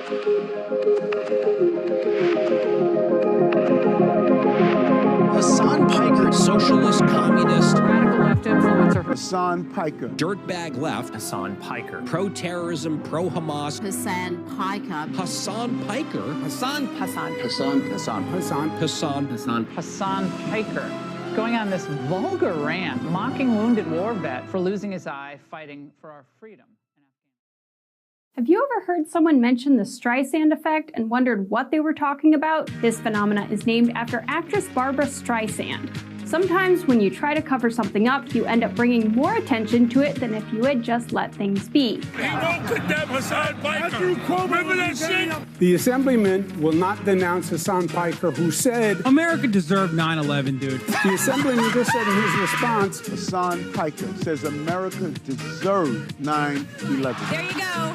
Hasan Piker, socialist, communist, radical left influencer. Hasan Piker. Dirtbag left. Hasan Piker. Pro-terrorism, pro-Hamas. Hasan Piker. Hasan Piker. Hasan. Hasan Piker. Going on this vulgar rant, mocking wounded war vet for losing his eye fighting for our freedom. Have you ever heard someone mention the Streisand effect and wondered what they were talking about? This phenomena is named after actress Barbara Streisand. Sometimes when you try to cover something up, you end up bringing more attention to it than if you had just let things be. The assemblyman will not denounce Hasan Piker, who said, America deserved 9/11, dude. The assemblyman just said in his response, Hasan Piker says America deserved 9/11. There you go.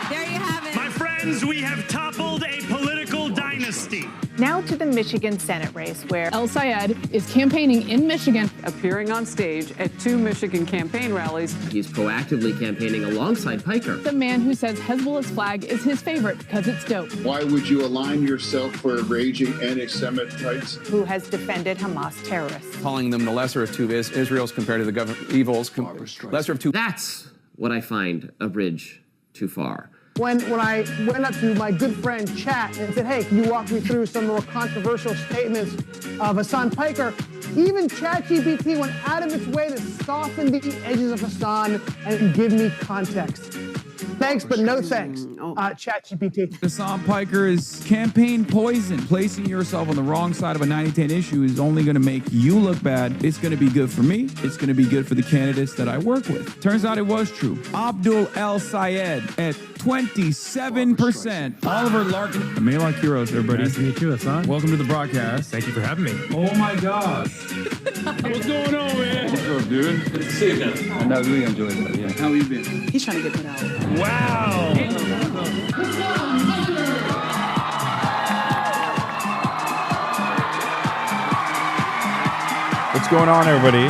There you have it. My friends, we have toppled a political dynasty. Now to the Michigan Senate race, where El Sayed is campaigning in Michigan, appearing on stage at 2 Michigan campaign rallies. He's proactively campaigning alongside Piker. the man who says Hezbollah's flag is his favorite because it's dope. Why would you align yourself for raging anti-Semites? who has defended Hamas terrorists. Calling them the lesser of two Israels compared to the evils. Lesser of two. That's what I find a bridge too far. When I went up to my good friend Chat and said, hey, can you walk me through some more controversial statements of Hasan Piker? Even ChatGPT went out of its way to soften the edges of Hasan and give me context. Thanks, but no thanks, ChatGPT. Hasan Piker is campaign poison. Placing yourself on the wrong side of a 90-10 issue is only going to make you look bad. It's going to be good for me. It's going to be good for the candidates that I work with. Turns out it was true. Abdul El Sayed at 27%. Oliver Larkin. Melon Kuros, everybody. Nice to meet you, Hasan. Welcome to the broadcast. Thank you for having me. Oh my gosh. What's going on, man? What's up, dude? Good to see you again. I really enjoyed that, yeah. How you been? He's trying to get put out. Wow. What's going on, everybody?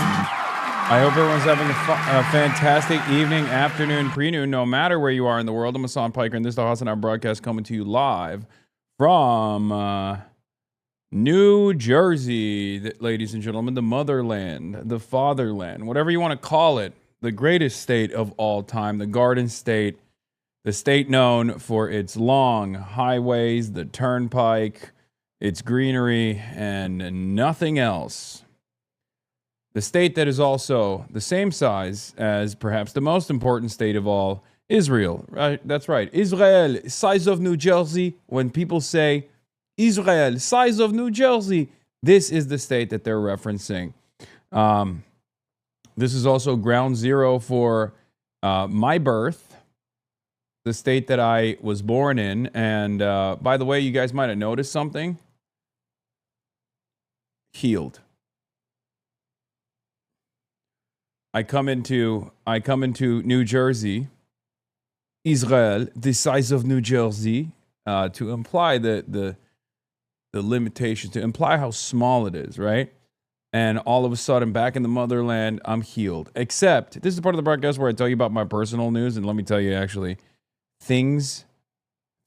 I hope everyone's having a fantastic evening, afternoon, pre-noon, no matter where you are in the world. I'm Hasan Piker, and this is the HasanAbi broadcast coming to you live from New Jersey, ladies and gentlemen, the motherland, the fatherland, whatever you want to call it, the greatest state of all time, the Garden State, the state known for its long highways, the turnpike, its greenery, and nothing else. The state that is also the same size as perhaps the most important state of all, Israel. Right? That's right. Israel, size of New Jersey. When people say Israel, size of New Jersey, this is the state that they're referencing. This is also ground zero for my birth, the state that I was born in. And by the way, you guys might have noticed something. Healed. I come into New Jersey, Israel, the size of New Jersey, to imply the limitation, to imply how small it is, right? And all of a sudden, back in the motherland, I'm healed. Except, this is part of the broadcast where I tell you about my personal news, and let me tell you, actually, things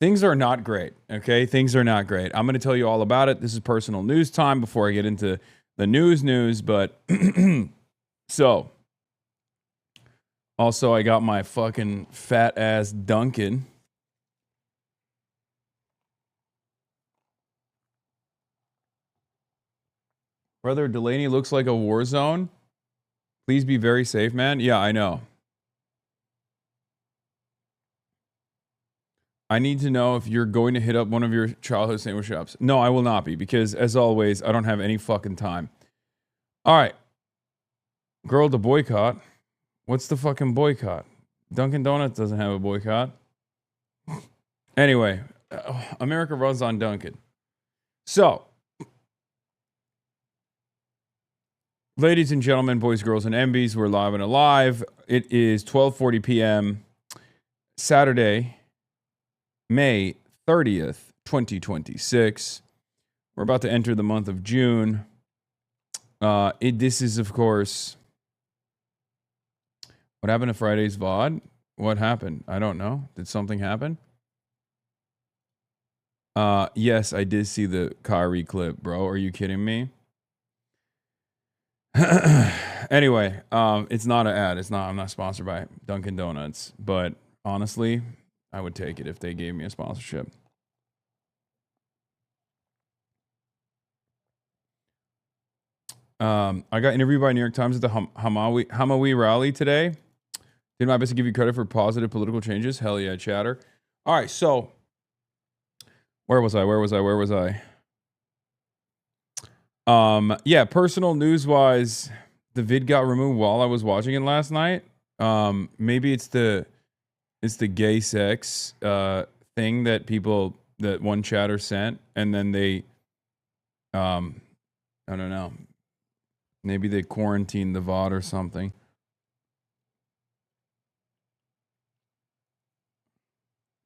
are not great, okay? Things are not great. I'm going to tell you all about it. This is personal news time before I get into the news, but so... Also, I got my fucking fat ass Duncan. Brother Delaney looks like a war zone. Please be very safe, man. Yeah, I know. I need to know if you're going to hit up one of your childhood sandwich shops. No, I will not be, because as always, I don't have any fucking time. All right. Girl to boycott. What's the fucking boycott? Dunkin' Donuts doesn't have a boycott. Anyway, America runs on Dunkin'. So, ladies and gentlemen, boys, girls, and MBs, we're live and alive. It is 12:40 p.m. Saturday, May 30th, 2026. We're about to enter the month of June. This is, of course... What happened to Friday's VOD? What happened? I don't know. Did something happen? Yes, I did see the Kyrie clip, bro. Are you kidding me? Anyway, it's not an ad. I'm not sponsored by Dunkin' Donuts, but honestly, I would take it if they gave me a sponsorship. I got interviewed by New York Times at the Hamawi rally today. Did my best to give you credit for positive political changes. Hell yeah, chatter. All right, so where was I? Yeah, personal news wise, the vid got removed while I was watching it last night. Maybe it's the gay sex thing that one chatter sent, and then they I don't know. Maybe they quarantined the VOD or something.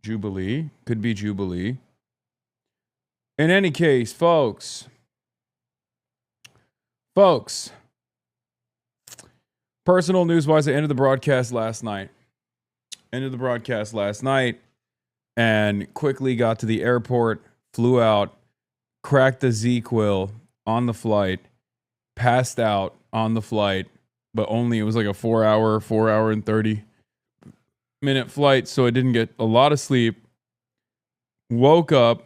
Jubilee. Could be Jubilee. In any case, folks, personal news-wise, I ended the broadcast last night. And quickly got to the airport, flew out, cracked the Z-Quil on the flight, passed out on the flight, but only it was like a 4 hour and 30-minute flight, so I didn't get a lot of sleep. Woke up,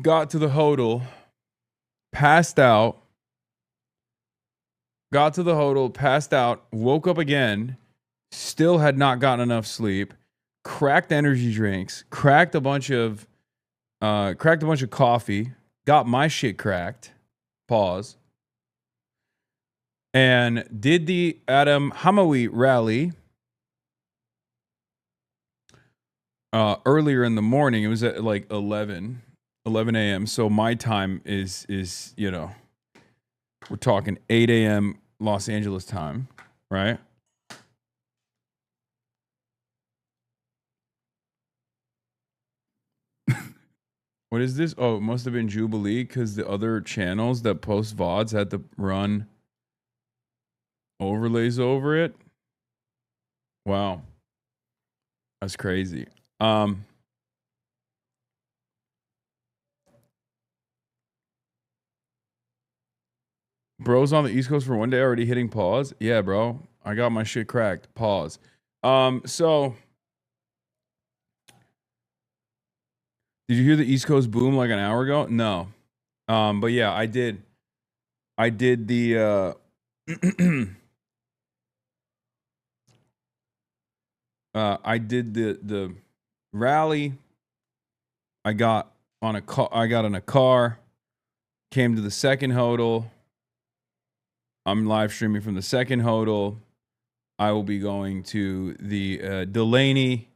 got to the hotel, passed out, woke up again, still had not gotten enough sleep, cracked energy drinks, cracked a bunch of coffee, got my shit cracked, pause, and did the Adam Hamawi rally earlier in the morning. It was at like 11 a.m. So my time is, you know, we're talking 8 a.m. Los Angeles time, right? What is this? Oh, it must have been Jubilee because the other channels that post VODs had to run overlays over it. Wow. That's crazy. Bro's on the East Coast for one day already hitting pause. Yeah, bro. I got my shit cracked. Pause. So did you hear the East Coast boom like an hour ago? No. But yeah, I did the I did the rally. I got in a car, came to the second hotel. I'm live streaming from the second hotel. I will be going to the Delaney.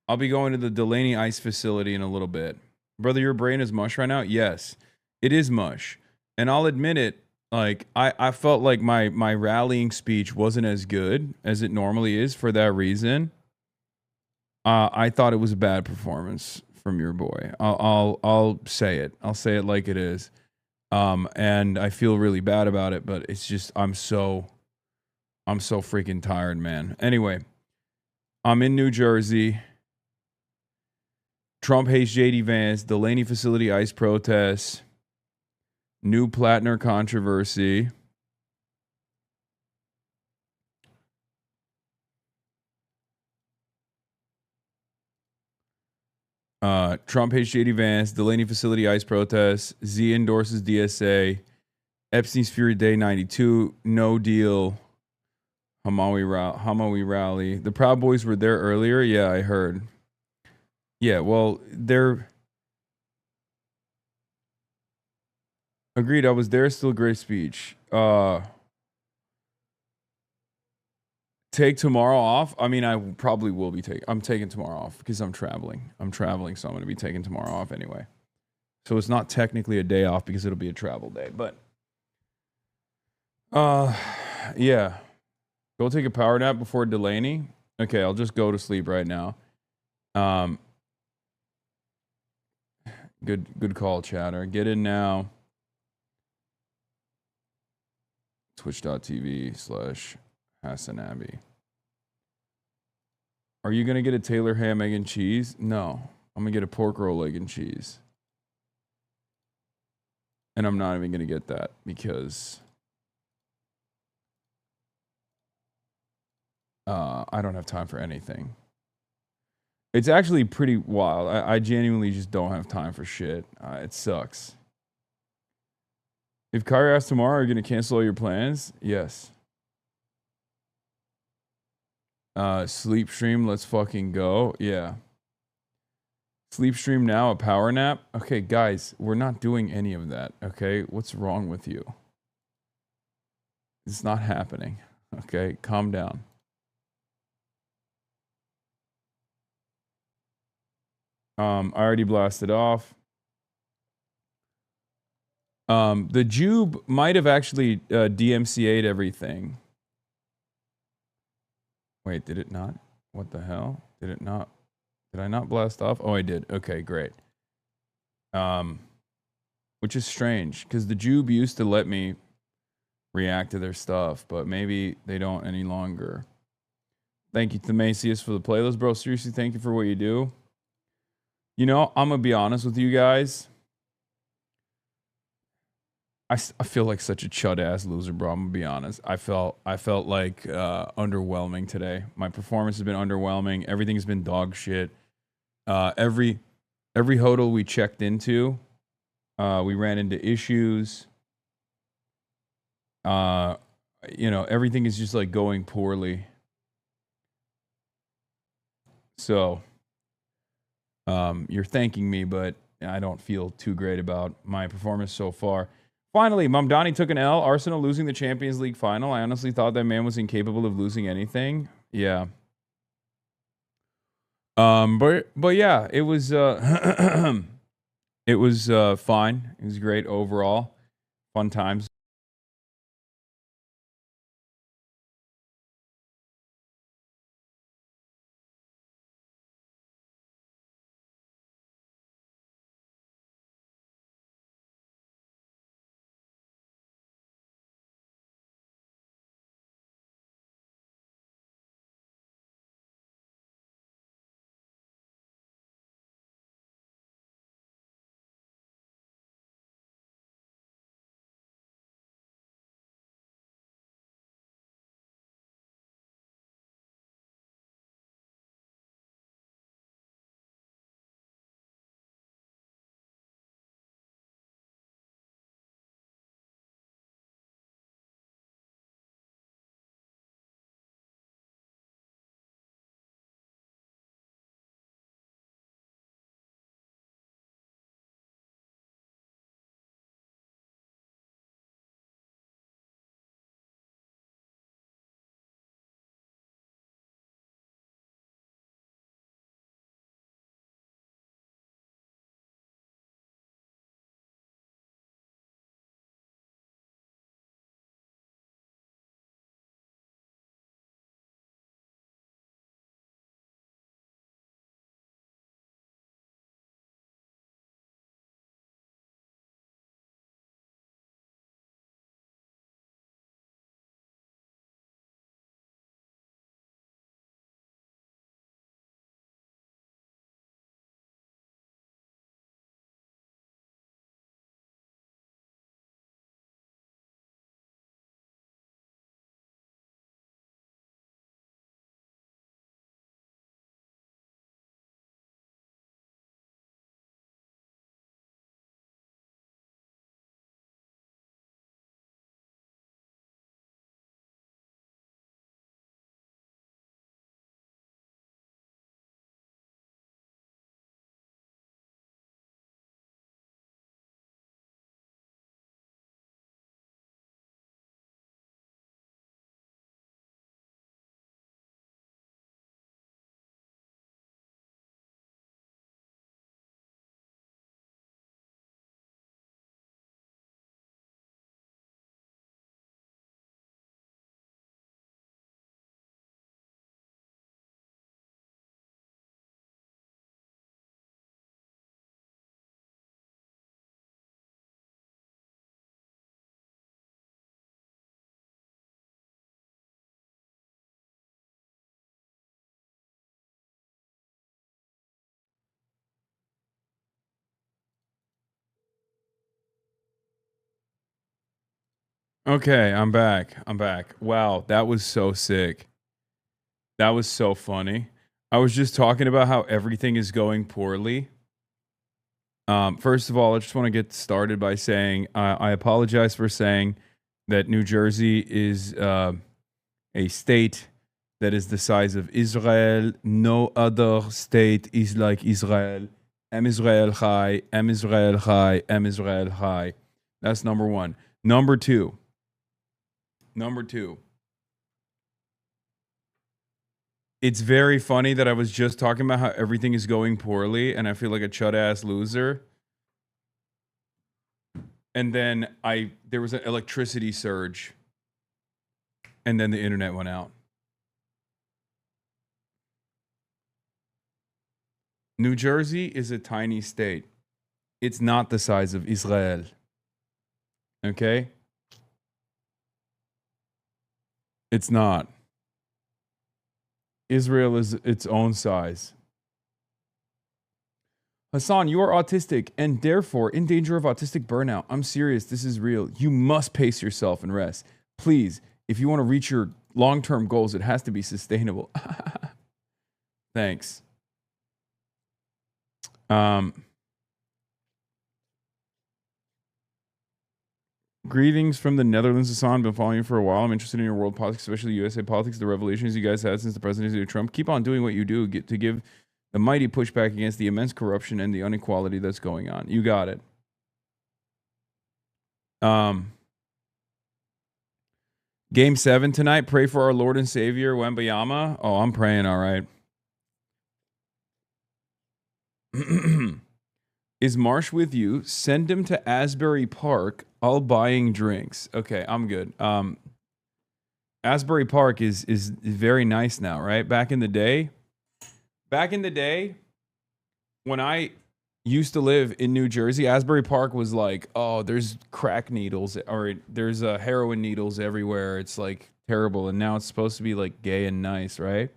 I'll be going to the Delaney Ice facility in a little bit. Brother, your brain is mush right now? Yes, it is mush. And I'll admit it, like I felt like my rallying speech wasn't as good as it normally is for that reason. I thought it was a bad performance from your boy. I'll say it. I'll say it like it is. And I feel really bad about it, but it's just I'm so freaking tired, man. Anyway, I'm in New Jersey. Trump hates JD Vance, Delaney facility ICE protests, new Plattner controversy. Trump hates JD Vance, Delaney facility ICE protests, Z endorses DSA, Epstein's Fury Day 92, no deal, Hamawi rally. The Proud Boys were there earlier. Yeah, I heard. Yeah, well, they're agreed. I was there. Still great speech. Take tomorrow off. I mean, I probably will be I'm taking tomorrow off because I'm traveling, so I'm going to be taking tomorrow off anyway. So it's not technically a day off because it'll be a travel day, but yeah. Go take a power nap before Delaney. Okay, I'll just go to sleep right now. Good call, chatter. Get in now. Twitch.tv/HasanAbi. Are you gonna get a Taylor ham, egg, and cheese? No. I'm gonna get a pork roll, egg, and cheese. And I'm not even gonna get that because I don't have time for anything. It's actually pretty wild. I genuinely just don't have time for shit. It sucks. If Kyrie asks tomorrow, are you gonna cancel all your plans? Yes. Sleep stream, let's fucking go. Yeah. Sleep stream now, a power nap. Okay, guys, we're not doing any of that. Okay, what's wrong with you? It's not happening. Okay, calm down. I already blasted off. The Jube might have actually DMCA'd everything. Wait, did it not? What the hell? Did it not? Did I not blast off? Oh, I did. Okay, great. Which is strange, because the Jube used to let me react to their stuff, but maybe they don't any longer. Thank you to Macias for the playlist, bro. Seriously, thank you for what you do. You know, I'm going to be honest with you guys. I feel like such a chud-ass loser, bro. I'm going to be honest. I felt like underwhelming today. My performance has been underwhelming. Everything has been dog shit. Every hodl we checked into, we ran into issues. You know, everything is just like going poorly. So, you're thanking me, but I don't feel too great about my performance so far. Finally, Mamdani took an L. Arsenal losing the Champions League final. I honestly thought that man was incapable of losing anything. Yeah. But yeah, it was it was fine. It was great overall. Fun times. Okay, I'm back. Wow, that was so sick. That was so funny. I was just talking about how everything is going poorly. First of all, I just want to get started by saying I apologize for saying that New Jersey is a state that is the size of Israel. No other state is like Israel. Am Israel Chai, Am Israel Chai, Am Israel Chai. That's number one. Number two. It's very funny that I was just talking about how everything is going poorly and I feel like a chud-ass loser. And then there was an electricity surge. And then the internet went out. New Jersey is a tiny state. It's not the size of Israel. Okay? It's not. Israel is its own size. Hasan, you are autistic and therefore in danger of autistic burnout. I'm serious. This is real. You must pace yourself and rest. Please, if you want to reach your long-term goals, it has to be sustainable. Thanks. Greetings from the Netherlands, Hasan. Been following you for a while. I'm interested in your world politics, especially USA politics, the revelations you guys had since the presidency of Trump. Keep on doing what you do to give the mighty pushback against the immense corruption and the inequality that's going on. You got it. Game 7 tonight. Pray for our Lord and Savior, Wembayama. Oh, I'm praying, all right. Is Marsh with you? Send him to Asbury Park. All buying drinks. Okay, I'm good. Asbury Park is very nice now, right? Back in the day, when I used to live in New Jersey, Asbury Park was like, oh, there's crack needles or there's heroin needles everywhere. It's like terrible. And now it's supposed to be like gay and nice, right?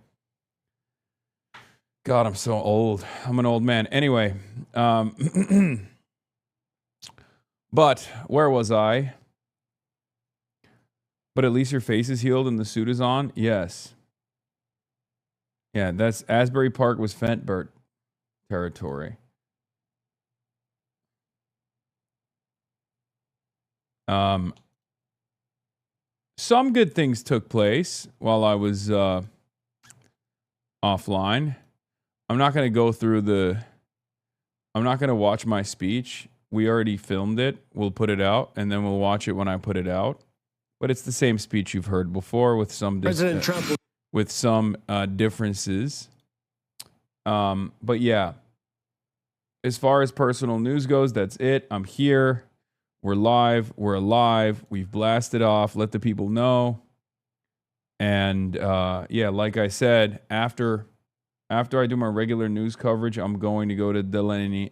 God, I'm so old. I'm an old man. Anyway, but where was I? But at least your face is healed and the suit is on? Yes. Yeah, that's Asbury Park was Fentbert territory. Some good things took place while I was offline. I'm not going to go through I'm not going to watch my speech. We already filmed it. We'll put it out, and then we'll watch it when I put it out. But it's the same speech you've heard before with some differences. But yeah, as far as personal news goes, that's it. I'm here. We're live. We're alive. We've blasted off. Let the people know. And yeah, like I said, after I do my regular news coverage, I'm going to go to Delaney.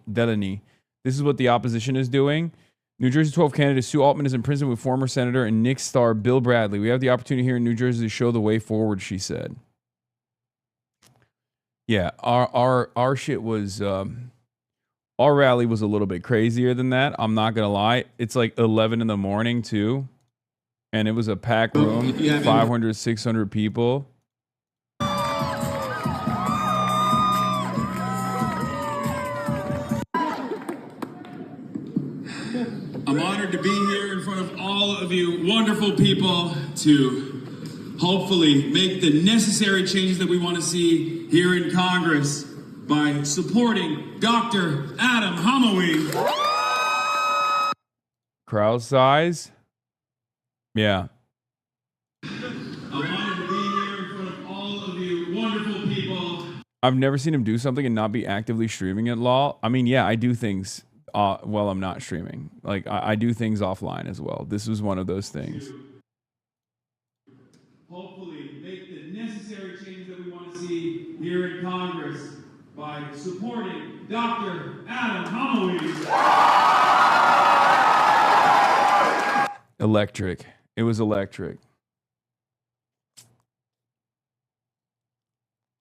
This is what the opposition is doing. New Jersey 12 candidate Sue Altman is in prison with former Senator and Knicks star Bill Bradley. We have the opportunity here in New Jersey to show the way forward, she said. Yeah, our shit was... our rally was a little bit crazier than that. I'm not going to lie. It's like 11 in the morning, too. And it was a packed room, 500, 600 people. I'm honored to be here in front of all of you wonderful people to hopefully make the necessary changes that we want to see here in Congress by supporting Dr. Adam Homowy. Crowd size? Yeah. I'm honored to be here in front of all of you wonderful people. I've never seen him do something and not be actively streaming it, lol. I mean, yeah, I do things while I'm not streaming. Like, I do things offline as well. This was one of those things. Hopefully make the necessary changes that we want to see here in Congress by supporting Dr. Adam Homowy. Electric. It was electric.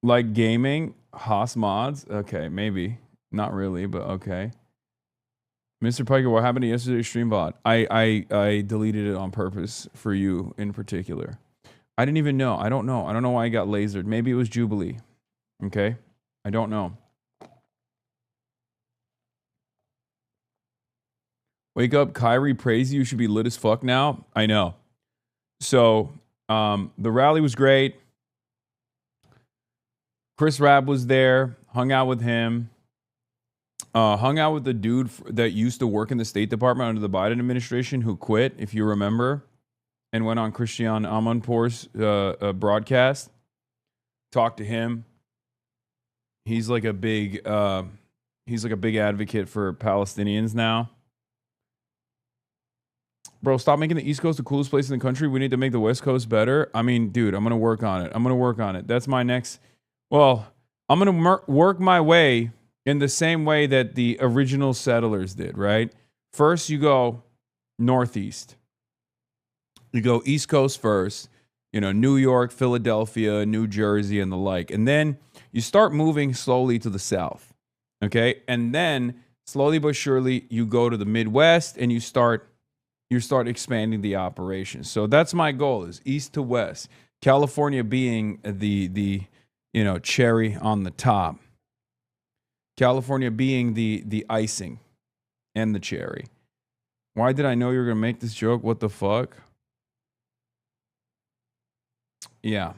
Like gaming, Haas mods? Okay, maybe. Not really, but okay. Mr. Piker, what happened to yesterday's stream bot? I deleted it on purpose for you in particular. I didn't even know. I don't know. I don't know why I got lasered. Maybe it was Jubilee. Okay? I don't know. Wake up, Kyrie praise you should be lit as fuck now. I know. So, the rally was great. Chris Rabb was there, hung out with him. Hung out with the dude that used to work in the State Department under the Biden administration who quit, if you remember, and went on Christian Amanpour's broadcast. Talked to him. He's like a big advocate for Palestinians now. Bro, stop making the East Coast the coolest place in the country. We need to make the West Coast better. I mean, dude, I'm going to work on it. That's my next... Well, I'm going to work my way in the same way that the original settlers did, right? First, you go northeast. You go East Coast first. New York, Philadelphia, New Jersey, and the like. And then you start moving slowly to the south, okay? And then, slowly but surely, you go to the Midwest, and you start expanding the operation. So that's my goal, is east to west. California being the cherry on the top. California being the icing and the cherry. Why did I know you were going to make this joke? What the fuck? Yeah.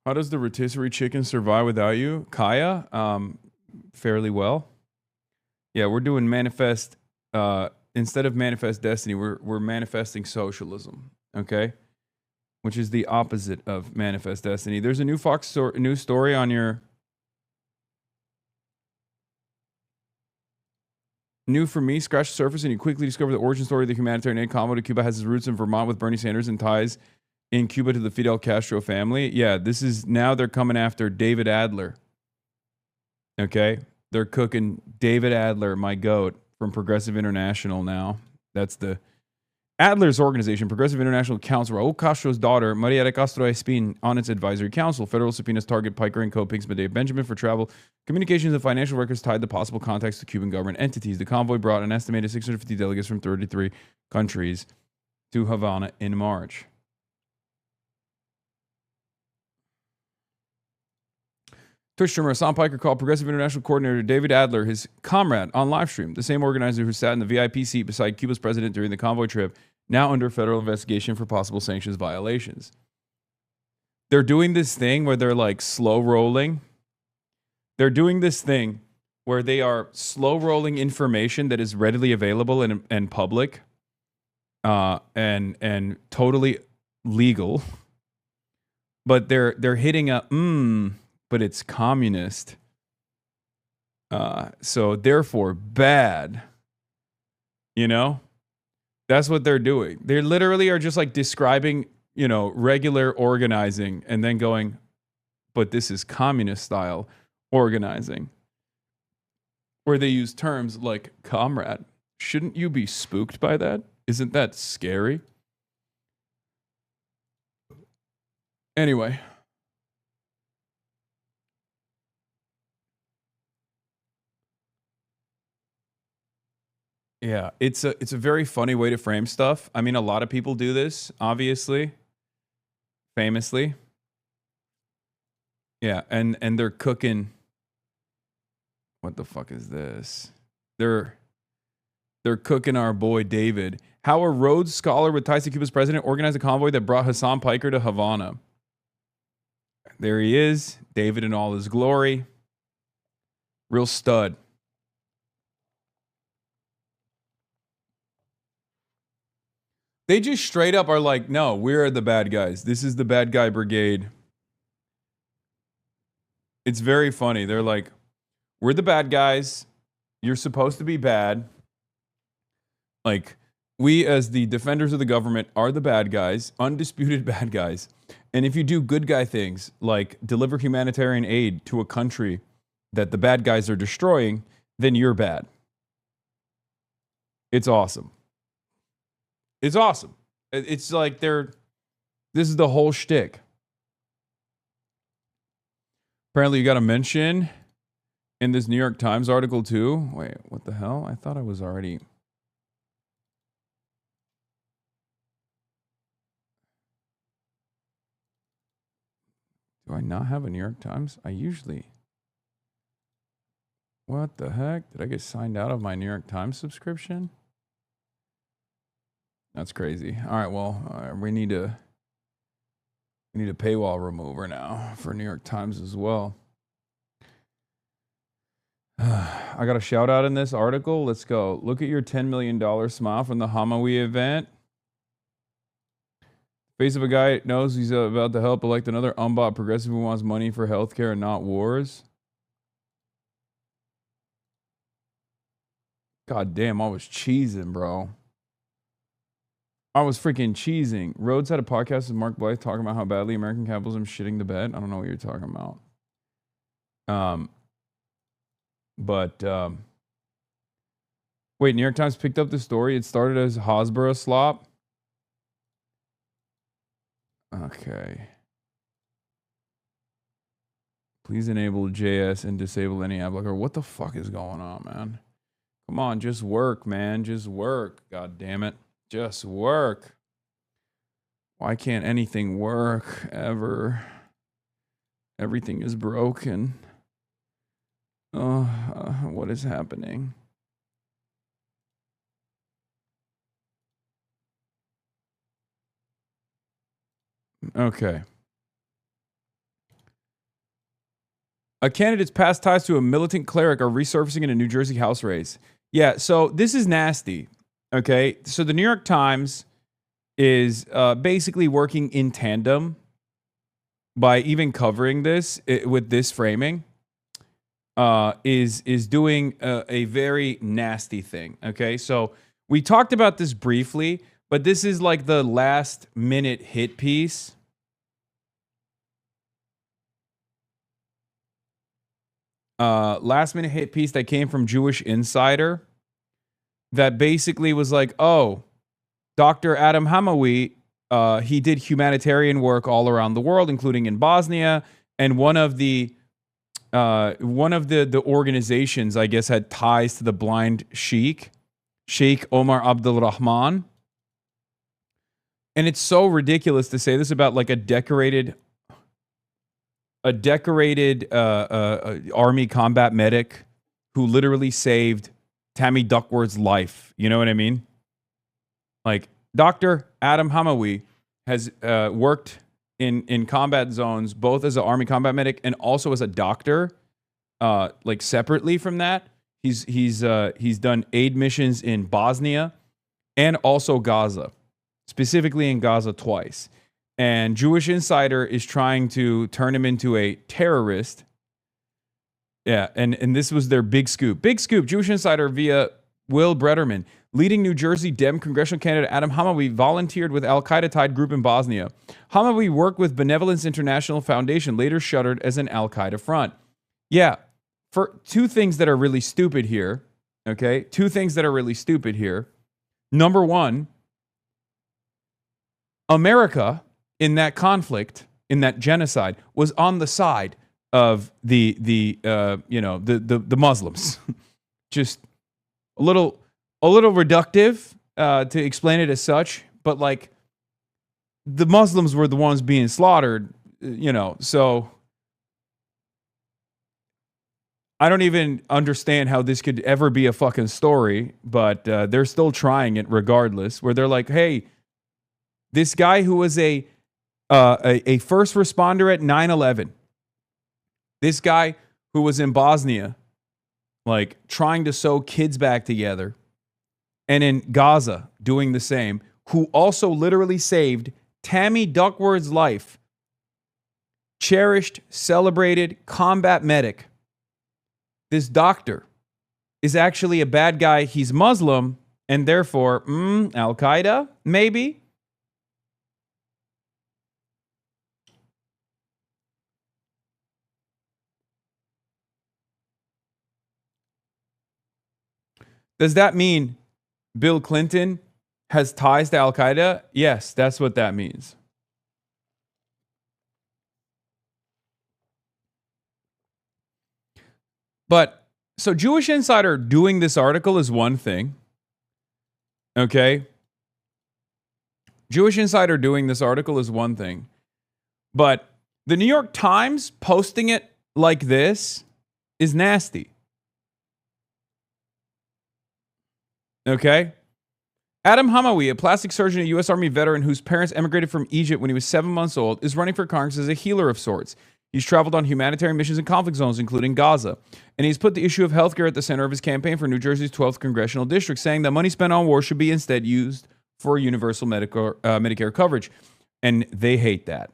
How does the rotisserie chicken survive without you? Kaya? Fairly well. Yeah, we're doing manifest, instead of manifest destiny, we're manifesting socialism, okay? Which is the opposite of manifest destiny. There's a new Fox news story on your... New for me, scratch the surface and you quickly discover the origin story of the humanitarian aid convo to Cuba has its roots in Vermont with Bernie Sanders and ties in Cuba to the Fidel Castro family. Yeah, this is... Now they're coming after David Adler. Okay? They're cooking David Adler, my goat, from Progressive International now. That's the... Adler's organization, Progressive International, counts Raul Castro's daughter, Maria de Castro Espin, on its advisory council. Federal subpoenas target Piker and co-Pinks Medea Benjamin for travel, communications, and financial records tied to possible contacts to Cuban government entities. The convoy brought an estimated 650 delegates from 33 countries to Havana in March. Twitch streamer Hasan Piker called Progressive International coordinator David Adler his comrade on livestream, the same organizer who sat in the VIP seat beside Cuba's president during the convoy trip, now under federal investigation for possible sanctions violations. They're doing this thing where they're like slow rolling. They're doing this thing where they are slow rolling information that is readily available and public, and totally legal. But they're hitting a but it's communist. So therefore bad. That's what they're doing. They literally are just like describing, regular organizing and then going, but this is communist style organizing. Where they use terms like comrade. Shouldn't you be spooked by that? Isn't that scary? Anyway. Yeah, it's a very funny way to frame stuff. I mean, a lot of people do this, obviously, famously. Yeah, and they're cooking. What the fuck is this? They're cooking our boy David. How a Rhodes Scholar with ties to Cuba's president organized a convoy that brought Hasan Piker to Havana. There he is, David in all his glory. Real stud. They just straight up are like, no, we're the bad guys. This is the bad guy brigade. It's very funny. They're like, we're the bad guys. You're supposed to be bad. Like, we as the defenders of the government are the bad guys, undisputed bad guys. And if you do good guy things, like deliver humanitarian aid to a country that the bad guys are destroying, then you're bad. It's awesome. It's awesome. It's like this is the whole shtick. Apparently you got a mention in this New York Times article too. Wait, what the hell? I thought I was already. Do I not have a New York Times? I usually. What the heck? Did I get signed out of my New York Times subscription? That's crazy. All right, well, we need a paywall remover now for New York Times as well. I got a shout out in this article. Let's go. Look at your $10 million smile from the Hamawi event. Face of a guy knows he's about to help elect another unbought progressive who wants money for healthcare and not wars. God damn, I was cheesing, bro. I was freaking cheesing. Rhodes had a podcast with Mark Blythe talking about how badly American capitalism is shitting the bed. I don't know what you're talking about. Wait, New York Times picked up the story. It started as Hasbara slop. Okay. Please enable JS and disable any app blocker. What the fuck is going on, man? Come on, just work, man. Just work. God damn it. Just work. Why can't anything work ever? Everything is broken. Oh, what is happening? Okay. A candidate's past ties to a militant cleric are resurfacing in a New Jersey House race. Yeah, so this is nasty. Okay, so the New York Times is basically working in tandem by even covering this with this framing. Is doing a very nasty thing. Okay, so we talked about this briefly, but this is like the last minute hit piece. Last minute hit piece that came from Jewish Insider that basically was like, oh, Dr. Adam Hamawi, he did humanitarian work all around the world, including in Bosnia, and one of the organizations, I guess, had ties to the blind Sheikh Omar Abdul Rahman. And it's so ridiculous to say this about like a decorated army combat medic who literally saved Tammy Duckworth's life. You know what I mean? Like, Dr. Adam Hamawi has worked in combat zones, both as an army combat medic and also as a doctor, like separately from that. He's done aid missions in Bosnia and also Gaza, specifically in Gaza twice. And Jewish Insider is trying to turn him into a terrorist. Yeah, and this was their big scoop. Big scoop, Jewish Insider via Will Brederman. Leading New Jersey Dem congressional candidate Adam Hamawi volunteered with Al-Qaeda-tied group in Bosnia. Hamawi worked with Benevolence International Foundation, later shuttered as an Al-Qaeda front. Yeah, for two things that are really stupid here, okay? Two things that are really stupid here. Number one, America in that conflict, in that genocide, was on the side of the Muslims. Just a little reductive to explain it as such, but like the Muslims were the ones being slaughtered, so I don't even understand how this could ever be a fucking story, but they're still trying it regardless, where they're like, hey, this guy who was a first responder at 9/11, this guy who was in Bosnia, like trying to sew kids back together, and in Gaza doing the same, who also literally saved Tammy Duckworth's life, cherished, celebrated combat medic. This doctor is actually a bad guy. He's Muslim, and therefore, Al-Qaeda, maybe? Does that mean Bill Clinton has ties to Al-Qaeda? Yes, that's what that means. But so Jewish Insider doing this article is one thing. Okay. Jewish Insider doing this article is one thing. But the New York Times posting it like this is nasty. Okay. Adam Hamawi, a plastic surgeon, a U.S. Army veteran whose parents emigrated from Egypt when he was 7 months old, is running for Congress as a healer of sorts. He's traveled on humanitarian missions in conflict zones, including Gaza. And he's put the issue of healthcare at the center of his campaign for New Jersey's 12th congressional district, saying that money spent on war should be instead used for universal Medicare coverage. And they hate that.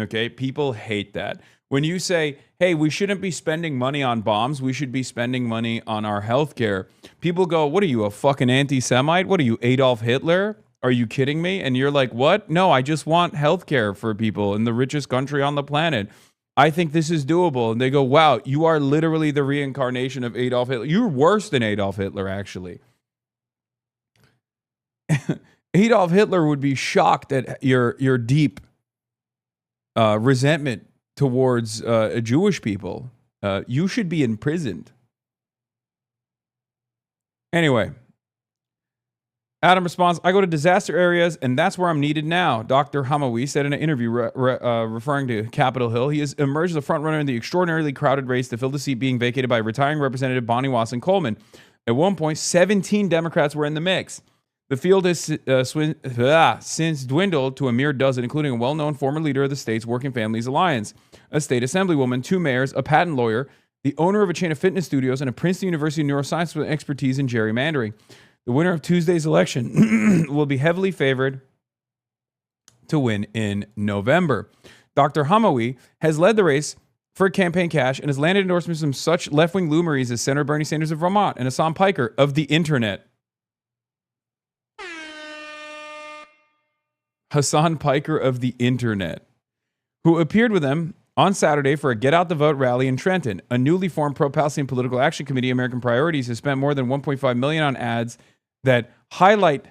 Okay? People hate that. When you say, hey, we shouldn't be spending money on bombs, we should be spending money on our healthcare, people go, what are you, a fucking anti-Semite? What are you, Adolf Hitler? Are you kidding me? And you're like, what? No, I just want healthcare for people in the richest country on the planet. I think this is doable. And they go, wow, you are literally the reincarnation of Adolf Hitler. You're worse than Adolf Hitler, actually. Adolf Hitler would be shocked at your deep resentment towards Jewish people. You should be imprisoned. Anyway, Adam responds, I go to disaster areas, and that's where I'm needed now. Dr. Hamawi said in an interview referring to Capitol Hill, he has emerged as a frontrunner in the extraordinarily crowded race to fill the seat being vacated by retiring Representative Bonnie Wasson-Coleman. At one point, 17 Democrats were in the mix. The field has since dwindled to a mere dozen, including a well-known former leader of the state's Working Families Alliance, a state assemblywoman, 2 mayors, a patent lawyer, the owner of a chain of fitness studios, and a Princeton University neuroscience with expertise in gerrymandering. The winner of Tuesday's election will be heavily favored to win in November. Dr. Hamawi has led the race for campaign cash and has landed endorsements from such left-wing luminaries as Senator Bernie Sanders of Vermont and Hasan Piker of the internet. Hasan Piker of the internet, who appeared with them on Saturday for a Get Out the Vote rally in Trenton. A newly formed pro-Palestinian political action committee, American Priorities, has spent more than $1.5 million on ads that highlight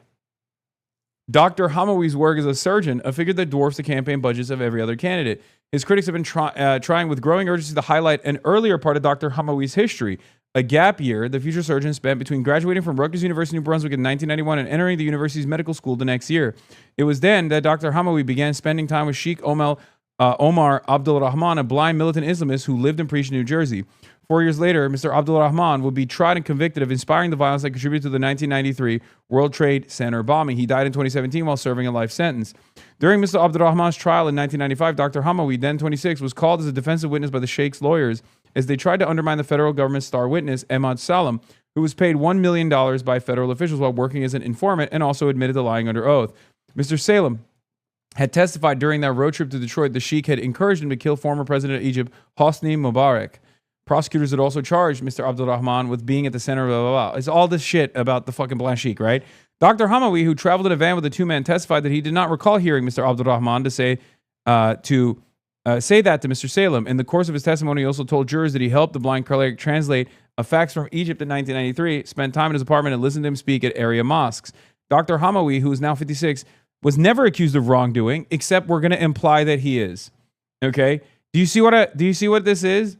Dr. Hamawi's work as a surgeon, a figure that dwarfs the campaign budgets of every other candidate. His critics have been trying with growing urgency to highlight an earlier part of Dr. Hamawi's history, a gap year the future surgeon spent between graduating from Rutgers University, New Brunswick in 1991 and entering the university's medical school the next year. It was then that Dr. Hamawi began spending time with Sheikh Omar Abdul Rahman, a blind militant Islamist who lived and preached in New Jersey. 4 years later, Mr. Abdul Rahman would be tried and convicted of inspiring the violence that contributed to the 1993 World Trade Center bombing. He died in 2017 while serving a life sentence. During Mr. Abdul Rahman's trial in 1995, Dr. Hamawi, then 26, was called as a defensive witness by the Sheikh's lawyers as they tried to undermine the federal government's star witness, Ahmad Salam, who was paid $1 million by federal officials while working as an informant and also admitted to lying under oath. Mr. Salam had testified during that road trip to Detroit the Sheikh had encouraged him to kill former President of Egypt, Hosni Mubarak. Prosecutors had also charged Mr. Abdul Rahman with being at the center of blah, blah, blah. It's all this shit about the fucking Black Sheikh, right? Dr. Hamawi, who traveled in a van with the 2 men, testified that he did not recall hearing Mr. Abdul Rahman say that to Mr. Salem. In the course of his testimony, he also told jurors that he helped the blind cleric translate a fax from Egypt in 1993, spent time in his apartment, and listened to him speak at area mosques. Dr. Hamawi, who is now 56, was never accused of wrongdoing, except we're going to imply that he is. Okay? Do you see what this is?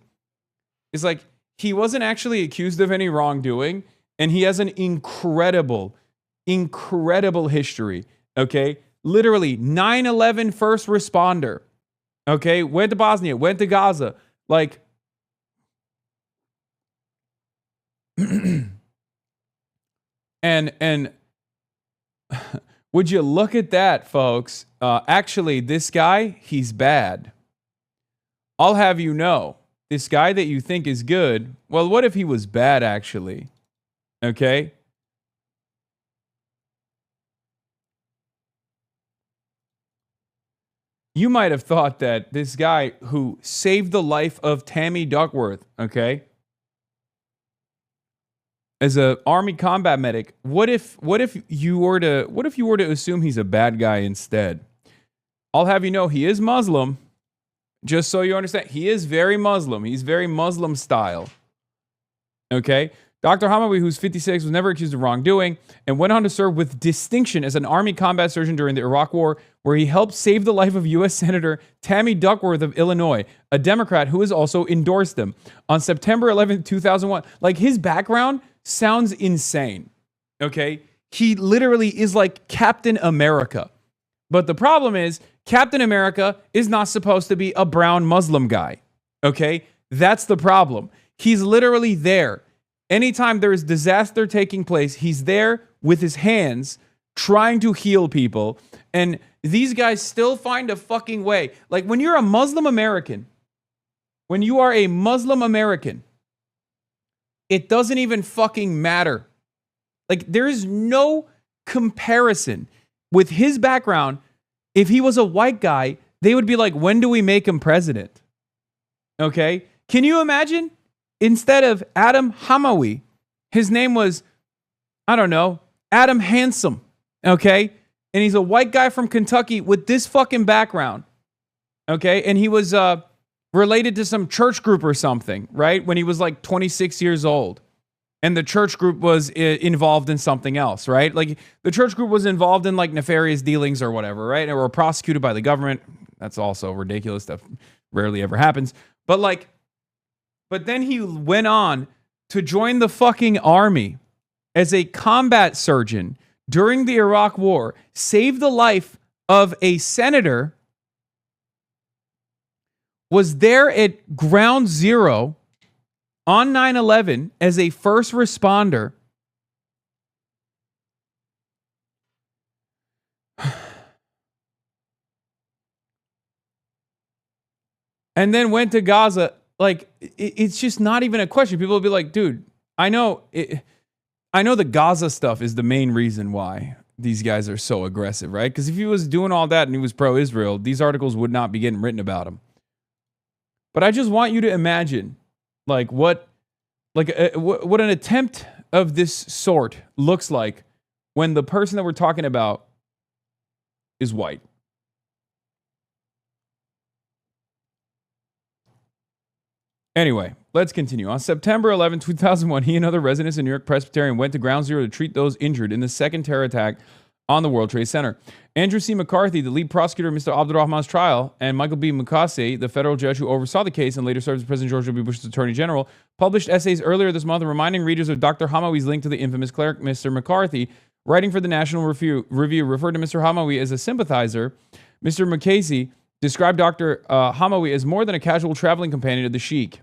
It's like he wasn't actually accused of any wrongdoing, and he has an incredible history. Okay? Literally 9/11 first responder. Okay? Went to Bosnia, went to Gaza. Like, and would you look at that, folks? Actually, this guy, he's bad. I'll have you know, this guy that you think is good, well, what if he was bad, actually? Okay? You might have thought that this guy who saved the life of Tammy Duckworth, okay, as an Army combat medic, what if you were to assume he's a bad guy instead? I'll have you know he is Muslim. Just so you understand, he is very Muslim. He's very Muslim style. Okay? Dr. Hamawi, who's 56, was never accused of wrongdoing and went on to serve with distinction as an Army combat surgeon during the Iraq War, where he helped save the life of U.S. Senator Tammy Duckworth of Illinois, a Democrat who has also endorsed him. On September 11, 2001, like, his background sounds insane, okay? He literally is like Captain America. But the problem is, Captain America is not supposed to be a brown Muslim guy, okay? That's the problem. He's literally there. Anytime there is disaster taking place, he's there with his hands trying to heal people. And these guys still find a fucking way. Like, when you're a Muslim American, when you are a Muslim American, it doesn't even fucking matter. Like, there is no comparison with his background. If he was a white guy, they would be like, when do we make him president? Okay? Can you imagine? Instead of Adam Hamawi, his name was, I don't know, Adam Handsome, okay? And he's a white guy from Kentucky with this fucking background, okay? And he was related to some church group or something, right? When he was like 26 years old. And the church group was involved in something else, right? Like, the church group was involved in like nefarious dealings or whatever, right? And were prosecuted by the government. That's also ridiculous. Stuff rarely ever happens. But then he went on to join the fucking army as a combat surgeon during the Iraq War, saved the life of a senator, was there at ground zero on 9/11 as a first responder, and then went to Gaza. Like, it's just not even a question. People will be like, dude, I know the Gaza stuff is the main reason why these guys are so aggressive, right? Because if he was doing all that and he was pro-Israel, these articles would not be getting written about him. But I just want you to imagine, like, what an attempt of this sort looks like when the person that we're talking about is white. Anyway, let's continue. On September 11, 2001, he and other residents in New York Presbyterian went to Ground Zero to treat those injured in the second terror attack on the World Trade Center. Andrew C. McCarthy, the lead prosecutor of Mr. Abdurrahman's trial, and Michael B. Mukasey, the federal judge who oversaw the case and later served as President George W. Bush's attorney general, published essays earlier this month reminding readers of Dr. Hamawi's link to the infamous cleric Mr. McCarthy. Writing for the National Review, referred to Mr. Hamawi as a sympathizer. Mr. Mukasey described Dr. Hamawi as more than a casual traveling companion of the Sheikh.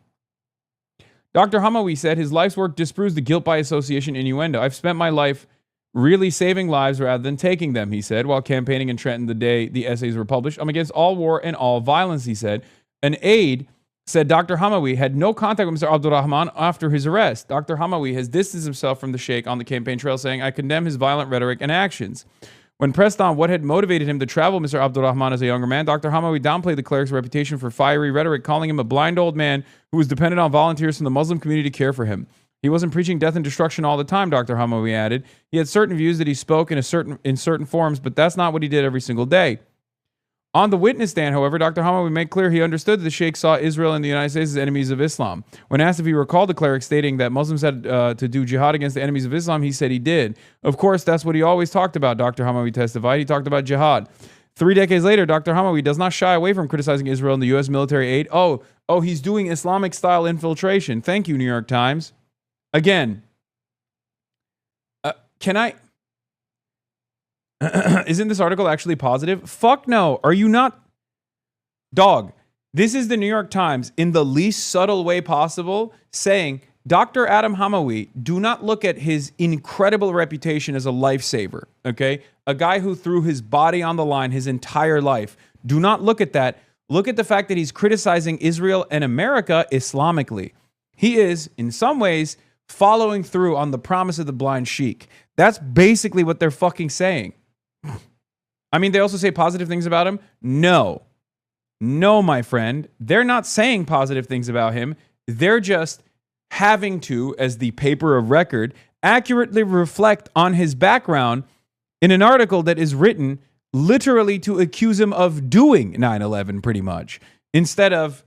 Dr. Hamawi said his life's work disproves the guilt by association innuendo. I've spent my life really saving lives rather than taking them, he said, while campaigning in Trenton the day the essays were published. I'm against all war and all violence, he said. An aide said Dr. Hamawi had no contact with Mr. Abdurrahman after his arrest. Dr. Hamawi has distanced himself from the Sheikh on the campaign trail, saying, I condemn his violent rhetoric and actions. When pressed on what had motivated him to travel Mr. Abdurrahman as a younger man, Dr. Hamawi downplayed the cleric's reputation for fiery rhetoric, calling him a blind old man who was dependent on volunteers from the Muslim community to care for him. He wasn't preaching death and destruction all the time, Dr. Hamawi added. He had certain views that he spoke in certain forms, but that's not what he did every single day. On the witness stand, however, Dr. Hamawi made clear he understood that the Sheikh saw Israel and the United States as enemies of Islam. When asked if he recalled the cleric stating that Muslims had to do jihad against the enemies of Islam, he said he did. Of course, that's what he always talked about, Dr. Hamawi testified. He talked about jihad. 3 decades later, Dr. Hamawi does not shy away from criticizing Israel and the U.S. military aid. Oh, he's doing Islamic-style infiltration. Thank you, New York Times. Again, can I... Isn't this article actually positive? Fuck no. Are you not? Dog, this is the New York Times in the least subtle way possible saying, Dr. Adam Hamawi, do not look at his incredible reputation as a lifesaver, okay? A guy who threw his body on the line his entire life. Do not look at that. Look at the fact that he's criticizing Israel and America Islamically. He is, in some ways, following through on the promise of the blind sheik. That's basically what they're fucking saying. I mean, they also say positive things about him. No, my friend. They're not saying positive things about him. They're just having to, as the paper of record, accurately reflect on his background in an article that is written literally to accuse him of doing 9/11 pretty much, instead of,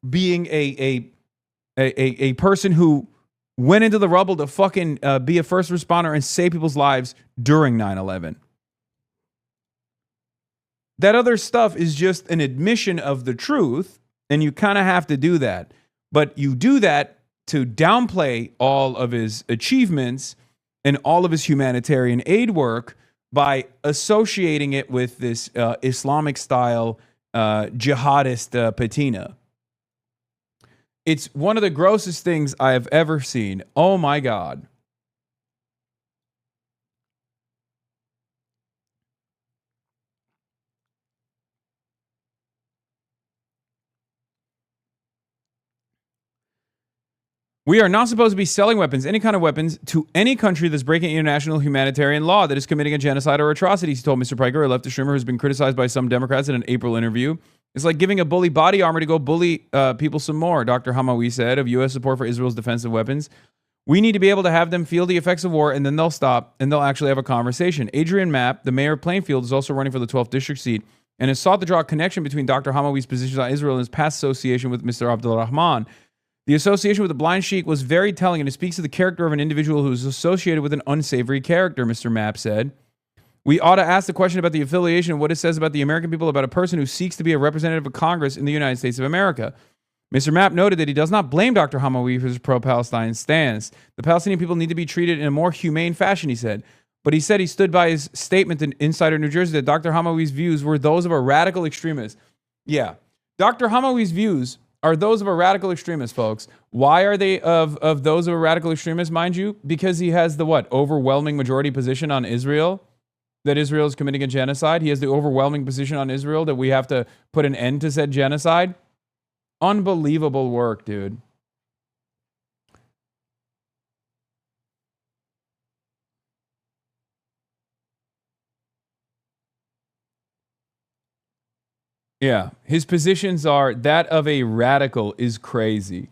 being a person who went into the rubble to fucking be a first responder and save people's lives during 9/11. That other stuff is just an admission of the truth, and you kind of have to do that. But you do that to downplay all of his achievements and all of his humanitarian aid work by associating it with this Islamic-style jihadist patina. It's one of the grossest things I have ever seen. Oh, my God. We are not supposed to be selling weapons, any kind of weapons, to any country that's breaking international humanitarian law that is committing a genocide or atrocities, he told Mr. Piker, a leftist streamer who's been criticized by some Democrats in an April interview. It's like giving a bully body armor to go bully people some more, Dr. Hamawi said, of U.S. support for Israel's defensive weapons. We need to be able to have them feel the effects of war, and then they'll stop, and they'll actually have a conversation. Adrian Mapp, the mayor of Plainfield, is also running for the 12th district seat, and has sought to draw a connection between Dr. Hamawi's positions on Israel and his past association with Mr. Abdul Rahman. The association with the blind sheik was very telling, and it speaks to the character of an individual who is associated with an unsavory character, Mr. Mapp said. We ought to ask the question about the affiliation and what it says about the American people about a person who seeks to be a representative of Congress in the United States of America. Mr. Mapp noted that he does not blame Dr. Hamawi for his pro-Palestine stance. The Palestinian people need to be treated in a more humane fashion, he said. But he said he stood by his statement in Insider New Jersey that Dr. Hamawi's views were those of a radical extremist. Yeah, Dr. Hamawi's views are those of a radical extremist, folks. Why are they of those of a radical extremist, mind you? Because he has the overwhelming majority position on Israel, that Israel is committing a genocide. He has the overwhelming position on Israel that we have to put an end to said genocide. Unbelievable work, dude. Yeah, his positions are that of a radical is crazy.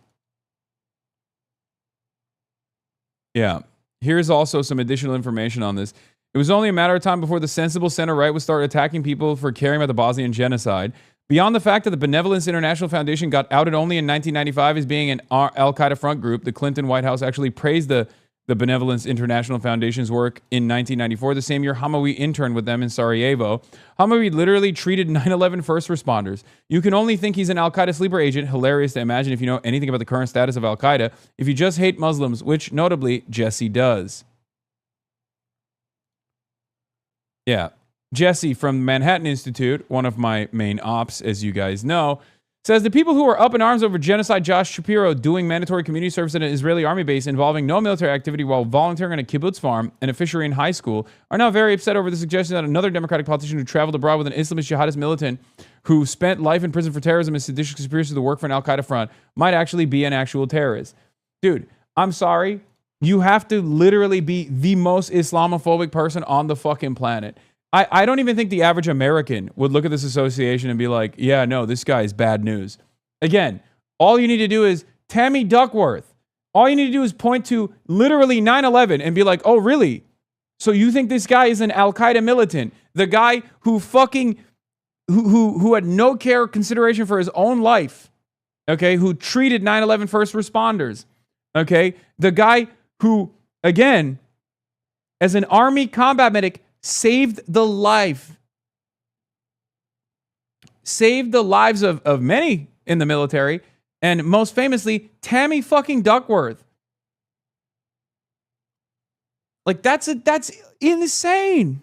Yeah, here's also some additional information on this. It was only a matter of time before the sensible center-right would start attacking people for caring about the Bosnian genocide. Beyond the fact that the Benevolence International Foundation got outed only in 1995 as being an al-Qaeda front group, the Clinton White House actually praised the Benevolence International Foundation's work in 1994, the same year Hamawi interned with them in Sarajevo. Hamawi literally treated 9/11 first responders. You can only think he's an al-Qaeda sleeper agent. Hilarious to imagine if you know anything about the current status of al-Qaeda, if you just hate Muslims, which notably Jesse does. Yeah. Jesse from the Manhattan Institute, one of my main ops, as you guys know, says the people who are up in arms over genocide Josh Shapiro doing mandatory community service at an Israeli army base involving no military activity while volunteering on a kibbutz farm and a fishery in high school are now very upset over the suggestion that another Democratic politician who traveled abroad with an Islamist jihadist militant who spent life in prison for terrorism and seditious conspiracy to work for an al-Qaeda front might actually be an actual terrorist. Dude, I'm sorry. You have to literally be the most Islamophobic person on the fucking planet. I don't even think the average American would look at this association and be like, yeah, no, this guy is bad news. Again, all you need to do is Tammy Duckworth. All you need to do is point to literally 9/11 and be like, oh, really? So you think this guy is an al-Qaeda militant? The guy who fucking, who had no care or consideration for his own life, okay, who treated 9/11 first responders, okay? The guy who, again, as an Army combat medic, saved the lives of many in the military, and most famously, Tammy fucking Duckworth. Like, that's insane.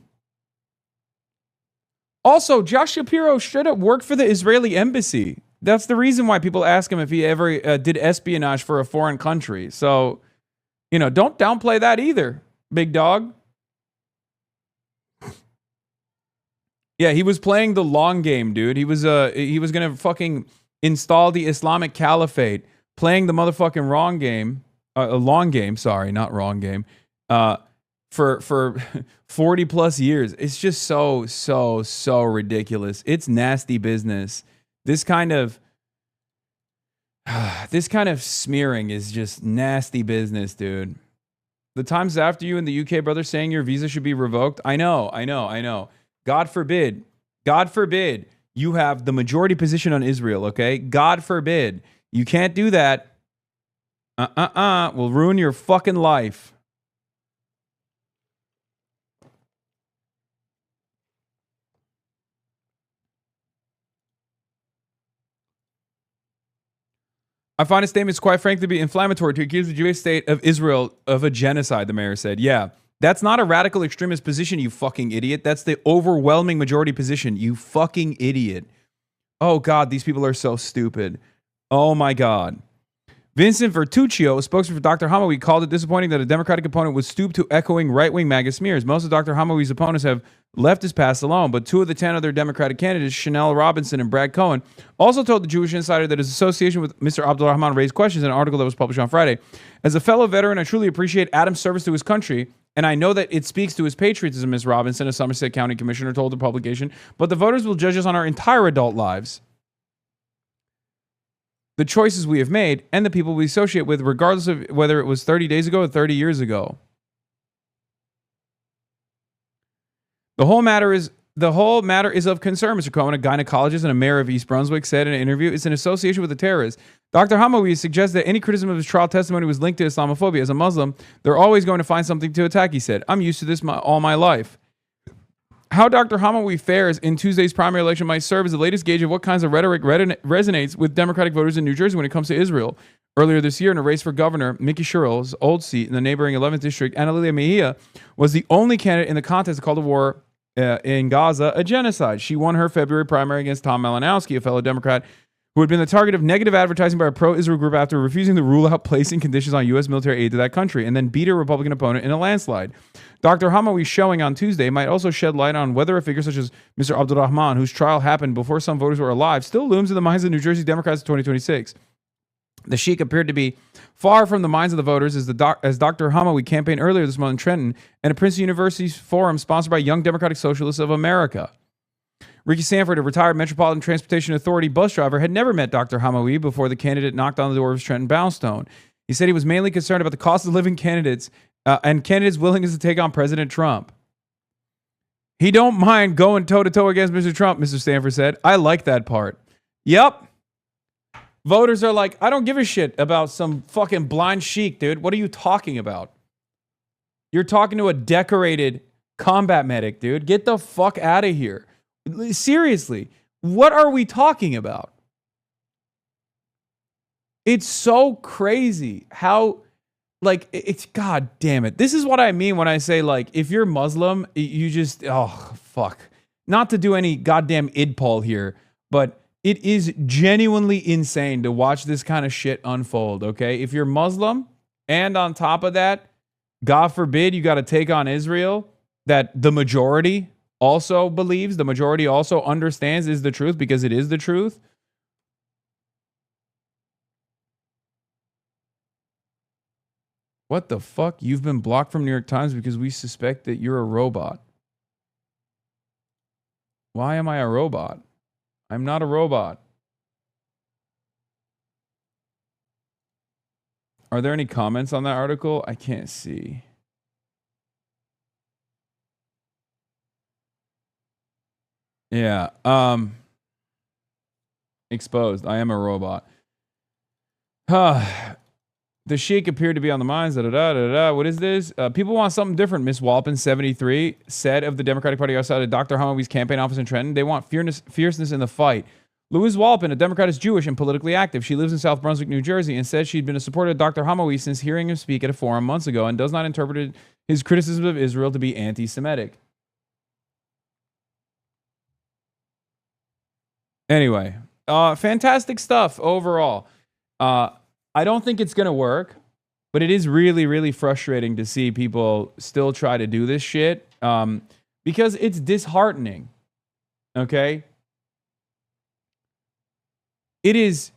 Also, Josh Shapiro should have worked for the Israeli embassy. That's the reason why people ask him if he ever did espionage for a foreign country. So, don't downplay that either, big dog. Yeah, he was playing the long game, dude. He was gonna fucking install the Islamic Caliphate, playing the motherfucking long game. Sorry, not wrong game. For 40 plus years. It's just so ridiculous. It's nasty business. This kind of smearing is just nasty business, dude. The times after you in the UK, brother, saying your visa should be revoked. I know. God forbid you have the majority position on Israel, okay? God forbid. You can't do that. Will ruin your fucking life. I find his statements quite frankly to be inflammatory to accuse the Jewish state of Israel of a genocide, the mayor said. Yeah, that's not a radical extremist position, you fucking idiot. That's the overwhelming majority position, you fucking idiot. Oh, God, these people are so stupid. Oh, my God. Vincent Vertuccio, a spokesman for Dr. Hamawi, called it disappointing that a Democratic opponent would stoop to echoing right-wing MAGA smears. Most of Dr. Hamawi's opponents have left his past alone, but 2 of the 10 other Democratic candidates, Chanel Robinson and Brad Cohen, also told the Jewish Insider that his association with Mr. Abdulrahman raised questions in an article that was published on Friday. As a fellow veteran, I truly appreciate Adam's service to his country, and I know that it speaks to his patriotism, Ms. Robinson, a Somerset County commissioner, told the publication, but the voters will judge us on our entire adult lives. The choices we have made, and the people we associate with, regardless of whether it was 30 days ago or 30 years ago. The whole matter is of concern, Mr. Cohen, a gynecologist and a mayor of East Brunswick, said in an interview. It's an association with the terrorists. Dr. Hamawi suggests that any criticism of his trial testimony was linked to Islamophobia. As a Muslim, they're always going to find something to attack, he said. I'm used to this all my life. How Dr. Hamawi fares in Tuesday's primary election might serve as the latest gauge of what kinds of rhetoric resonates with Democratic voters in New Jersey when it comes to Israel. Earlier this year, in a race for governor, Mickey Sherrill's old seat in the neighboring 11th district, Ana Lilia Mejia was the only candidate in the contest that called the war in Gaza a genocide. She won her February primary against Tom Malinowski, a fellow Democrat who had been the target of negative advertising by a pro-Israel group after refusing to rule out placing conditions on U.S. military aid to that country, and then beat her Republican opponent in a landslide. Dr. Hamawi's showing on Tuesday might also shed light on whether a figure such as Mr. Abdulrahman, whose trial happened before some voters were alive, still looms in the minds of New Jersey Democrats in 2026. The sheik appeared to be far from the minds of the voters as Dr. Hamawi campaigned earlier this month in Trenton and a Princeton University forum sponsored by Young Democratic Socialists of America. Ricky Sanford, a retired Metropolitan Transportation Authority bus driver, had never met Dr. Hamawi before the candidate knocked on the door of his Trenton brownstone. He said he was mainly concerned about the cost of living candidates and candidates' willingness to take on President Trump. He don't mind going toe-to-toe against Mr. Trump, Mr. Sanford said. I like that part. Yep. Voters are like, I don't give a shit about some fucking blind sheik, dude. What are you talking about? You're talking to a decorated combat medic, dude. Get the fuck out of here. Seriously, what are we talking about? It's so crazy how, like, it's, God damn it. This is what I mean when I say, like, if you're Muslim, you just, oh, fuck. Not to do any goddamn idpol here, but it is genuinely insane to watch this kind of shit unfold, okay? If you're Muslim, and on top of that, God forbid you got to take on Israel, that the majority also believes, the majority also understands is the truth because it is the truth. What the fuck? You've been blocked from New York Times because we suspect that you're a robot. Why am I a robot? I'm not a robot. Are there any comments on that article? I can't see. Yeah. Exposed. I am a robot. The sheik appeared to be on the minds. What is this? People want something different, Miss Walpin, 73, said of the Democratic Party outside of Dr. Hamawi's campaign office in Trenton. They want fierceness in the fight. Louise Walpin, a Democrat, is Jewish and politically active. She lives in South Brunswick, New Jersey, and said she'd been a supporter of Dr. Hamawi since hearing him speak at a forum months ago and does not interpret his criticism of Israel to be anti-Semitic. Anyway, fantastic stuff overall. I don't think it's going to work, but it is really, really frustrating to see people still try to do this shit because it's disheartening. Okay? It is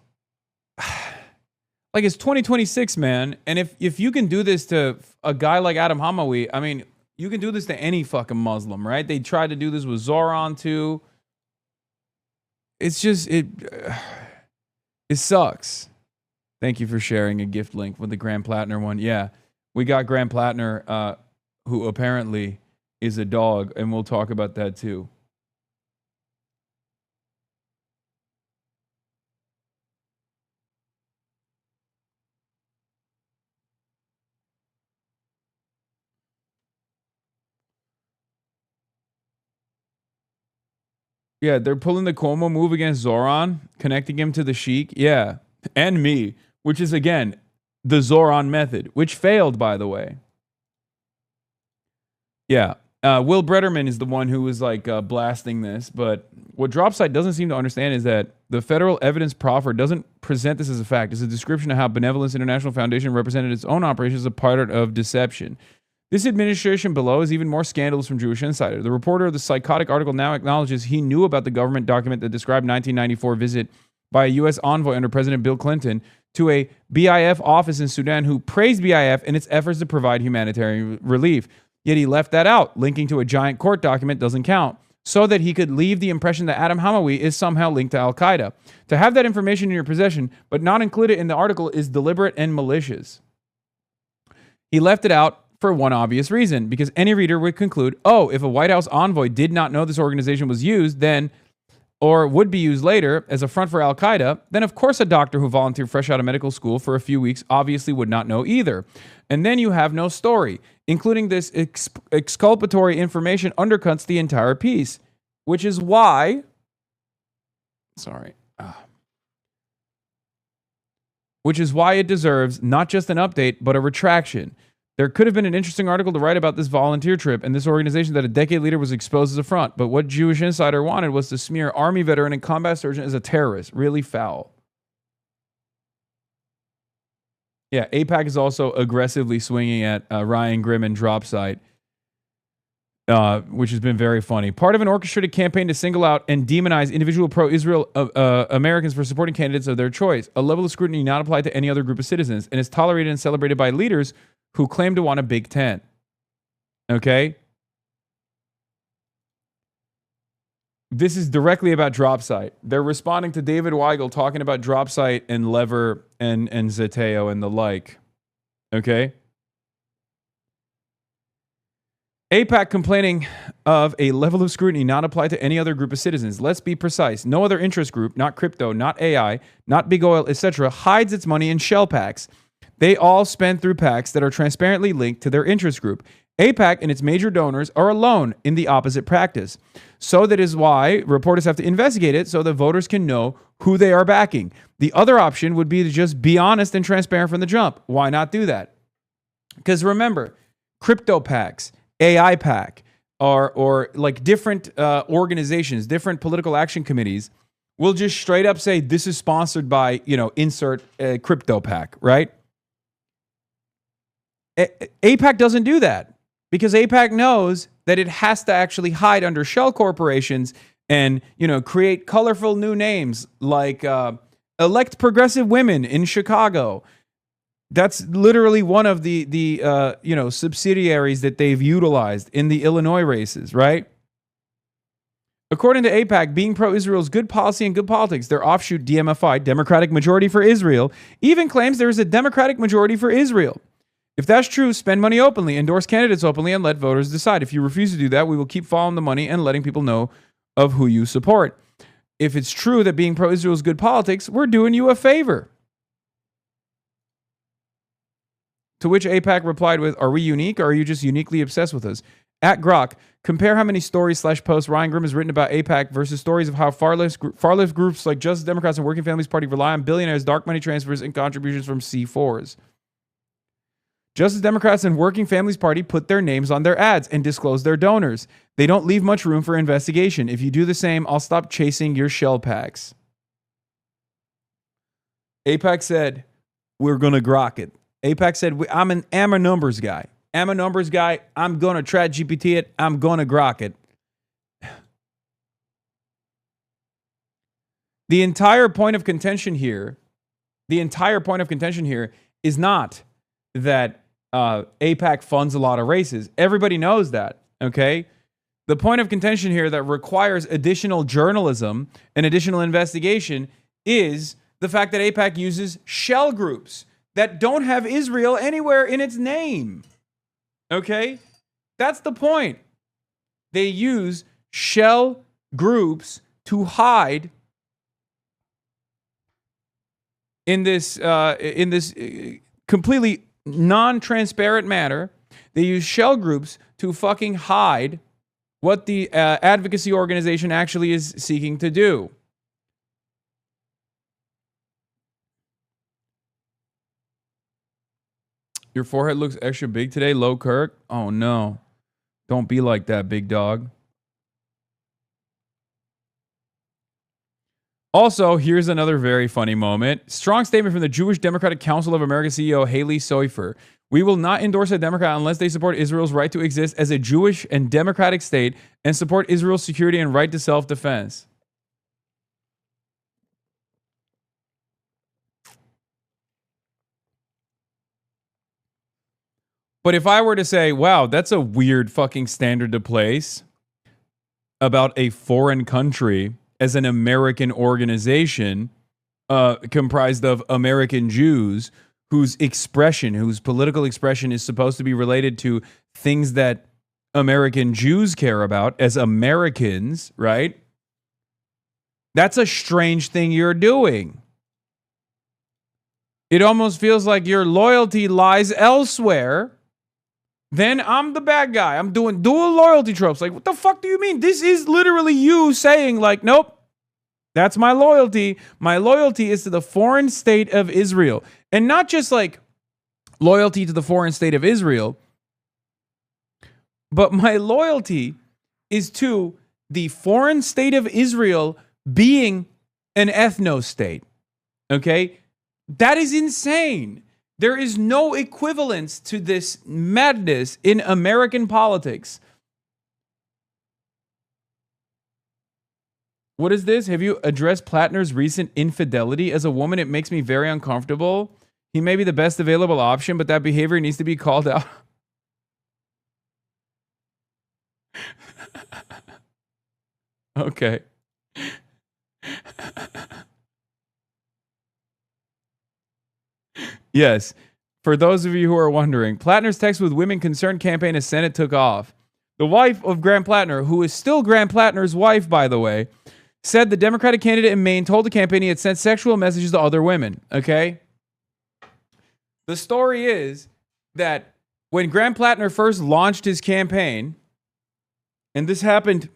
like it's 2026, man. And if you can do this to a guy like Adam Hamawi, I mean, you can do this to any fucking Muslim, right? They tried to do this with Zoran too. It's just, it sucks. Thank you for sharing a gift link with the Grand Plattner one. Yeah, we got Grand Plattner, who apparently is a dog, and we'll talk about that too. Yeah, they're pulling the Cuomo move against Zoran, connecting him to the Sheik. Yeah, and me, which is, again, the Zoran method, which failed, by the way. Yeah, Will Brederman is the one who was like blasting this, but what Dropsite doesn't seem to understand is that the federal evidence proffered doesn't present this as a fact. It's a description of how Benevolence International Foundation represented its own operations as a part of deception. This administration below is even more scandalous from Jewish Insider. The reporter of the psychotic article now acknowledges he knew about the government document that described 1994 visit by a U.S. envoy under President Bill Clinton to a BIF office in Sudan who praised BIF in its efforts to provide humanitarian relief. Yet he left that out. Linking to a giant court document doesn't count, so that he could leave the impression that Adam Hamawi is somehow linked to Al-Qaeda. To have that information in your possession, but not include it in the article, is deliberate and malicious. He left it out for one obvious reason, because any reader would conclude, oh, if a White House envoy did not know this organization was used then, or would be used later as a front for Al-Qaeda, then of course a doctor who volunteered fresh out of medical school for a few weeks obviously would not know either. And then you have no story. Including this exculpatory information undercuts the entire piece, which is why... Which is why it deserves not just an update, but a retraction. There could have been an interesting article to write about this volunteer trip and this organization that a decade later was exposed as a front. But what Jewish Insider wanted was to smear Army veteran and combat surgeon as a terrorist. Really foul. Yeah, AIPAC is also aggressively swinging at Ryan Grimm and Dropsite, which has been very funny. Part of an orchestrated campaign to single out and demonize individual pro-Israel Americans for supporting candidates of their choice. A level of scrutiny not applied to any other group of citizens, and is tolerated and celebrated by leaders who claim to want a big tent. Okay? This is directly about Dropsite. They're responding to David Weigel talking about Dropsite and Lever and Zeteo and the like. Okay? AIPAC complaining of a level of scrutiny not applied to any other group of citizens. Let's be precise. No other interest group, not crypto, not AI, not big oil, etc., hides its money in shell packs. They all spend through packs that are transparently linked to their interest group. AIPAC and its major donors are alone in the opposite practice. So that is why reporters have to investigate it so that voters can know who they are backing. The other option would be to just be honest and transparent from the jump. Why not do that? Because remember, crypto packs, AI PAC, or like different organizations, different political action committees will just straight up say, this is sponsored by, insert crypto PAC, right? AIPAC doesn't do that because AIPAC knows that it has to actually hide under shell corporations and, create colorful new names like elect progressive women in Chicago. That's literally one of the subsidiaries that they've utilized in the Illinois races, right? According to AIPAC, being pro-Israel is good policy and good politics. Their offshoot DMFI, Democratic Majority for Israel, even claims there is a Democratic majority for Israel. If that's true, spend money openly, endorse candidates openly, and let voters decide. If you refuse to do that, we will keep following the money and letting people know of who you support. If it's true that being pro-Israel is good politics, we're doing you a favor. To which AIPAC replied with, are we unique or are you just uniquely obsessed with us? At Grok, compare how many stories/posts Ryan Grimm has written about AIPAC versus stories of how far-left groups like Justice Democrats and Working Families Party rely on billionaires, dark money transfers, and contributions from C4s. Justice Democrats and Working Families Party put their names on their ads and disclose their donors. They don't leave much room for investigation. If you do the same, I'll stop chasing your shell packs. AIPAC said, we're going to grok it. AIPAC said, I'm a numbers guy. I'm a numbers guy. I'm going to try GPT it. I'm going to grok it. The entire point of contention here is not that AIPAC funds a lot of races. Everybody knows that, okay? The point of contention here that requires additional journalism and additional investigation is the fact that AIPAC uses shell groups that don't have Israel anywhere in its name, okay? That's the point. They use shell groups to hide in this completely non-transparent manner. They use shell groups to fucking hide what the advocacy organization actually is seeking to do. Your forehead looks extra big today, Low Kirk. Oh no. Don't be like that, big dog. Also, here's another very funny moment. Strong statement from the Jewish Democratic Council of America CEO Haley Soifer. We will not endorse a Democrat unless they support Israel's right to exist as a Jewish and democratic state and support Israel's security and right to self-defense. But if I were to say, wow, that's a weird fucking standard to place about a foreign country as an American organization comprised of American Jews whose political expression is supposed to be related to things that American Jews care about as Americans, right? That's a strange thing you're doing. It almost feels like your loyalty lies elsewhere. Then I'm the bad guy. I'm doing dual loyalty tropes. Like, what the fuck do you mean? This is literally you saying, like, nope, that's my loyalty. My loyalty is to the foreign state of Israel. And not just like loyalty to the foreign state of Israel, but my loyalty is to the foreign state of Israel being an ethno-state. Okay? That is insane. There is no equivalence to this madness in American politics. What is this? Have you addressed Plattner's recent infidelity? As a woman, it makes me very uncomfortable. He may be the best available option, but that behavior needs to be called out. Okay. Yes. For those of you who are wondering, Plattner's Text with Women Concerned campaign as Senate took off. The wife of Graham Plattner, who is still Graham Plattner's wife, by the way, said the Democratic candidate in Maine told the campaign he had sent sexual messages to other women. Okay? The story is that when Graham Plattner first launched his campaign, and this happened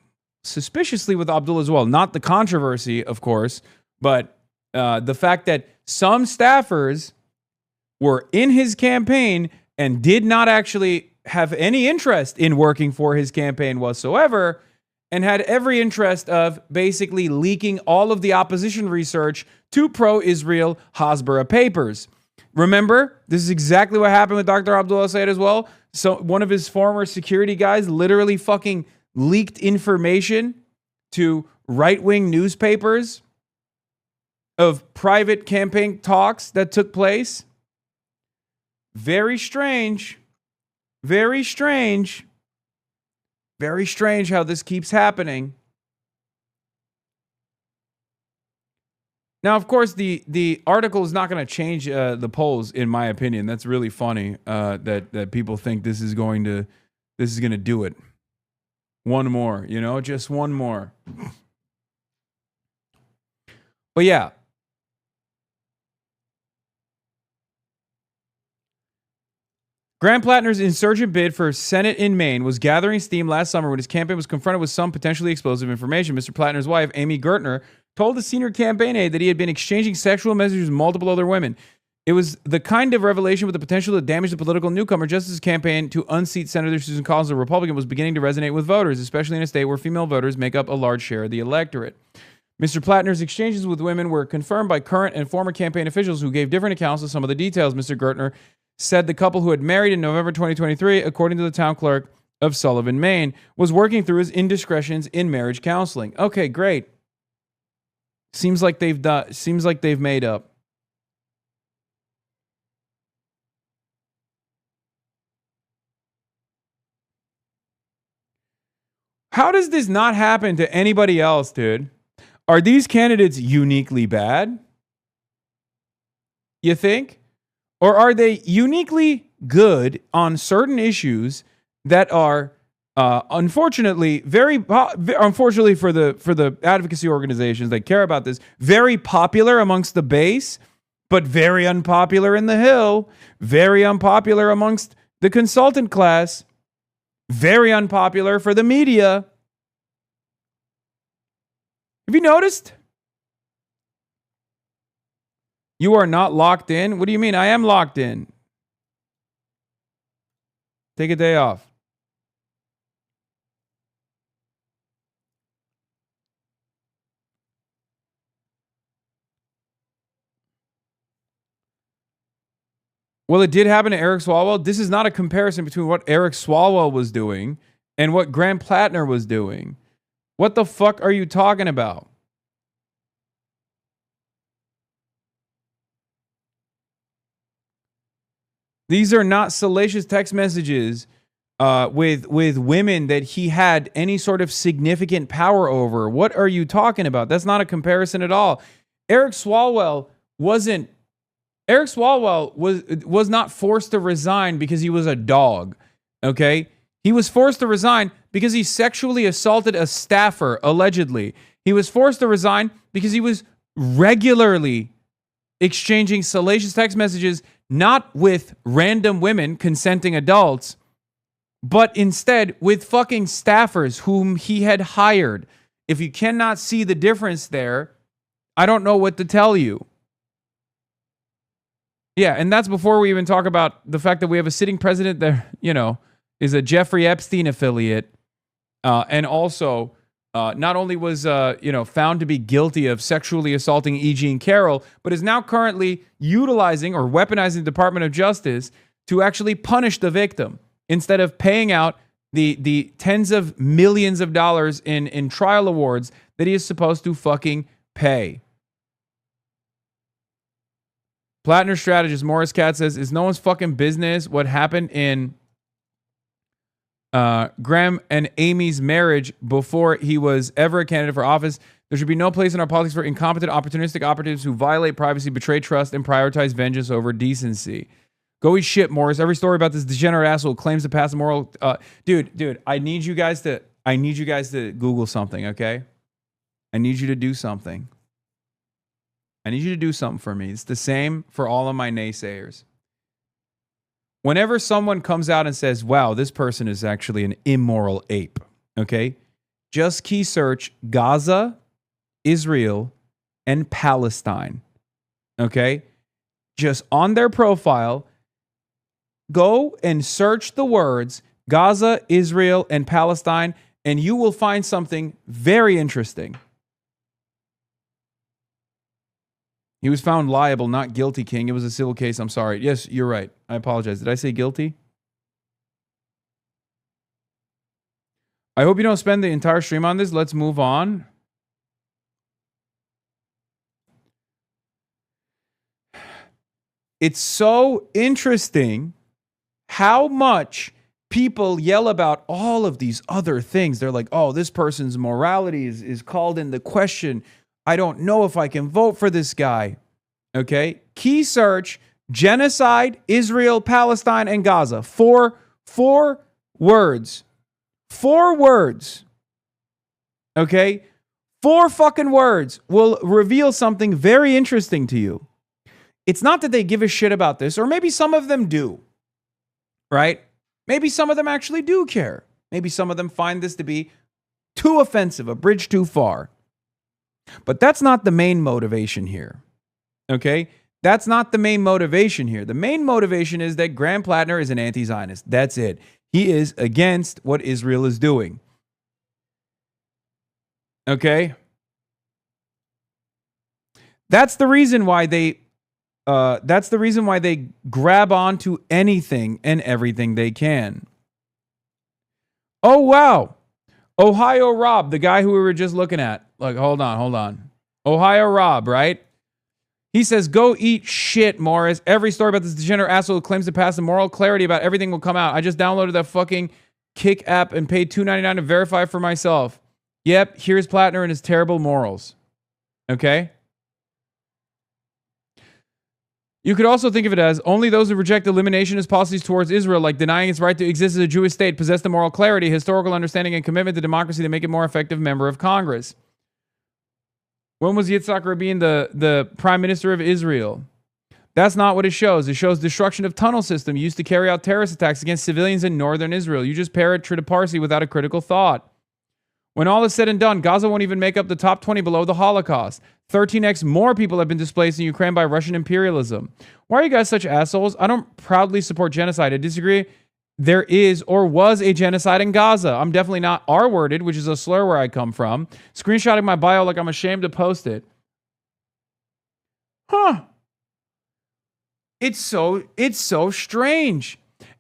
suspiciously with Abdul as well, not the controversy, of course, but the fact that some staffers were in his campaign and did not actually have any interest in working for his campaign whatsoever, and had every interest of basically leaking all of the opposition research to pro-Israel Hasbara papers. Remember, this is exactly what happened with Dr. Abdullah Sayed as well. So one of his former security guys literally fucking leaked information to right-wing newspapers of private campaign talks that took place. Very strange. Very strange. Very strange how this keeps happening. Now, of course, the article is not going to change the polls, in my opinion. That's really funny that people think this is going to do it. One more, just one more. But yeah. Graham Plattner's insurgent bid for Senate in Maine was gathering steam last summer when his campaign was confronted with some potentially explosive information. Mr. Plattner's wife, Amy Gertner, told the senior campaign aide that he had been exchanging sexual messages with multiple other women. It was the kind of revelation with the potential to damage the political newcomer, just as his campaign to unseat Senator Susan Collins, a Republican, was beginning to resonate with voters, especially in a state where female voters make up a large share of the electorate. Mr. Plattner's exchanges with women were confirmed by current and former campaign officials who gave different accounts of some of the details. Mr. Gertner said the couple who had married in November 2023, according to the town clerk of Sullivan, Maine, was working through his indiscretions in marriage counseling. Okay, great. Seems like they've made up. How does this not happen to anybody else, dude? Are these candidates uniquely bad? You think? Or are they uniquely good on certain issues that are, unfortunately, unfortunately for the advocacy organizations that care about this, very popular amongst the base, but very unpopular in the Hill, very unpopular amongst the consultant class, very unpopular for the media, Have you noticed? You are not locked in? What do you mean? I am locked in. Take a day off. Well, it did happen to Eric Swalwell. This is not a comparison between what Eric Swalwell was doing and what Graham Plattner was doing. What the fuck are you talking about? These are not salacious text messages with women that he had any sort of significant power over. What are you talking about? That's not a comparison at all. Eric Swalwell was not forced to resign because he was a dog. Okay? He was forced to resign because he sexually assaulted a staffer, allegedly. He was forced to resign because he was regularly exchanging salacious text messages, not with random women, consenting adults, but instead with fucking staffers whom he had hired. If you cannot see the difference there, I don't know what to tell you. Yeah, and that's before we even talk about the fact that we have a sitting president that, is a Jeffrey Epstein affiliate, and also not only was found to be guilty of sexually assaulting E. Jean Carroll, but is now currently utilizing or weaponizing the Department of Justice to actually punish the victim instead of paying out the tens of millions of dollars in trial awards that he is supposed to fucking pay. Plattner strategist Morris Katz says, it's no one's fucking business what happened in Graham and Amy's marriage before he was ever a candidate for office. There should be no place in our politics for incompetent, opportunistic operatives who violate privacy, betray trust, and prioritize vengeance over decency. Go eat shit, Morris. Every story about this degenerate asshole claims to pass a moral. Dude, I need you guys to Google something, okay? I need you to do something. I need you to do something for me. It's the same for all of my naysayers. Whenever someone comes out and says, wow, this person is actually an immoral ape, okay? Just key search Gaza, Israel, and Palestine, okay? Just on their profile, go and search the words Gaza, Israel, and Palestine, and you will find something very interesting. He was found liable, not guilty, King. It was a civil case. I'm sorry. Yes, you're right. I apologize. Did I say guilty? I hope you don't spend the entire stream on this. Let's move on. It's so interesting how much people yell about all of these other things. They're like, oh, this person's morality is called into question. I don't know if I can vote for this guy. Okay? Key search, genocide, Israel, Palestine, and Gaza. Four words. 4 words. Okay? 4 fucking words will reveal something very interesting to you. It's not that they give a shit about this, or maybe some of them do. Right? Maybe some of them actually do care. Maybe some of them find this to be too offensive, a bridge too far. But that's not the main motivation here. Okay? That's not the main motivation here. The main motivation is that Graham Plattner is an anti-Zionist. That's it. He is against what Israel is doing. Okay? That's the reason why they grab onto anything and everything they can. Oh, wow. Ohio Rob, the guy who we were just looking at. Like, hold on. Ohio Rob, right? He says, go eat shit, Morris. Every story about this degenerate asshole who claims to pass the moral clarity about everything will come out. I just downloaded that fucking Kick app and paid $2.99 to verify for myself. Yep, here's Plattner and his terrible morals. Okay? You could also think of it as only those who reject eliminationist policies towards Israel, like denying its right to exist as a Jewish state, possess the moral clarity, historical understanding, and commitment to democracy that make it more effective member of Congress. When was Yitzhak Rabin the prime minister of Israel? That's not what it shows. It shows destruction of tunnel system used to carry out terrorist attacks against civilians in northern Israel. You just parrot Trita Parsi without a critical thought. When all is said and done, Gaza won't even make up the top 20 below the Holocaust. 13x more people have been displaced in Ukraine by Russian imperialism. Why are you guys such assholes? I don't proudly support genocide. I disagree. There is or was a genocide in Gaza. I'm definitely not R-worded, which is a slur where I come from. Screenshotting my bio like I'm ashamed to post it. Huh. It's so strange.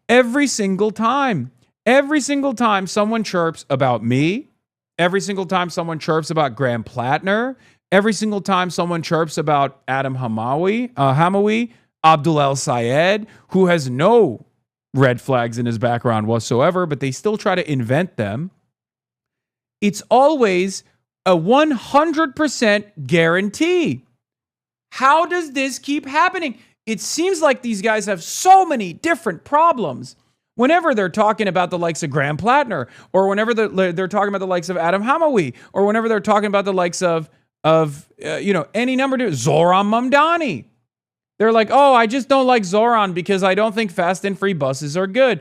Every single time someone chirps about me, every single time someone chirps about Graham Plattner, every single time someone chirps about Adam Hamawi, Abdul El Sayed, who has no red flags in his background whatsoever, but they still try to invent them. It's always a 100% guarantee. How does this keep happening? It seems like these guys have so many different problems. Whenever they're talking about the likes of Graham Plattner, or whenever they're talking about the likes of Adam Hamawi, or whenever they're talking about the likes of any number of Zoran Mamdani. They're like, oh, I just don't like Zoran because I don't think fast and free buses are good,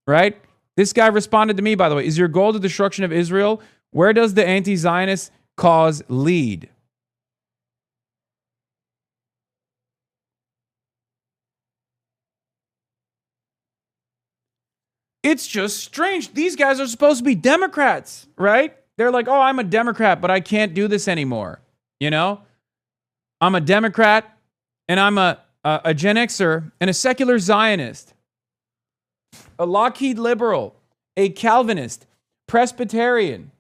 right? This guy responded to me, by the way, is your goal the destruction of Israel? Where does the anti-Zionist cause lead? It's just strange. These guys are supposed to be Democrats, right? They're like, oh, I'm a Democrat, but I can't do this anymore. You know? I'm a Democrat, and I'm a Gen Xer, and a secular Zionist, a Lockheed liberal, a Calvinist, Presbyterian.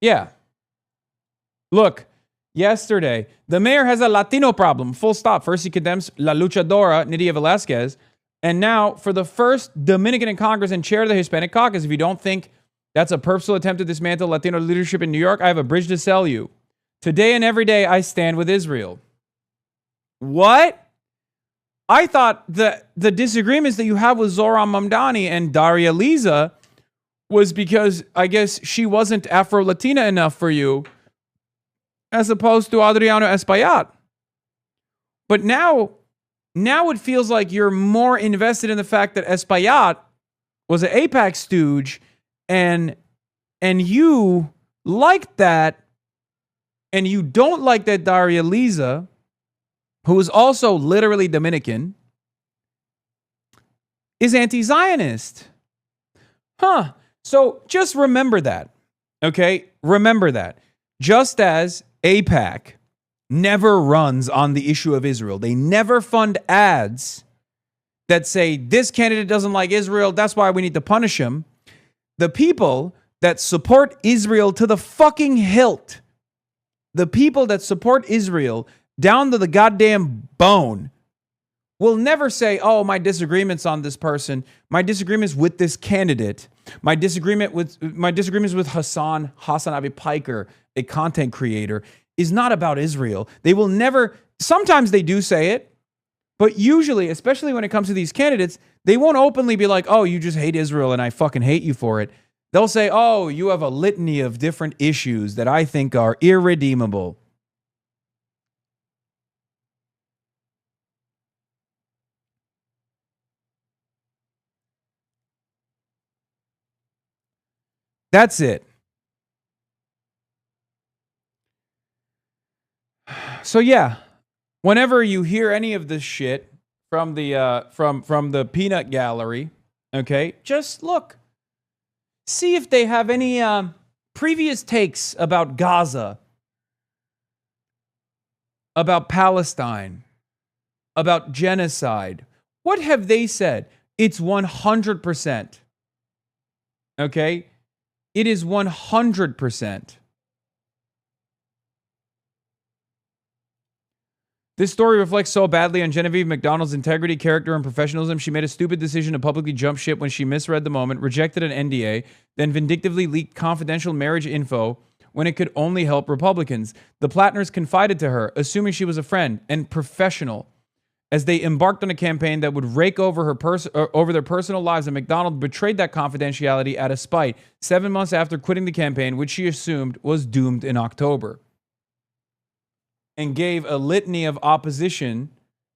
Yeah. Look, yesterday, the mayor has a Latino problem, full stop. First, he condemns La Luchadora, Nydia Velasquez, and now, for the first Dominican in Congress and chair of the Hispanic caucus, if you don't think that's a purposeful attempt to dismantle Latino leadership in New York, I have a bridge to sell you. Today and every day, I stand with Israel. What? I thought the disagreements that you have with Zoran Mamdani and Daria Liza was because, I guess, she wasn't Afro-Latina enough for you, as opposed to Adriano Espaillat. But now it feels like you're more invested in the fact that Espaillat was an AIPAC stooge, and you like that, and you don't like that Daria Liza, who is also literally Dominican, is anti-Zionist. Huh. So just remember that, okay? Remember that. Just as AIPAC never runs on the issue of Israel, they never fund ads that say, this candidate doesn't like Israel, that's why we need to punish him. The people that support Israel to the fucking hilt, the people that support Israel down to the goddamn bone, will never say, oh, my disagreements on this person, my disagreements with this candidate, my disagreements with HasanAbi Piker, a content creator, is not about Israel. They will never, sometimes they do say it, but usually, especially when it comes to these candidates, they won't openly be like, oh, you just hate Israel and I fucking hate you for it. They'll say, oh, you have a litany of different issues that I think are irredeemable. That's it. So yeah, whenever you hear any of this shit from the from the peanut gallery, okay, just look. See if they have any previous takes about Gaza, about Palestine, about genocide. What have they said? It's 100%. Okay? It is 100%. This story reflects so badly on Genevieve McDonald's integrity, character, and professionalism. She made a stupid decision to publicly jump ship when she misread the moment, rejected an NDA, then vindictively leaked confidential marriage info when it could only help Republicans. The Plattners confided to her, assuming she was a friend and professional, as they embarked on a campaign that would rake over over their personal lives, and McDonald betrayed that confidentiality out of spite 7 months after quitting the campaign, which she assumed was doomed in October, and gave a litany of opposition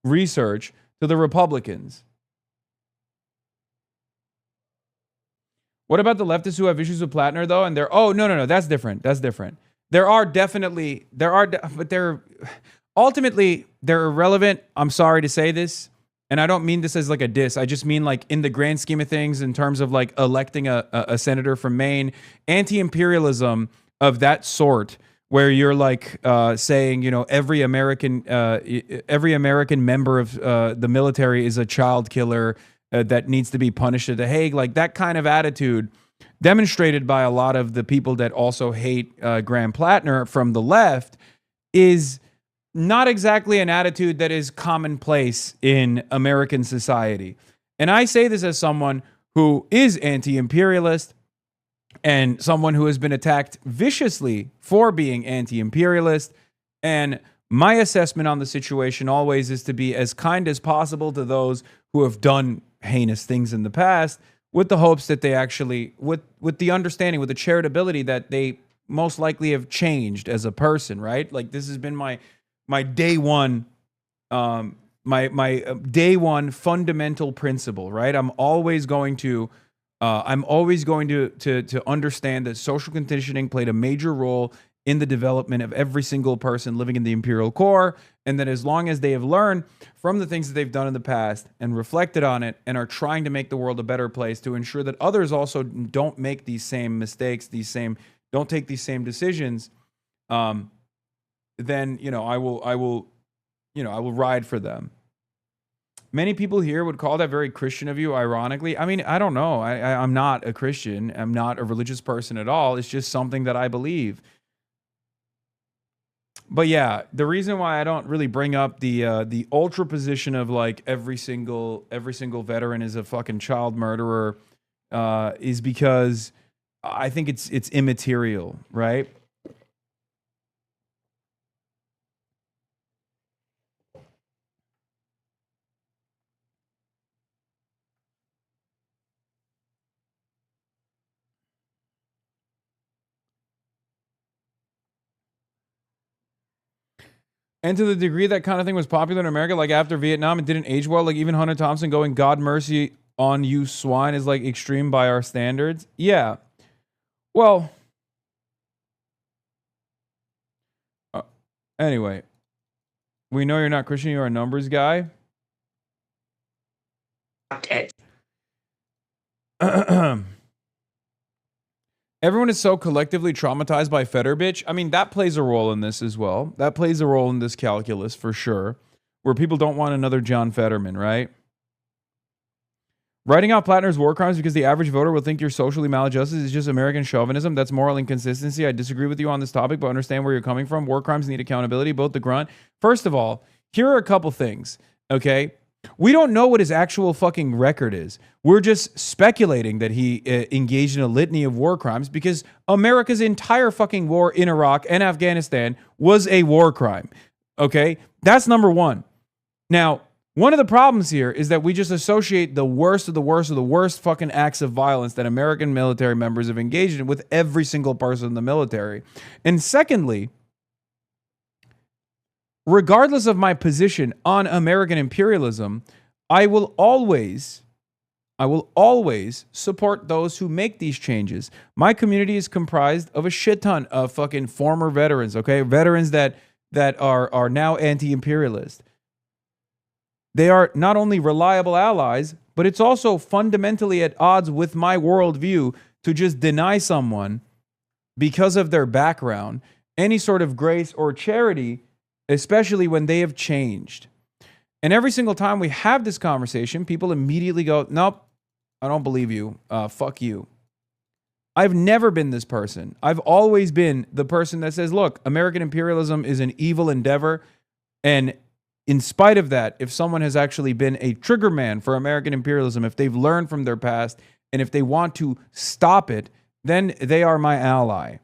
research to the Republicans. What about the leftists who have issues with Plattner, though? And they're, oh, no, that's different. That's different. But they're ultimately, they're irrelevant. I'm sorry to say this. And I don't mean this as like a diss. I just mean like in the grand scheme of things, in terms of like electing a senator from Maine, anti-imperialism of that sort, where you're like saying, you know, every American member of the military is a child killer that needs to be punished at The Hague. Like that kind of attitude demonstrated by a lot of the people that also hate Graham Plattner from the left is not exactly an attitude that is commonplace in American society. And I say this as someone who is anti-imperialist and someone who has been attacked viciously for being anti-imperialist. And my assessment on the situation always is to be as kind as possible to those who have done heinous things in the past, with the hopes that they actually, with the understanding, with the charitability that they most likely have changed as a person, right? Like this has been my day one, my day one fundamental principle, right? I'm always going to understand that social conditioning played a major role in the development of every single person living in the imperial core, and that as long as they have learned from the things that they've done in the past and reflected on it and are trying to make the world a better place to ensure that others also don't make these same mistakes, don't take these same decisions, then, you know, I will ride for them. Many people here would call that very Christian of you, ironically. I mean, I don't know. I'm not a Christian. I'm not a religious person at all. It's just something that I believe. But yeah, the reason why I don't really bring up the ultra position of like every single veteran is a fucking child murderer is because I think it's immaterial, right? And to the degree that kind of thing was popular in America, like after Vietnam, it didn't age well. Like even Hunter Thompson going, "God mercy on you, swine," is like extreme by our standards. Yeah. Well. Anyway, we know you're not Christian. You're a numbers guy. Everyone is so collectively traumatized by Feder bitch. I mean, that plays a role in this as well. That plays a role in this calculus for sure, where people don't want another John Fetterman, right? Writing out Plattner's war crimes because the average voter will think you're socially maladjusted is just American chauvinism. That's moral inconsistency. I disagree with you on this topic, but understand where you're coming from. War crimes need accountability, both the grunt. First of all, here are a couple things, okay? We don't know what his actual fucking record is. We're just speculating that he engaged in a litany of war crimes because America's entire fucking war in Iraq and Afghanistan was a war crime. Okay? That's number one. Now, one of the problems here is that we just associate the worst of the worst of the worst fucking acts of violence that American military members have engaged in with every single person in the military. And secondly, regardless of my position on American imperialism, I will always support those who make these changes. My community is comprised of a shit ton of fucking former veterans, okay? Veterans that are now anti-imperialist. They are not only reliable allies, but it's also fundamentally at odds with my worldview to just deny someone because of their background any sort of grace or charity, especially when they have changed. And every single time we have this conversation, people immediately go, "Nope, I don't believe you. Fuck you." I've never been this person. I've always been the person that says, look, American imperialism is an evil endeavor. And in spite of that, if someone has actually been a trigger man for American imperialism, if they've learned from their past, and if they want to stop it, then they are my ally.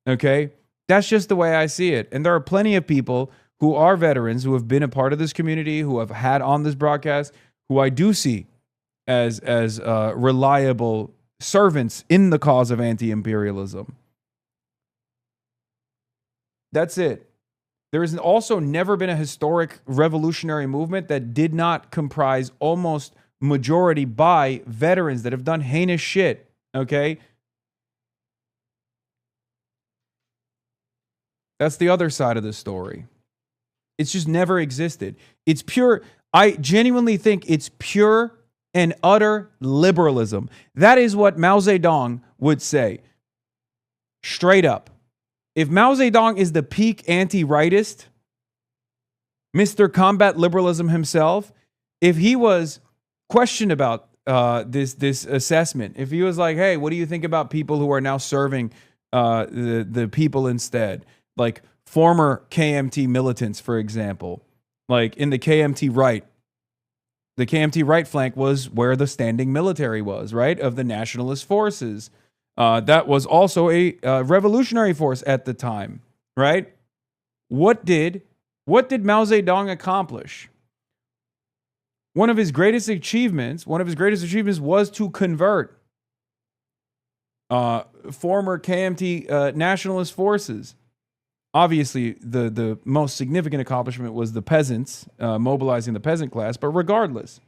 Okay? That's just the way I see it. And there are plenty of people who are veterans, who have been a part of this community, who have had on this broadcast, who I do see as reliable servants in the cause of anti-imperialism. That's it. There has also never been a historic revolutionary movement that did not comprise almost majority by veterans that have done heinous shit, okay? That's the other side of the story. It's just never existed. It's pure, I genuinely think it's pure and utter liberalism. That is what Mao Zedong would say. Straight up. If Mao Zedong is the peak anti-rightist, Mr. Combat Liberalism himself, if he was questioned about this assessment, if he was like, hey, what do you think about people who are now serving the people instead? Like former KMT militants, for example. Like in the KMT right. The KMT right flank was where the standing military was, right? Of the nationalist forces. That was also a revolutionary force at the time, right? What did Mao Zedong accomplish? One of his greatest achievements was to convert former KMT nationalist forces. Obviously, the most significant accomplishment was the peasants, mobilizing the peasant class, but regardless.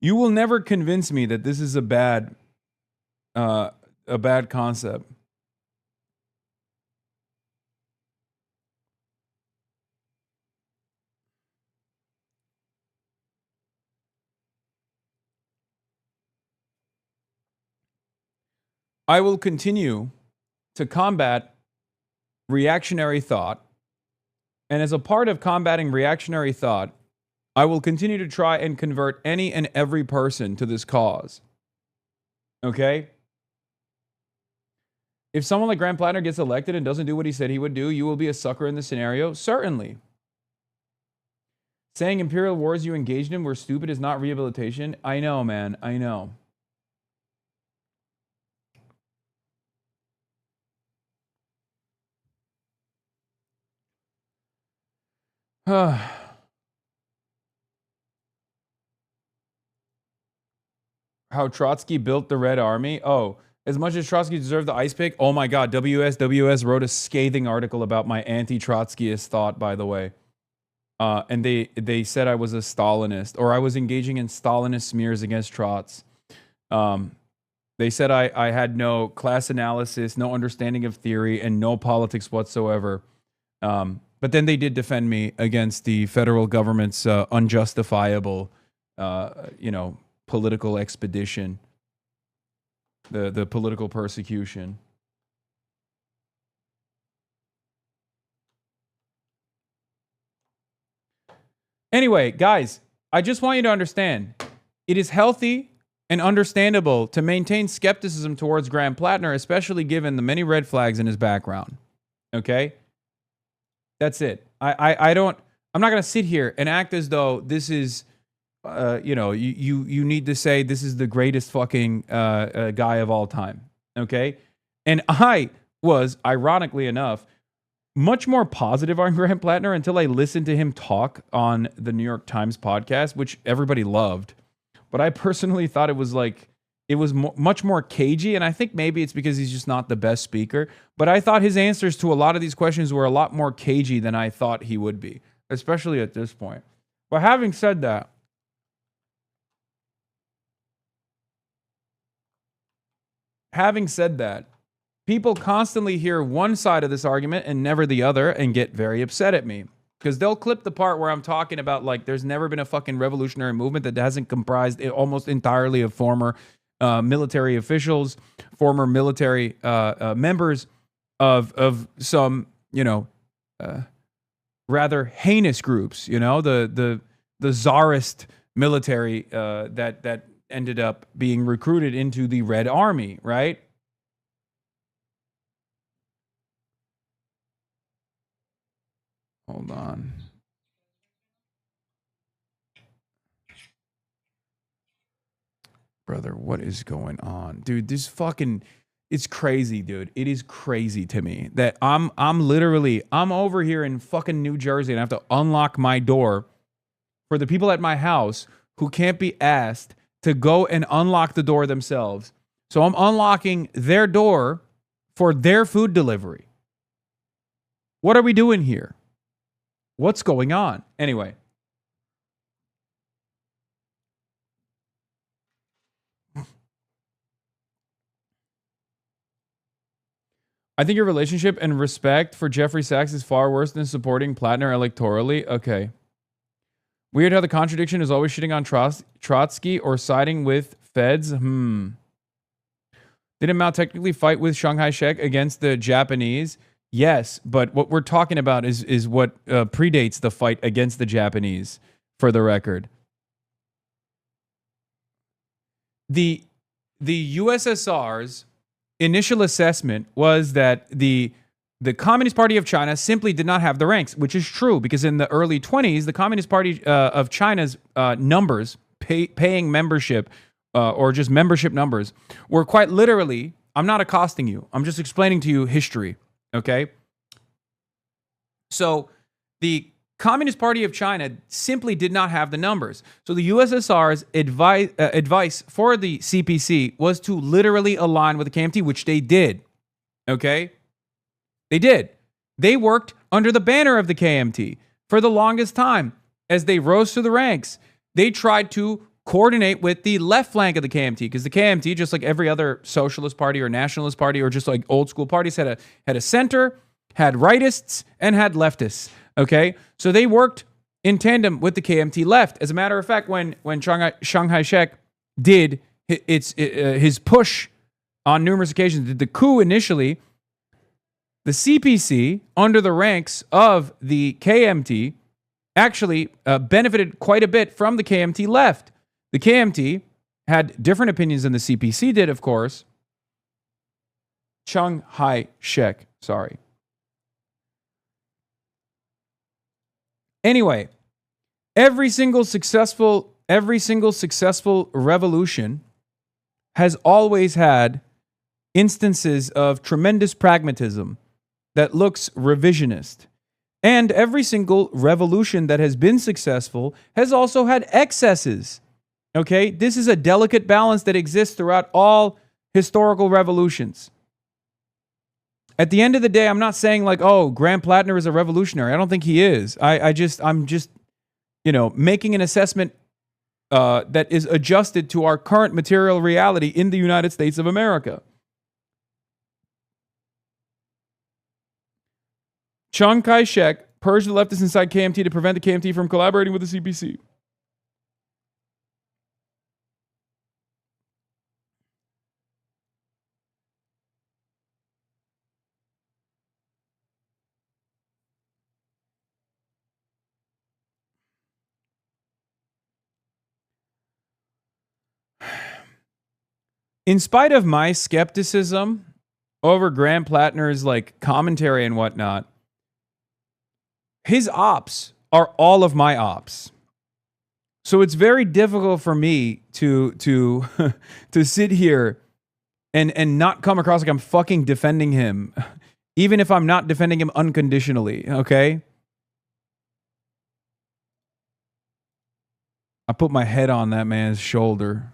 You will never convince me that this is a bad concept. I will continue to combat reactionary thought, and as a part of combating reactionary thought, I will continue to try and convert any and every person to this cause. Okay? If someone like Graham Plattner gets elected and doesn't do what he said he would do, you will be a sucker in the scenario? Certainly. Saying imperial wars you engaged in were stupid is not rehabilitation? I know, man. I know. How Trotsky built the Red Army? Oh, as much as Trotsky deserved the ice pick, oh my God, WS wrote a scathing article about my anti-Trotskyist thought, by the way. And they said I was a Stalinist, or I was engaging in Stalinist smears against Trots. They said I had no class analysis, no understanding of theory, and no politics whatsoever. But then they did defend me against the federal government's unjustifiable, political expedition, the political persecution. Anyway, guys, I just want you to understand, it is healthy and understandable to maintain skepticism towards Graham Plattner, especially given the many red flags in his background. Okay? That's it. I'm not going to sit here and act as though this is, you need to say this is the greatest fucking guy of all time. Okay? And I was, ironically enough, much more positive on Graham Plattner until I listened to him talk on the New York Times podcast, which everybody loved. But I personally thought it was much more cagey, and I think maybe it's because he's just not the best speaker. But I thought his answers to a lot of these questions were a lot more cagey than I thought he would be, especially at this point. But having said that, people constantly hear one side of this argument and never the other and get very upset at me. Because they'll clip the part where I'm talking about, like, there's never been a fucking revolutionary movement that hasn't comprised almost entirely of former military officials, former military members of some, rather heinous groups, the czarist military that ended up being recruited into the Red Army, right? Hold on. Brother, what is going on? Dude, this fucking, it's crazy, dude. It is crazy to me that I'm over here in fucking New Jersey and I have to unlock my door for the people at my house who can't be asked to go and unlock the door themselves So I'm unlocking their door for their food delivery. What are we doing here? What's going on? Anyway. I think your relationship and respect for Jeffrey Sachs is far worse than supporting Plattner electorally. Okay. Weird how the contradiction is always shitting on Trotsky or siding with feds. Didn't Mao technically fight with Shanghai Shek against the Japanese? Yes, but what we're talking about is what predates the fight against the Japanese, for the record. The USSR's initial assessment was that the Communist Party of China simply did not have the ranks, which is true because in the early 20s, the Communist Party of China's numbers, paying membership or just membership numbers, were quite literally, I'm not accosting you, I'm just explaining to you history, okay? So the Communist Party of China simply did not have the numbers. So the USSR's advice for the CPC was to literally align with the KMT, which they did. Okay? They did. They worked under the banner of the KMT for the longest time. As they rose through the ranks, they tried to coordinate with the left flank of the KMT, because the KMT, just like every other socialist party or nationalist party or just like old school parties, had a center, had rightists, and had leftists. Okay, so they worked in tandem with the KMT left. As a matter of fact, when Shanghai Shek did his push on numerous occasions, did the coup initially, the CPC, under the ranks of the KMT, actually benefited quite a bit from the KMT left. The KMT had different opinions than the CPC did, of course. Shanghai Shek, sorry. Anyway, every single successful revolution has always had instances of tremendous pragmatism that looks revisionist. And every single revolution that has been successful has also had excesses. Okay? This is a delicate balance that exists throughout all historical revolutions. At the end of the day, I'm not saying like, oh, Graham Plattner is a revolutionary. I don't think he is. I'm just, making an assessment that is adjusted to our current material reality in the United States of America. Chiang Kai-shek purged the leftists inside KMT to prevent the KMT from collaborating with the CPC. In spite of my skepticism over Graham Plattner's like commentary and whatnot, his ops are all of my ops. So it's very difficult for me to to sit here and not come across like I'm fucking defending him, even if I'm not defending him unconditionally, okay? I put my head on that man's shoulder.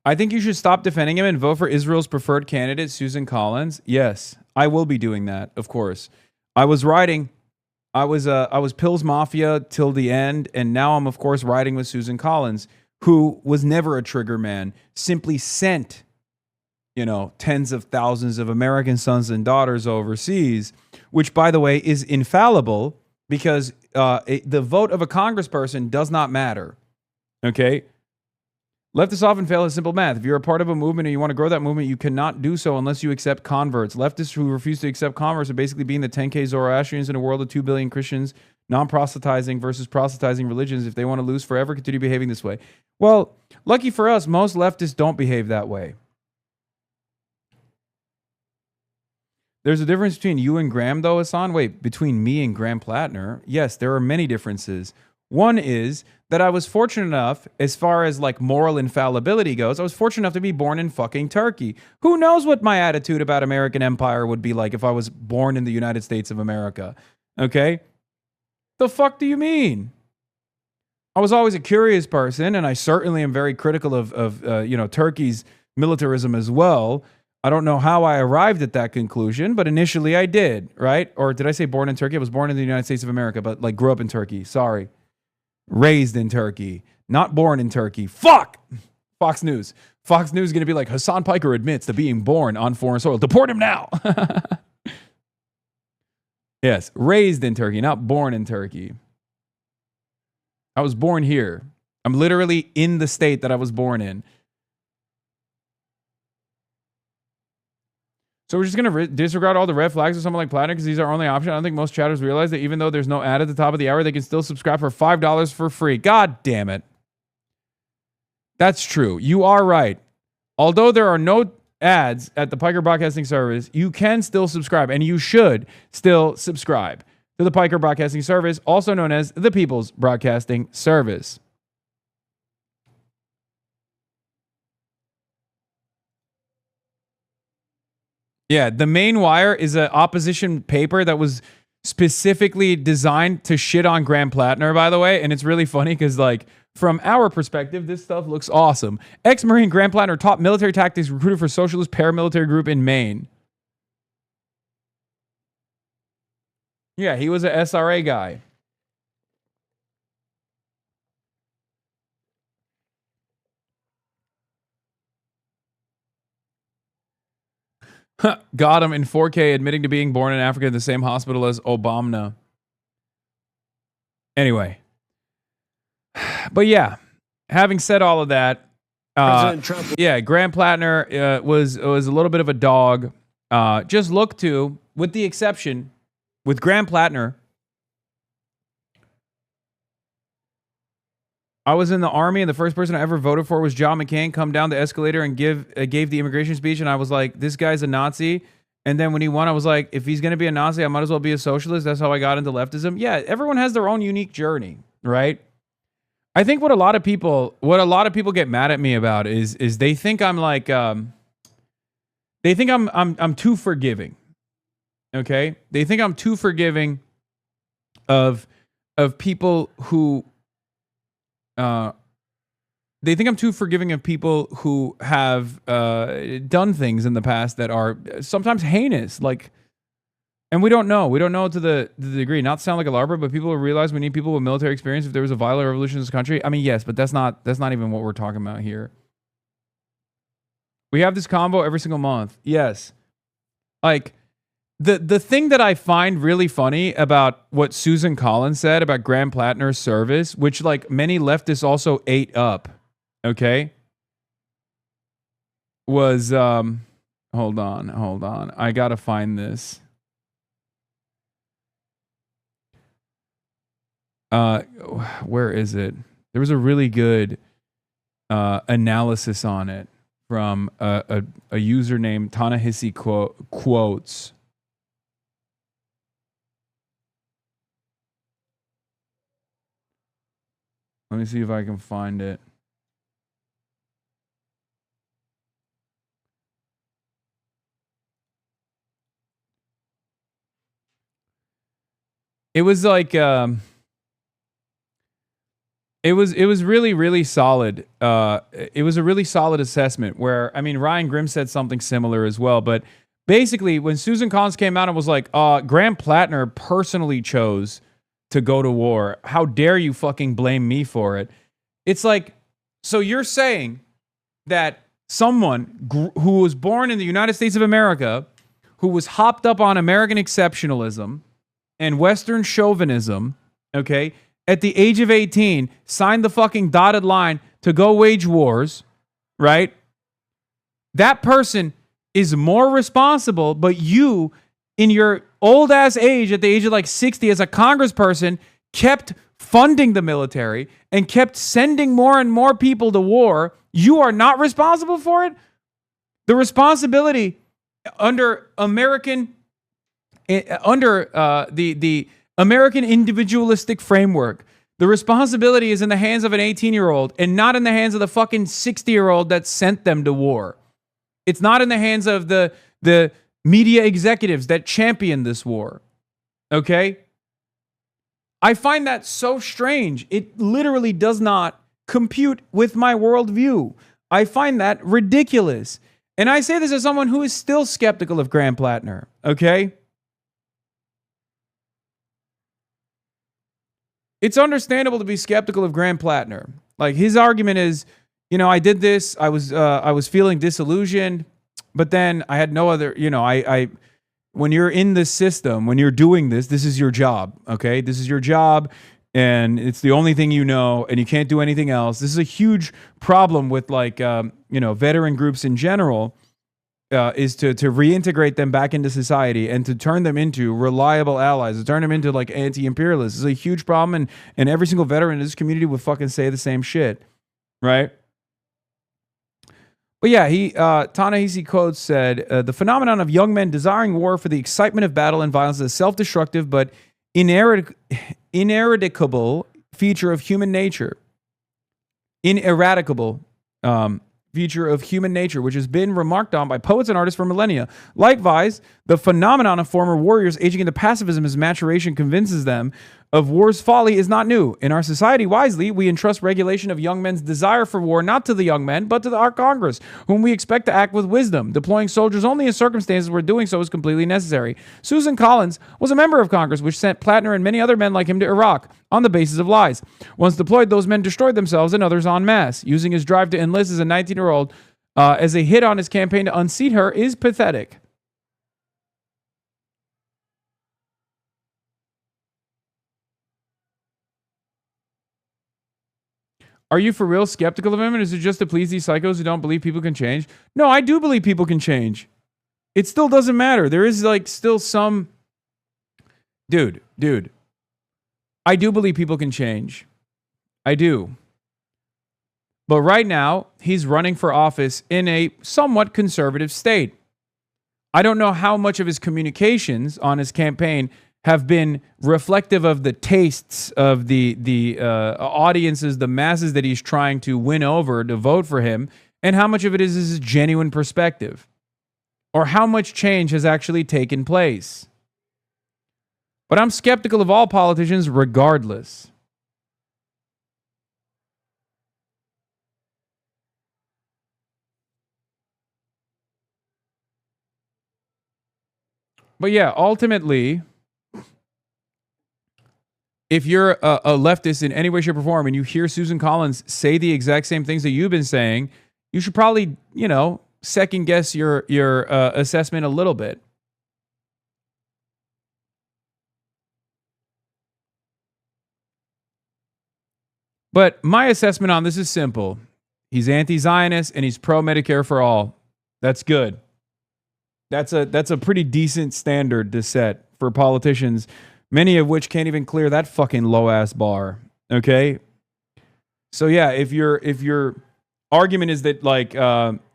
I think you should stop defending him and vote for Israel's preferred candidate, Susan Collins. Yes, I will be doing that, of course. I was Pill's Mafia till the end, and now I'm, of course, riding with Susan Collins, who was never a trigger man, simply sent, tens of thousands of American sons and daughters overseas, which, by the way, is infallible because the vote of a congressperson does not matter, okay? Leftists often fail at simple math. If you're a part of a movement and you want to grow that movement, you cannot do so unless you accept converts. Leftists who refuse to accept converts are basically being the 10K Zoroastrians in a world of 2 billion Christians, non-proselytizing versus proselytizing religions. If they want to lose forever, continue behaving this way. Well, lucky for us, most leftists don't behave that way. There's a difference between you and Graham, though, Hasan. Wait, between me and Graham Plattner? Yes, there are many differences. One is that I was fortunate enough, as far as like moral infallibility goes, I was fortunate enough to be born in fucking Turkey. Who knows what my attitude about American empire would be like if I was born in the United States of America? Okay? The fuck do you mean? I was always a curious person, and I certainly am very critical of Turkey's militarism as well. I don't know how I arrived at that conclusion, but initially I did, right? Or did I say born in Turkey? I was born in the United States of America, but like grew up in Turkey. Sorry. Raised in Turkey, not born in Turkey. Fuck! Fox News. Fox News is going to be like, Hasan Piker admits to being born on foreign soil. Deport him now! Yes, raised in Turkey, not born in Turkey. I was born here. I'm literally in the state that I was born in. So we're just going to disregard all the red flags of someone like Platinum because these are our only option. I don't think most chatters realize that even though there's no ad at the top of the hour, they can still subscribe for $5 for free. God damn it. That's true. You are right. Although there are no ads at the Piker Broadcasting Service, you can still subscribe, and you should still subscribe to the Piker Broadcasting Service, also known as the People's Broadcasting Service. Yeah, the Main Wire is an opposition paper that was specifically designed to shit on Graham Plattner, by the way. And it's really funny because, like, from our perspective, this stuff looks awesome. Ex-Marine Graham Plattner, top military tactics recruited for socialist paramilitary group in Maine. Yeah, he was an SRA guy. Got him in 4K admitting to being born in Africa in the same hospital as Obama. Anyway. But yeah, having said all of that, yeah, Graham Plattner was a little bit of a dog. Just look to, with the exception, with Graham Plattner, I was in the Army, and the first person I ever voted for was John McCain. Come down the escalator and gave the immigration speech, and I was like, this guy's a Nazi. And then when he won, I was like, if he's going to be a Nazi, I might as well be a socialist. That's how I got into leftism. Yeah, everyone has their own unique journey, right? I think what a lot of people get mad at me about is they think I'm like they think I'm too forgiving. Okay? They think I'm too forgiving of people who they think I'm too forgiving of people who have done things in the past that are sometimes heinous, like, and we don't know to the degree. Not to sound like a LARPer, but people realize we need people with military experience if there was a violent revolution in this country. I mean, yes, but that's not even what we're talking about here. We have this convo every single month. Yes, like the thing that I find really funny about what Susan Collins said about Graham Plattner's service, which like many leftists also ate up, okay, was hold on, I gotta find this. Where is it? There was a really good analysis on it from a user named Ta-Nehisi Quotes. Let me see if I can find it. It was like it was really, really solid. It was a really solid assessment where, I mean, Ryan Grimm said something similar as well. But basically, when Susan Collins came out and was like, Graham Plattner personally chose to go to war. How dare you fucking blame me for it? It's like, so you're saying that someone who was born in the United States of America, who was hopped up on American exceptionalism and Western chauvinism, okay, at the age of 18, signed the fucking dotted line to go wage wars, right? That person is more responsible, but you, in your old ass age, at the age of like 60, as a congressperson, kept funding the military and kept sending more and more people to war. You are not responsible for it? The responsibility under American under the American individualistic framework, the responsibility is in the hands of an 18-year-old and not in the hands of the fucking 60-year-old that sent them to war. It's not in the hands of the media executives that champion this war. Okay? I find that so strange. It literally does not compute with my worldview. I find that ridiculous. And I say this as someone who is still skeptical of Graham Plattner. Okay? It's understandable to be skeptical of Graham Plattner. Like, his argument is, you know, I did this, I was feeling disillusioned, but then I had no other, you know, I when you're in this system, when you're doing this, this is your job, okay? This is your job, and it's the only thing you know, and you can't do anything else. This is a huge problem with, like, you know, veteran groups in general, is to reintegrate them back into society and to turn them into reliable allies, to turn them into, like, anti-imperialists. This is a huge problem, and every single veteran in this community would fucking say the same shit, right? But yeah, Ta-Nehisi Coates said, the phenomenon of young men desiring war for the excitement of battle and violence is a self-destructive but ineradicable feature of human nature. Ineradicable feature of human nature, which has been remarked on by poets and artists for millennia. Likewise, the phenomenon of former warriors aging into pacifism as maturation convinces them of war's folly is not new. In our society, wisely, we entrust regulation of young men's desire for war not to the young men, but to our Congress, whom we expect to act with wisdom, deploying soldiers only in circumstances where doing so is completely necessary. Susan Collins was a member of Congress, which sent Plattner and many other men like him to Iraq on the basis of lies. Once deployed, those men destroyed themselves and others en masse. Using his drive to enlist as a 19-year-old as a hit on his campaign to unseat her is pathetic. Are you for real skeptical of him? And is it just to please these psychos who don't believe people can change? No, I do believe people can change. It still doesn't matter. There is, like, still some... Dude. I do believe people can change. I do. But right now, he's running for office in a somewhat conservative state. I don't know how much of his communications on his campaign have been reflective of the tastes of the audiences, the masses that he's trying to win over to vote for him, and how much of it is his genuine perspective, or how much change has actually taken place. But I'm skeptical of all politicians regardless. But yeah, ultimately, if you're a leftist in any way, shape, or form, and you hear Susan Collins say the exact same things that you've been saying, you should probably, you know, second guess your assessment a little bit. But my assessment on this is simple. He's anti-Zionist and he's pro-Medicare for all. That's good. That's a pretty decent standard to set for politicians, many of which can't even clear that fucking low-ass bar, okay? So yeah, if your argument is that, like,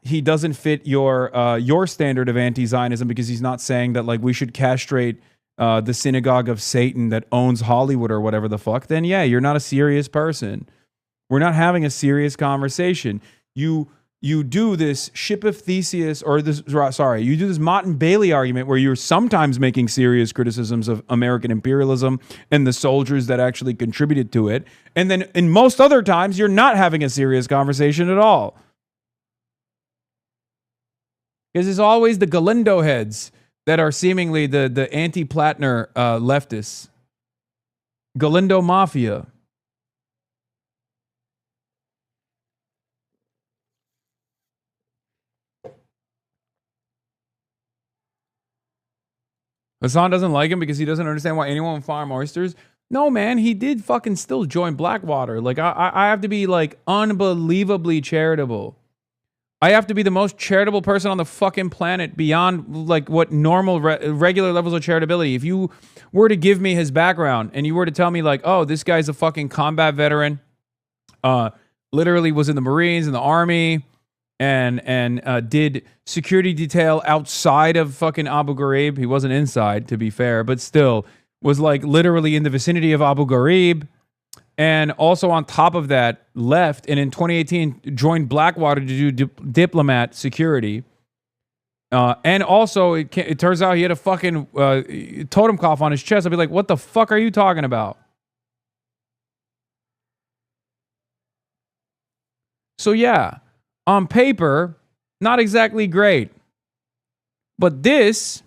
he doesn't fit your standard of anti-Zionism because he's not saying that, like, we should castrate the synagogue of Satan that owns Hollywood or whatever the fuck, then yeah, you're not a serious person. We're not having a serious conversation. You do this ship of Theseus, or this, sorry, you do this Mott and Bailey argument where you're sometimes making serious criticisms of American imperialism and the soldiers that actually contributed to it. And then in most other times, you're not having a serious conversation at all. Because it's always the Galindo heads that are seemingly the anti-Plattner leftists. Galindo Mafia. Hasan doesn't like him because he doesn't understand why anyone would farm oysters. No, man, he did fucking still join Blackwater. Like, I have to be, like, unbelievably charitable. I have to be the most charitable person on the fucking planet beyond, like, what normal, regular levels of charitability. If you were to give me his background and you were to tell me, like, oh, this guy's a fucking combat veteran, literally was in the Marines, in the Army, and did security detail outside of fucking Abu Ghraib. He wasn't inside, to be fair, but still was like literally in the vicinity of Abu Ghraib. And also on top of that, left and in 2018 joined Blackwater to do diplomat security. And also, it turns out he had a fucking totem cough on his chest. I'd be like, what the fuck are you talking about? So yeah, on paper, not exactly great. But this,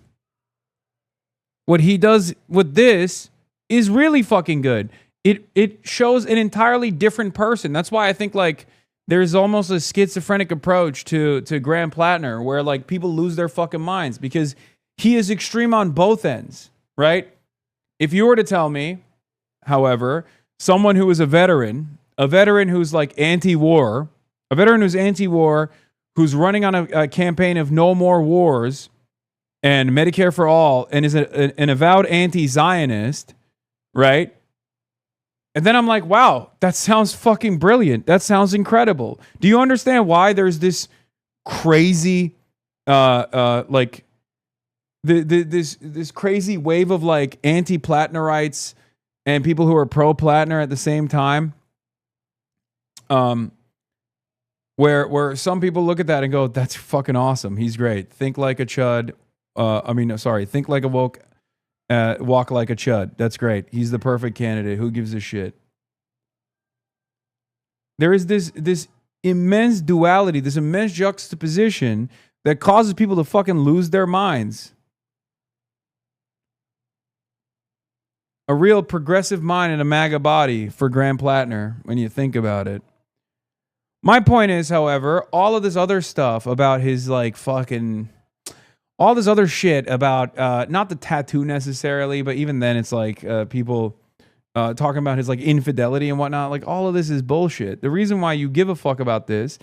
what he does with this, is really fucking good. It shows an entirely different person. That's why I think like there's almost a schizophrenic approach to Graham Plattner where like people lose their fucking minds because he is extreme on both ends, right? If you were to tell me, however, someone who is a veteran who's like anti-war, a veteran who's anti-war, who's running on a campaign of no more wars and Medicare for all and is an avowed anti-Zionist, right? And then I'm like, wow, that sounds fucking brilliant. That sounds incredible. Do you understand why there's this crazy, like, this crazy wave of like anti-Plattnerites and people who are pro-Plattner at the same time? Where some people look at that and go, that's fucking awesome. He's great. Think like a chud. Think like a woke. Walk like a chud. That's great. He's the perfect candidate. Who gives a shit? There is this immense duality, this immense juxtaposition that causes people to fucking lose their minds. A real progressive mind and a MAGA body for Graham Plattner when you think about it. My point is, however, all of this other stuff about his like fucking... all this other shit about, not the tattoo necessarily, but even then it's like people talking about his like infidelity and whatnot. Like all of this is bullshit. The reason why you give a fuck about this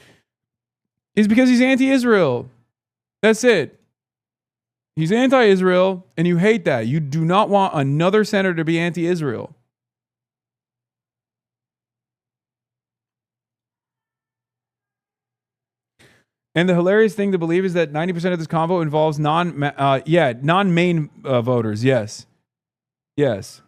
is because he's anti-Israel. That's it. He's anti-Israel and you hate that. You do not want another senator to be anti-Israel. And the hilarious thing to believe is that 90% of this convo involves non-main voters. Yes. Yes.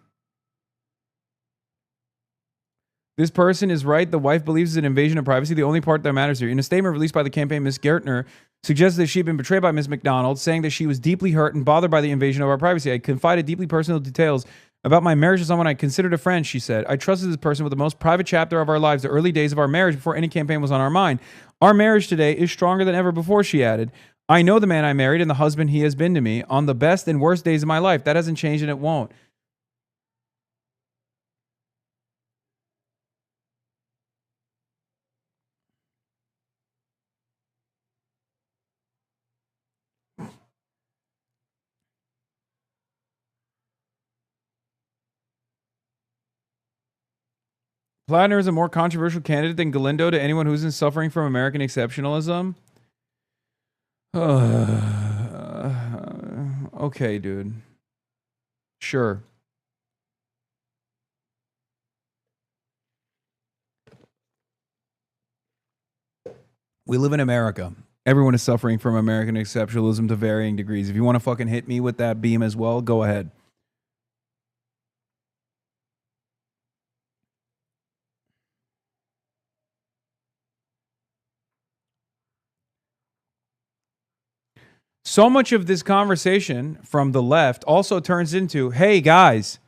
This person is right. The wife believes it's an invasion of privacy. The only part that matters here. In a statement released by the campaign, Ms. Gertner suggested that she'd been betrayed by Ms. McDonald, saying that she was deeply hurt and bothered by the invasion of our privacy. I confided deeply personal details about my marriage to someone I considered a friend, she said. I trusted this person with the most private chapter of our lives, the early days of our marriage before any campaign was on our mind. Our marriage today is stronger than ever before, she added. I know the man I married and the husband he has been to me on the best and worst days of my life. That hasn't changed and it won't. Plattner is a more controversial candidate than Galindo to anyone who isn't suffering from American exceptionalism. Okay, dude. Sure. We live in America. Everyone is suffering from American exceptionalism to varying degrees. If you want to fucking hit me with that beam as well, go ahead. So much of this conversation from the left also turns into, hey guys,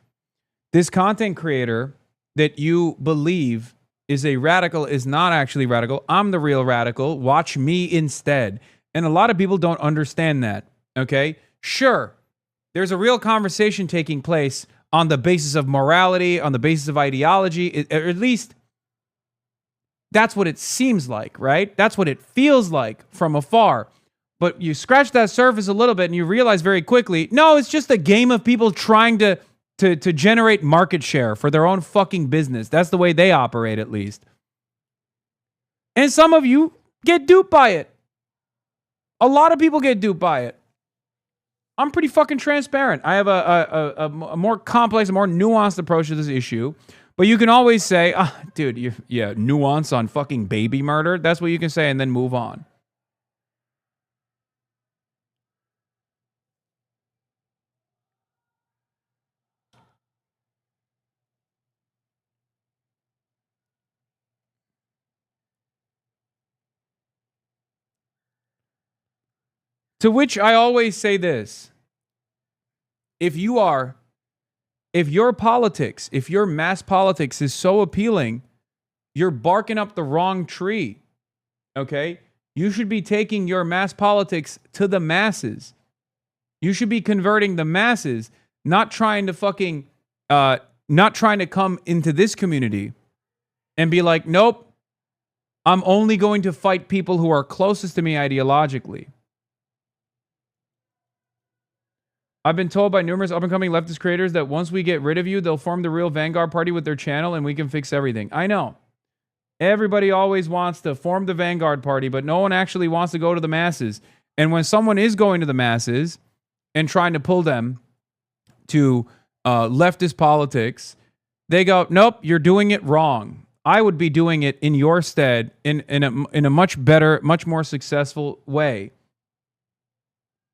this content creator that you believe is a radical is not actually radical. I'm the real radical. Watch me instead. And a lot of people don't understand that. Okay? Sure, there's a real conversation taking place on the basis of morality, on the basis of ideology, or at least that's what it seems like, right? That's what it feels like from afar. But you scratch that surface a little bit and you realize very quickly, no, it's just a game of people trying to generate market share for their own fucking business. That's the way they operate, at least. And some of you get duped by it. A lot of people get duped by it. I'm pretty fucking transparent. I have a more complex, a more nuanced approach to this issue. But you can always say, dude, nuance on fucking baby murder. That's what you can say and then move on. To which I always say this. If your politics, if your mass politics is so appealing, you're barking up the wrong tree. Okay? You should be taking your mass politics to the masses. You should be converting the masses, not trying to come into this community and be like, nope, I'm only going to fight people who are closest to me ideologically. I've been told by numerous up-and-coming leftist creators that once we get rid of you, they'll form the real Vanguard Party with their channel and we can fix everything. I know. Everybody always wants to form the Vanguard Party, but no one actually wants to go to the masses. And when someone is going to the masses and trying to pull them to leftist politics, they go, nope, you're doing it wrong. I would be doing it in your stead in a much better, much more successful way.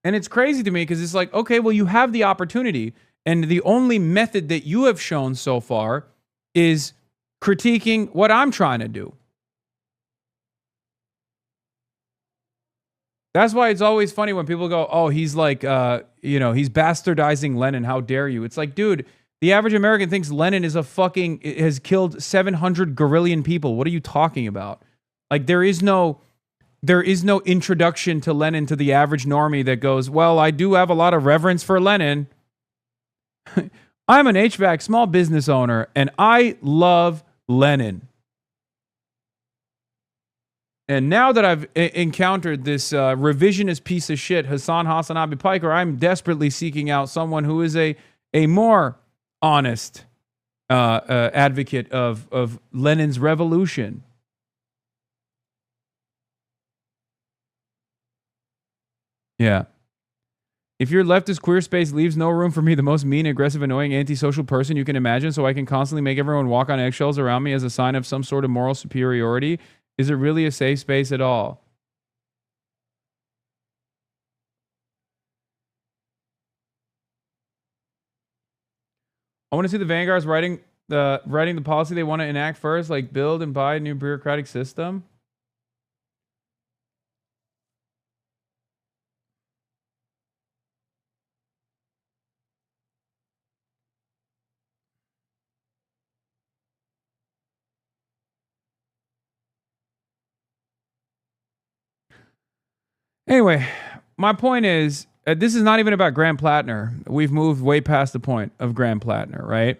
And it's crazy to me because it's like, okay, well, you have the opportunity. And the only method that you have shown so far is critiquing what I'm trying to do. That's why it's always funny when people go, oh, he's like, he's bastardizing Lenin. How dare you? It's like, dude, the average American thinks Lenin is has killed 700 guerrillion people. What are you talking about? Like, there is no introduction to Lenin to the average normie that goes, well, I do have a lot of reverence for Lenin. I'm an HVAC small business owner, and I love Lenin. And now that I've encountered this revisionist piece of shit, HasanAbi Piker, I'm desperately seeking out someone who is a more honest advocate of Lenin's revolution. Yeah. If your leftist queer space leaves no room for me, the most mean, aggressive, annoying, antisocial person you can imagine, so I can constantly make everyone walk on eggshells around me as a sign of some sort of moral superiority, is it really a safe space at all? I want to see the Vanguards writing the policy they want to enact first, like build and buy a new bureaucratic system. Anyway, my point is, this is not even about Graham Plattner. We've moved way past the point of Graham Plattner, right?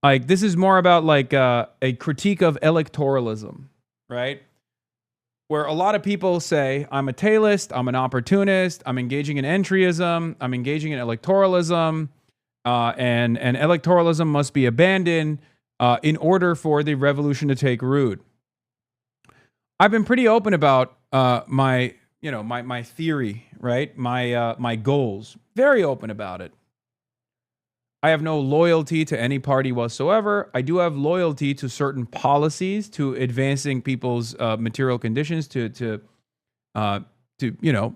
Like, this is more about like a critique of electoralism, right? Where a lot of people say, I'm a tailist, I'm an opportunist, I'm engaging in entryism, I'm engaging in electoralism, and electoralism must be abandoned in order for the revolution to take root. I've been pretty open about my theory, right? My goals. Very open about it. I have no loyalty to any party whatsoever. I do have loyalty to certain policies, to advancing people's material conditions, to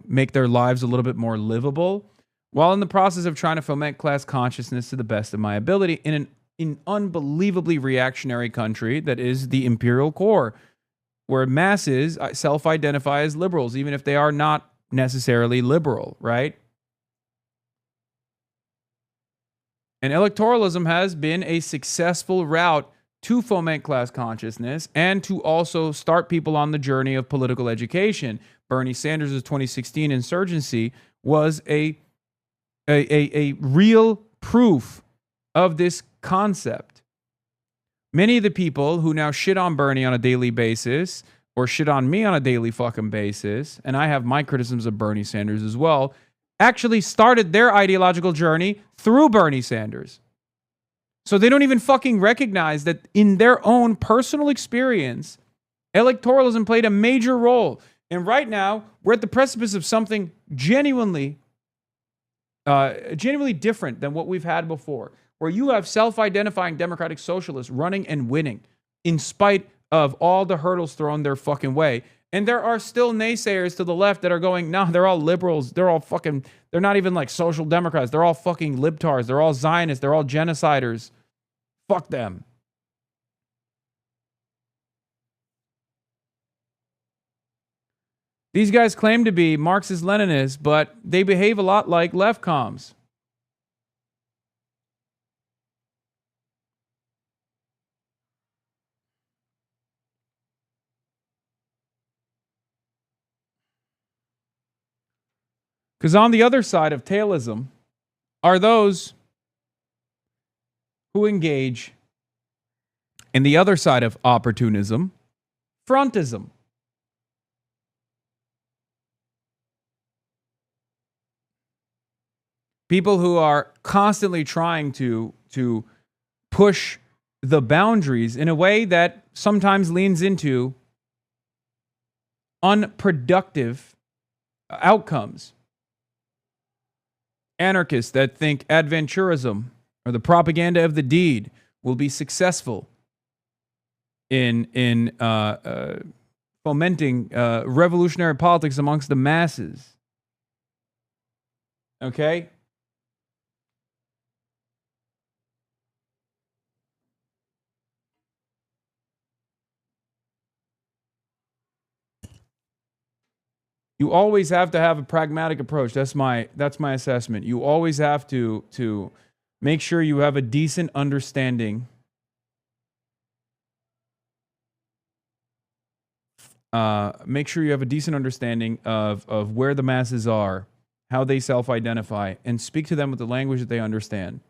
make their lives a little bit more livable, while in the process of trying to foment class consciousness to the best of my ability in an unbelievably reactionary country that is the imperial core, where masses self-identify as liberals, even if they are not necessarily liberal, right? And electoralism has been a successful route to foment class consciousness and to also start people on the journey of political education. Bernie Sanders' 2016 insurgency was a real proof of this concept. Many of the people who now shit on Bernie on a daily basis or shit on me on a daily fucking basis, and I have my criticisms of Bernie Sanders as well, actually started their ideological journey through Bernie Sanders. So they don't even fucking recognize that in their own personal experience, electoralism played a major role. And right now, we're at the precipice of something genuinely different than what we've had before, where you have self-identifying democratic socialists running and winning in spite of all the hurdles thrown their fucking way. And there are still naysayers to the left that are going, nah, they're all liberals. They're not even like social democrats. They're all fucking libtards. They're all Zionists. They're all genociders. Fuck them. These guys claim to be Marxist-Leninists, but they behave a lot like left comms. Because on the other side of tailism are those who engage in the other side of opportunism, frontism. People who are constantly trying to push the boundaries in a way that sometimes leans into unproductive outcomes. Anarchists that think adventurism or the propaganda of the deed will be successful in fomenting revolutionary politics amongst the masses. Okay? You always have to have a pragmatic approach. That's my assessment. You always have to make sure you have a decent understanding make sure you have a decent understanding of where the masses are, how they self-identify, and speak to them with the language that they understand.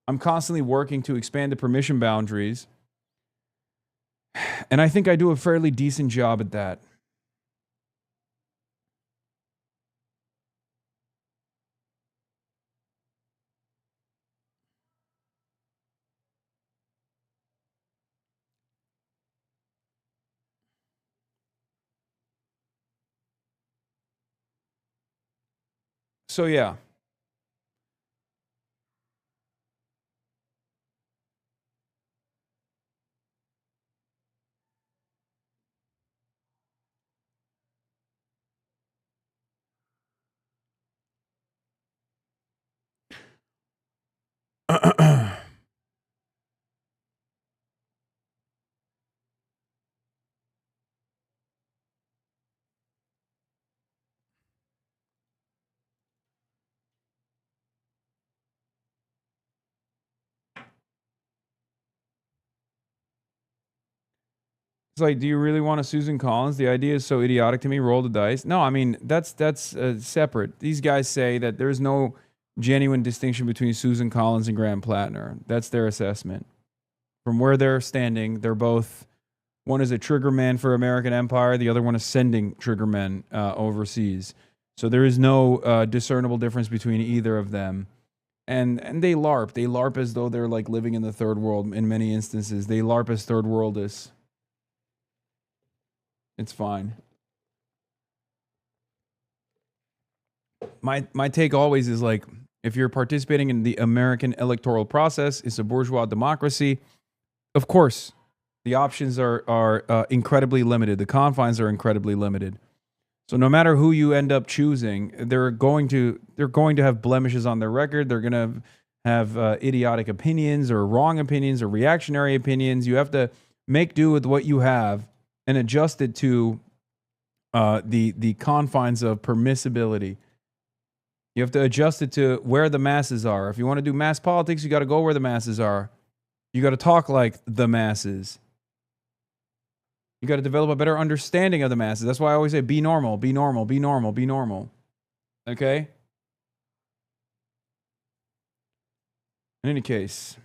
I'm constantly working to expand the permission boundaries, and I think I do a fairly decent job at that. So yeah. It's like, do you really want a Susan Collins? The idea is so idiotic to me. Roll the dice. No, I mean, that's separate. These guys say that there's no genuine distinction between Susan Collins and Graham Plattner. That's their assessment. From where they're standing, they're both, one is a trigger man for American empire, the other one is sending trigger men overseas. So there is no discernible difference between either of them. And they LARP. They LARP as though they're like living in the third world in many instances. They LARP as third worldists. It's fine. My take always is like, if you're participating in the American electoral process, it's a bourgeois democracy. Of course, the options are incredibly limited. The confines are incredibly limited. So no matter who you end up choosing, they're going to have blemishes on their record. They're going to have idiotic opinions or wrong opinions or reactionary opinions. You have to make do with what you have and adjust it to the confines of permissibility. You have to adjust it to where the masses are. If you want to do mass politics, you got to go where the masses are. You got to talk like the masses. You got to develop a better understanding of the masses. That's why I always say, be normal, be normal, be normal, be normal. Okay? In any case,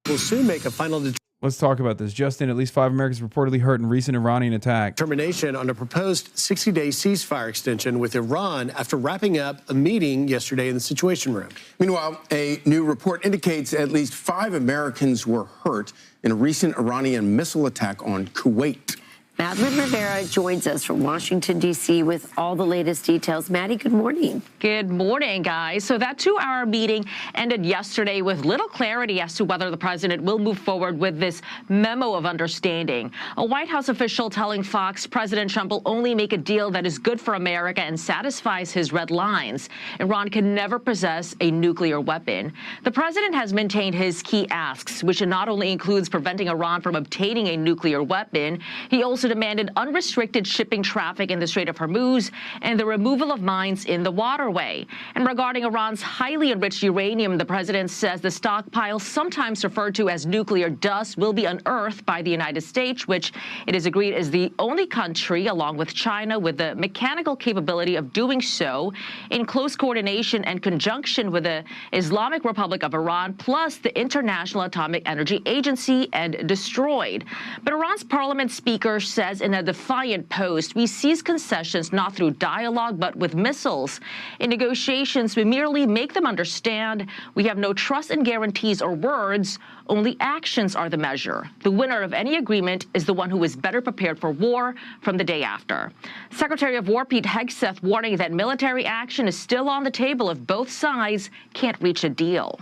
we'll soon make a final let's talk about this. Justin, at least 5 Americans reportedly hurt in recent Iranian attack. determination on a proposed 60-day ceasefire extension with Iran after wrapping up a meeting yesterday in the Situation Room. Meanwhile, a new report indicates at least 5 Americans were hurt in a recent Iranian missile attack on Kuwait. Madeline Rivera joins us from Washington, D.C. with all the latest details. Maddie, good morning. Good morning, guys. So that 2-hour meeting ended yesterday with little clarity as to whether the president will move forward with this memo of understanding. A White House official telling Fox President Trump will only make a deal that is good for America and satisfies his red lines. Iran can never possess a nuclear weapon. The president has maintained his key asks, which not only includes preventing Iran from obtaining a nuclear weapon, he also demanded unrestricted shipping traffic in the Strait of Hormuz and the removal of mines in the waterway. And regarding Iran's highly enriched uranium, the president says the stockpile, sometimes referred to as nuclear dust, will be unearthed by the United States, which it is agreed is the only country, along with China, with the mechanical capability of doing so in close coordination and conjunction with the Islamic Republic of Iran, plus the International Atomic Energy Agency, and destroyed. But Iran's parliament speaker says in a defiant post, "We seize concessions not through dialogue, but with missiles. In negotiations, we merely make them understand we have no trust in guarantees or words. Only actions are the measure. The winner of any agreement is the one who is better prepared for war from the day after." Secretary of War Pete Hegseth warning that military action is still on the table if both sides can't reach a deal.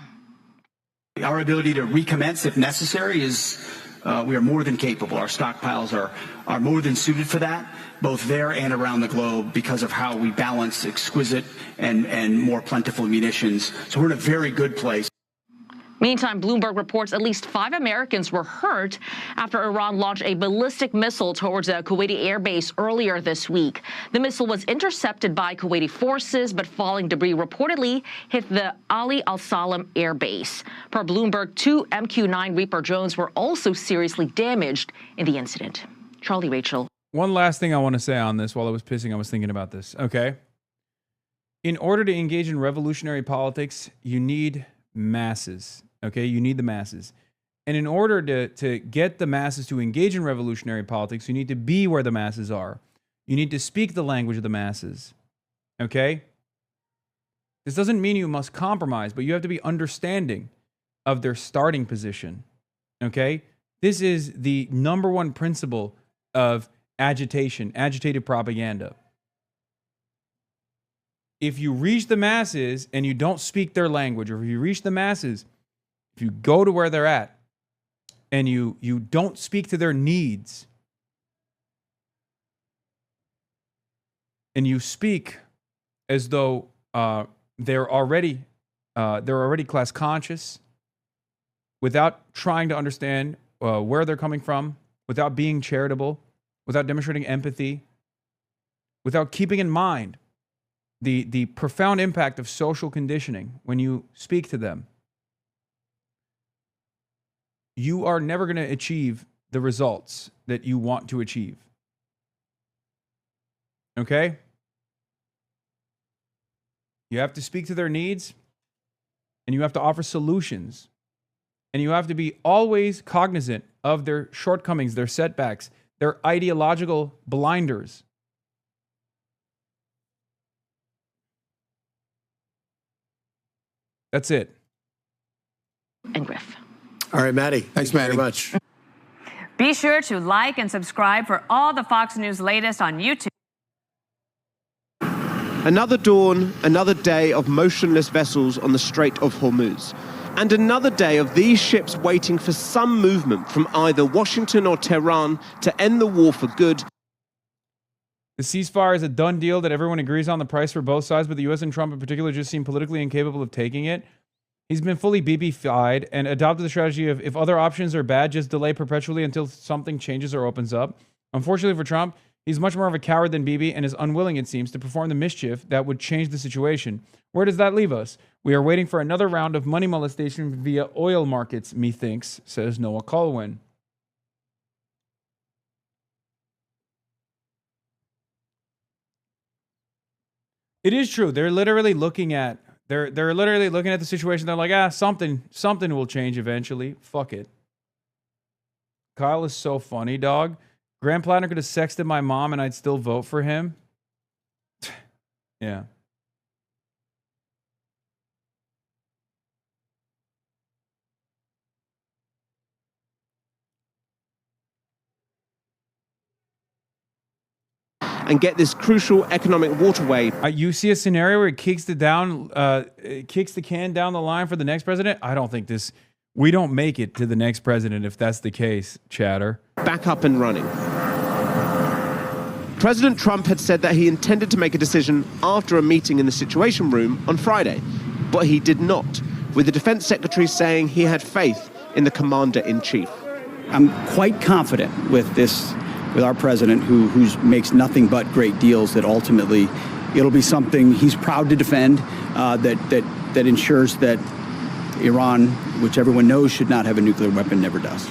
Our ability to recommence if necessary is, we are more than capable. Our stockpiles are more than suited for that, both there and around the globe, because of how we balance exquisite and more plentiful munitions. So we're in a very good place. Meantime, Bloomberg reports at least 5 Americans were hurt after Iran launched a ballistic missile towards a Kuwaiti airbase earlier this week. The missile was intercepted by Kuwaiti forces, but falling debris reportedly hit the Ali al-Salam airbase. Per Bloomberg, 2 MQ-9 Reaper drones were also seriously damaged in the incident. Charlie, Rachel. One last thing I want to say on this. While I was pissing, I was thinking about this. Okay. In order to engage in revolutionary politics, you need masses. Okay, you need the masses. And in order to get the masses to engage in revolutionary politics, you need to be where the masses are. You need to speak the language of the masses. Okay? This doesn't mean you must compromise, but you have to be understanding of their starting position. Okay? This is the number one principle of agitation, agitated propaganda. If you reach the masses and you don't speak their language, or if you reach the masses, if you go to where they're at and you don't speak to their needs, and you speak as though they're already class conscious, without trying to understand where they're coming from, without being charitable, without demonstrating empathy, without keeping in mind the profound impact of social conditioning when you speak to them, you are never going to achieve the results that you want to achieve. Okay? You have to speak to their needs, and you have to offer solutions, and you have to be always cognizant of their shortcomings, their setbacks, their ideological blinders. That's it. And Griff. All right, Maddie. Thanks, Maddie. Very much. Be sure to like and subscribe for all the Fox News latest on YouTube. Another dawn, another day of motionless vessels on the Strait of Hormuz. And another day of these ships waiting for some movement from either Washington or Tehran to end the war for good. The ceasefire is a done deal that everyone agrees on the price for both sides, but the U.S. and Trump in particular just seem politically incapable of taking it. He's been fully BB-fied and adopted the strategy of, if other options are bad, just delay perpetually until something changes or opens up. Unfortunately for Trump, he's much more of a coward than Bibi and is unwilling, it seems, to perform the mischief that would change the situation. Where does that leave us? We are waiting for another round of money molestation via oil markets, methinks, says Noah Colwyn. It is true. They're literally looking at the situation. They're like, something will change eventually. Fuck it. Kyle is so funny, dog. Graham Plattner could have sexted my mom and I'd still vote for him. Yeah. And get this crucial economic waterway. You see a scenario where it kicks the can down the line for the next president? I don't think we don't make it to the next president if that's the case, chatter. Back up and running. President Trump had said that he intended to make a decision after a meeting in the Situation Room on Friday, but he did not, with the defense secretary saying he had faith in the commander-in-chief. I'm quite confident with this with our president, who makes nothing but great deals, that ultimately it'll be something he's proud to defend, that ensures that Iran, which everyone knows should not have a nuclear weapon, never does.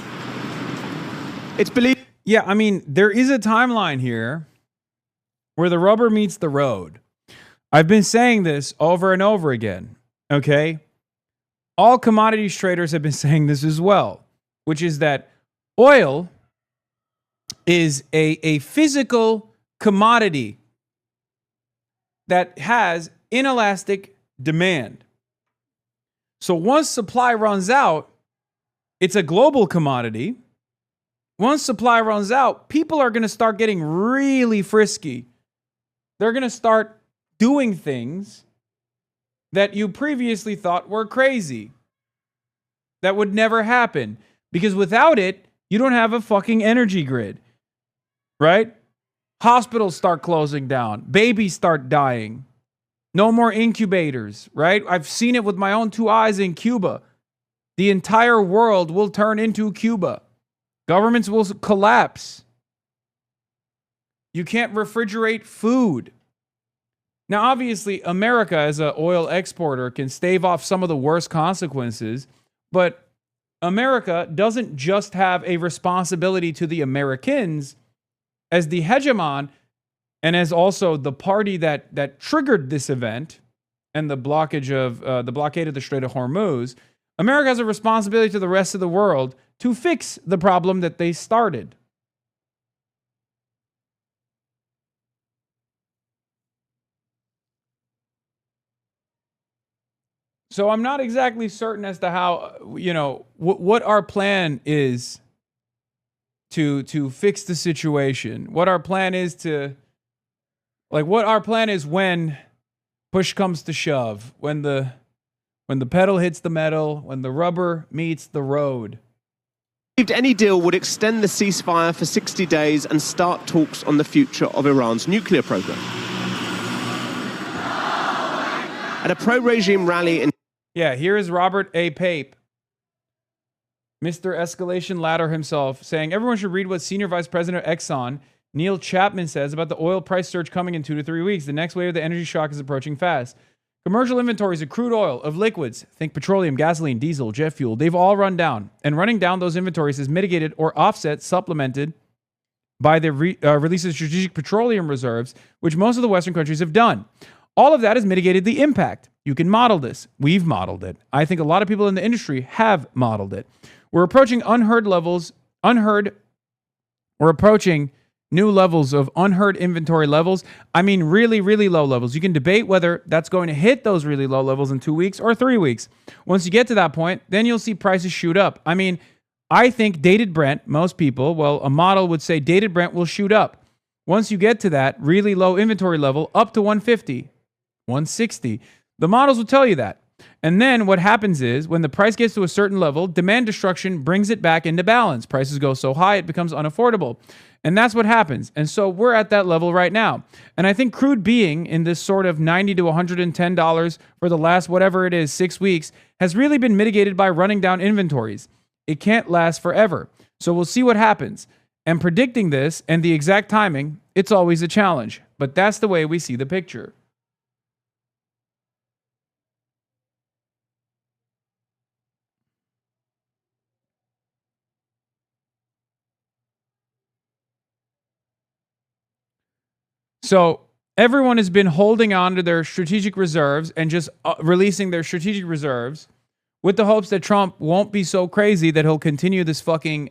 It's believed. Yeah, I mean, there is a timeline here where the rubber meets the road. I've been saying this over and over again, okay? All commodities traders have been saying this as well, which is that oil is a physical commodity that has inelastic demand. So once supply runs out, it's a global commodity. Once supply runs out, people are going to start getting really frisky. They're going to start doing things that you previously thought were crazy, that would never happen. Because without it, you don't have a fucking energy grid, right? Hospitals start closing down. Babies start dying. No more incubators, right? I've seen it with my own two eyes in Cuba. The entire world will turn into Cuba. Governments will collapse. You can't refrigerate food. Now, obviously, America as an oil exporter can stave off some of the worst consequences, but America doesn't just have a responsibility to the Americans as the hegemon and as also the party that triggered this event and the blockade of the Strait of Hormuz. America has a responsibility to the rest of the world to fix the problem that they started. So I'm not exactly certain as to how, what our plan is to fix the situation. What our plan is when push comes to shove, when the pedal hits the metal, when the rubber meets the road. Any deal would extend the ceasefire for 60 days and start talks on the future of Iran's nuclear program. At a pro-regime rally in... Yeah, here is Robert A. Pape, Mr. Escalation Ladder himself, saying everyone should read what Senior Vice President of Exxon, Neil Chapman, says about the oil price surge coming in 2 to 3 weeks. The next wave of the energy shock is approaching fast. Commercial inventories of crude oil, of liquids, think petroleum, gasoline, diesel, jet fuel, they've all run down. And running down those inventories is mitigated or offset, supplemented by the release of strategic petroleum reserves, which most of the Western countries have done. All of that has mitigated the impact. You can model this. We've modeled it. I think a lot of people in the industry have modeled it. We're approaching we're approaching new levels of unheard inventory levels. I mean, really, really low levels. You can debate whether that's going to hit those really low levels in 2 weeks or 3 weeks. Once you get to that point, then you'll see prices shoot up. I mean, I think dated Brent, most people, well, a model would say dated Brent will shoot up. Once you get to that really low inventory level, up to 150, 160, the models will tell you that. And then what happens is when the price gets to a certain level, demand destruction brings it back into balance. Prices go so high, it becomes unaffordable. And that's what happens. And so we're at that level right now. And I think crude being in this sort of $90 to $110 for the last, whatever it is, 6 weeks, has really been mitigated by running down inventories. It can't last forever. So we'll see what happens. And predicting this and the exact timing, it's always a challenge. But that's the way we see the picture. So everyone has been holding on to their strategic reserves and just releasing their strategic reserves with the hopes that Trump won't be so crazy that he'll continue this fucking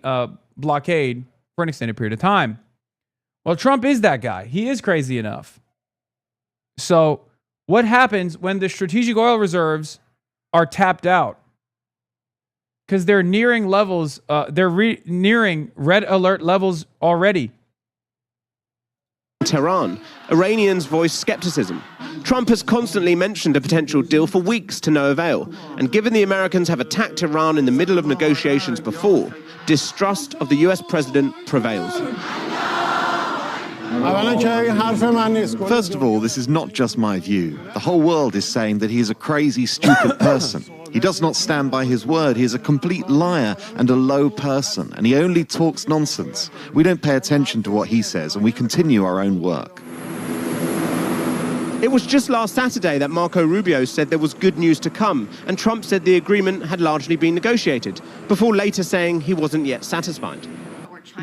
blockade for an extended period of time. Well, Trump is that guy. He is crazy enough. So what happens when the strategic oil reserves are tapped out? Because they're nearing levels, nearing red alert levels already. Tehran, Iranians voiced skepticism. Trump has constantly mentioned a potential deal for weeks to no avail, and given the Americans have attacked Iran in the middle of negotiations before, distrust of the US president prevails. First of all, this is not just my view. The whole world is saying that he is a crazy, stupid person. He does not stand by his word. He is a complete liar and a low person, and he only talks nonsense. We don't pay attention to what he says, and we continue our own work. It was just last Saturday that Marco Rubio said there was good news to come, and Trump said the agreement had largely been negotiated, before later saying he wasn't yet satisfied.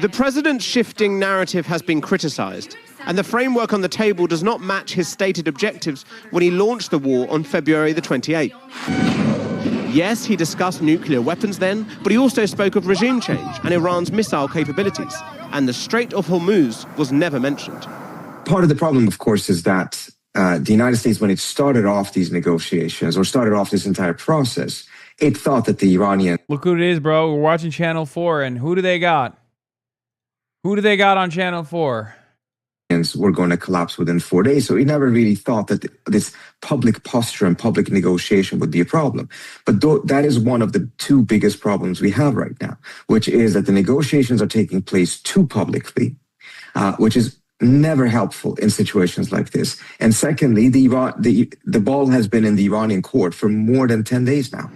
The president's shifting narrative has been criticized, and the framework on the table does not match his stated objectives when he launched the war on February the 28th. Yes, he discussed nuclear weapons then, but he also spoke of regime change and Iran's missile capabilities, and the Strait of Hormuz was never mentioned. Part of the problem, of course, is that the United States, when it started off these negotiations or started off this entire process, it thought that the Iranian... Look who it is, bro. We're watching Channel 4, and who do they got? Who do they got on Channel 4? Were going to collapse within 4 days. So he never really thought that this public posture and public negotiation would be a problem. But that is one of the two biggest problems we have right now, which is that the negotiations are taking place too publicly, which is never helpful in situations like this. And secondly, the ball has been in the Iranian court for more than 10 days now.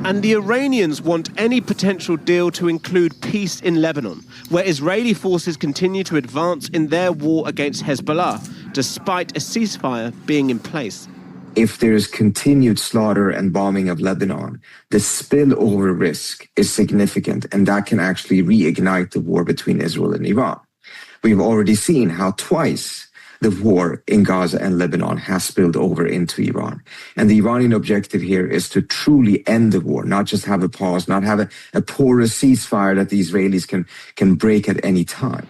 And the Iranians want any potential deal to include peace in Lebanon, where Israeli forces continue to advance in their war against Hezbollah, despite a ceasefire being in place. If there is continued slaughter and bombing of Lebanon, the spillover risk is significant, and that can actually reignite the war between Israel and Iran. We've already seen how twice the war in Gaza and Lebanon has spilled over into Iran. And the Iranian objective here is to truly end the war, not just have a pause, not have a porous ceasefire that the Israelis can break at any time.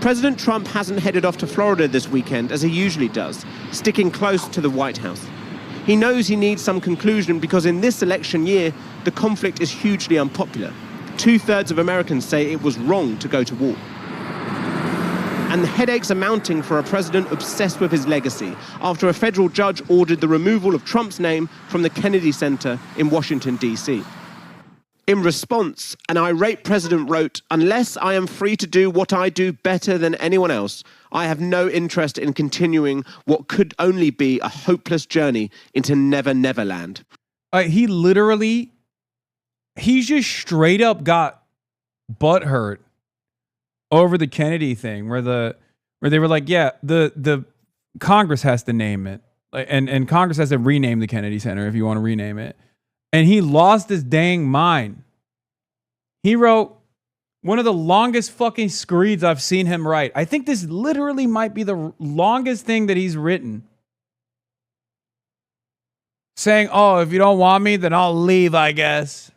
President Trump hasn't headed off to Florida this weekend as he usually does, sticking close to the White House. He knows he needs some conclusion because in this election year, the conflict is hugely unpopular. 2/3 of Americans say it was wrong to go to war. And the headaches are mounting for a president obsessed with his legacy after a federal judge ordered the removal of Trump's name from the Kennedy Center in Washington, D.C. In response, an irate president wrote, "Unless I am free to do what I do better than anyone else, I have no interest in continuing what could only be a hopeless journey into Never Never Land." He just straight up got butthurt over the Kennedy thing, where they were like, yeah, the Congress has to name it, and Congress has to rename the Kennedy Center if you want to rename it. And he lost his dang mind. He wrote one of the longest fucking screeds I've seen him write. I think this literally might be the longest thing that he's written. Saying, oh, if you don't want me, then I'll leave, I guess.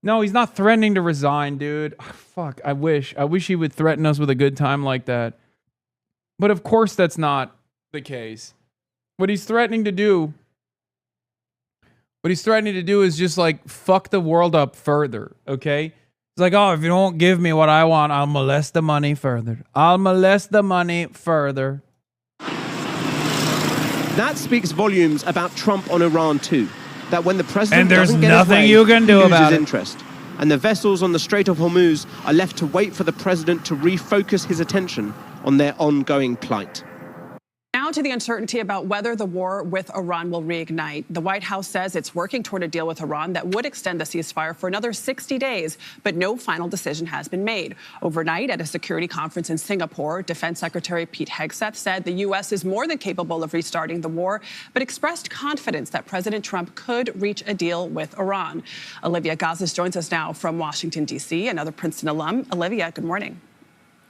No, he's not threatening to resign, dude. Oh, fuck, I wish he would threaten us with a good time like that. But of course that's not the case. What he's threatening to do is just like fuck the world up further, okay? It's like, oh, if you don't give me what I want, I'll molest the money further. I'll molest the money further. That speaks volumes about Trump on Iran too. That when the president and there's doesn't get nothing his way, you can do he about loses it. interest. And the vessels on the Strait of Hormuz are left to wait for the president to refocus his attention on their ongoing plight. Now to the uncertainty about whether the war with Iran will reignite. The White House says it's working toward a deal with Iran that would extend the ceasefire for another 60 days, but no final decision has been made. Overnight, at a security conference in Singapore, Defense Secretary Pete Hegseth said the U.S. is more than capable of restarting the war, but expressed confidence that President Trump could reach a deal with Iran. Olivia Gazis joins us now from Washington, D.C., another Princeton alum. Olivia, good morning.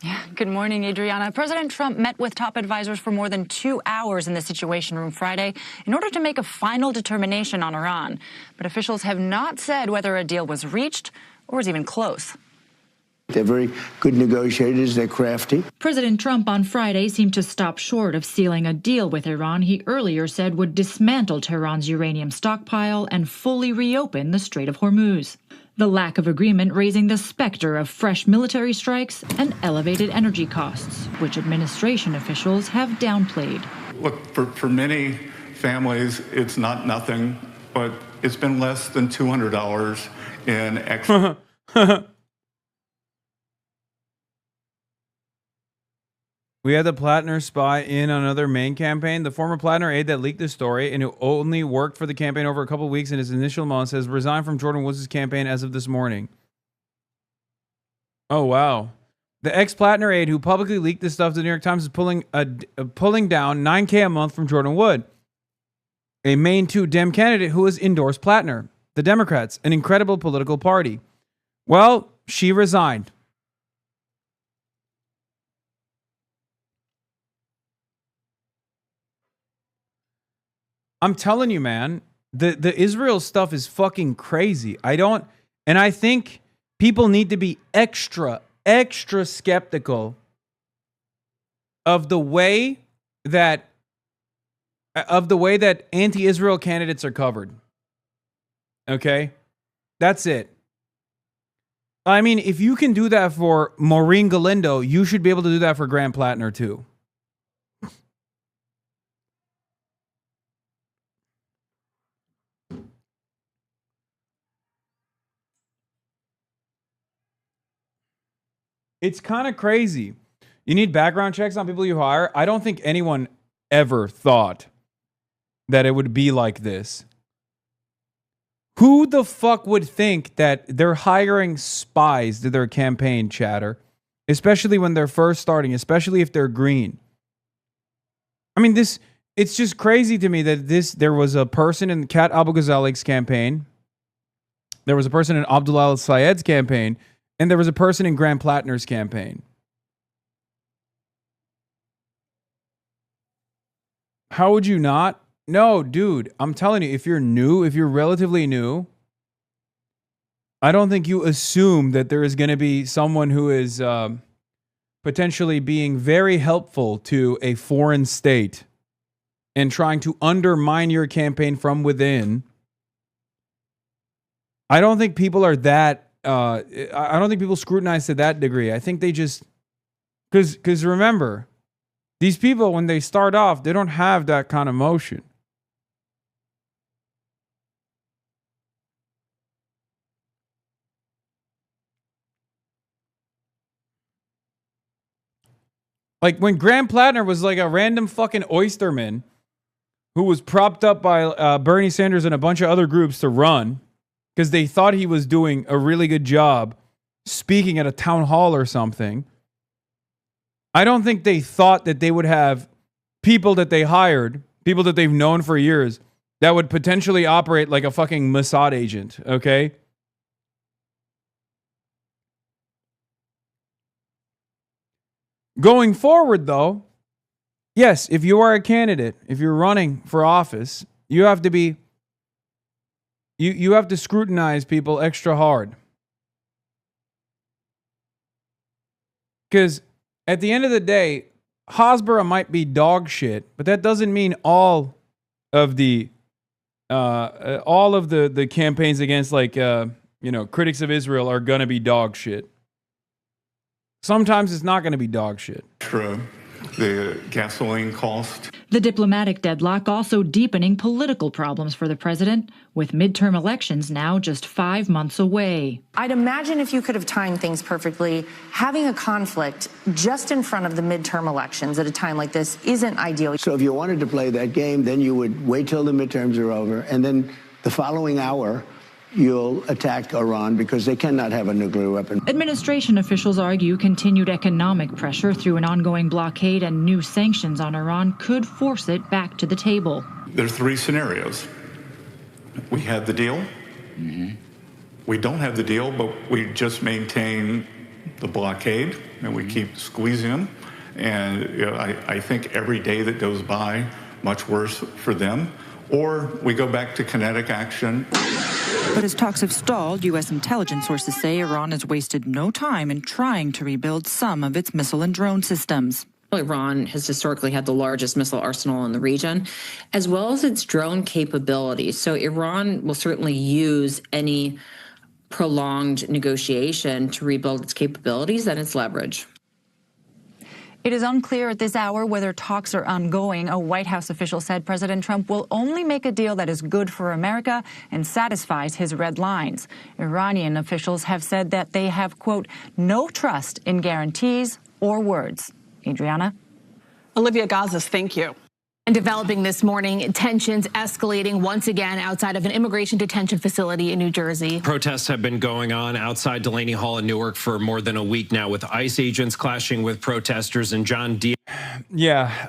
Yeah, good morning, Adriana. President Trump met with top advisors for more than 2 hours in the Situation Room Friday in order to make a final determination on Iran. But officials have not said whether a deal was reached or is even close. They're very good negotiators. They're crafty. President Trump on Friday seemed to stop short of sealing a deal with Iran he earlier said would dismantle Tehran's uranium stockpile and fully reopen the Strait of Hormuz. The lack of agreement raising the specter of fresh military strikes and elevated energy costs, which administration officials have downplayed. Look, for many families, it's not nothing, but it's been less than $200 in extra. We had the Plattner spy in on another main campaign. The former Plattner aide that leaked the story and who only worked for the campaign over a couple of weeks in his initial months has resigned from Jordan Woods' campaign as of this morning. Oh, wow. The ex-Plattner aide who publicly leaked this stuff to the New York Times is pulling down $9K a month from Jordan Wood, a Maine 2 Dem candidate who has endorsed Plattner, the Democrats, an incredible political party. Well, she resigned. I'm telling you, man, the Israel stuff is fucking crazy. I think people need to be extra skeptical of the way that anti-Israel candidates are covered. Okay? That's it. I mean, if you can do that for Maureen Galindo, you should be able to do that for Graham Plattner too. It's kind of crazy. You need background checks on people you hire. I don't think anyone ever thought that it would be like this. Who the fuck would think that they're hiring spies to their campaign, chatter? Especially when they're first starting, especially if they're green. I mean, it's just crazy to me that there was a person in Kat Abu Ghazalik's campaign. There was a person in Abdullah al-Sayed's campaign. And there was a person in Graham Plattner's campaign. How would you not? No, dude, I'm telling you, if you're new, if you're relatively new, I don't think you assume that there is going to be someone who is potentially being very helpful to a foreign state and trying to undermine your campaign from within. I don't think people are that. I don't think people scrutinize to that degree. I think they just, because remember, these people, when they start off, they don't have that kind of motion. Like when Graham Plattner was like a random fucking oysterman who was propped up by Bernie Sanders and a bunch of other groups to run because they thought he was doing a really good job speaking at a town hall or something. I don't think they thought that they would have people that they hired, people that they've known for years, that would potentially operate like a fucking Mossad agent, okay? Going forward, though, yes, if you are a candidate, if you're running for office, you have to be You have to scrutinize people extra hard. Because at the end of the day, Hasbara might be dog shit, but that doesn't mean all of the campaigns against critics of Israel are gonna be dog shit. Sometimes it's not gonna be dog shit. True. The gasoline cost. The diplomatic deadlock also deepening political problems for the president, with midterm elections now just 5 months away. I'd imagine if you could have timed things perfectly, having a conflict just in front of the midterm elections at a time like this isn't ideal. So if you wanted to play that game, then you would wait till the midterms are over, and then the following hour, you'll attack Iran because they cannot have a nuclear weapon. Administration officials argue continued economic pressure through an ongoing blockade and new sanctions on Iran could force it back to the table. There are three scenarios. We have the deal. We don't have the deal, but we just maintain the blockade and we keep squeezing them. And I think every day that goes by, much worse for them. Or we go back to kinetic action. But as talks have stalled, U.S. intelligence sources say Iran has wasted no time in trying to rebuild some of its missile and drone systems. Iran has historically had the largest missile arsenal in the region, as well as its drone capabilities. So Iran will certainly use any prolonged negotiation to rebuild its capabilities and its leverage. It is unclear at this hour whether talks are ongoing. A White House official said President Trump will only make a deal that is good for America and satisfies his red lines. Iranian officials have said that they have, quote, no trust in guarantees or words. Adriana? Olivia Gazas, thank you. And developing this morning, tensions escalating once again outside of an immigration detention facility in New Jersey. Protests have been going on outside Delaney Hall in Newark for more than a week now, with ICE agents clashing with protesters. And John D. Yeah,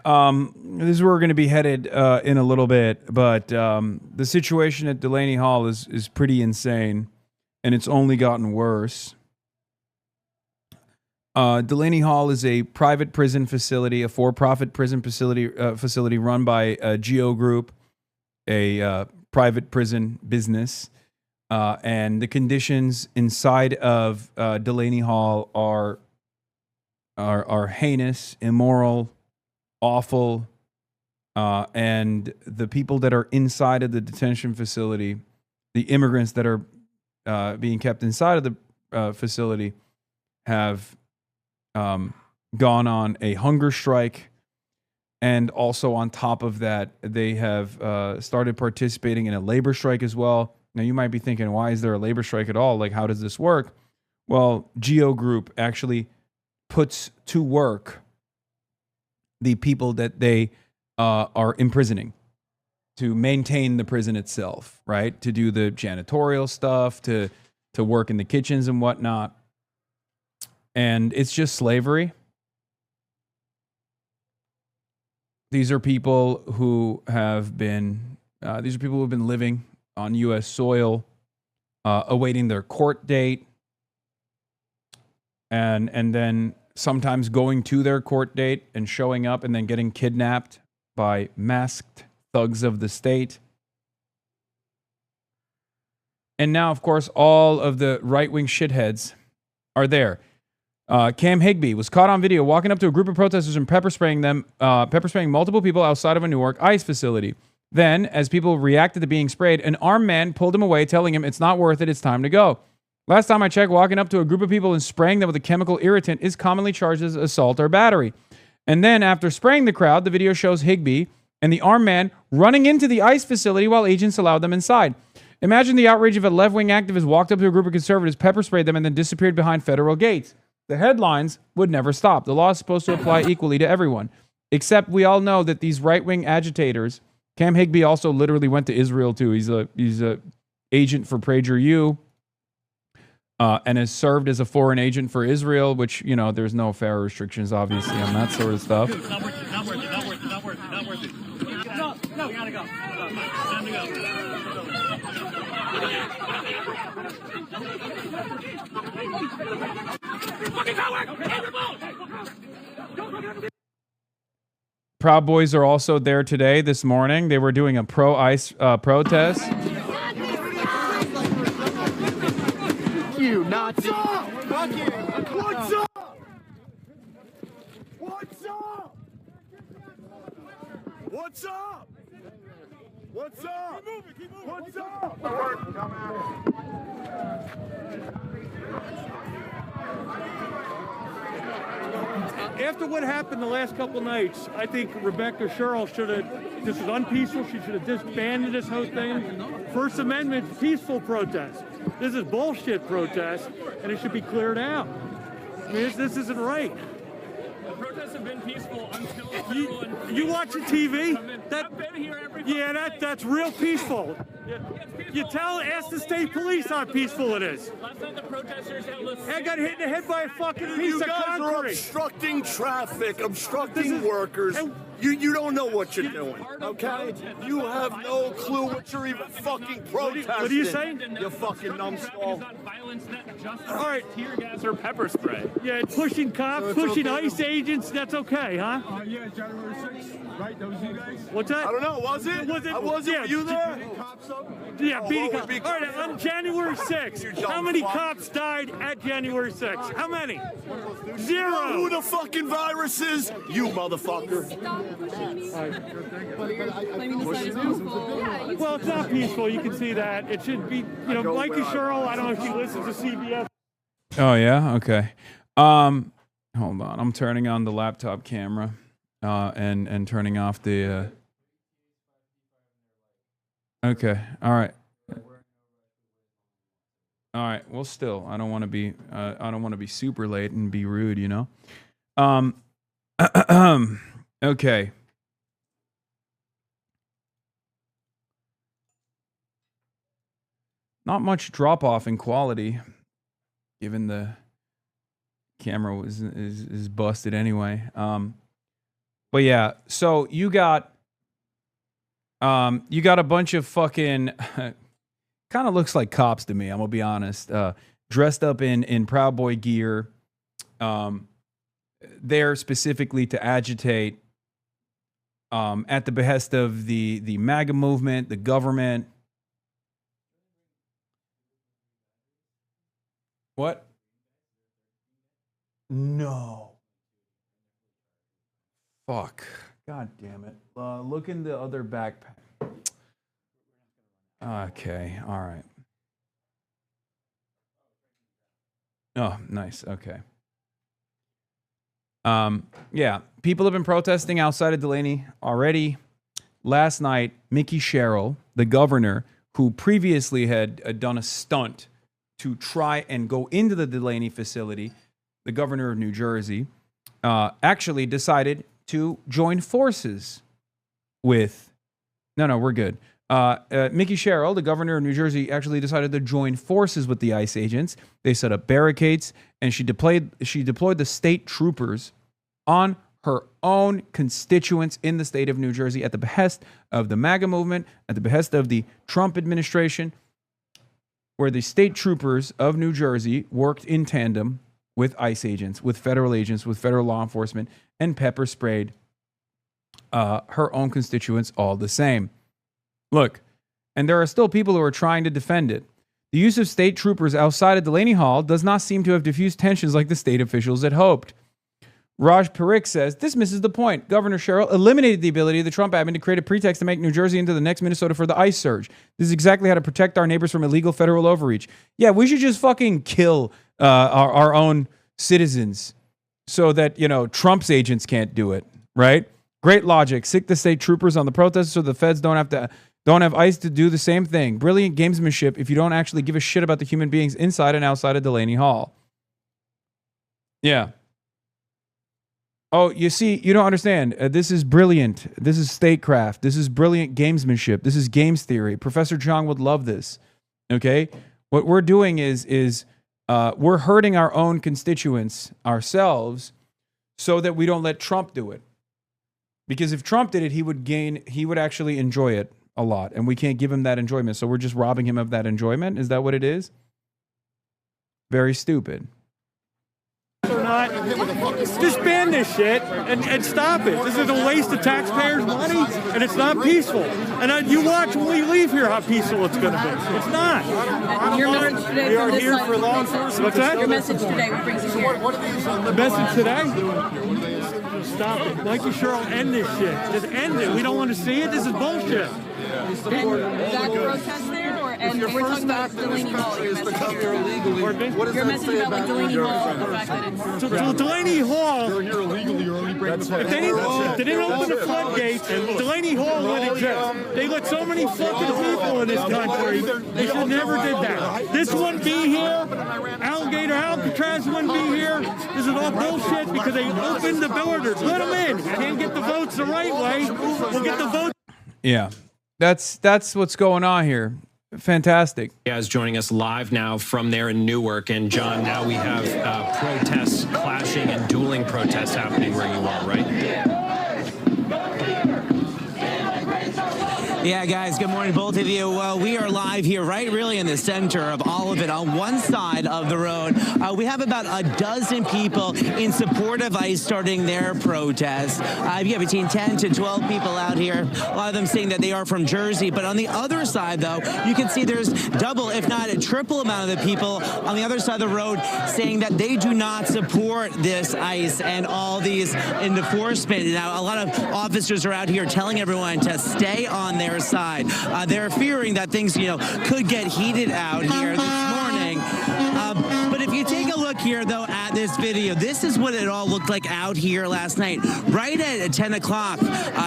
this is where we're going to be headed in a little bit. But the situation at Delaney Hall is pretty insane, and it's only gotten worse. Delaney Hall is a private prison facility, a for-profit prison facility run by Geo Group, a private prison business, and the conditions inside of Delaney Hall are heinous, immoral, awful, and the people that are inside of the detention facility, the immigrants that are being kept inside of the facility, have gone on a hunger strike, and also on top of that, they have started participating in a labor strike as well. Now, you might be thinking, why is there a labor strike at all? Like, how does this work? Well, Geo Group actually puts to work the people that they are imprisoning to maintain the prison itself, right? To do the janitorial stuff, to work in the kitchens and whatnot. And it's just slavery. These are people who have been living on U.S. soil, awaiting their court date, and then sometimes going to their court date and showing up and then getting kidnapped by masked thugs of the state. And now, of course, all of the right-wing shitheads are there. Cam Higbee was caught on video walking up to a group of protesters and pepper spraying multiple people outside of a Newark ICE facility. Then, as people reacted to being sprayed, an armed man pulled him away, telling him it's not worth it, it's time to go. Last time I checked, walking up to a group of people and spraying them with a chemical irritant is commonly charged as assault or battery. And then, after spraying the crowd, the video shows Higbee and the armed man running into the ICE facility while agents allowed them inside. Imagine the outrage if a left-wing activist walked up to a group of conservatives, pepper sprayed them, and then disappeared behind federal gates. The headlines would never stop. The law is supposed to apply equally to everyone. Except we all know that these right-wing agitators, Cam Higbee also literally went to Israel too. He's a agent for PragerU, and has served as a foreign agent for Israel, which, you know, there's no fair restrictions, obviously, on that sort of stuff. Not worth it. Not worth it. No, we gotta go. Time to go. Proud Boys are also there today, this morning. They were doing a pro-ICE protest. You Nazi. Fuck you. What's up? What's up? What's up? What's up? Keep moving. What's up? After what happened the last couple nights, I think Rebecca Sherrill should have, this is unpeaceful, she should have disbanded this whole thing. First Amendment, peaceful protest. This is bullshit protest, and it should be cleared out. I mean, this isn't right. The protests have been peaceful until You watching TV? I've been here every that's real peaceful. Ask the state police how peaceful it is. Last night the protesters held us. I got hit in the head by a fucking piece You of guys concrete. are obstructing traffic, obstructing workers. You don't know what you're doing, okay? You have no clue what you're even fucking protesting. What are you saying? You fucking numbskull. All right. Tear gas or pepper spray. Yeah, pushing cops, So it's pushing okay. ICE agents, that's okay, huh? Yeah, January 6th, right? That was you guys? What's that? I don't know, was it? I wasn't. Yeah, Were you there? Yeah, Oh, beating what would cops. be All right, on January 6th, how many cops died at January 6th? How many? Zero. You know who the fucking virus is? You motherfucker. Well, it's not peaceful. You can see that. It should be, you know, Micah Sherrill, I don't know if she listens to CBS. Oh, yeah? Okay. Hold on. I'm turning on the laptop camera and turning off the... Okay. All right. All right. Well, still, I don't want to be super late and be rude, you know. Okay. Not much drop off in quality, given the camera is busted anyway. But yeah, so you got a bunch of fucking kind of looks like cops to me, I'm gonna be honest. Dressed up in Proud Boy gear. There specifically to agitate at the behest of the MAGA movement, the government. What? No. Fuck. God damn it. Look in the other backpack. Okay. All right. Oh, nice. Okay. Yeah. People have been protesting outside of Delaney already. Last night, Mickey Sherrill, the governor, who previously had done a stunt to try and go into the Delaney facility, the governor of New Jersey, actually decided to join forces with... No, we're good. Mickey Sherrill, the governor of New Jersey, actually decided to join forces with the ICE agents. They set up barricades, and she deployed the state troopers on her own constituents in the state of New Jersey at the behest of the MAGA movement, at the behest of the Trump administration, where the state troopers of New Jersey worked in tandem with ICE agents, with federal law enforcement, and pepper sprayed her own constituents all the same. Look, and there are still people who are trying to defend it. The use of state troopers outside of Delaney Hall does not seem to have diffused tensions like the state officials had hoped. Raj Parikh says, this misses the point. Governor Sherrill eliminated the ability of the Trump admin to create a pretext to make New Jersey into the next Minnesota for the ICE surge. This is exactly how to protect our neighbors from illegal federal overreach. Yeah, we should just fucking kill our own citizens so that, Trump's agents can't do it, right? Great logic. Sick the state troopers on the protesters so the feds don't have ICE to do the same thing. Brilliant gamesmanship if you don't actually give a shit about the human beings inside and outside of Delaney Hall. Yeah. Oh, you see, you don't understand. This is brilliant. This is statecraft. This is brilliant gamesmanship. This is games theory. Professor Chong would love this. Okay? What we're doing is we're hurting our own constituents ourselves so that we don't let Trump do it. Because if Trump did it, he would actually enjoy it a lot. And we can't give him that enjoyment. So we're just robbing him of that enjoyment. Is that what it is? Very stupid. Or not, disband this shit and stop it. This is a waste of taxpayers' money, and it's not peaceful. And you watch when we leave here how peaceful it's going to be. It's not. And your message today we are from this here side for law enforcement. What's that? Your message today, what brings you here? The message today? Stop it. Mikey Sherrill, end this shit. Just end it. We don't want to see it. This is bullshit. And that protest there, and we're talking about Delaney Hall. Your message about like Delaney Hall, the fact that it's Delaney Hall. If they didn't open the floodgates, Delaney Hall would exist. They let so many fucking people in this country. They should never did that. This wouldn't be here. Alligator Alcatraz wouldn't be here. This is all bullshit because they opened the borders. Let them in. Can't get the votes the right way. We'll get the votes. Yeah. That's what's going on here. Fantastic. Guys joining us live now from there in Newark. And John, now we have protests, clashing and dueling protests happening where you are, right? Yeah, guys, good morning, both of you. We are live here, right really in the center of all of it. On one side of the road, we have about a dozen people in support of ICE starting their protest. You have between 10 to 12 people out here, a lot of them saying that they are from Jersey. But on the other side, though, you can see there's double, if not a triple amount of the people on the other side of the road saying that they do not support this ICE and all these enforcement. Now, a lot of officers are out here telling everyone to stay on their side. They're fearing that things, could get heated out here this morning. But if you take a look here, though, at this video, video. This is what it all looked like out here last night. Right at 10 o'clock,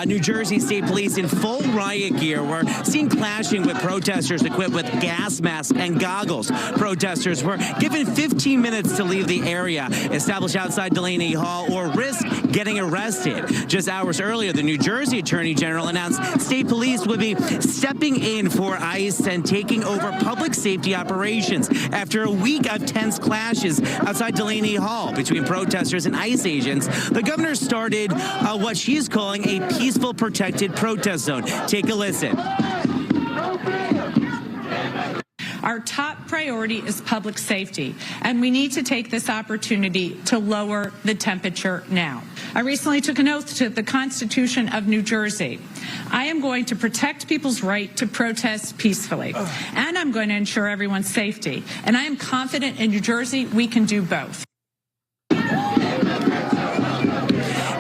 New Jersey State Police in full riot gear were seen clashing with protesters equipped with gas masks and goggles. Protesters were given 15 minutes to leave the area established outside Delaney Hall or risk getting arrested. Just hours earlier, the New Jersey Attorney General announced state police would be stepping in for ICE and taking over public safety operations after a week of tense clashes outside Delaney Hall between protesters and ICE agents. The governor started what she's calling a peaceful protected protest zone. Take a listen. Our top priority is public safety, and we need to take this opportunity to lower the temperature now. I recently took an oath to the Constitution of New Jersey. I am going to protect people's right to protest peacefully, and I'm going to ensure everyone's safety. And I am confident in New Jersey we can do both.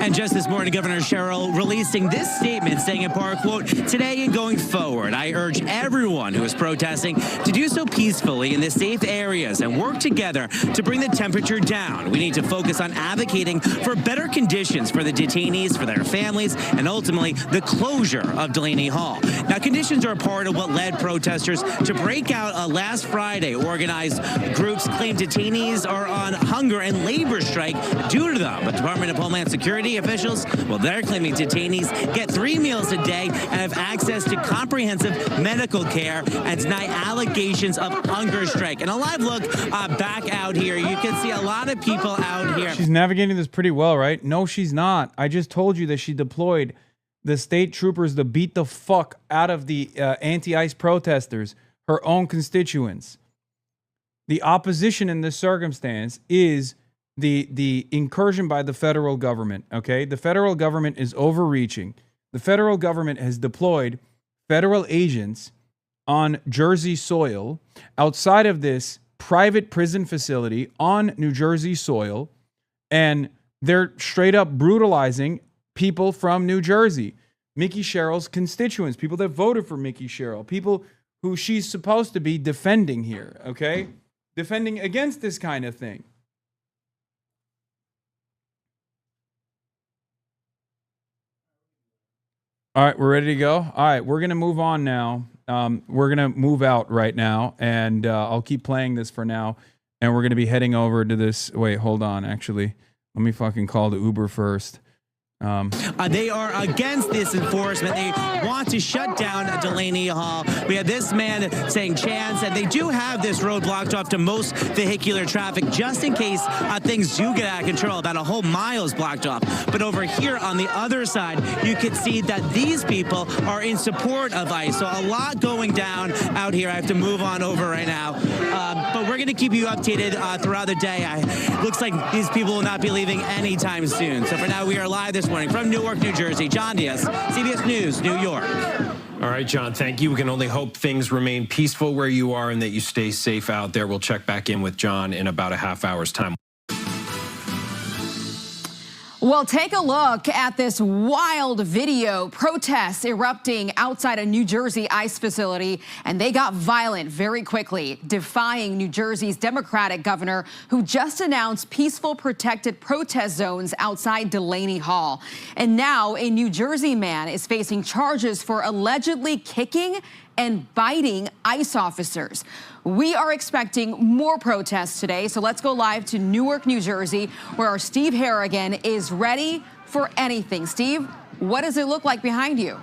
And just this morning, Governor Sherrill releasing this statement saying in part, quote, "Today and going forward, I urge everyone who is protesting to do so peacefully in the safe areas and work together to bring the temperature down. We need to focus on advocating for better conditions for the detainees, for their families, and ultimately the closure of Delaney Hall." Now, conditions are a part of what led protesters to break out last Friday. Organized groups claim detainees are on hunger and labor strike due to them. But Department of Homeland Security officials, well, they're claiming detainees get 3 meals a day and have access to comprehensive medical care and deny allegations of hunger strike. And a live look back out here, you can see a lot of people out here. She's navigating this pretty well, right? No, she's not. I just told you that she deployed the state troopers to beat the fuck out of the anti-ICE protesters, her own constituents. The opposition in this circumstance is the incursion by the federal government, okay? The federal government is overreaching. The federal government has deployed federal agents on Jersey soil outside of this private prison facility on New Jersey soil, and they're straight up brutalizing people from New Jersey. Mickey Sherrill's constituents, people that voted for Mickey Sherrill, people who she's supposed to be defending here, okay? Defending against this kind of thing. All right, we're ready to go. All right, we're going to move on now. We're going to move out right now, and I'll keep playing this for now. And we're going to be heading over to this. Wait, hold on, actually. Let me fucking call the Uber first. They are against this enforcement. They want to shut down Delaney Hall. We had this man saying chance, and they do have this road blocked off to most vehicular traffic just in case things do get out of control. About a whole mile is blocked off. But over here on the other side, you can see that these people are in support of ICE. So a lot going down out here. I have to move on over right now. But we're going to keep you updated throughout the day. Looks like these people will not be leaving anytime soon. So for now, we are live this morning from Newark, New Jersey. John Diaz, CBS News, New York. All right, John, thank you. We can only hope things remain peaceful where you are and that you stay safe out there. We'll check back in with John in about a half hour's time. Well, take a look at this wild video. Protests erupting outside a New Jersey ICE facility, and they got violent very quickly, defying New Jersey's Democratic governor, who just announced peaceful protected protest zones outside Delaney Hall. And now a New Jersey man is facing charges for allegedly kicking and biting ICE officers. We are expecting more protests today, so let's go live to Newark, New Jersey, where our Steve Harrigan is ready for anything. Steve, what does it look like behind you?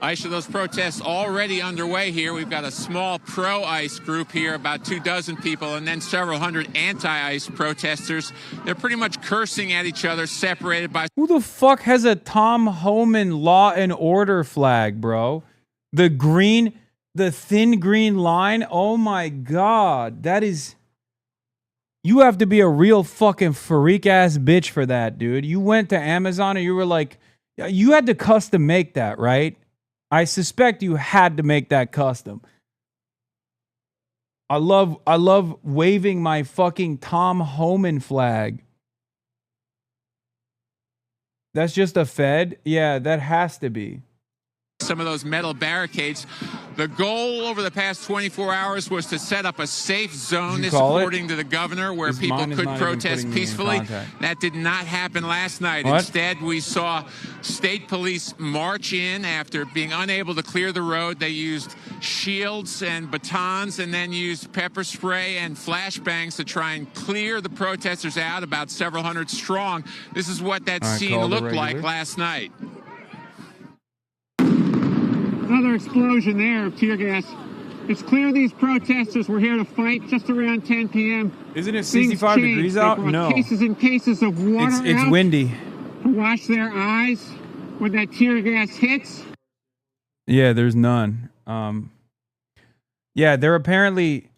Aisha, those protests already underway here. We've got a small pro-ICE group here, about 24 people, and then several hundred anti-ICE protesters. They're pretty much cursing at each other, separated by... Who the fuck has a Tom Homan Law and Order flag, bro? The green, the thin green line. Oh my God. That is, you have to be a real fucking freak ass bitch for that, dude. You went to Amazon and you were like, you had to custom make that, right? I suspect you had to make that custom. I love waving my fucking Tom Homan flag. That's just a Fed? Yeah, that has to be. some of those metal barricades. The goal over the past 24 hours was to set up a safe zone, this according to the governor, where people could protest peacefully. That did not happen last night. What? Instead, we saw state police march in after being unable to clear the road. They used shields and batons and then used pepper spray and flashbangs to try and clear the protesters out, about several hundred strong. This is what that scene looked like last night. Another explosion there of tear gas. It's clear these protesters were here to fight just around 10 p.m. Isn't it 65 degrees out? No. Cases and cases of water It's out windy. to wash their eyes when that tear gas hits. Yeah, there's none. Yeah, they're apparently...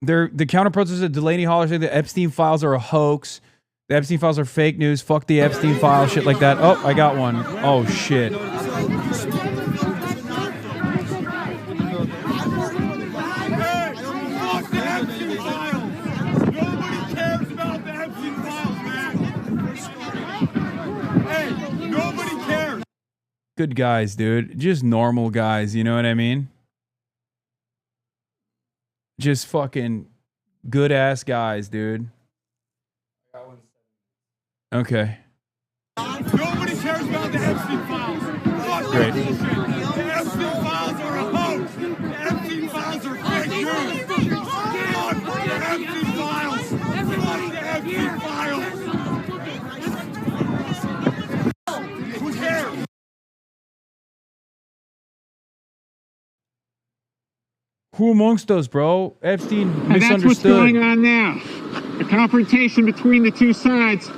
The counter-protesters at Delaney Hall are saying the Epstein files are a hoax. The Epstein files are fake news. Fuck the Epstein files, shit like that. Oh, I got one. Oh, shit. Good guys, dude. Just normal guys, you know what I mean? Just fucking good ass guys, dude. Okay. Nobody cares about the Epstein files. Fuck Great. that bullshit. The Epstein files are a hoax. The Epstein files are fake news. Fuck the Epstein files. Fuck the Epstein files. Who cares? Who amongst us, bro? Epstein And that's what's misunderstood. going on now. A confrontation between the two sides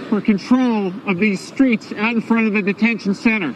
for control of these streets out in front of the detention center.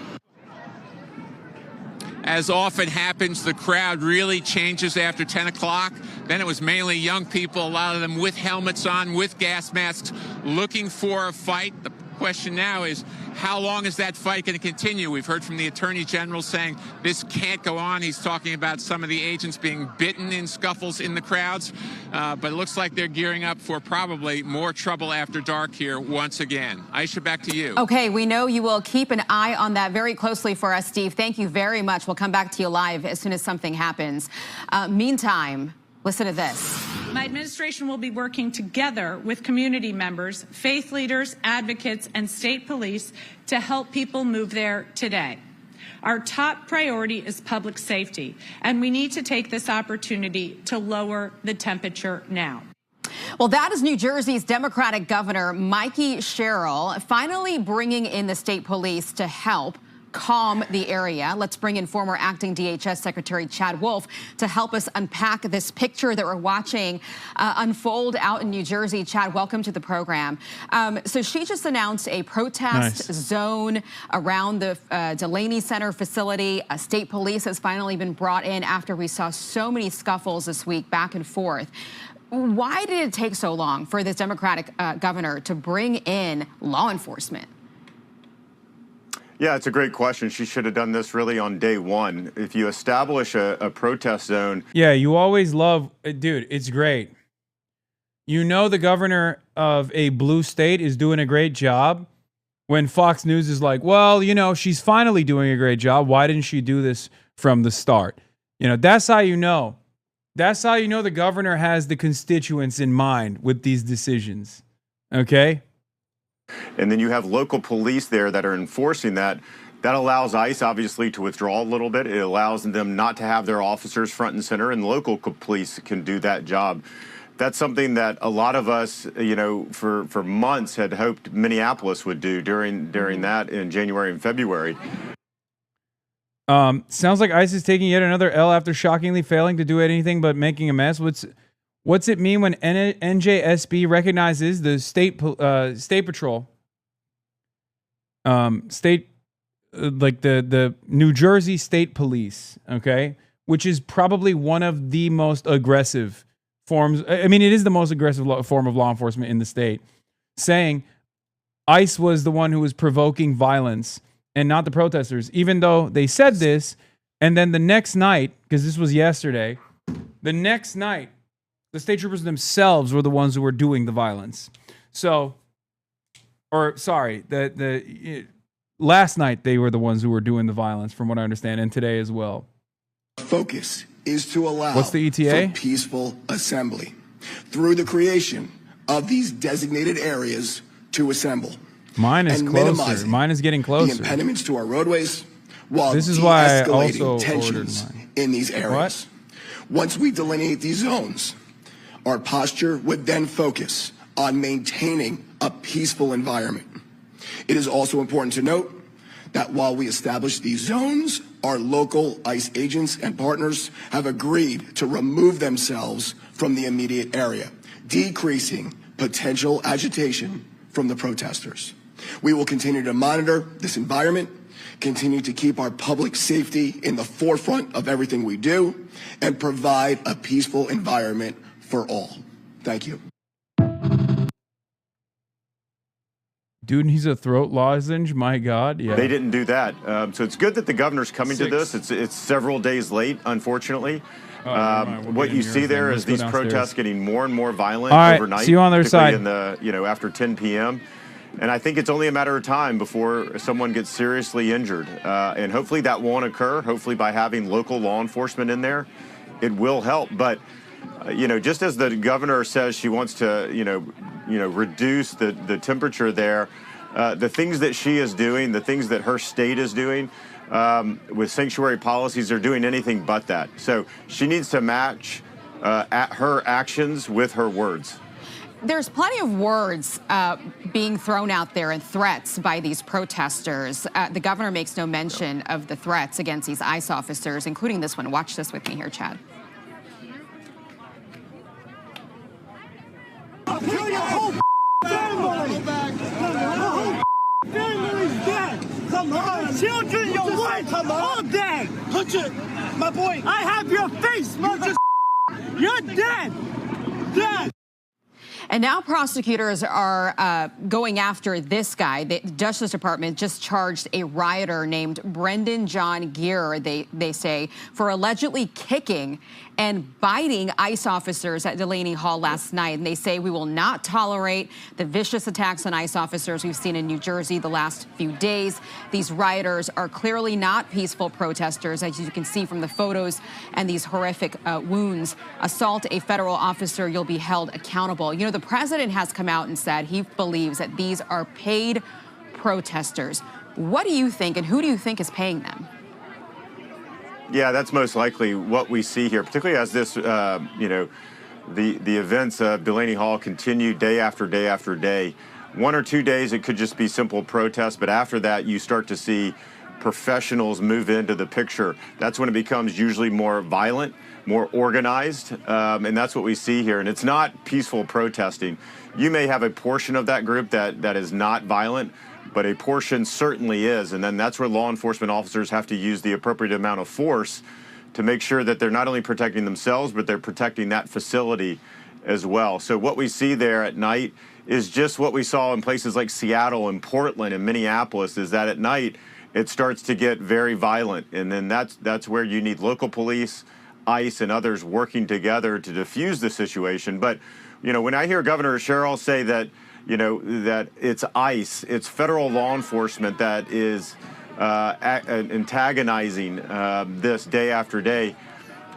As often happens, the crowd really changes after 10 o'clock. Then it was mainly young people, a lot of them with helmets on, with gas masks, looking for a fight. The question now is, how long is that fight going to continue? We've heard from the Attorney General saying this can't go on. He's talking about some of the agents being bitten in scuffles in the crowds. But it looks like they're gearing up for probably more trouble after dark here once again. Aisha, back to you. Okay, we know you will keep an eye on that very closely for us, Steve. Thank you very much. We'll come back to you live as soon as something happens. Meantime, listen to this. My administration will be working together with community members, faith leaders, advocates, and state police to help people move there today. Our top priority is public safety, and we need to take this opportunity to lower the temperature now. Well, that is New Jersey's Democratic Governor Mikey Sherrill finally bringing in the state police to help calm the area. Let's bring in former acting DHS Secretary Chad Wolf to help us unpack this picture that we're watching unfold out in New Jersey. Chad, welcome to the program. So she just announced a protest zone around the Delaney Center facility. State police has finally been brought in after we saw so many scuffles this week back and forth. Why did it take so long for this Democratic governor to bring in law enforcement? Yeah, it's a great question. She should have done this really on day one. If you establish a protest zone. Yeah, you always love, dude, it's great. You know the governor of a blue state is doing a great job when Fox News is like, well, you know, she's finally doing a great job. Why didn't she do this from the start? You know, that's how you know. That's how you know the governor has the constituents in mind with these decisions. Okay? And then you have local police there that are enforcing that. That allows ICE, obviously, to withdraw a little bit. It allows them not to have their officers front and center, and local police can do that job. That's something that a lot of us, you know, for months had hoped Minneapolis would do during that in January and February. Sounds like ICE is taking yet another L after shockingly failing to do anything but making a mess. What's it mean when NJSB recognizes the state patrol, like the New Jersey State Police, okay, which is probably one of the most aggressive forms. I mean, it is the most aggressive form of law enforcement in the state, saying ICE was the one who was provoking violence and not the protesters, even though they said this. And then the next night, because this was yesterday, the next night, the state troopers themselves were the ones who were doing the violence. So, or sorry, last night they were the ones who were doing the violence, from what I understand, and today as well. Focus is to allow What's the ETA? for peaceful assembly through the creation of these designated areas to assemble. Mine is and closer. minimizing Mine is getting the closer. impediments to our roadways while This is why I de-escalating also tensions ordered mine. in these areas. Once we delineate these zones, our posture would then focus on maintaining a peaceful environment. It is also important to note that while we establish these zones, our local ICE agents and partners have agreed to remove themselves from the immediate area, decreasing potential agitation from the protesters. We will continue to monitor this environment, continue to keep our public safety in the forefront of everything we do, and provide a peaceful environment for all. Thank you. Dude, he's a throat lozenge. My God, yeah. They didn't do that. So it's good that the governor's coming to this. It's several days late, unfortunately. What you see there is these protests getting more and more violent overnight. See you on the other side. In the, after 10 p.m. And I think it's only a matter of time before someone gets seriously injured. And hopefully that won't occur. Hopefully by having local law enforcement in there, it will help. But, just as the governor says she wants to, reduce the temperature there, the things that she is doing, the things that her state is doing with sanctuary policies are doing anything but that. So she needs to match her actions with her words. There's plenty of words being thrown out there and threats by these protesters. The governor makes no mention of the threats against these ICE officers, including this one. Watch this with me here, Chad. Kill your whole family! Your whole family's dead! Come on! Children, your wife, all dead! Put it! My boy! I have your face, mother! You're dead! Dead! And now prosecutors are going after this guy. The Justice Department just charged a rioter named Brendan John Gear, they say, for allegedly kicking and biting ICE officers at Delaney Hall last night. And they say we will not tolerate the vicious attacks on ICE officers we've seen in New Jersey the last few days. These rioters are clearly not peaceful protesters, as you can see from the photos and these horrific wounds. Assault a federal officer, you'll be held accountable. The president has come out and said he believes that these are paid protesters. What do you think, and who do you think is paying them? Yeah, that's most likely what we see here, particularly as this, the events of Delaney Hall continue day after day after day. 1 or 2 days, it could just be simple protests, but after that, you start to see professionals move into the picture. That's when it becomes usually more violent, more organized, and that's what we see here. And it's not peaceful protesting. You may have a portion of that group that is not violent, but a portion certainly is. And then that's where law enforcement officers have to use the appropriate amount of force to make sure that they're not only protecting themselves, but they're protecting that facility as well. So what we see there at night is just what we saw in places like Seattle and Portland and Minneapolis, is that at night it starts to get very violent. And then that's where you need local police, ICE, and others working together to diffuse the situation. But, when I hear Governor Sherrill say that, that it's ICE, it's federal law enforcement that is antagonizing this day after day,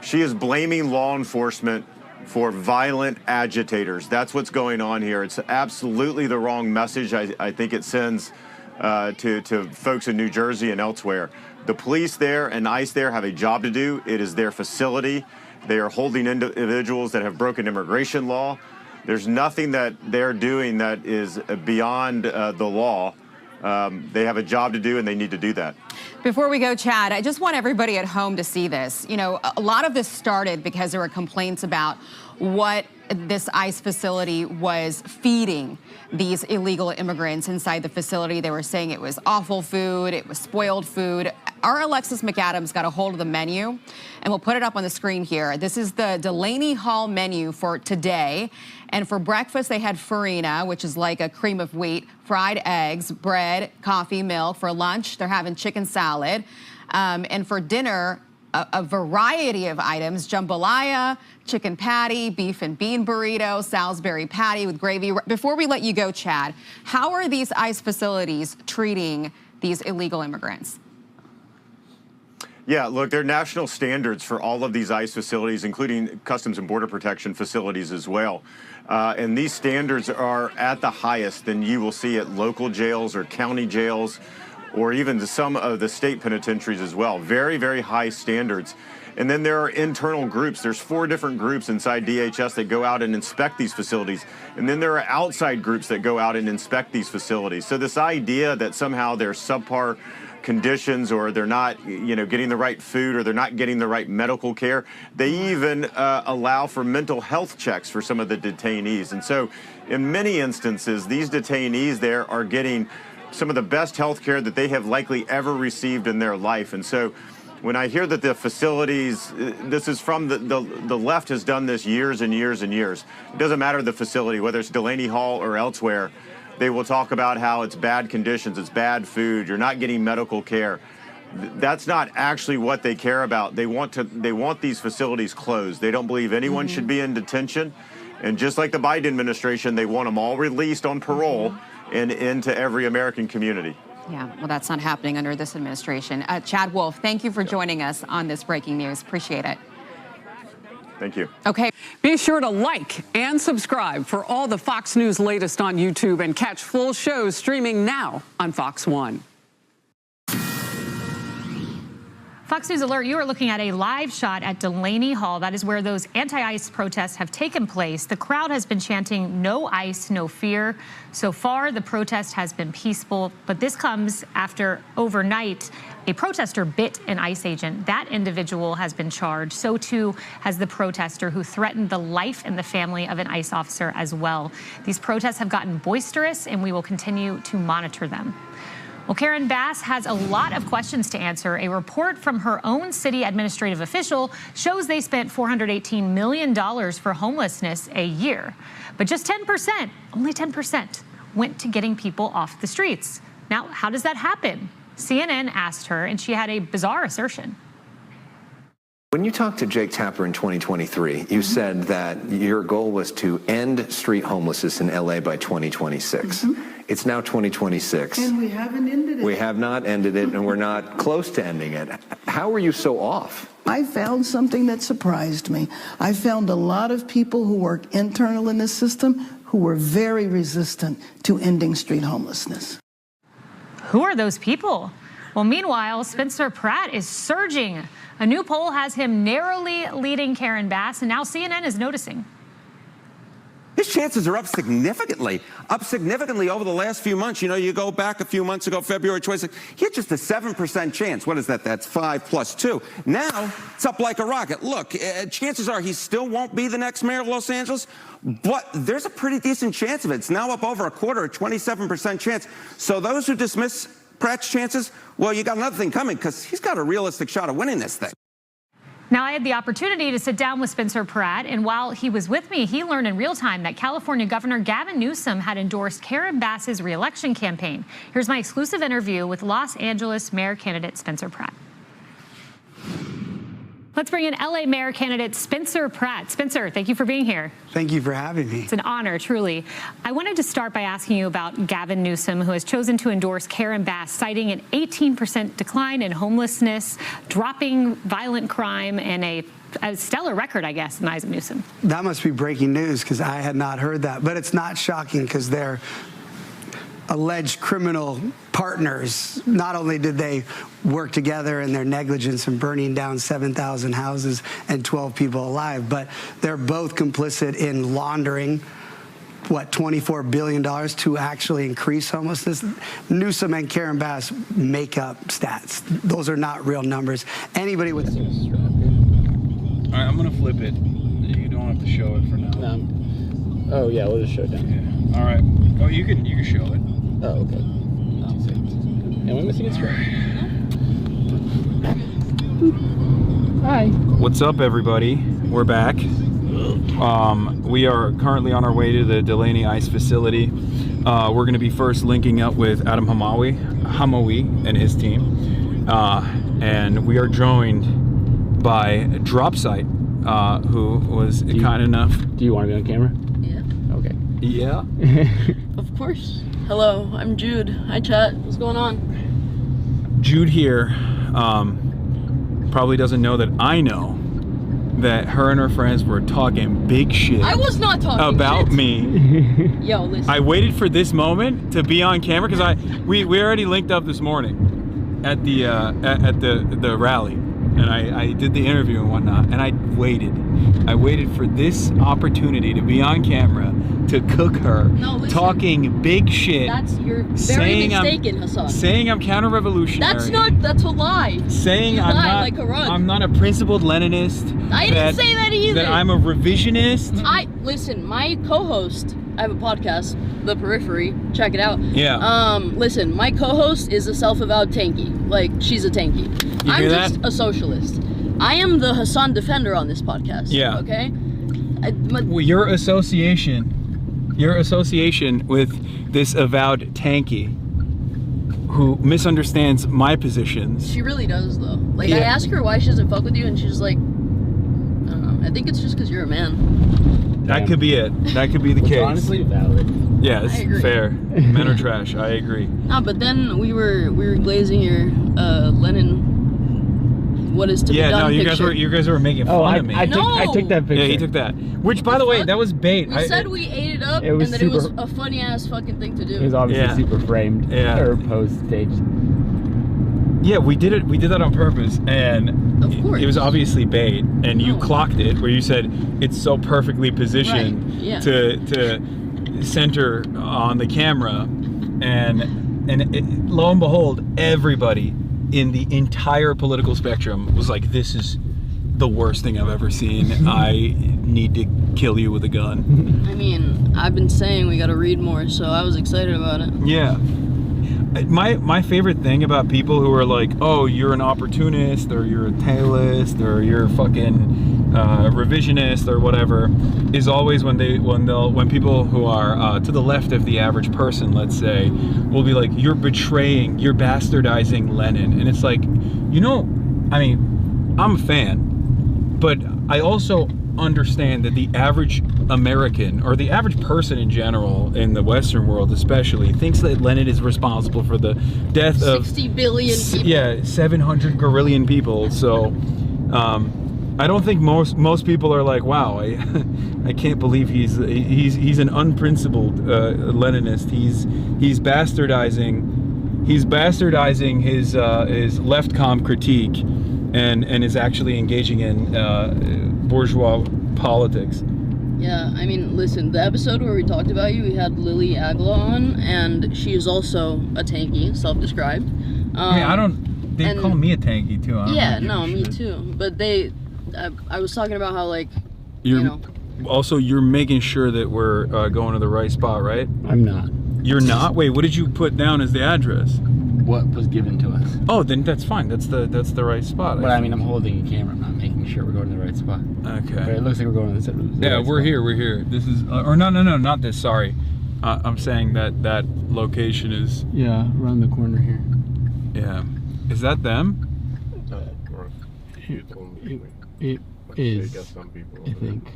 she is blaming law enforcement for violent agitators. That's what's going on here. It's absolutely the wrong message I think it sends to folks in New Jersey and elsewhere. The police there and ICE there have a job to do. It is their facility. They are holding individuals that have broken immigration law. There's nothing that they're doing that is beyond the law. They have a job to do, and they need to do that. Before we go, Chad, I just want everybody at home to see this. A lot of this started because there were complaints about what this ICE facility was feeding these illegal immigrants inside the facility. They were saying it was awful food, it was spoiled food. Our Alexis McAdams got a hold of the menu, and we'll put it up on the screen here. This is the Delaney Hall menu for today. And for breakfast, they had farina, which is like a cream of wheat, fried eggs, bread, coffee, milk. For lunch, they're having chicken salad. And for dinner, a variety of items: jambalaya, chicken patty, beef and bean burrito, Salisbury patty with gravy. Before we let you go, Chad, how are these ICE facilities treating these illegal immigrants? Yeah, look, there are national standards for all of these ICE facilities, including Customs and Border Protection facilities as well. And these standards are at the highest than you will see at local jails or county jails, or even some of the state penitentiaries as well. Very, very high standards. And then there are internal groups. There's 4 different groups inside DHS that go out and inspect these facilities. And then there are outside groups that go out and inspect these facilities. So this idea that somehow they're subpar conditions, or they're not, getting the right food, or they're not getting the right medical care. They even allow for mental health checks for some of the detainees. And so in many instances, these detainees there are getting some of the best health care that they have likely ever received in their life. And so when I hear that the facilities, this is from the left has done this years and years and years. It doesn't matter the facility, whether it's Delaney Hall or elsewhere. They will talk about how it's bad conditions, it's bad food, you're not getting medical care. That's not actually what they care about. They want these facilities closed. They don't believe anyone should be in detention. And just like the Biden administration, they want them all released on parole and into every American community. Yeah, well, that's not happening under this administration. Chad Wolf, thank you for joining us on this breaking news. Appreciate it. Thank you. Okay. Be sure to like and subscribe for all the Fox News latest on YouTube, and catch full shows streaming now on Fox 1. Fox News Alert, you are looking at a live shot at Delaney Hall. That is where those anti-ICE protests have taken place. The crowd has been chanting, "No ICE, no fear." So far, the protest has been peaceful, but this comes after overnight a protester bit an ICE agent. That individual has been charged. So too has the protester who threatened the life and the family of an ICE officer as well. These protests have gotten boisterous, and we will continue to monitor them. Well, Karen Bass has a lot of questions to answer. A report from her own city administrative official shows they spent $418 million for homelessness a year. But just 10%, only 10%, went to getting people off the streets. Now, how does that happen? CNN asked her, and she had a bizarre assertion. When you talked to Jake Tapper in 2023, you said that your goal was to end street homelessness in LA by 2026. It's now 2026. And we haven't ended it. We have not ended it, and we're not close to ending it. How are you so off? I found something that surprised me. I found a lot of people who work internal in the system who were very resistant to ending street homelessness. Who are those people? Well, meanwhile, Spencer Pratt is surging. A new poll has him narrowly leading Karen Bass, and now CNN is noticing. His chances are up significantly over the last few months. You go back a few months ago, February 26th, he had just a 7% chance. What is that? That's 5 plus 2. Now, it's up like a rocket. Look, chances are he still won't be the next mayor of Los Angeles, but there's a pretty decent chance of it. It's now up over a quarter, a 27% chance. So those who dismiss Pratt's chances, well, you got another thing coming, because he's got a realistic shot of winning this thing. Now, I had the opportunity to sit down with Spencer Pratt, and while he was with me, he learned in real time that California Governor Gavin Newsom had endorsed Karen Bass's reelection campaign. Here's my exclusive interview with Los Angeles mayor candidate Spencer Pratt. Let's bring in LA mayor candidate Spencer Pratt. Spencer, thank you for being here. Thank you for having me. It's an honor, truly. I wanted to start by asking you about Gavin Newsom, who has chosen to endorse Karen Bass, citing an 18% decline in homelessness, dropping violent crime, and a stellar record, I guess, in the eyes of Newsom. That must be breaking news, because I had not heard that. But it's not shocking, because they're alleged criminal partners. Not only did they work together in their negligence in burning down 7,000 houses and 12 people alive, but they're both complicit in laundering, $24 billion to actually increase homelessness. Newsom and Karen Bass make up stats. Those are not real numbers. Anybody with... All right, I'm going to flip it. You don't have to show it for now. No. Oh, yeah, we'll just show it down. Yeah. All right. Oh, you can show it. Oh, okay. 2 seconds. And we're missing it straight. Hi. What's up, everybody? We're back. We are currently on our way to the Delaney ICE facility. We're going to be first linking up with Adam Hamawi and his team. And we are joined by Dropsite, who was kind enough. Do you want to be on camera? Yeah. Okay. Yeah. Of course. Hello, I'm Jude. Hi, chat. What's going on? Jude here probably doesn't know that I know that her and her friends were talking big shit. I was not talking about shit. me. Yo, listen. I waited for this moment to be on camera because we already linked up this morning at the rally, and I did the interview and whatnot, and I waited for this opportunity to be on camera to cook her, talking big shit. You're very mistaken, Hasan. Saying I'm counter-revolutionary. That's a lie. Saying you lie like a rug. I'm not a principled Leninist. I didn't say that either. That I'm a revisionist. Listen, my co-host, I have a podcast, The Periphery, check it out. Yeah. Listen, my co-host is a self-avowed tanky. Like, she's a tanky. I'm just a socialist. I am the Hasan defender on this podcast. Yeah. Okay? Your association with this avowed tanky who misunderstands my positions. She really does, though. Like, I ask her why she doesn't fuck with you, and she's like, I don't know. I think it's just because you're a man. That could be it. That could be the case. Honestly, valid. Yes, I agree. fair. Men are trash. I agree. No, but then we were glazing your Lenin. What is to be done? Yeah, no, you picture. guys were making fun of me. I took that picture. Yeah, he took that. Which, by the way, that was bait. We said we ate it up, It was and that it was super- a funny ass fucking thing to do. It was obviously super framed. Or post staged. Yeah, we did it. We did that on purpose, and it was obviously bait. And you clocked it, where you said it's so perfectly positioned Right, yeah. to center on the camera, and lo and behold, everybody in the entire political spectrum was like, "This is the worst thing I've ever seen. I need to kill you with a gun." I mean, I've been saying we gotta read more, so I was excited about it. Yeah. My favorite thing about people who are like, oh, you're an opportunist, or you're a tailist, or you're fucking revisionist, or whatever, is always when people who are to the left of the average person, let's say, will be like, you're bastardizing Lenin, and it's like, I mean, I'm a fan, but I also understand that the average American, or the average person in general, in the Western world especially, thinks that Lenin is responsible for the death of 60 billion people. Yeah, 700 gorillion people. So I don't think most people are like, wow, I can't believe he's an unprincipled Leninist. He's bastardizing his left-com critique, and is actually engaging in bourgeois politics. Yeah, I mean, listen, the episode where we talked about you, we had Lily Agla on, and she is also a tanky, self-described. They call me a tanky too. Yeah, no, me too. But I was talking about how, like, Also, you're making sure that we're going to the right spot, right? I'm not. You're not? Wait, what did you put down as the address? What was given to us. Oh, then that's fine. That's the right spot. But I mean, I'm holding a camera. I'm not making sure we're going to the right spot. Okay. But it looks like we're going to the Yeah, right we're spot. here. We're here. This is, or no, not this. Sorry, I'm saying that location is. Yeah, around the corner here. Yeah, is that them? It is. I think.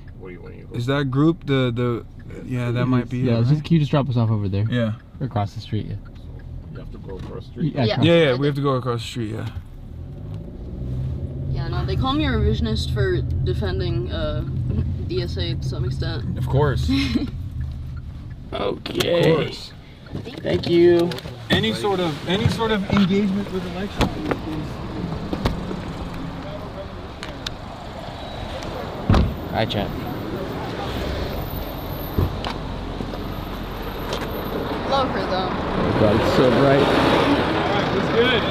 Is that group the? Yeah, that might be. Yeah, it, right? can you just drop us off over there? Yeah. Or across the street. Yeah. You have to go across the street. Yeah, we have to go across the street. Yeah. Yeah, no, they call me a revisionist for defending DSA to some extent. Of course. Okay. Of course. Thank you. Any sort of engagement with elections. Hi, chat. Love her though. Oh God, it's so bright. Alright, what's good?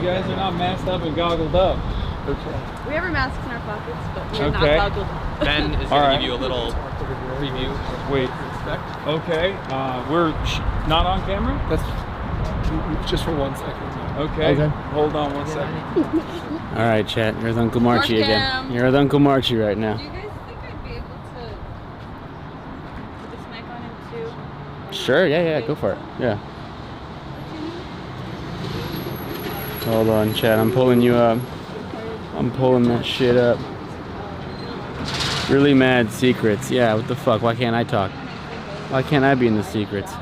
You guys are not masked up and goggled up. We have our masks in our pockets, but we're Okay. not goggled. Ben is going to give you a little preview. Wait. Okay. We're not on camera? That's just for 1 second. Okay. Okay. Hold on 1 second. All right, chat. Here's Uncle Marchie March again. cam. You're with Uncle Marchie right now. Do you guys think I'd be able to put this mic on him too? Sure. Yeah. Go for it. Yeah. Hold on, chat. I'm pulling you up. I'm pulling that shit up. Really mad secrets. Yeah, what the fuck? Why can't I talk? Why can't I be in the secrets?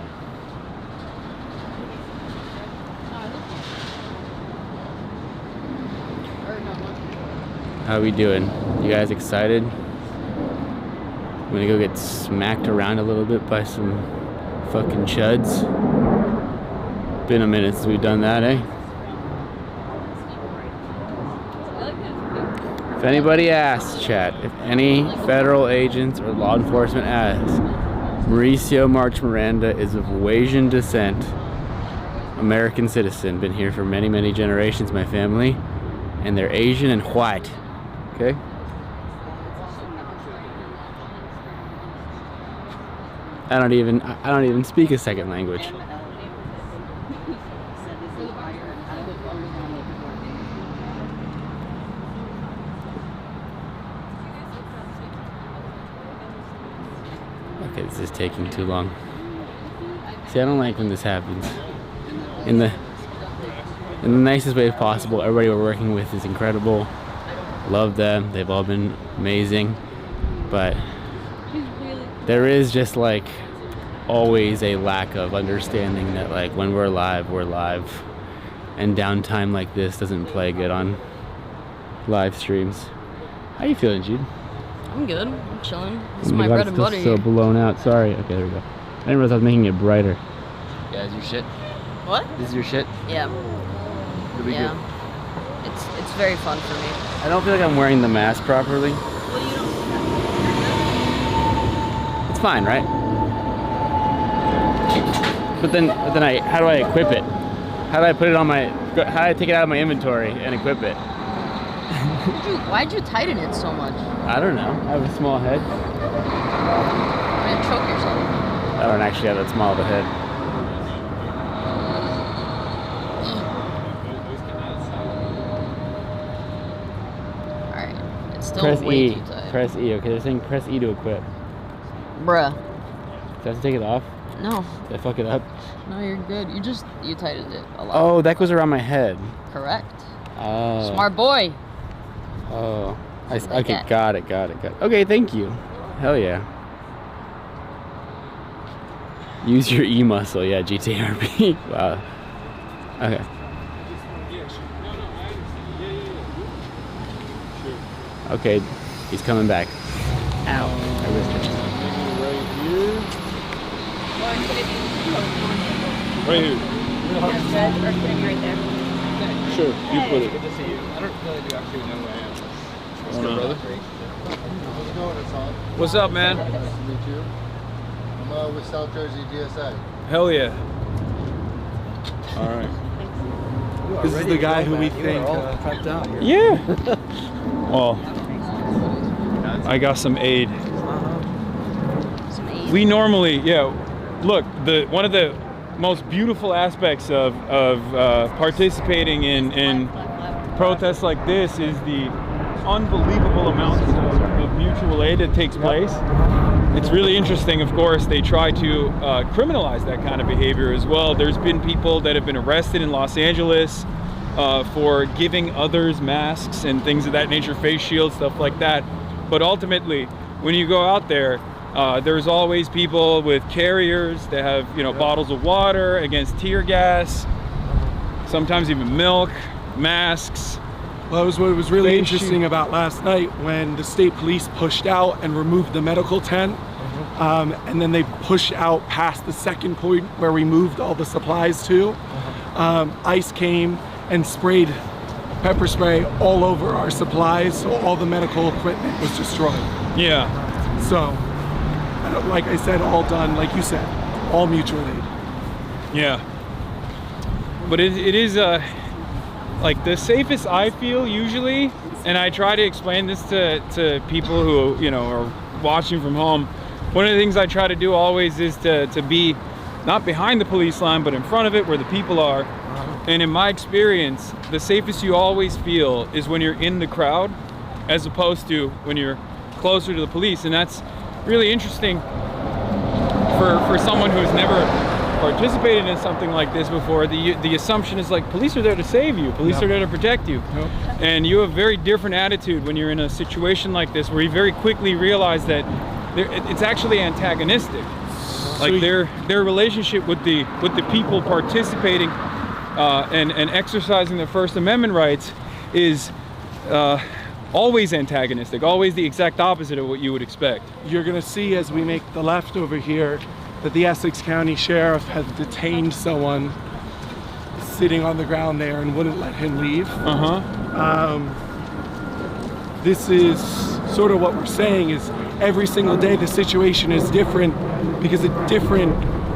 How we doing? You guys excited? I'm gonna go get smacked around a little bit by some fucking chuds. Been a minute since we've done that, eh? If anybody asks, chat, if any federal agents or law enforcement asks, Mauricio March Miranda is of Asian descent, American citizen, been here for many, many generations, my family, and they're Asian and white, okay? I don't even speak a second language. Okay, this is taking too long. See, I don't like when this happens. In the nicest way possible. Everybody we're working with is incredible. Love them. They've all been amazing. But there is just like always a lack of understanding that like when we're live, and downtime like this doesn't play good on live streams. How you feeling, Jude? I'm good. I'm chilling. This is my bread and butter so here. blown out. Sorry. Okay, there we go. I didn't realize I was making it brighter. Yeah, is your shit? What? This is your shit? Yeah. It'll be Yeah. good. It's very fun for me. I don't feel like I'm wearing the mask properly. It's fine, right? But then how do I equip it? How do I put it on my? How do I take it out of my inventory and equip it? Why'd you tighten it so much? I don't know. I have a small head. You're gonna choke yourself. I don't actually have that small of a head. Alright. It's still Press way E. too tight. Press E. Okay, they're saying press E to equip. Bruh. Do I have to take it off? No. Did I fuck it up? No, you're good. You tightened it a lot. Oh, that goes around my head. Correct. Oh. Smart boy. Oh. Like Okay, that. got it. Okay, thank you. Hell yeah. Use your E muscle. Yeah, GTRP. Wow. Okay. Okay, he's coming back. Ow. I missed it. Right here. Or can it be right there? Sure, you put it. Good to see you. I don't really actually know who I am. What's good, brother? How's it going, Hasan? What's up, man? Nice to meet you. I'm with South Jersey DSA. Hell yeah. All right. This is the guy who we think prepped out here. Yeah. Well, I got some aid. We normally, look, one of the most beautiful aspects of participating in protests like this is the unbelievable amounts of mutual aid that takes place. It's really interesting, of course, they try to criminalize that kind of behavior as well. There's been people that have been arrested in Los Angeles for giving others masks and things of that nature, face shields, stuff like that. But ultimately, when you go out there, there's always people with carriers that have, bottles of water against tear gas, sometimes even milk, masks. Well, that was what was really interesting about last night when the state police pushed out and removed the medical tent. And then they pushed out past the second point where we moved all the supplies to. ICE came and sprayed pepper spray all over our supplies, so all the medical equipment was destroyed. Yeah. So, like I said, all done, like you said, all mutual aid. Yeah. But it is like the safest I feel usually, and I try to explain this to people who are watching from home. One of the things I try to do always is to be not behind the police line, but in front of it where the people are. And in my experience, the safest you always feel is when you're in the crowd, as opposed to when you're closer to the police. And that's really interesting for someone who's never participated in something like this before, the assumption is like police are there to save you, police are there to protect you. And you have a very different attitude when you're in a situation like this, where you very quickly realize that it's actually antagonistic. Like their relationship with the people participating and exercising their First Amendment rights is always antagonistic, always the exact opposite of what you would expect. You're going to see as we make the left over here that the Essex County Sheriff has detained someone sitting on the ground there and wouldn't let him leave. This is sort of what we're saying is every single day the situation is different because a different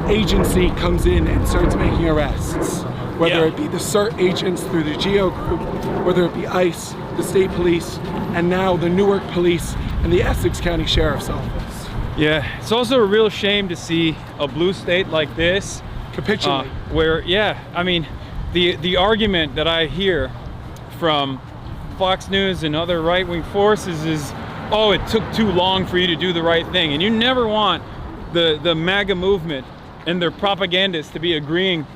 agency comes in and starts making arrests. Whether it be the CERT agents through the GEO group, whether it be ICE, the state police, and now the Newark police and the Essex County Sheriff's Office. Yeah, it's also a real shame to see a blue state like this capitulate. Where, I mean, the argument that I hear from Fox News and other right-wing forces is, oh, it took too long for you to do the right thing. And you never want the MAGA movement and their propagandists to be agreeing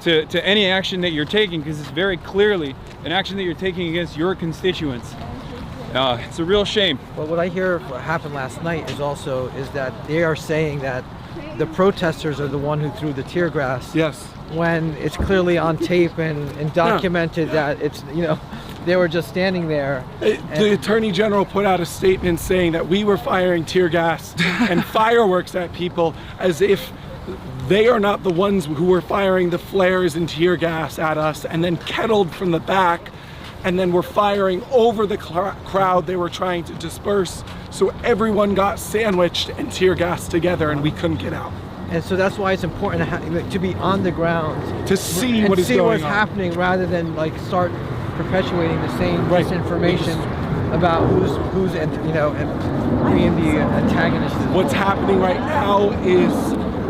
to any action that you're taking, because it's very clearly an action that you're taking against your constituents. It's a real shame. Well, what I hear happened last night is that they are saying that the protesters are the one who threw the tear gas. Yes. When it's clearly on tape and documented that it's, they were just standing there. The Attorney General put out a statement saying that we were firing tear gas and fireworks at people, as if they are not the ones who were firing the flares and tear gas at us and then kettled from the back, and then were firing over the crowd they were trying to disperse. So everyone got sandwiched and tear gassed together and we couldn't get out. And so that's why it's important to be on the ground. To see what is going on. what's happening, rather than start perpetuating the same disinformation about who's and being the antagonist. What's happening right now is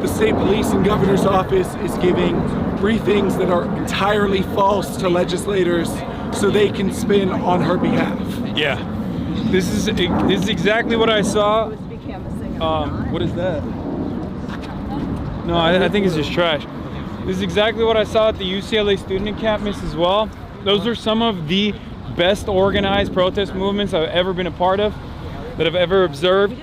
the state police and governor's office is giving briefings that are entirely false to legislators so they can spin on her behalf. Yeah, this is exactly what I saw. What is that? No, I think it's just trash. This is exactly what I saw at the UCLA student encampment as well. Those are some of the best organized protest movements I've ever been a part of, that I've ever observed.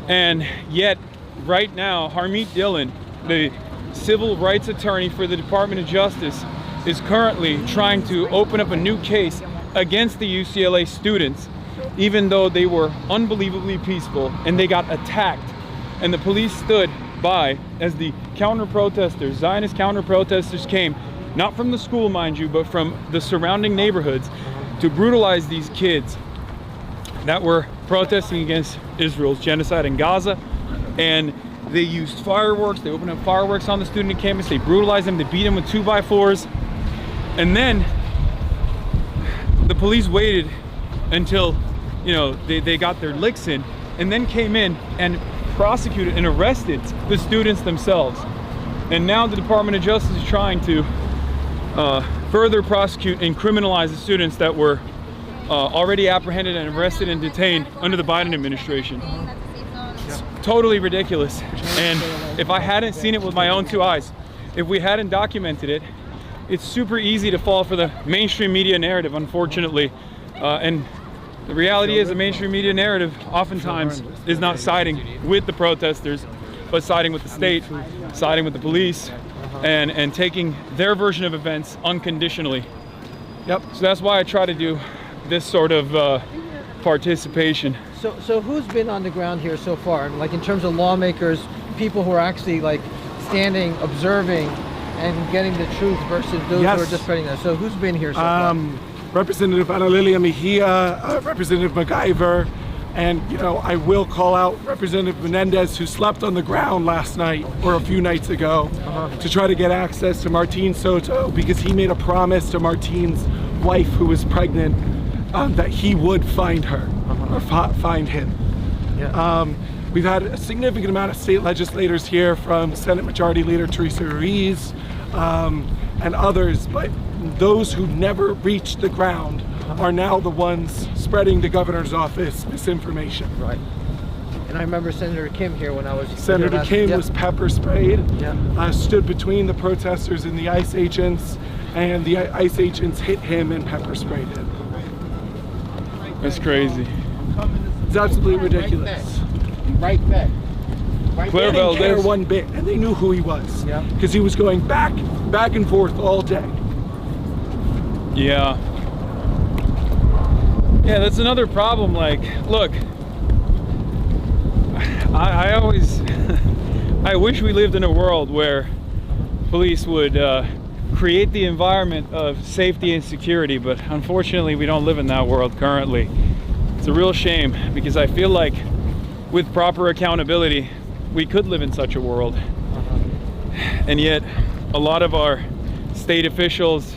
And yet, right now, Harmeet Dillon, the civil rights attorney for the Department of Justice, is currently trying to open up a new case against the UCLA students, even though they were unbelievably peaceful and they got attacked. And the police stood by as the counter-protesters, Zionist counter-protesters, came, not from the school, mind you, but from the surrounding neighborhoods, to brutalize these kids that were protesting against Israel's genocide in Gaza. And they used fireworks, they opened up fireworks on the student encampments, they brutalized them, they beat them with 2x4s. And then the police waited until, they got their licks in, and then came in and prosecuted and arrested the students themselves. And now the Department of Justice is trying to further prosecute and criminalize the students that were already apprehended and arrested and detained under the Biden administration. It's totally ridiculous. And if I hadn't seen it with my own two eyes, if we hadn't documented it, it's super easy to fall for the mainstream media narrative, unfortunately. And the reality is the mainstream media narrative oftentimes is not siding with the protesters, but siding with the state, siding with the police, and taking their version of events unconditionally. Yep. So that's why I try to do this sort of participation. So who's been on the ground here so far? Like, in terms of lawmakers, people who are actually standing, observing, and getting the truth versus those who are just spreading that. So who's been here so far? Representative Ana Lilia Mejia, Representative MacGyver, and I will call out Representative Menendez, who slept on the ground last night or a few nights ago to try to get access to Martine Soto, because he made a promise to Martine's wife, who was pregnant, that he would find her or find him. Yeah. We've had a significant amount of state legislators here, from Senate Majority Leader Teresa Ruiz and others, but those who never reached the ground are now the ones spreading the governor's office misinformation. Right. And I remember Senator Kim here when I was... Senator Kim was pepper sprayed, Yeah. stood between the protesters and the ICE agents, and the ICE agents hit him and pepper sprayed him. That's crazy. It's absolutely ridiculous. Right back. They didn't care one bit, and they knew who he was. Yeah. Because he was going back and forth all day. Yeah. Yeah, that's another problem. Like, look, I always, I wish we lived in a world where police would create the environment of safety and security, but unfortunately we don't live in that world currently. It's a real shame, because I feel like with proper accountability, we could live in such a world. And yet, a lot of our state officials,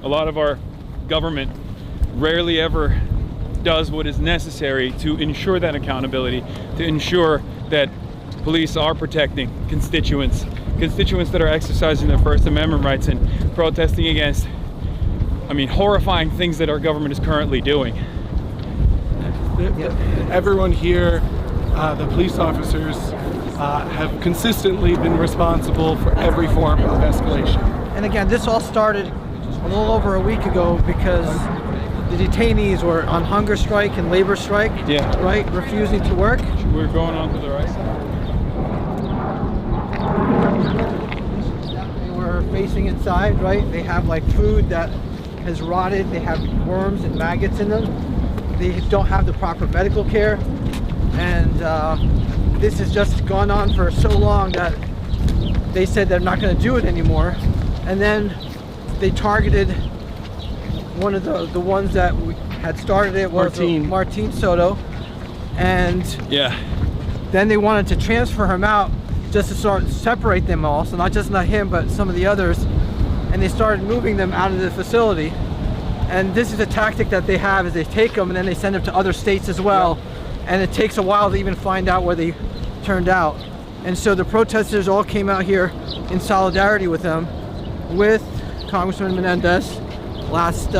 a lot of our government rarely ever does what is necessary to ensure that accountability, to ensure that police are protecting constituents that are exercising their First Amendment rights and protesting against, I mean, horrifying things that our government is currently doing. Everyone here, the police officers, have consistently been responsible for every form of escalation. And again, this all started a little over a week ago because the detainees were on hunger strike and labor strike, right, refusing to work. We're going on to the right side. They were facing inside, right? They have like food that has rotted. They have worms and maggots in them. They don't have the proper medical care. And this has just gone on for so long that they said they're not going to do it anymore. And then they targeted one of the ones that had started it, was Martine Soto, and then they wanted to transfer him out just to sort of separate them all, so not him but some of the others, and they started moving them out of the facility. And this is a tactic that they have, is they take them and then they send them to other states as well, and it takes a while to even find out where they turned out. And so the protesters all came out here in solidarity with them, with Congressman Menendez last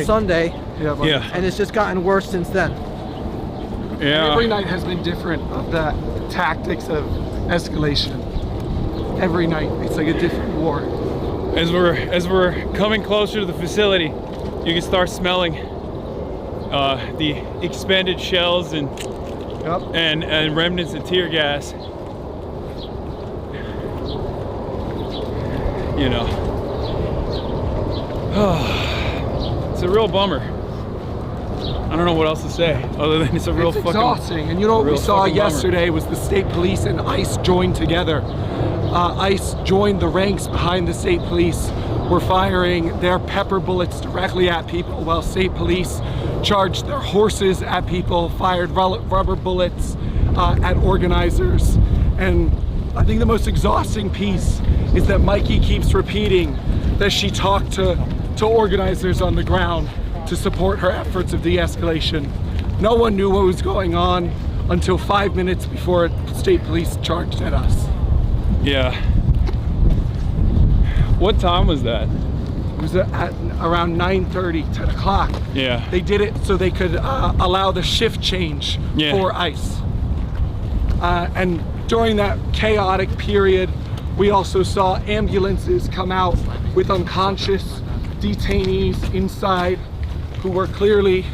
Sunday. And it's just gotten worse since then. Every night has been different of the tactics of escalation. Every night it's like a different war. As we're coming closer to the facility, you can start smelling the expended shells and remnants of tear gas. You know, it's a real bummer. I don't know what else to say other than it's a real fucking exhausting. And you know what we saw yesterday was the state police and ICE joined together. ICE joined the ranks behind the state police, were firing their pepper bullets directly at people, while state police charged their horses at people, fired rubber bullets at organizers. And I think the most exhausting piece is that Mikey keeps repeating that she talked to organizers on the ground to support her efforts of de-escalation. No one knew what was going on until 5 minutes before state police charged at us. Yeah. What time was that? It was at around 9:30, 10 o'clock. Yeah. They did it so they could allow the shift change for ICE. And during that chaotic period, we also saw ambulances come out with unconscious detainees inside who were clearly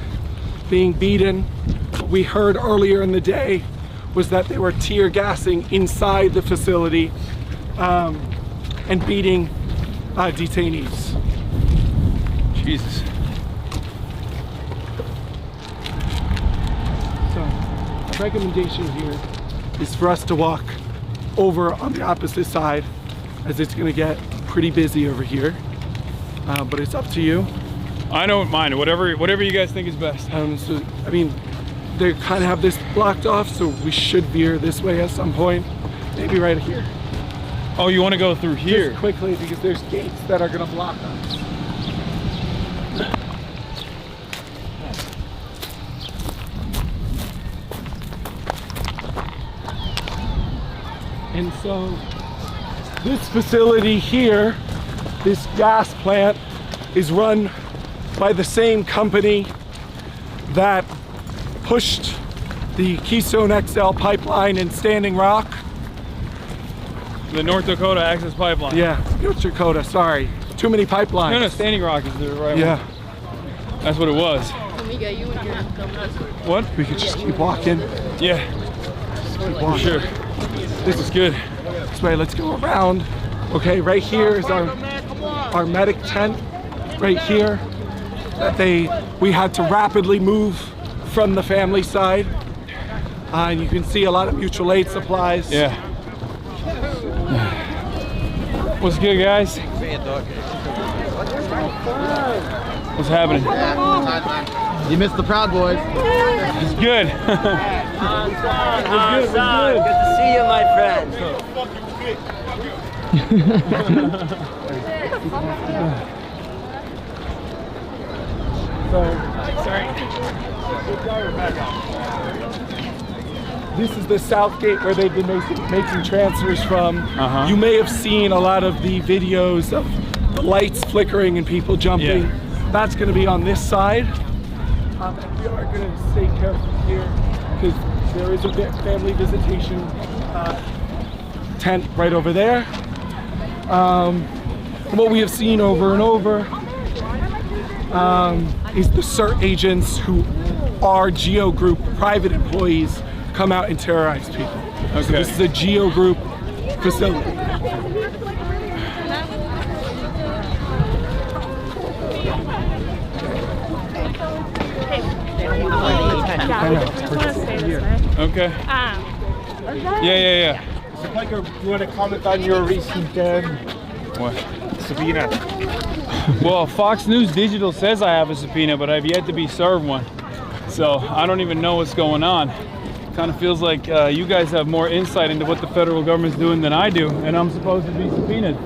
being beaten. What we heard earlier in the day was that they were tear gassing inside the facility and beating detainees. Jesus. So, the recommendation here is for us to walk over on the opposite side, as it's gonna get pretty busy over here. But it's up to you. I don't mind, whatever you guys think is best. So, I mean, they kind of have this blocked off, so we should veer this way at some point. Maybe right here. Oh, you want to go through here? Just quickly, because there's gates that are gonna block us. And so this facility here, this gas plant, is run by the same company that pushed the Keystone XL pipeline in Standing Rock. The North Dakota Access Pipeline. Yeah, North Dakota, sorry. Too many pipelines. No, Standing Rock is the right Yeah. one. That's what it was. Can we get you in here? What? We could just keep walking. Yeah. Just keep walking. Sure. This is good. This way, let's go around. Okay, right here is our medic tent. Right here. That we had to rapidly move from the family side. And you can see a lot of mutual aid supplies. Yeah. What's good, guys? What's happening? You missed the Proud Boys. It's good. Good to see you, my friend. This is the south gate where they've been making transfers from. You may have seen a lot of the videos of the lights flickering and people jumping. Yeah. That's going to be on this side. And we are going to stay careful here because there is a family visitation tent right over there. And what we have seen over and over is the CERT agents who are Geo Group private employees come out and terrorize people. Okay. So this is a Geo Group facility. Okay. Yeah. Mr. Piker, do you want to comment on your recent subpoena? Well, Fox News Digital says I have a subpoena, but I've yet to be served one. So I don't even know what's going on. Kind of feels like you guys have more insight into what the federal government's doing than I do, and I'm supposed to be subpoenaed.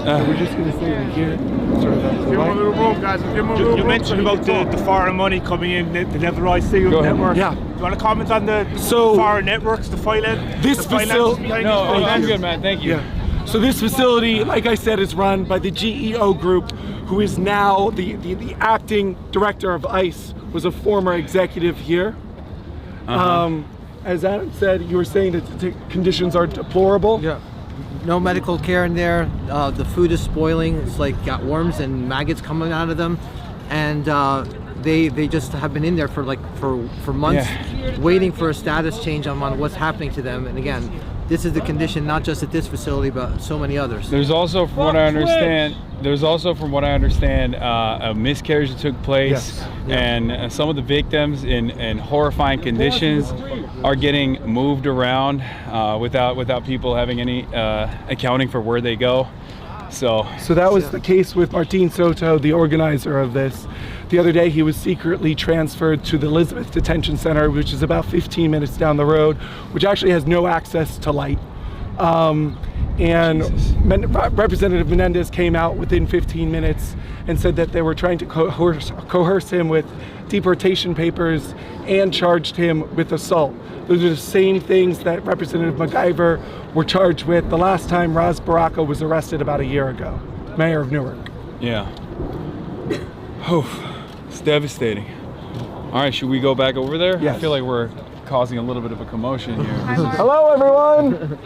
We're just going to stay right here. Sort of Give him a little room, guys. Give him a little room. You mentioned about the foreign money coming in, the levelized signal network. Yeah. Do you want to comment on the foreign networks, the finance? This facility. No, I'm good, man. Thank you. Yeah. So this facility, like I said, is run by the GEO Group, who is now the acting director of ICE, was a former executive here. As Adam said, you were saying that the conditions are deplorable. Yeah. No medical care in there. The food is spoiling. It's like got worms and maggots coming out of them, and they just have been in there for months, waiting for a status change on what's happening to them. And again, this is the condition not just at this facility, but so many others. There's also, from what I understand, a miscarriage that took place, and some of the victims in horrifying conditions are getting moved around without people having any accounting for where they go. So that was the case with Martin Soto, the organizer of this. The other day, he was secretly transferred to the Elizabeth Detention Center, which is about 15 minutes down the road, which actually has no access to light. And Representative Menendez came out within 15 minutes and said that they were trying to coerce him with deportation papers and charged him with assault. Those are the same things that Representative MacGyver were charged with the last time Ras Baraka was arrested about a year ago, mayor of Newark. Yeah. It's devastating. All right, should we go back over there? Yes. I feel like we're causing a little bit of a commotion here. Hello, everyone.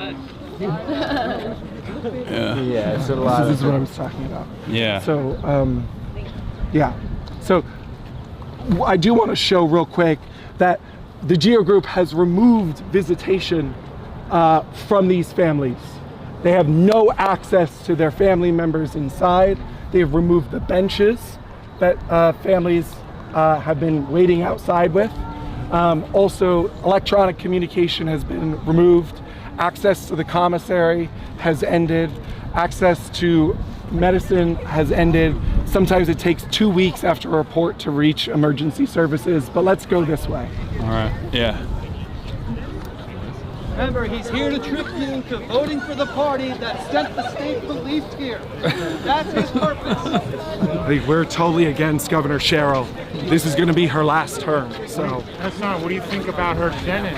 Yeah. So this is what I was talking about. Yeah. So, So I do want to show real quick that the Geo Group has removed visitation from these families. They have no access to their family members inside. They have removed the benches that families have been waiting outside with. Also, electronic communication has been removed. Access to the commissary has ended. Access to medicine has ended. Sometimes it takes 2 weeks after a report to reach emergency services, but let's go this way. All right, yeah. Remember, he's here to trick you into voting for the party that sent the state police here. That's his purpose. We're totally against Governor Cheryl. This is going to be her last term, so. That's not. What do you think about her tenant?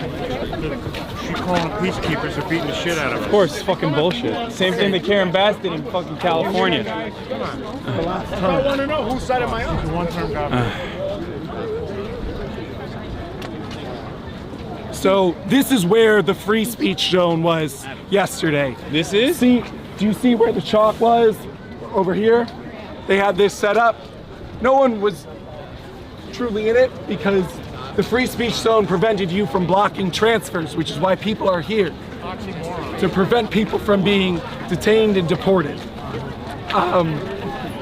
She calling peacekeepers are beating the shit out of her. Of course, it's fucking bullshit. Same thing that Karen Bass did in fucking California. Come on. I want to know whose side am I on? The one-term governor. So this is where the free speech zone was yesterday. This is? Do you see where the chalk was? Over here? They had this set up. No one was truly in it because the free speech zone prevented you from blocking transfers, which is why people are here. To prevent people from being detained and deported.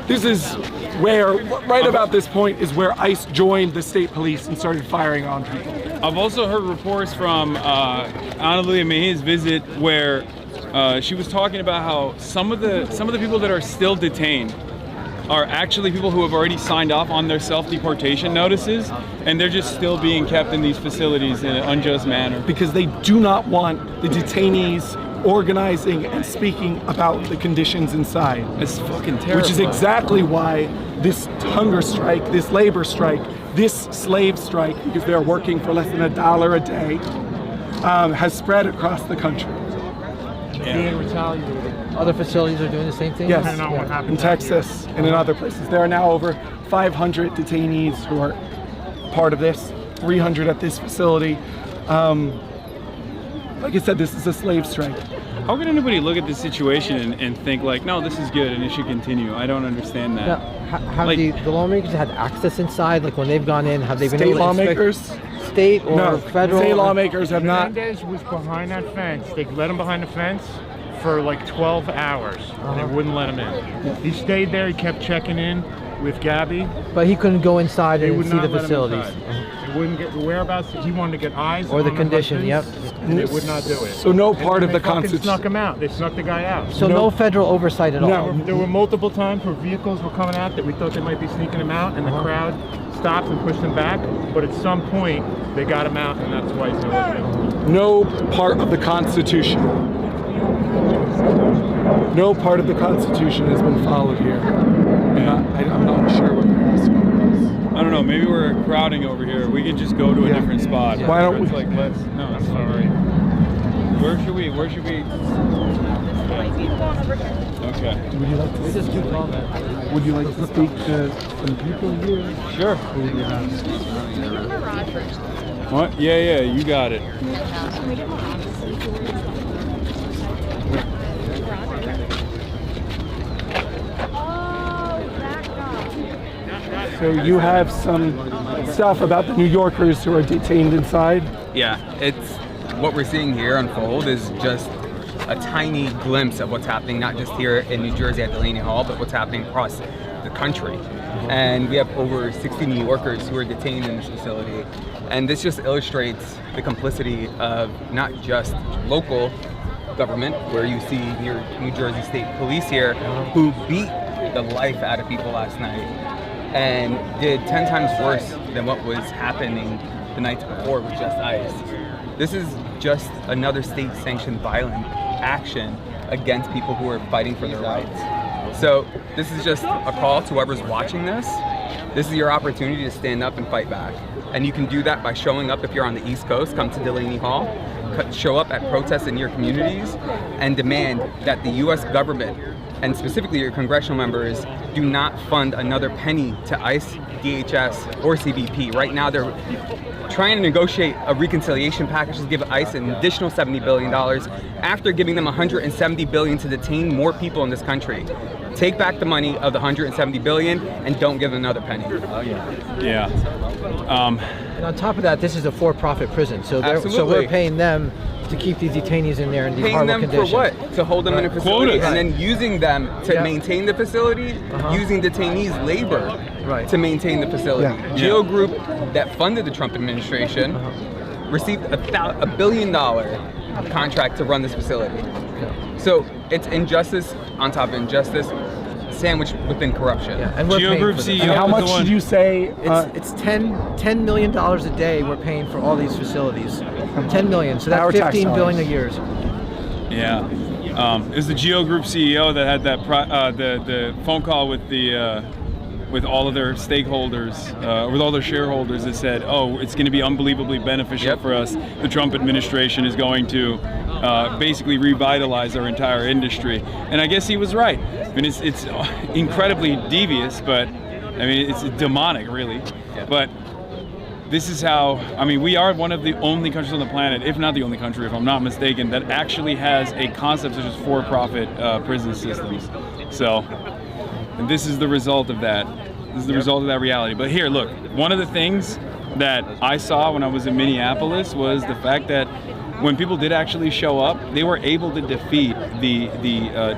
This is where, right about this point, is where ICE joined the state police and started firing on people. I've also heard reports from Analia Meji's visit where she was talking about how some of the people that are still detained are actually people who have already signed off on their self-deportation notices, and they're just still being kept in these facilities in an unjust manner. Because they do not want the detainees organizing and speaking about the conditions inside. It's fucking terrible. Which is exactly why this hunger strike, this labor strike, this slave strike, because they're working for less than $1 a day, has spread across the country. Being retaliated. Other facilities are doing the same thing? Yes, in Texas and in other places. There are now over 500 detainees who are part of this, 300 at this facility. Like I said, this is a slave strike. How can anybody look at this situation and think like, no, this is good and it should continue? I don't understand that. Now, have the lawmakers had access inside? Like when they've gone in, have they been State able to lawmakers? State or No, federal? state lawmakers have not. Hernandez was behind that fence. They let him behind the fence for like 12 hours, and they wouldn't let him in. He stayed there. He kept checking in with Gabby. But he couldn't go inside They and would see not the let him facilities. inside. They wouldn't get the whereabouts. He wanted to get eyes Or the on condition, husbands, yep. and they would not do it. So no And part then of the they fucking Constitution. snuck him out. They snuck the guy out. So no federal oversight at all? There were multiple times where vehicles were coming out that we thought they might be sneaking him out, and the crowd stopped and pushed him back. But at some point, they got him out, and that's why he's not. No part of the Constitution. No part of the Constitution has been followed here. And I'm not sure what they're asking. I don't know, maybe we're crowding over here. We could just go to a different spot. Why don't we? It's like, no, it's all right. Where should we? Okay. Would you like to This is too calm, man. Would you like to speak to some people here? Sure. Who do you have? What? Yeah, you got it. So you have some stuff about the New Yorkers who are detained inside? Yeah, it's what we're seeing here unfold is just a tiny glimpse of what's happening, not just here in New Jersey at Delaney Hall, but what's happening across the country. And we have over 60 New Yorkers who are detained in this facility. And this just illustrates the complicity of not just local government, where you see your New Jersey State Police here, who beat the life out of people last night and did 10 times worse than what was happening the nights before with just ICE. This is just another state-sanctioned violent action against people who are fighting for their rights. So this is just a call to whoever's watching this. This is your opportunity to stand up and fight back. And you can do that by showing up. If you're on the East Coast, come to Delaney Hall, show up at protests in your communities, and demand that the US government, and specifically your congressional members, do not fund another penny to ICE, DHS, or CBP. Right now they're trying to negotiate a reconciliation package to give ICE an additional $70 billion after giving them $170 billion to detain more people in this country. Take back the money of the $170 billion and don't give them another penny. Oh yeah. Yeah. And on top of that, this is a for-profit prison, so we're paying them to keep these detainees in there in these horrible conditions. Paying them for what? To hold them in a facility and then using them to maintain the facility, using detainees' labor to maintain the facility. Geo Group, that funded the Trump administration, received a $1 billion contract to run this facility. So it's injustice on top of injustice, sandwiched within corruption. And we're Geo Group CEO. And how much did you say? It's $10 million a day we're paying for all these facilities. $10 million, so that's $15 billion a year. Yeah. It was the Geo Group CEO that had that the phone call with the with all of their stakeholders, with all their shareholders, that said, "Oh, it's going to be unbelievably beneficial for us. The Trump administration is going to basically revitalize our entire industry." And I guess he was right. I mean, it's incredibly devious, but I mean, it's demonic, really. But this is how, I mean, we are one of the only countries on the planet, if not the only country, if I'm not mistaken, that actually has a concept such as for-profit prison systems. So, and this is the result of that. This is the result of that reality. But here, look, one of the things that I saw when I was in Minneapolis was the fact that when people did actually show up, they were able to defeat the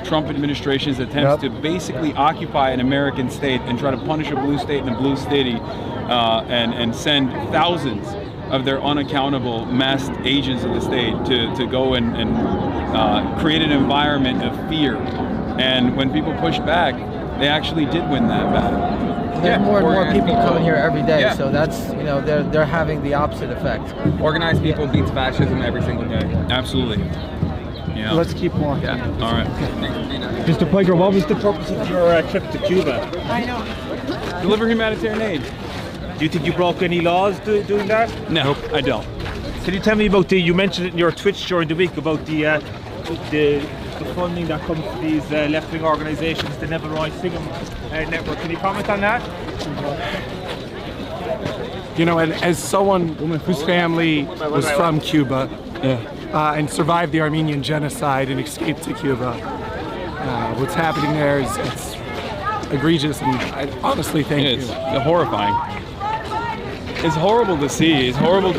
Trump administration's attempts to basically occupy an American state and try to punish a blue state and a blue city, and send thousands of their unaccountable masked agents of the state to go and create an environment of fear. And when people pushed back, they actually did win that battle. There's more and more people coming here every day, so that's, you know, they're having the opposite effect. Organized people beats fascism every single day. Absolutely. Yeah. Let's keep walking. Yeah. All right. Mr. Piker, what was the purpose of your trip to Cuba? I know. Deliver humanitarian aid. Do you think you broke any laws doing that? No, I don't. Can you tell me about you mentioned it in your Twitch during the week about the funding that comes to these left-wing organizations, the Neville Roy Singham network. Can you comment on that? You know, and as someone whose family was from Cuba and survived the Armenian genocide and escaped to Cuba, what's happening there is it's egregious, and I honestly think it's horrifying. It's horrible to see. It's horrible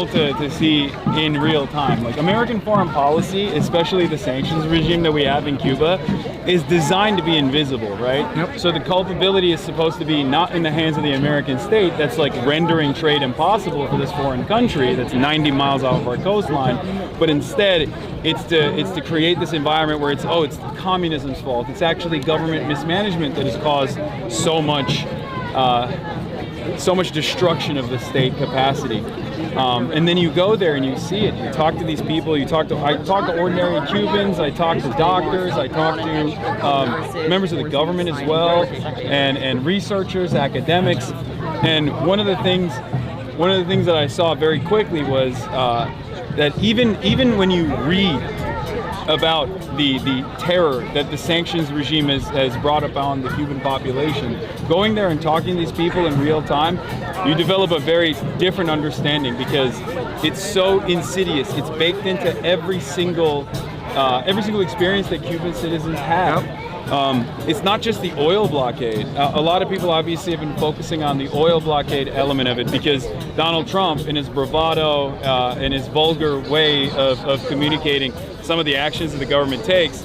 to see in real time. Like, American foreign policy, especially the sanctions regime that we have in Cuba, is designed to be invisible, right? Yep. So the culpability is supposed to be not in the hands of the American state that's like rendering trade impossible for this foreign country that's 90 miles off of our coastline, but instead it's to create this environment where it's communism's fault. It's actually government mismanagement that has caused so much destruction of the state capacity. And then you go there and you see it. You talk to these people. I talk to ordinary Cubans. I talk to doctors. I talk to members of the government as well, and researchers, academics. And one of the things that I saw very quickly was that even when you read about the terror that the sanctions regime has brought upon the Cuban population, going there and talking to these people in real time, you develop a very different understanding because it's so insidious. It's baked into every single experience that Cuban citizens have. It's not just the oil blockade. A lot of people obviously have been focusing on the oil blockade element of it because Donald Trump, in his bravado, in his vulgar way of communicating some of the actions that the government takes,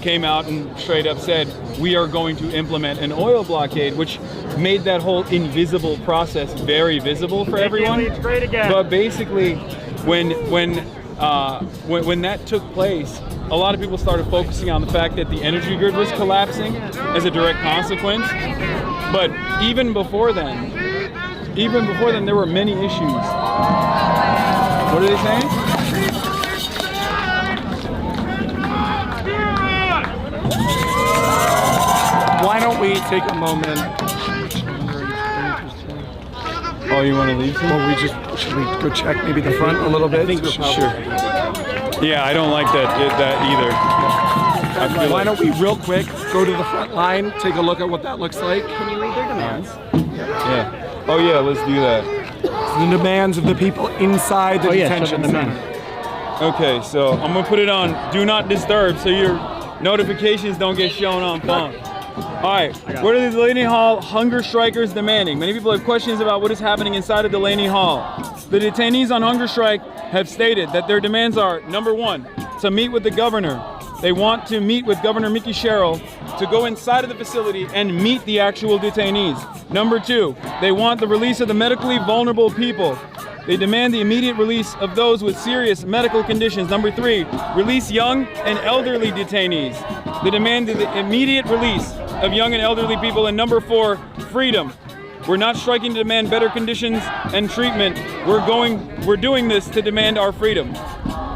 came out and straight up said, we are going to implement an oil blockade, which made that whole invisible process very visible for everyone. It's great again. But basically, when that took place, a lot of people started focusing on the fact that the energy grid was collapsing as a direct consequence. But even before then, there were many issues. What are they saying? Why don't we take a moment? Oh, you want to leave? Well, should we go check maybe the front a little bit? Sure. Yeah, I don't like that either. Why don't we real quick go to the front line, take a look at what that looks like? Can you read their demands? Yeah. Oh yeah, let's do that. The demands of the people inside the detention center. Okay, so I'm gonna put it on Do Not Disturb so your notifications don't get shown on phone. All right, what are the Delaney Hall hunger strikers demanding? Many people have questions about what is happening inside of Delaney Hall. The detainees on hunger strike have stated that their demands are, number one, to meet with the governor. They want to meet with Governor Mickey Sherrill to go inside of the facility and meet the actual detainees. Number two, they want the release of the medically vulnerable people. They demand the immediate release of those with serious medical conditions. Number three, release young and elderly detainees. They demand the immediate release of young and elderly people. And number four, freedom. We're not striking to demand better conditions and treatment. We're doing this to demand our freedom.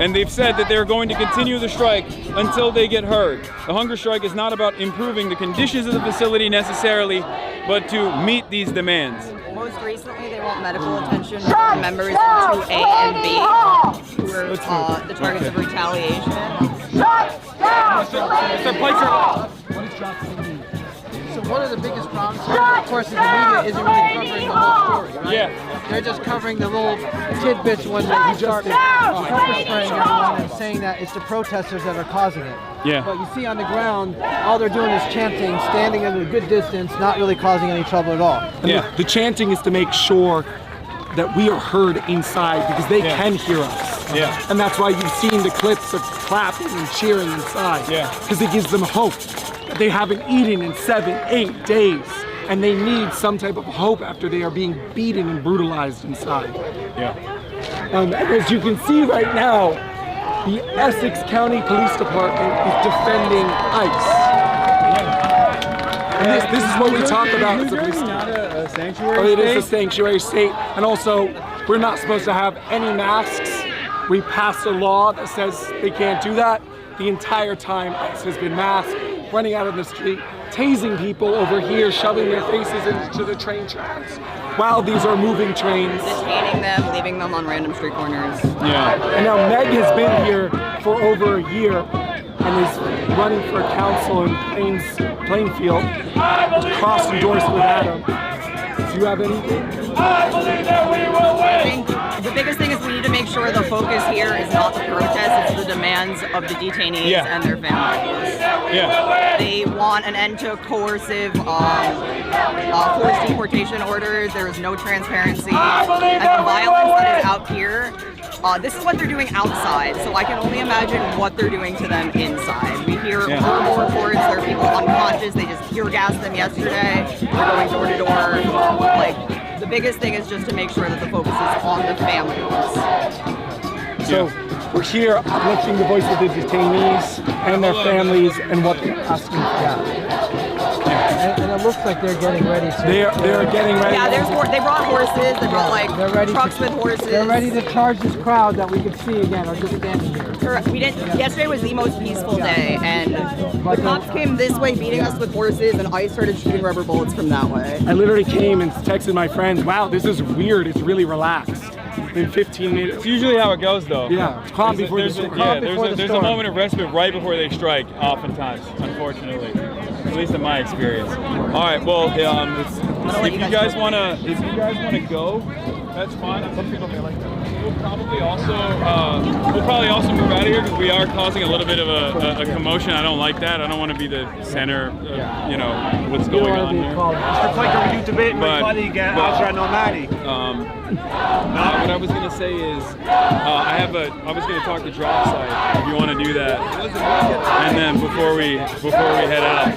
And they've said that they're going to continue the strike until they get heard. The hunger strike is not about improving the conditions of the facility necessarily, but to meet these demands. Most recently, they want medical attention for members in 2A and B who were the targets of retaliation. Mr. Piker. What is dropping? So one of the biggest problems here, of course, is the media isn't really covering the whole story, right? Yeah. They're just covering the little tidbits when they start pepper spraying everyone and saying that it's the protesters that are causing it. Yeah. But you see on the ground, all they're doing is chanting, standing at a good distance, not really causing any trouble at all. And the chanting is to make sure that we are heard inside because they can hear us. Yeah. And that's why you've seen the clips of clapping and cheering inside. Yeah. Because it gives them hope. They haven't eaten in 7-8 days. And they need some type of hope after they are being beaten and brutalized inside. Yeah. And as you can see right now, the Essex County Police Department is defending ICE. And this is what we talk about as a police state. Not a sanctuary It is a sanctuary state. And also, we're not supposed to have any masks. We passed a law that says they can't do that. The entire time ICE has been masked, running out of the street, tasing people over here, shoving their faces into the train tracks while these are moving trains. Detaining them, leaving them on random street corners. Yeah. And now Meg has been here for over a year and is running for council in Plainfield, cross-endorsed with Adam. Do you have anything? I think the biggest thing is we need to make sure the focus here is not the protest, it's the demands of the detainees and their families. Yeah. They want an end to coercive forced deportation orders. There is no transparency. And the violence that is out here, this is what they're doing outside, so I can only imagine what they're doing to them inside. We hear horrible reports, there are people unconscious, they just tear gassed them yesterday, they're going door to door. Like, the biggest thing is just to make sure that the focus is on the families. So we're here uplifting the voice of the detainees and their families and what they're asking for. And it looks like they're getting ready to. They're getting ready. Yeah, they brought horses, they brought like trucks with horses. They're ready to charge this crowd that we can see again, or just standing here. Correct. We didn't. Yesterday was the most peaceful day, and the cops came this way beating us with horses, and ICE started shooting rubber bullets from that way. I literally came and texted my friends, wow, this is weird, it's really relaxed. In 15 minutes. It's usually how it goes, though. Yeah, it's calm before the storm. There's a moment of respite right before they strike, oftentimes, unfortunately. At least in my experience. All right, well, if you guys wanna go, that's fine. We'll probably also move out of here because we are causing a little bit of a commotion. I don't like that. I don't want to be the center of, you know, what's going on here. Mr. Piker, would you debate my colleague HasanAbi? What I was gonna say is, I was gonna talk to Dropside if you want to do that, and then before we head out.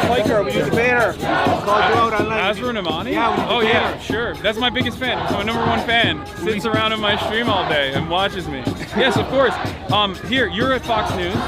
Piker, would you debate her? HasanAbi? Yeah, oh yeah, sure. That's my biggest fan. That's my #1 fan. Sits around in my stream all day and watches me. Yes, of course. Here, you're at Fox News.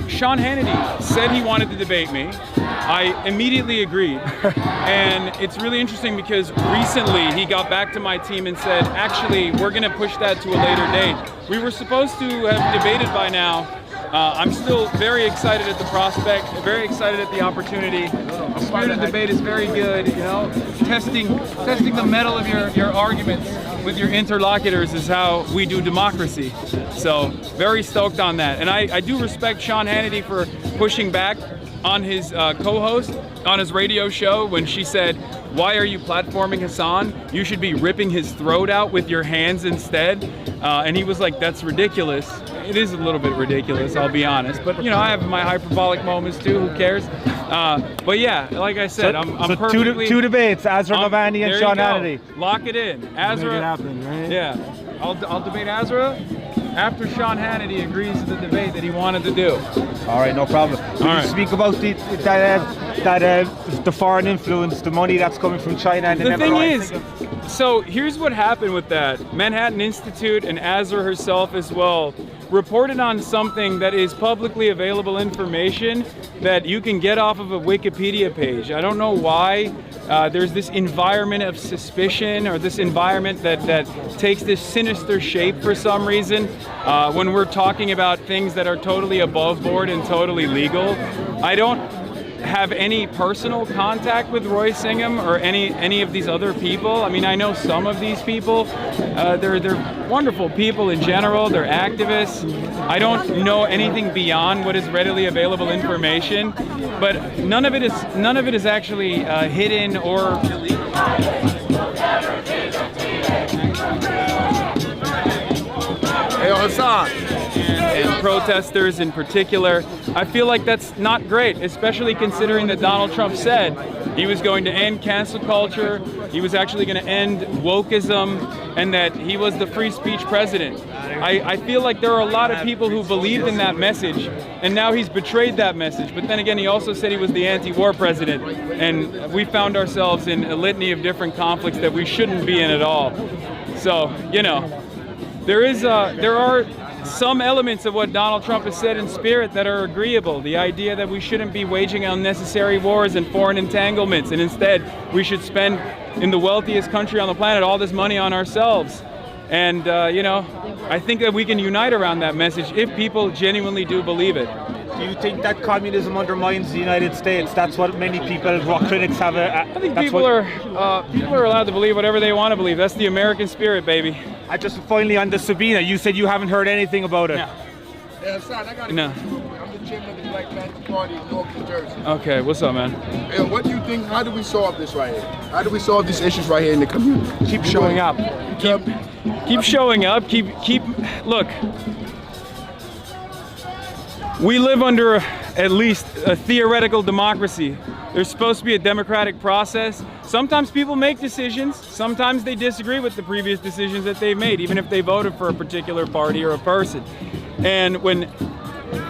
Sean Hannity said he wanted to debate me. I immediately agreed. And it's really interesting because recently he got back to my team and said, actually, we're going to push that to a later date. We were supposed to have debated by now. I'm still very excited at the prospect, very excited at the opportunity. A spirited debate is very good, you know. Testing the mettle of your arguments with your interlocutors is how we do democracy. So very stoked on that. And I do respect Sean Hannity for pushing back on his co-host on his radio show when she said, why are you platforming Hasan? You should be ripping his throat out with your hands instead. And he was like, that's ridiculous. It is a little bit ridiculous, I'll be honest. But, you know, I have my hyperbolic moments too, who cares? But yeah, like I said, I'm perfectly... Two debates, HasanAbi and Sean Hannity. Lock it in. Azra. Make it happen, right? Yeah. I'll debate Azra after Sean Hannity agrees to the debate that he wanted to do. All right, no problem. Will you speak about the foreign influence, the money that's coming from China? And the thing is, so here's what happened with that. Manhattan Institute and Azra herself as well reported on something that is publicly available information that you can get off of a Wikipedia page. I don't know why there's this environment of suspicion or this environment that takes this sinister shape for some reason when we're talking about things that are totally above board and totally legal. have any personal contact with Roy Singham or any of these other people. I mean, I know some of these people. They're wonderful people in general. They're activists. I don't know anything beyond what is readily available information, but none of it is actually hidden or. Hey, Hasan. And protesters in particular. I feel like that's not great, especially considering that Donald Trump said he was going to end cancel culture, he was actually going to end wokeism, and that he was the free speech president. I feel like there are a lot of people who believed in that message, and now he's betrayed that message. But then again, he also said he was the anti-war president, and we found ourselves in a litany of different conflicts that we shouldn't be in at all. So, you know, there are some elements of what Donald Trump has said in spirit that are agreeable. The idea that we shouldn't be waging unnecessary wars and foreign entanglements, and instead we should spend in the wealthiest country on the planet all this money on ourselves. And, you know, I think that we can unite around that message if people genuinely do believe it. Do you think that communism undermines the United States? That's what many people, what critics have. I think people are allowed to believe whatever they want to believe. That's the American spirit, baby. I just finally on the Sabina, you said you haven't heard anything about it. No. Hey, Hasan, I got a question. I'm the chairman of the Black Panther Party in North New Jersey. Okay, what's up, man? Hey, what do you think? How do we solve this right here? How do we solve these issues right here in the community? Keep showing up. Keep showing up. Look. We live under at least a theoretical democracy. There's supposed to be a democratic process. Sometimes people make decisions. Sometimes they disagree with the previous decisions that they've made, even if they voted for a particular party or a person. And when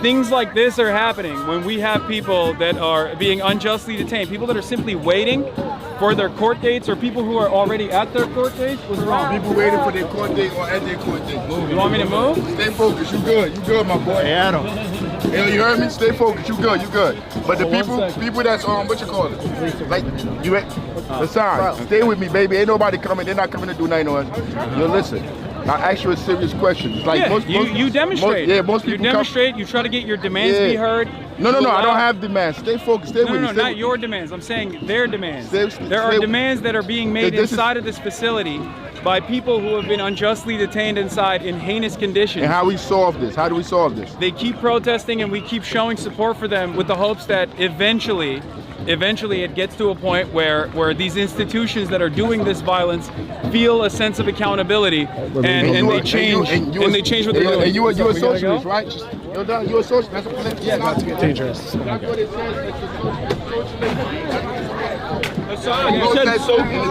things like this are happening, when we have people that are being unjustly detained, people that are simply waiting for their court dates, or people who are already at their court dates, what's wrong? People waiting for their court date or at their court date. You want me to move? Stay focused. You good, my boy. Hey, Adam. Hey, you heard me? Stay focused. You good. But the people that's what you call it? Like you, Hasan, stay with me, baby. Ain't nobody coming. They're not coming to do nothing on us. You listen. I ask you a serious question. It's like you demonstrate. Most people you demonstrate. You try to get your demands be heard. No. I don't have demands. Stay focused. Stay with me. No, not your demands. I'm saying their demands. There are demands that are being made inside of this facility by people who have been unjustly detained inside in heinous conditions. And how we solve this? How do we solve this? They keep protesting, and we keep showing support for them with the hopes that eventually it gets to a point where these institutions that are doing this violence feel a sense of accountability and they change what they're doing. And you a socialist, right? You're a socialist. That's a political. Yeah, not to get dangerous. That's what it says. You said socialist.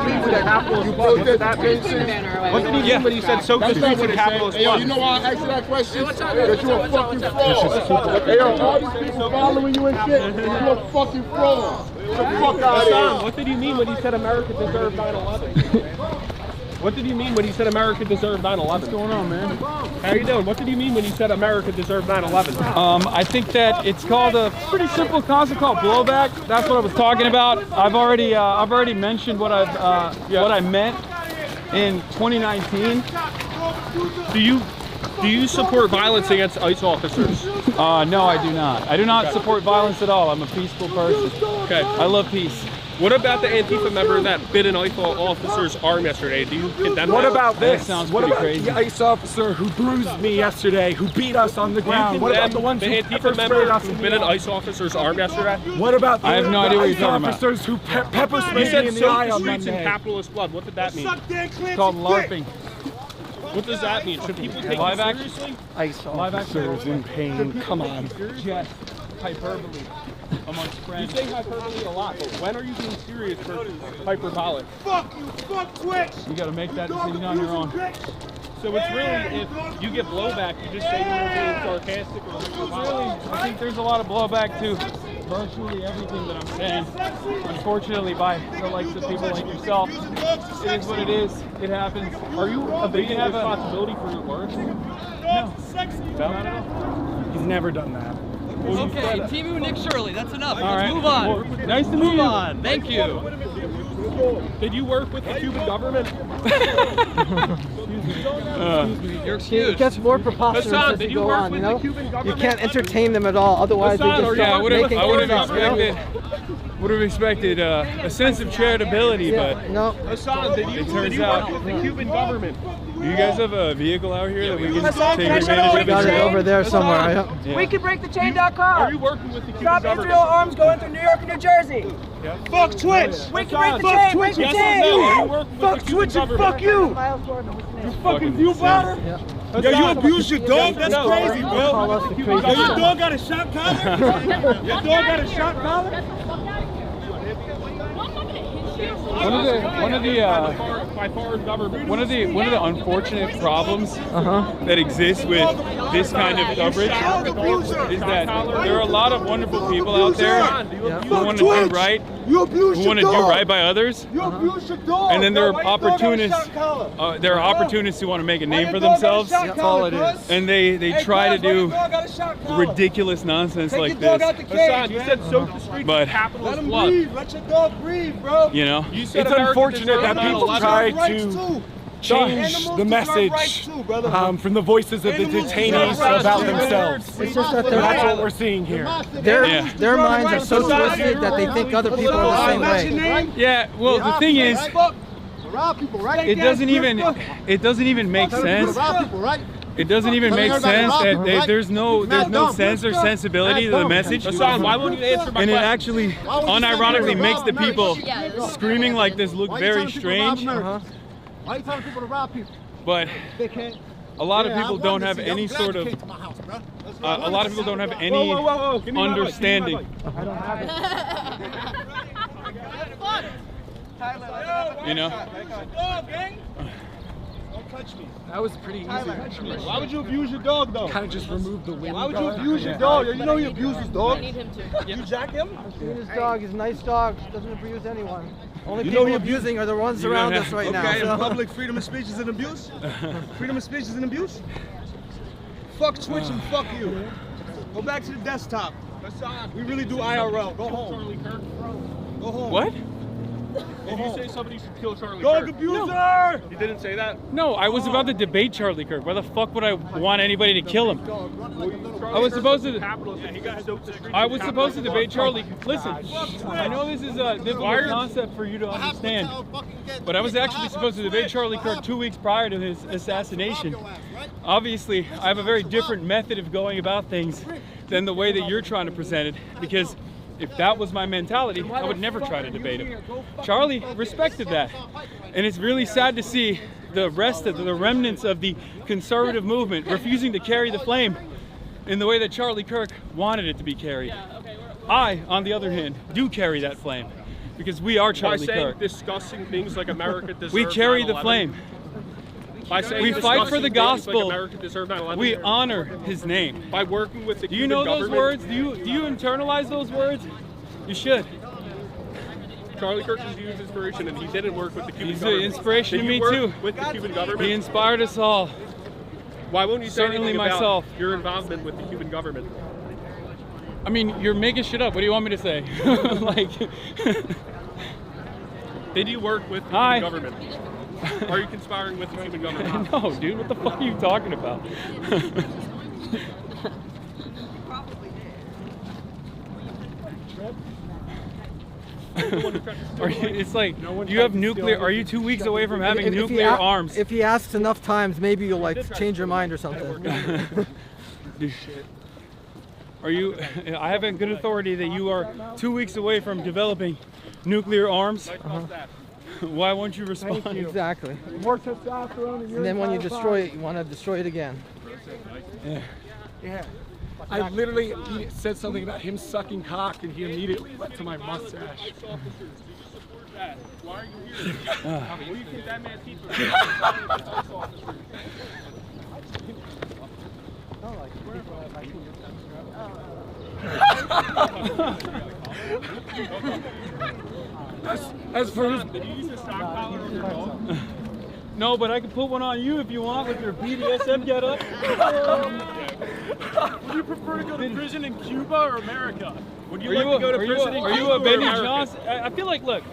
What did he mean when he said socialist and capitalist? Hey, you know why I asked you that question? Because you're a fucking fraud. Hey, all these people following you and shit, you're a fucking fraud. Get the fuck out of here. What did he mean when he said America deserved 9/11? What did he mean when he said America deserved 9/11? What's going on, man? How you doing? What did he mean when he said America deserved 9/11? I think that it's called a pretty simple concept called blowback. That's what I was talking about. I've already mentioned what I meant in 2019. Do you support violence against ICE officers? No, I do not. I do not support violence at all. I'm a peaceful person. Okay. I love peace. What about the Antifa member that bit an ICE officer's arm yesterday? Do you condemn that? What about this? That sounds what pretty about crazy. the ICE officer who bruised me yesterday, who beat us on the ground? What about the ones who Antifa member who bit an ICE officer's arm yesterday? What about the I have no idea what you're talking about. officers who pepper sprayed You said me in the soak eye the on streets in Monday? capitalist blood. What did that mean? It's called LARPing. What does that mean? Should people take Live it action? seriously? ICE officers in pain. Come on. Jest, hyperbole amongst friends. You say hyperbole a lot, but when are you being serious versus hyperbolic? Fuck you, fuck Twitch! You got to make that decision on your own. So it's really, if you get blowback, you just say you're being sarcastic or hyperbolic. I think there's a lot of blowback to virtually everything that I'm saying. Unfortunately, by the likes of people like yourself, it is what it is. It happens. Are you evading responsibility for your words? No. Not at all. He's never done that. Okay, Timu Nick Shirley, that's enough. All right. Let's move on. Nice to meet you. Move on. Thank you. Did you work with the Cuban government? You're It excused. gets more preposterous Hasan, as did you you go work on, with you the know? Cuban You government? can't entertain them at all, otherwise they Hasan, just Yeah, I start would making have things up, you know? expected a sense of charitability, Yeah, but no. Hasan, did you it turns work out. with the Cuban government? Do you guys have a vehicle out here that we can Hasan, take can I show advantage you of? Got it over there Hasan, somewhere. Yeah. We can break the chain.com. Are you working with the Cuban Stop government? Israel arms going through New York and New Jersey. Fuck Twitch. We can break the Fuck chain. Twitch. Break the Yes or chain. no? You work with Fuck the Cuban Twitch and government. fuck you. You fucking view powder? Yeah. Yo, you abuse your dog? That's No, crazy, call bro. us the Yo, crazy your stuff. dog got a shot collar? Your dog got a shot collar? One of the unfortunate problems that exists with this kind of coverage is that there are a lot of wonderful people out there who want to do right, by others, and then there are opportunists. There are opportunists who want to make a name for themselves. That's all it is. And they try to do ridiculous nonsense like this. Hasan, you said soak the streets But- with capitalist Let him blood. breathe. Let your dog breathe, bro. You know, You said It's America unfortunate deserves that people 9/11. try Rights to too. change Animals the deserve rights message too, brother. from the voices of the Animals detainees deserve rights about too. themselves. It's just that That's what we're seeing here. their minds are so twisted that they think other people are the same way. yeah. Well, the thing is, Rob people, right? it doesn't even make sense. Rob people, right? It doesn't even make sense that there's no sense or sensibility to the message. Hasan, why won't you answer my And it question? actually unironically makes the people screaming like this look very strange. Why are you telling people to rob people? But They can't. a lot of people don't have any sort of a lot of people don't have any Whoa. Give me my mic, understanding. give me my mic. I don't have it. You know. Don't touch me. That was pretty easy. Why would you abuse your dog, though? Kind of just remove the wind. Why would you abuse your dog? You know he abuses dogs. You jack him? I've seen his dog. He's a nice dog. Doesn't abuse anyone. Only You people know he abusing are the ones around us right now. Okay, in so- public, freedom of speech is an abuse? Freedom of speech is an abuse? Fuck Twitch and fuck you. Go back to the desktop. We really do IRL. Go home. Go home. What? Did you say somebody should kill Charlie Dog Kirk? Abuser! You didn't say that? No, I was about to debate Charlie Kirk. Why the fuck would I want anybody to kill him? I was supposed to. I was supposed to debate Charlie. Listen, I know this is a difficult concept for you to understand, but I was actually supposed to debate Charlie Kirk 2 weeks prior to his assassination. Obviously, I have a very different method of going about things than the way that you're trying to present it, because if that was my mentality, I would never try to debate him. Charlie respected that. And it's really sad to see the rest of the remnants of the conservative movement refusing to carry the flame in the way that Charlie Kirk wanted it to be carried. I, on the other hand, do carry that flame because we are Charlie By saying Kirk. discussing things like America deserves We carry the 9/11. flame. By saying We fight for the discussing things gospel. Like America deserves 9/11. We honor his name. By working with the Do you Cuban know those government. words? Do you internalize those words? You should. Charlie Kirk is used inspiration, and he didn't work with the Cuban He's an government. inspiration Did to you me work too. With the Cuban government. He inspired us all. Why won't you say Certainly anything myself. about your involvement with the Cuban government? I mean, you're making shit up. What do you want me to say? Like, Did you work with the Hi. Cuban government? Are you conspiring with the Cuban government? no, dude. What the fuck are you talking about? It's like you have nuclear. Are you 2 weeks away from having nuclear arms? If he asks enough times, maybe you'll like change your mind or something. Are you? I have a good authority that you are 2 weeks away from developing nuclear arms. Why won't you respond? Exactly. More testosterone in your And then when you entire destroy body. it, you want to destroy it again. Yeah. I literally he said something about him sucking cock, and he immediately went to my mustache. Why are you here? What do you think that man's teeth As for his, Did you use a stock collar on your dog? No, but I can put one on you if you want with your BDSM getup. Would you prefer to go to prison in Cuba or America? Would you Are like you to go to prison in are Cuba you a or Benny America? Johnson? I feel like, look,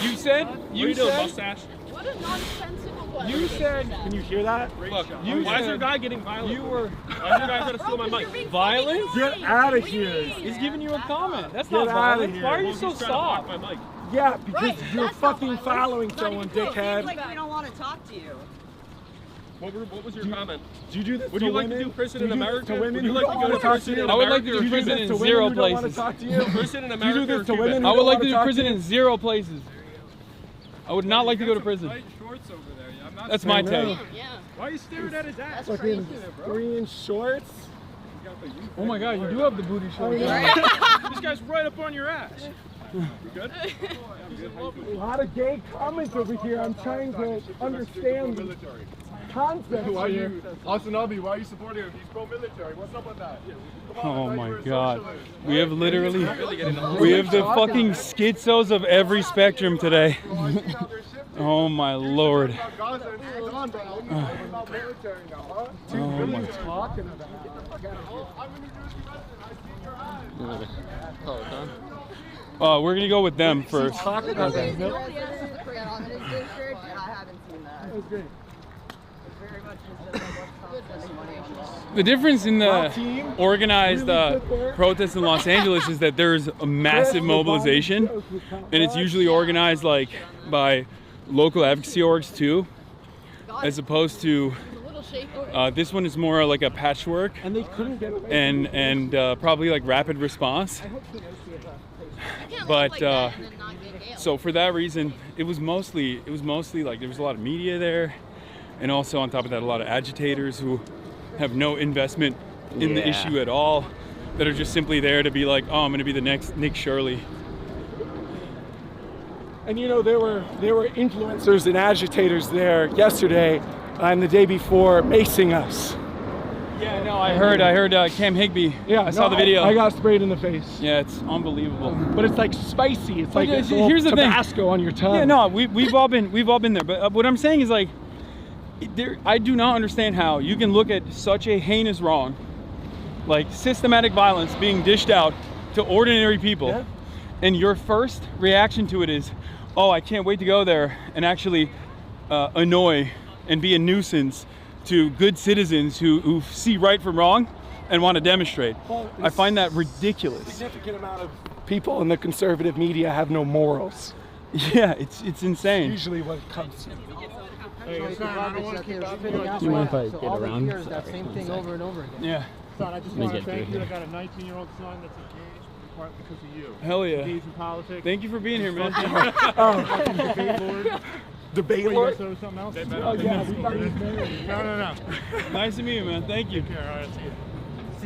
you said What are you doing, mustache? What a nonsensical question. You said, can you hear that? Look, You why is said- there a guy getting violent? You were. Why is there a guy trying to steal my mic? Violence? Get out of here. He's giving you a comment. That's Get not outta violent. here. Why are you Well, so he's trying to block soft? my mic. Yeah, because you're fucking following someone, dickhead. Like we don't want to talk to you. What was your comment? Do you do this Would to you like women? to do prison Do in you do this America? to women Would who you like don't to go want to to talk to prison you? in I would like to America? do prison this in to women 0 who don't want to places. talk to you? Prison in Do you America do this or to Cuba? women who I would don't like want to do talk prison you? in 0 places. I would not like to go to prison. Shorts over there. I'm not That's my take. Why are you staring at his ass? Fucking 3-inch shorts. Oh my God, you do have the booty shorts. This guy's right up on your ass. You good? A lot of gay comments over here. I'm trying to understand the concept Why here. you, HasanAbi, why are you supporting him? He's pro-military. What's up with that? Oh my God. We have literally, we have the fucking schizos of every spectrum today. Oh my Lord. Oh my. We're gonna go with them first. I haven't seen that. That was great. Very much just spending money on this. The difference in the organized protests in Los Angeles is that there's a massive mobilization, and it's usually organized like by local advocacy orgs too, as opposed to this one is more like a patchwork And they couldn't get away. and probably like rapid response. But so for that reason, it was mostly like there was a lot of media there, and also on top of that, a lot of agitators who have no investment in the issue at all, that are just simply there to be like, oh, I'm going to be the next Nick Shirley. And you know, there were influencers and agitators there yesterday and the day before macing us. Yeah, no, I heard Cam Higbee. Yeah, I saw the video. I got sprayed in the face. Yeah, it's unbelievable. But it's like spicy. It's like here's the thing. Tabasco on your tongue. Yeah, no, we've all been there. But what I'm saying is like, I do not understand how you can look at such a heinous wrong, like systematic violence being dished out to ordinary people, and your first reaction to it is, oh, I can't wait to go there and actually annoy and be a nuisance to good citizens who see right from wrong and want to demonstrate. Well, I find that ridiculous. A significant amount of people in the conservative media have no morals. Yeah, it's insane. It's usually what it comes to. Hey, it's not garbage that they're spitting out. Do you mind if I So get all around? they hear is that same thing over and over again. Yeah. Son, I just Let me want to get thank through you. I here. got a 19-year-old son that's engaged in part because of you. Hell yeah. Engaged in politics. Thank you for being here, man. Fucking debate lord. Debate Wait, lord? you said something else? Oh, yeah, we thought he was married. No. Nice to meet you, man. Thank you. All right, see you.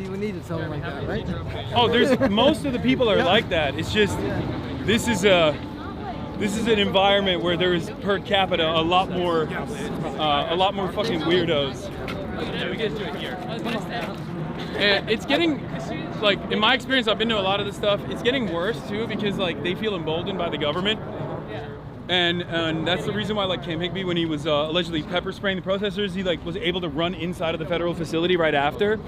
See, we needed something like that, right? Oh, there's most of the people are like that. It's just this is an environment where there is per capita a lot more fucking weirdos. Yeah, we get to it here. It's getting, like, in my experience, I've been to a lot of this stuff. It's getting worse too because like they feel emboldened by the government, and that's the reason why like Cam Higbee, when he was allegedly pepper spraying the protesters, he like was able to run inside of the federal facility right after.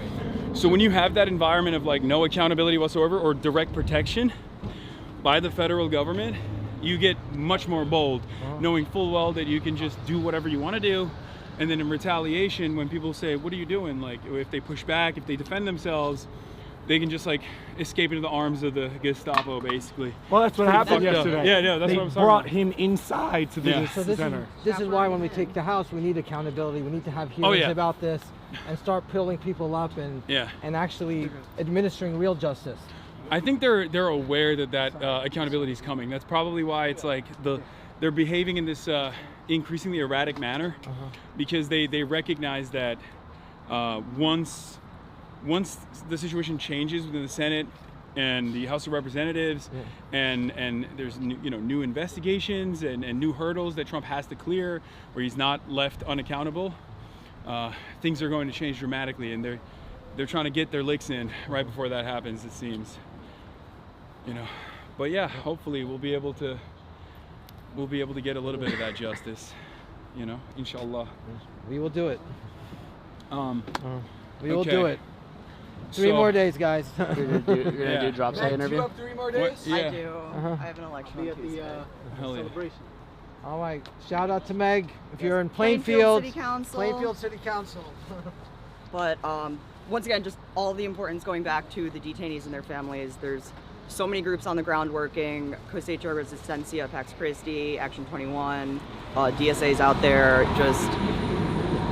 So when you have that environment of like no accountability whatsoever or direct protection by the federal government, you get much more bold, knowing full well that you can just do whatever you want to do. And then in retaliation, when people say, what are you doing? Like if they push back, if they defend themselves, they can just like escape into the arms of the Gestapo, basically. Well, that's what happened yesterday. Yeah, no, that's they what I'm talking brought about. him inside to the So this center. is why when we take the House, we need accountability. We need to have hearings about this and start pulling people up and actually administering real justice. I think they're aware that accountability is coming. That's probably why it's like they're behaving in this increasingly erratic manner, because they recognize that once the situation changes within the Senate and the House of Representatives, and there's new investigations and new hurdles that Trump has to clear, where he's not left unaccountable, things are going to change dramatically, and they're trying to get their licks in right before that happens, it seems. But yeah, hopefully we'll be able to get a little bit of that justice, inshallah. We will do it. We will Okay. do it. 3 more days, guys. You're gonna do drop site interview? Do you have 3 more days? Yeah. I do. I have an election on Tuesday. Hell yeah. Celebration. All right. Shout out to Meg. If you're in Plainfield Plainfield, City Council. Plainfield City Council. But once again, just all the importance going back to the detainees and their families. There's so many groups on the ground working. Cosecha Resistencia, Pax Christi, Action 21, DSA's out there. Just,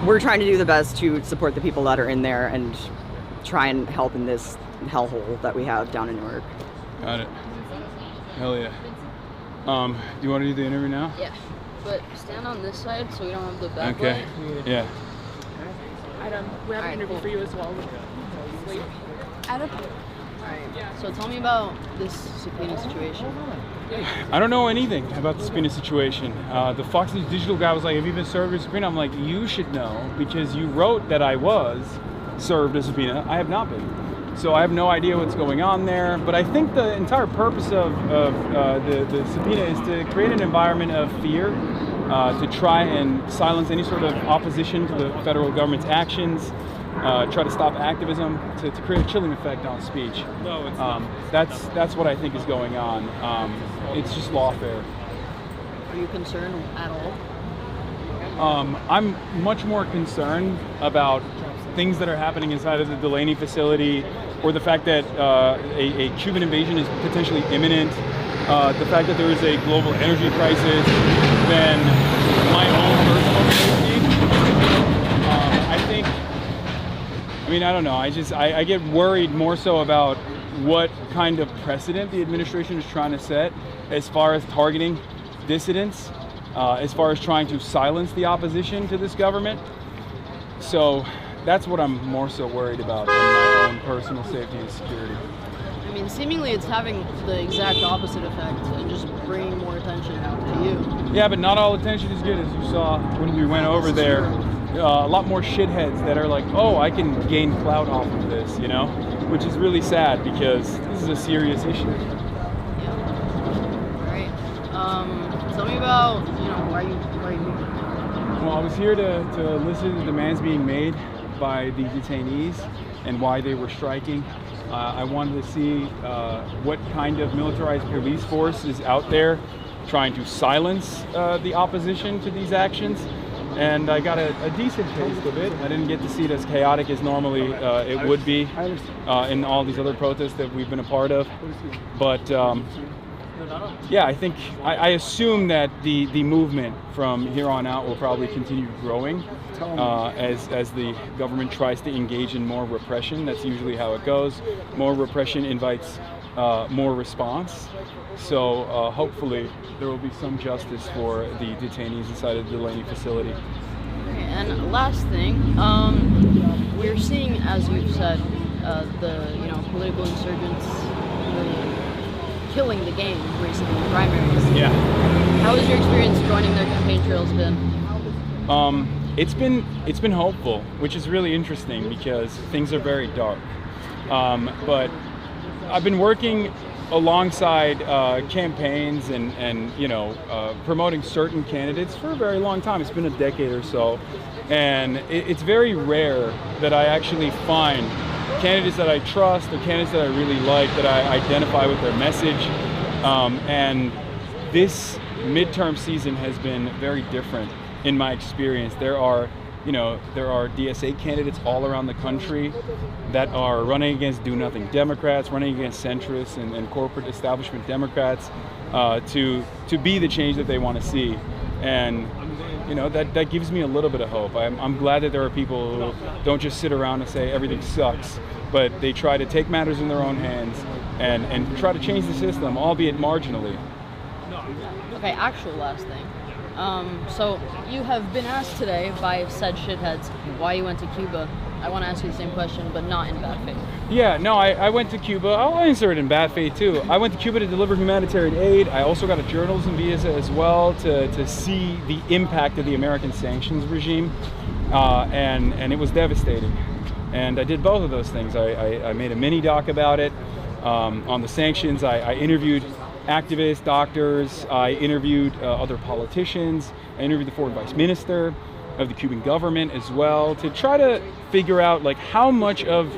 we're trying to do the best to support the people that are in there and try and help in this hellhole that we have down in Newark. Got it. Hell yeah. Do you want to do the interview now? Yeah, but stand on this side so we don't have the backlight. Okay. Yeah. Adam, we have an interview for you as well. Adam? So tell me about this subpoena situation. I don't know anything about the subpoena situation. The Fox News Digital guy was like, have you been served a subpoena? I'm like, you should know because you wrote that I was served a subpoena. I have not been. So I have no idea what's going on there. But I think the entire purpose of the subpoena is to create an environment of fear, to try and silence any sort of opposition to the federal government's actions, try to stop activism, to create a chilling effect on speech. No, it's that's what I think is going on. It's just lawfare. Are you concerned at all? I'm much more concerned about things that are happening inside of the Delaney facility, or the fact that a Cuban invasion is potentially imminent, the fact that there is a global energy crisis, than my own personal safety. I don't know. I get worried more so about what kind of precedent the administration is trying to set as far as targeting dissidents, as far as trying to silence the opposition to this government. So that's what I'm more so worried about than my own personal safety and security. I mean, seemingly it's having the exact opposite effect and just bringing more attention out to you. Yeah, but not all attention is good, as you saw when we went over there. A lot more shitheads that are like, oh, I can gain clout off of this, you know? Which is really sad because this is a serious issue. Yeah. All right. Tell me about, why are you here? Well, I was here to listen to the demands being made by the detainees and why they were striking. I wanted to see what kind of militarized police force is out there trying to silence the opposition to these actions. And I got a decent taste of it. I didn't get to see it as chaotic as normally it would be in all these other protests that we've been a part of. But yeah, I think I assume that the movement from here on out will probably continue growing as the government tries to engage in more repression. That's usually how it goes. More repression invites more response. So hopefully there will be some justice for the detainees inside of the Delaney facility. Okay, and last thing, we're seeing, as you've said, the political insurgents really killing the game recently in the primaries. Yeah. How has your experience joining their campaign trails been? It's been hopeful, which is really interesting because things are very dark. But I've been working alongside campaigns and promoting certain candidates for a very long time. It's been a decade or so, and it's very rare that I actually find candidates that I trust or candidates that I really like, that I identify with their message. And this midterm season has been very different in my experience. There are DSA candidates all around the country that are running against do-nothing Democrats, running against centrists and corporate establishment Democrats to be the change that they want to see. And that gives me a little bit of hope. I'm glad that there are people who don't just sit around and say everything sucks, but they try to take matters in their own hands and try to change the system, albeit marginally. Okay, actual last thing. So you have been asked today by said shitheads why you went to Cuba. I want to ask you the same question, but not in bad faith. Yeah, no, I went to Cuba. I'll answer it in bad faith too. I went to Cuba to deliver humanitarian aid. I also got a journalism visa as well to see the impact of the American sanctions regime, and it was devastating. And I did both of those things. I made a mini doc about it on the sanctions. I interviewed activists, doctors. I interviewed other politicians. I interviewed the foreign vice minister of the Cuban government as well to try to figure out how much of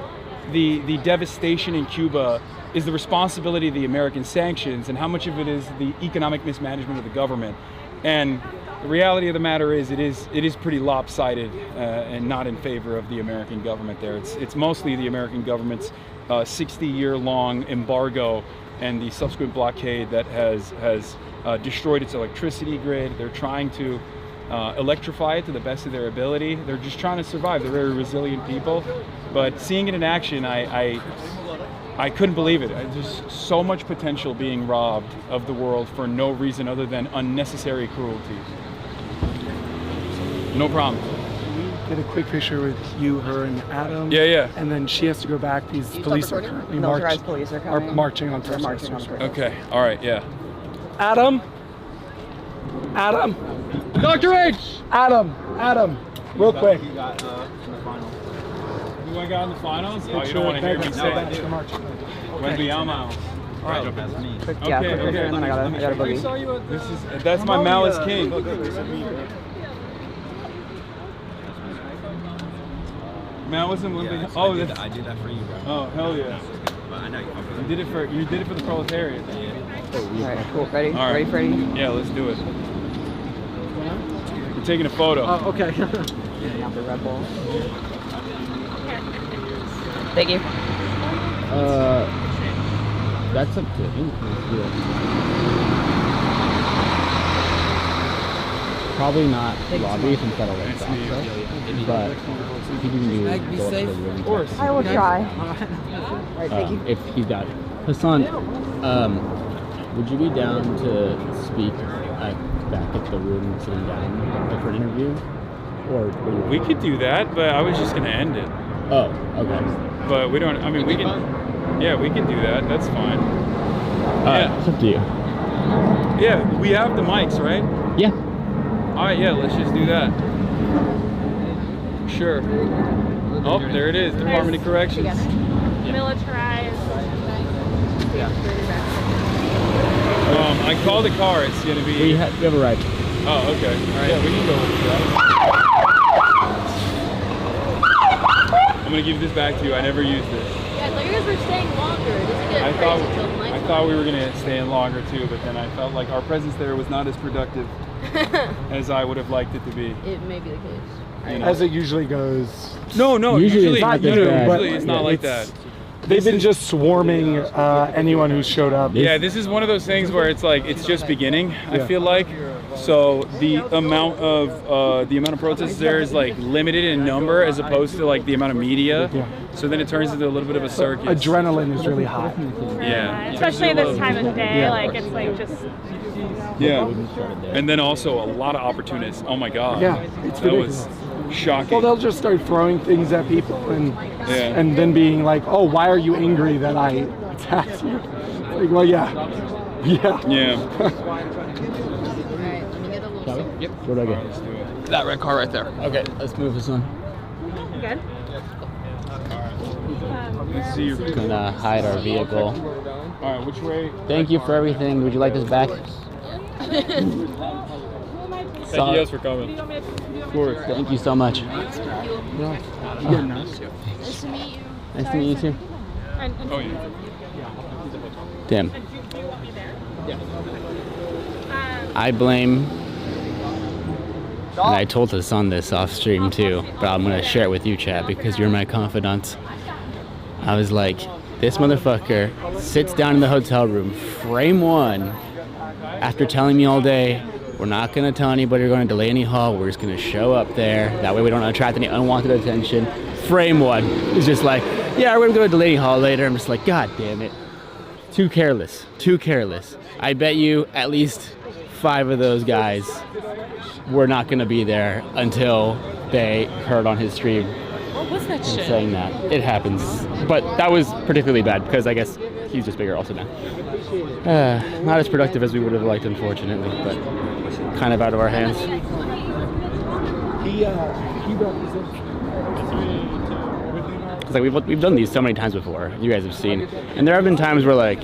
the devastation in Cuba is the responsibility of the American sanctions and how much of it is the economic mismanagement of the government. And the reality of the matter is, it is pretty lopsided and not in favor of the American government there. It's mostly the American government's 60-year-long embargo and the subsequent blockade that has destroyed its electricity grid. They're trying to electrify it to the best of their ability. They're just trying to survive. They're very resilient people. But seeing it in action, I couldn't believe it. There's so much potential being robbed of the world for no reason other than unnecessary cruelty. No problem. Get a quick picture with you, her, and Adam. Yeah. And then she has to go back. These police are currently marching on protesters. Okay. All right. Yeah. Adam. Dr. H. Adam. Real quick. You want to go in the finals? Oh, you don't want to hear me say it. When we am out. All right. Okay. And then I got a boogie. That's my Malice King. Malice and Olympic. Oh, I did that for you, bro. Oh, hell yeah. But I know you did it for the proletariat. All right, cool. Ready? All right. Ready, Freddie? Yeah, let's do it. We're taking a photo. Oh, okay. Getting out the Red Bull. Thank you. That's up to him. Probably not lobby since that already stopped, but if you can do Of course. I will try. Alright, thank you. If he's got it. Hasan, would you be down to speak back at the room sitting down for an interview? Or we could do that, but I was just gonna end it. Oh, okay. But we don't. I mean, we can. Yeah, we can do that. That's fine. Yeah, it's up to you. Yeah, we have the mics, right? Yeah. All right. Yeah, let's just do that. Sure. Oh, there it is. Department of Corrections. Militarized. I called the car. It's gonna be. We have a ride. Oh, okay. All right. Yeah, we can go with that. I'm gonna give this back to you. I never used this. Yeah, I thought you guys were staying longer. Does it get crazy till the I thought we were gonna stay in longer too, but then I felt like our presence there was not as productive as I would have liked it to be. It may be the case. You know. As it usually goes. No, usually it's not like that. They've been just swarming anyone who's showed up. Yeah, this is one of those things where it's like it's just beginning. I feel like so the amount of protesters there is like limited in number as opposed to like the amount of media. So then it turns into a little bit of a circus. Adrenaline is really high. Yeah, especially this time of day. Like it's like just. Yeah, and then also a lot of opportunists. Oh my God. Yeah, it's ridiculous. Was shocking. Well, they'll just start throwing things at people and then being like, "Oh, why are you angry that I attacked you?" Like, well, yeah. Yep. Where do I go? That red car right there. Okay, let's move this on. Good. Let's see your Gonna hide our vehicle. All right, which way? Thank you for everything. Would you like this back? Thank you guys for coming. Of course. Thank you so much. Nice to meet you. Nice to meet you too. Oh yeah. Damn. I blame, and I told Hasan this off stream too, but I'm gonna share it with you, Chad, because you're my confidant. I was like, this motherfucker sits down in the hotel room, frame one, after telling me all day, we're not gonna tell anybody we're going to Delaney Hall, we're just gonna show up there, that way we don't attract any unwanted attention. Frame one is just like, yeah, we're gonna go to Delaney Hall later. I'm just like, God damn it. Too careless. I bet you at least 5 of those guys were not gonna be there until they heard on his stream. What was that shit? Saying that. It happens. But that was particularly bad because I guess he's just bigger also now. Not as productive as we would have liked, unfortunately, but kind of out of our hands. He represents. It's like we've done these so many times before. You guys have seen, and there have been times where like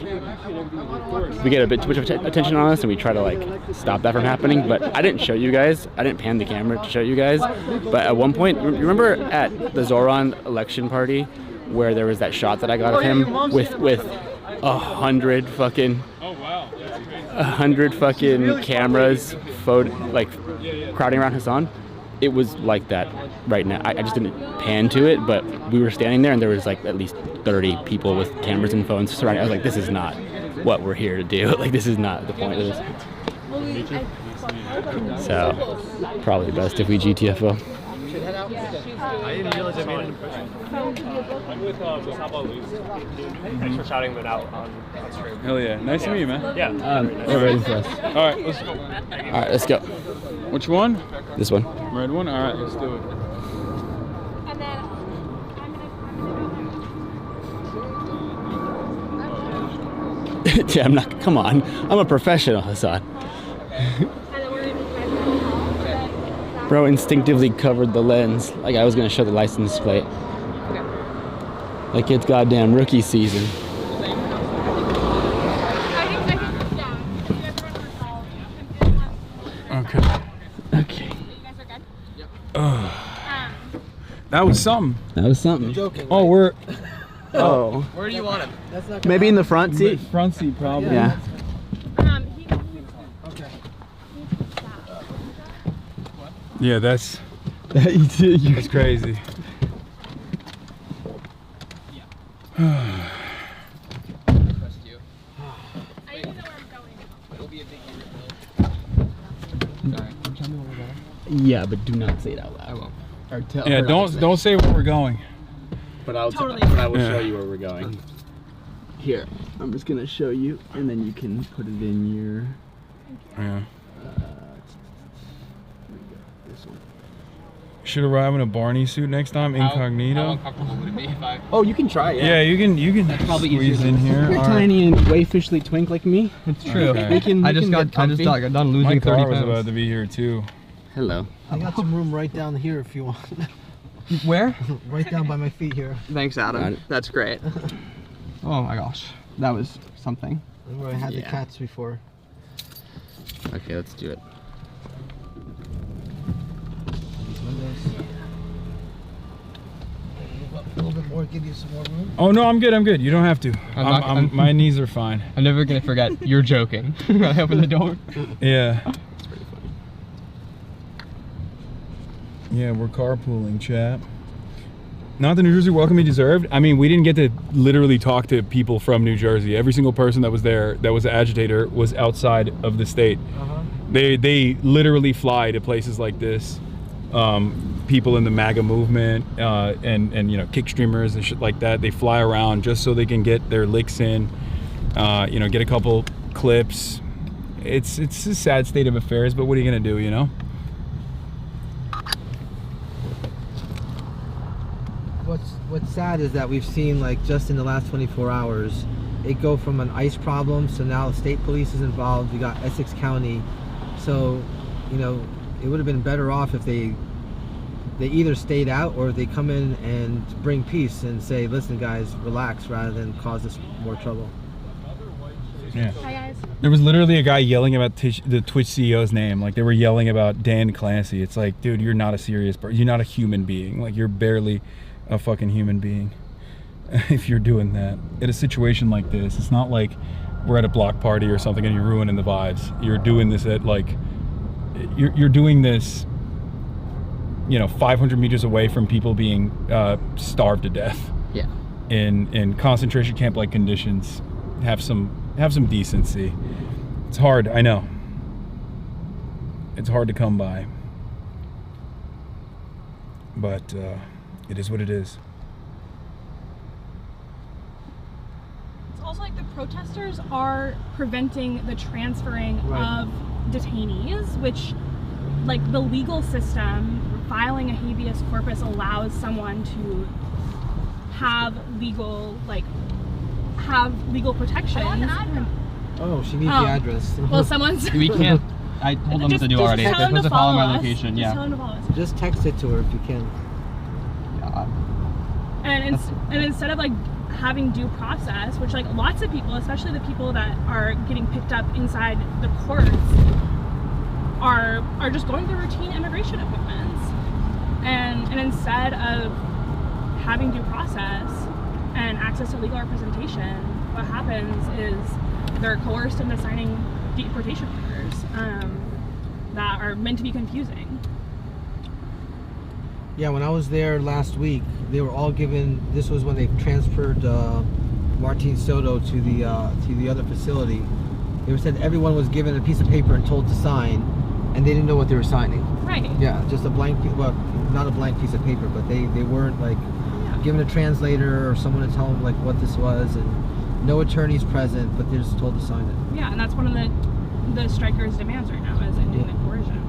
we get a bit too much attention on us, and we try to like stop that from happening. But I didn't show you guys. I didn't pan the camera to show you guys. But at one point, remember at the Zoran election party where there was that shot that I got of him with 100 fucking 100 fucking cameras, like crowding around Hasan, it was like that right now. I just didn't pan to it, but we were standing there and there was like at least 30 people with cameras and phones surrounding. I was like, this is not what we're here to do. Like, this is not the point of this. So, probably best if we GTFO. I didn't realize I made an impression. I'm with Thanks for shouting them out on stream. Hell yeah. Nice to meet you, man. Yeah. They're waiting for us. All right, let's go. All right, let's go. Which one? This one. Red one? All right, let's do it. Yeah, I'm not. Come on. I'm a professional, Hasan. Bro instinctively covered the lens like I was gonna show the license plate. Like it's goddamn rookie season. Okay. Okay. That was something. That was something. Joking. Oh, we're. Oh. Where do you want him? That's not Maybe in the front seat. Front seat, probably. Yeah. Okay. Yeah, that's crazy. Yeah, but do not say it out loud. I won't. Or tell Yeah, don't say where we're going. But I will show you where we're going. Here, I'm just gonna show you, and then you can put it in your. Yeah. This one. Should arrive in a Barney suit next time, incognito. How uncomfortable would it be if I? Oh, you can try it. Yeah, you can That's probably squeeze easier in here. You're All tiny and wayfishly twink like me. It's true. Okay. I just got done losing My 30 car was pounds. about to be here too. Hello. I got some room right down here if you want. Where? Right down by my feet here. Thanks, Adam. That's great. Oh my gosh, that was something. Where I had the cats before. Okay, let's do it. These windows. Move up a little bit more, give you some more room. Oh no, I'm good. I'm good. You don't have to. My knees are fine. I'm never gonna forget. You're joking. I open the door. Yeah. Yeah, we're carpooling, chat. Not the New Jersey welcome he deserved. I mean, we didn't get to literally talk to people from New Jersey. Every single person that was there, that was an agitator, was outside of the state. They literally fly to places like this. People in the MAGA movement and you know, kick streamers and shit like that. They fly around just so they can get their licks in. You know, get a couple clips. It's a sad state of affairs, but what are you gonna do? You know. What's sad is that we've seen, like, just in the last 24 hours, it go from an ICE problem, so now state police is involved. We got Essex County, so you know, it would have been better off if they either stayed out or they come in and bring peace and say, listen guys, relax, rather than cause us more trouble. Yeah. Hi guys. There was literally a guy yelling about the Twitch CEO's name. Like, they were yelling about Dan Clancy. It's like, dude, you're not a serious person. You're not a human being. Like, you're barely a fucking human being if you're doing that at a situation like this. It's not like we're at a block party or something and you're ruining the vibes. You're doing this at, like, you're doing this, you know, 500 meters away from people being starved to death. Yeah. In concentration camp like conditions. Have some decency. It's hard, I know. It's hard to come by. But it is what it is. It's also like the protesters are preventing the transferring of detainees, which, like, the legal system, filing a habeas corpus allows someone to have legal protection. Oh, she needs the address. Well, someone's. We can't. I told them to do already. They're supposed to follow my location. Just tell them to follow us. Just text it to her if you can. And instead of, like, having due process, which, like, lots of people, especially the people that are getting picked up inside the courts, are just going through routine immigration appointments, and instead of having due process and access to legal representation, what happens is they're coerced into signing deportation orders that are meant to be confusing. Yeah, when I was there last week, they were all given. This was when they transferred Martin Soto to the other facility. They said everyone was given a piece of paper and told to sign, and they didn't know what they were signing. Right. Yeah, just a blank. Well, not a blank piece of paper, but they weren't like given a translator or someone to tell them like what this was, and no attorneys present, but they're just told to sign it. Yeah, and that's one of the strikers' demands right now is ending the coercion.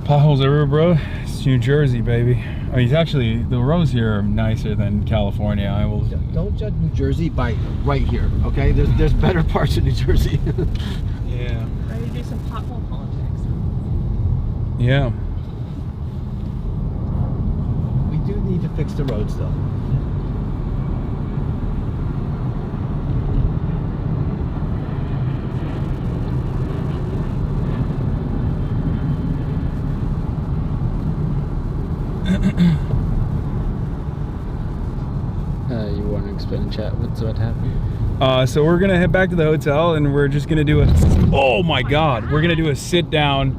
Potholes everywhere, bro. It's New Jersey, baby. I mean, it's actually, the roads here are nicer than California. I will. Don't judge New Jersey by right here, okay? There's better parts of New Jersey. Yeah. Ready to do some pothole politics. Yeah. We do need to fix the roads, though. You want to explain in chat what's what happened? So we're gonna head back to the hotel, and we're just gonna do a. Oh my God! We're gonna do a sit down,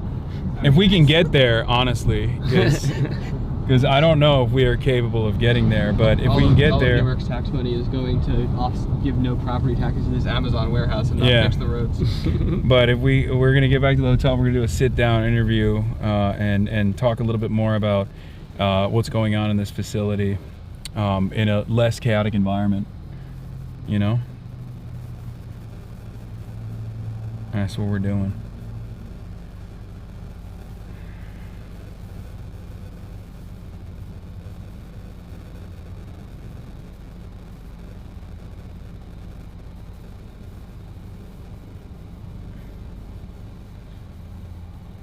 if we can get there, honestly, because I don't know if we are capable of getting there. But if we can get there, New York's tax money is going to give no property taxes in this Amazon warehouse and not fix the roads. But if we're gonna get back to the hotel, we're gonna do a sit down interview and talk a little bit more about what's going on in this facility in a less chaotic environment. You know. That's what we're doing.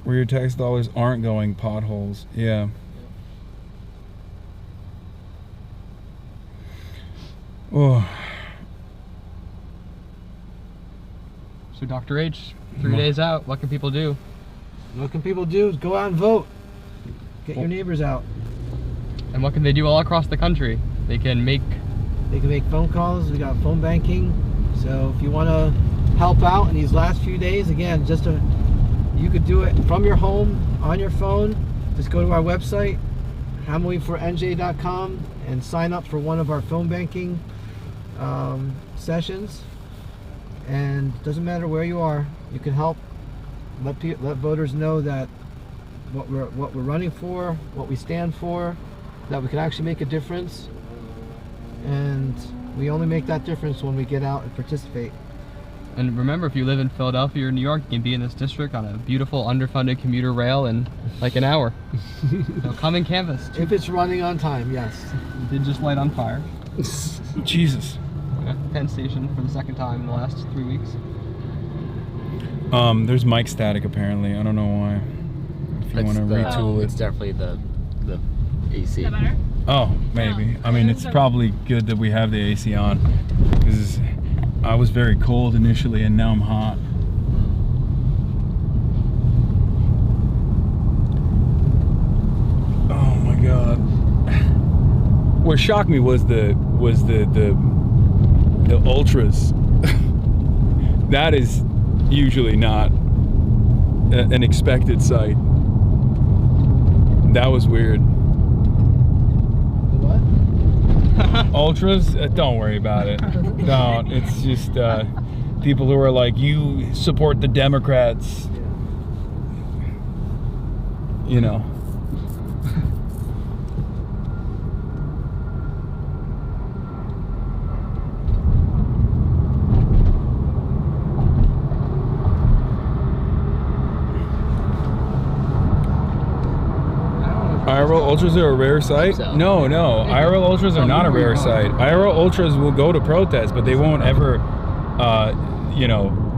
Where your tax dollars aren't going, potholes. Yeah. Oh. So Dr. H, 3 days out, what can people do? What can people do? Go out and vote. Get your neighbors out. And what can they do all across the country? They can make phone calls. We got phone banking. So if you want to help out in these last few days, again, you could do it from your home on your phone. Just go to our website, hamwayfornj.com, and sign up for one of our phone banking sessions. And it doesn't matter where you are, you can help. Let voters know that what we're running for, what we stand for, that we can actually make a difference. And we only make that difference when we get out and participate. And remember, if you live in Philadelphia or New York, you can be in this district on a beautiful underfunded commuter rail in like an hour. So come and canvass. If it's running on time, yes. It did just light on fire. Jesus. Yeah, Penn Station for the second time in the last 3 weeks. There's mic static apparently. I don't know why. If you want to retool it. It's definitely the AC. Is that better? Oh, maybe. I mean, it's probably good that we have the AC on, because I was very cold initially and now I'm hot. Oh my God. What shocked me was the ultras. That is usually not an expected sight. That was weird. Ultras? Don't worry about it. Don't. It's just people who are like, you support the Democrats. You know. IRL Ultras are a rare sight? No. IRL Ultras are not a rare sight. IRL Ultras will go to protests, but they won't ever,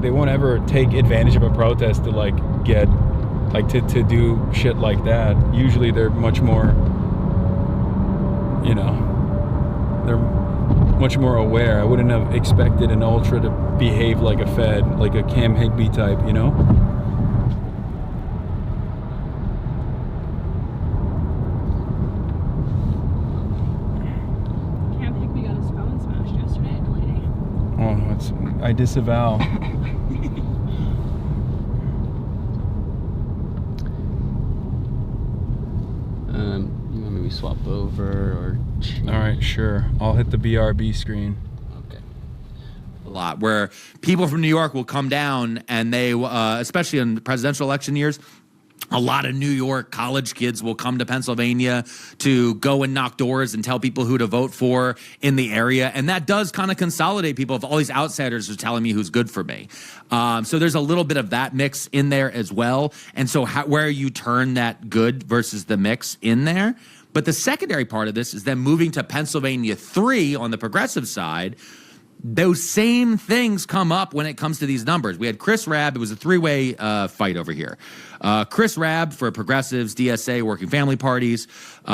they won't ever take advantage of a protest to to do shit like that. Usually they're much more, they're much more aware. I wouldn't have expected an Ultra to behave like a Fed, like a Cam Higbee type, I disavow. You want maybe swap over or change? All right, sure. I'll hit the BRB screen. A lot where people from New York will come down and they, especially in presidential election years, a lot of New York college kids will come to Pennsylvania to go and knock doors and tell people who to vote for in the area. And that does kind of consolidate people if all these outsiders are telling me who's good for me. So there's a little bit of that mix in there as well. And so where you turn that good versus the mix in there. But the secondary part of this is then moving to Pennsylvania 3 on the progressive side. Those same things come up when it comes to these numbers. We had Chris Rabb. It was a three-way fight over here. Chris Rabb for progressives, DSA, working family parties.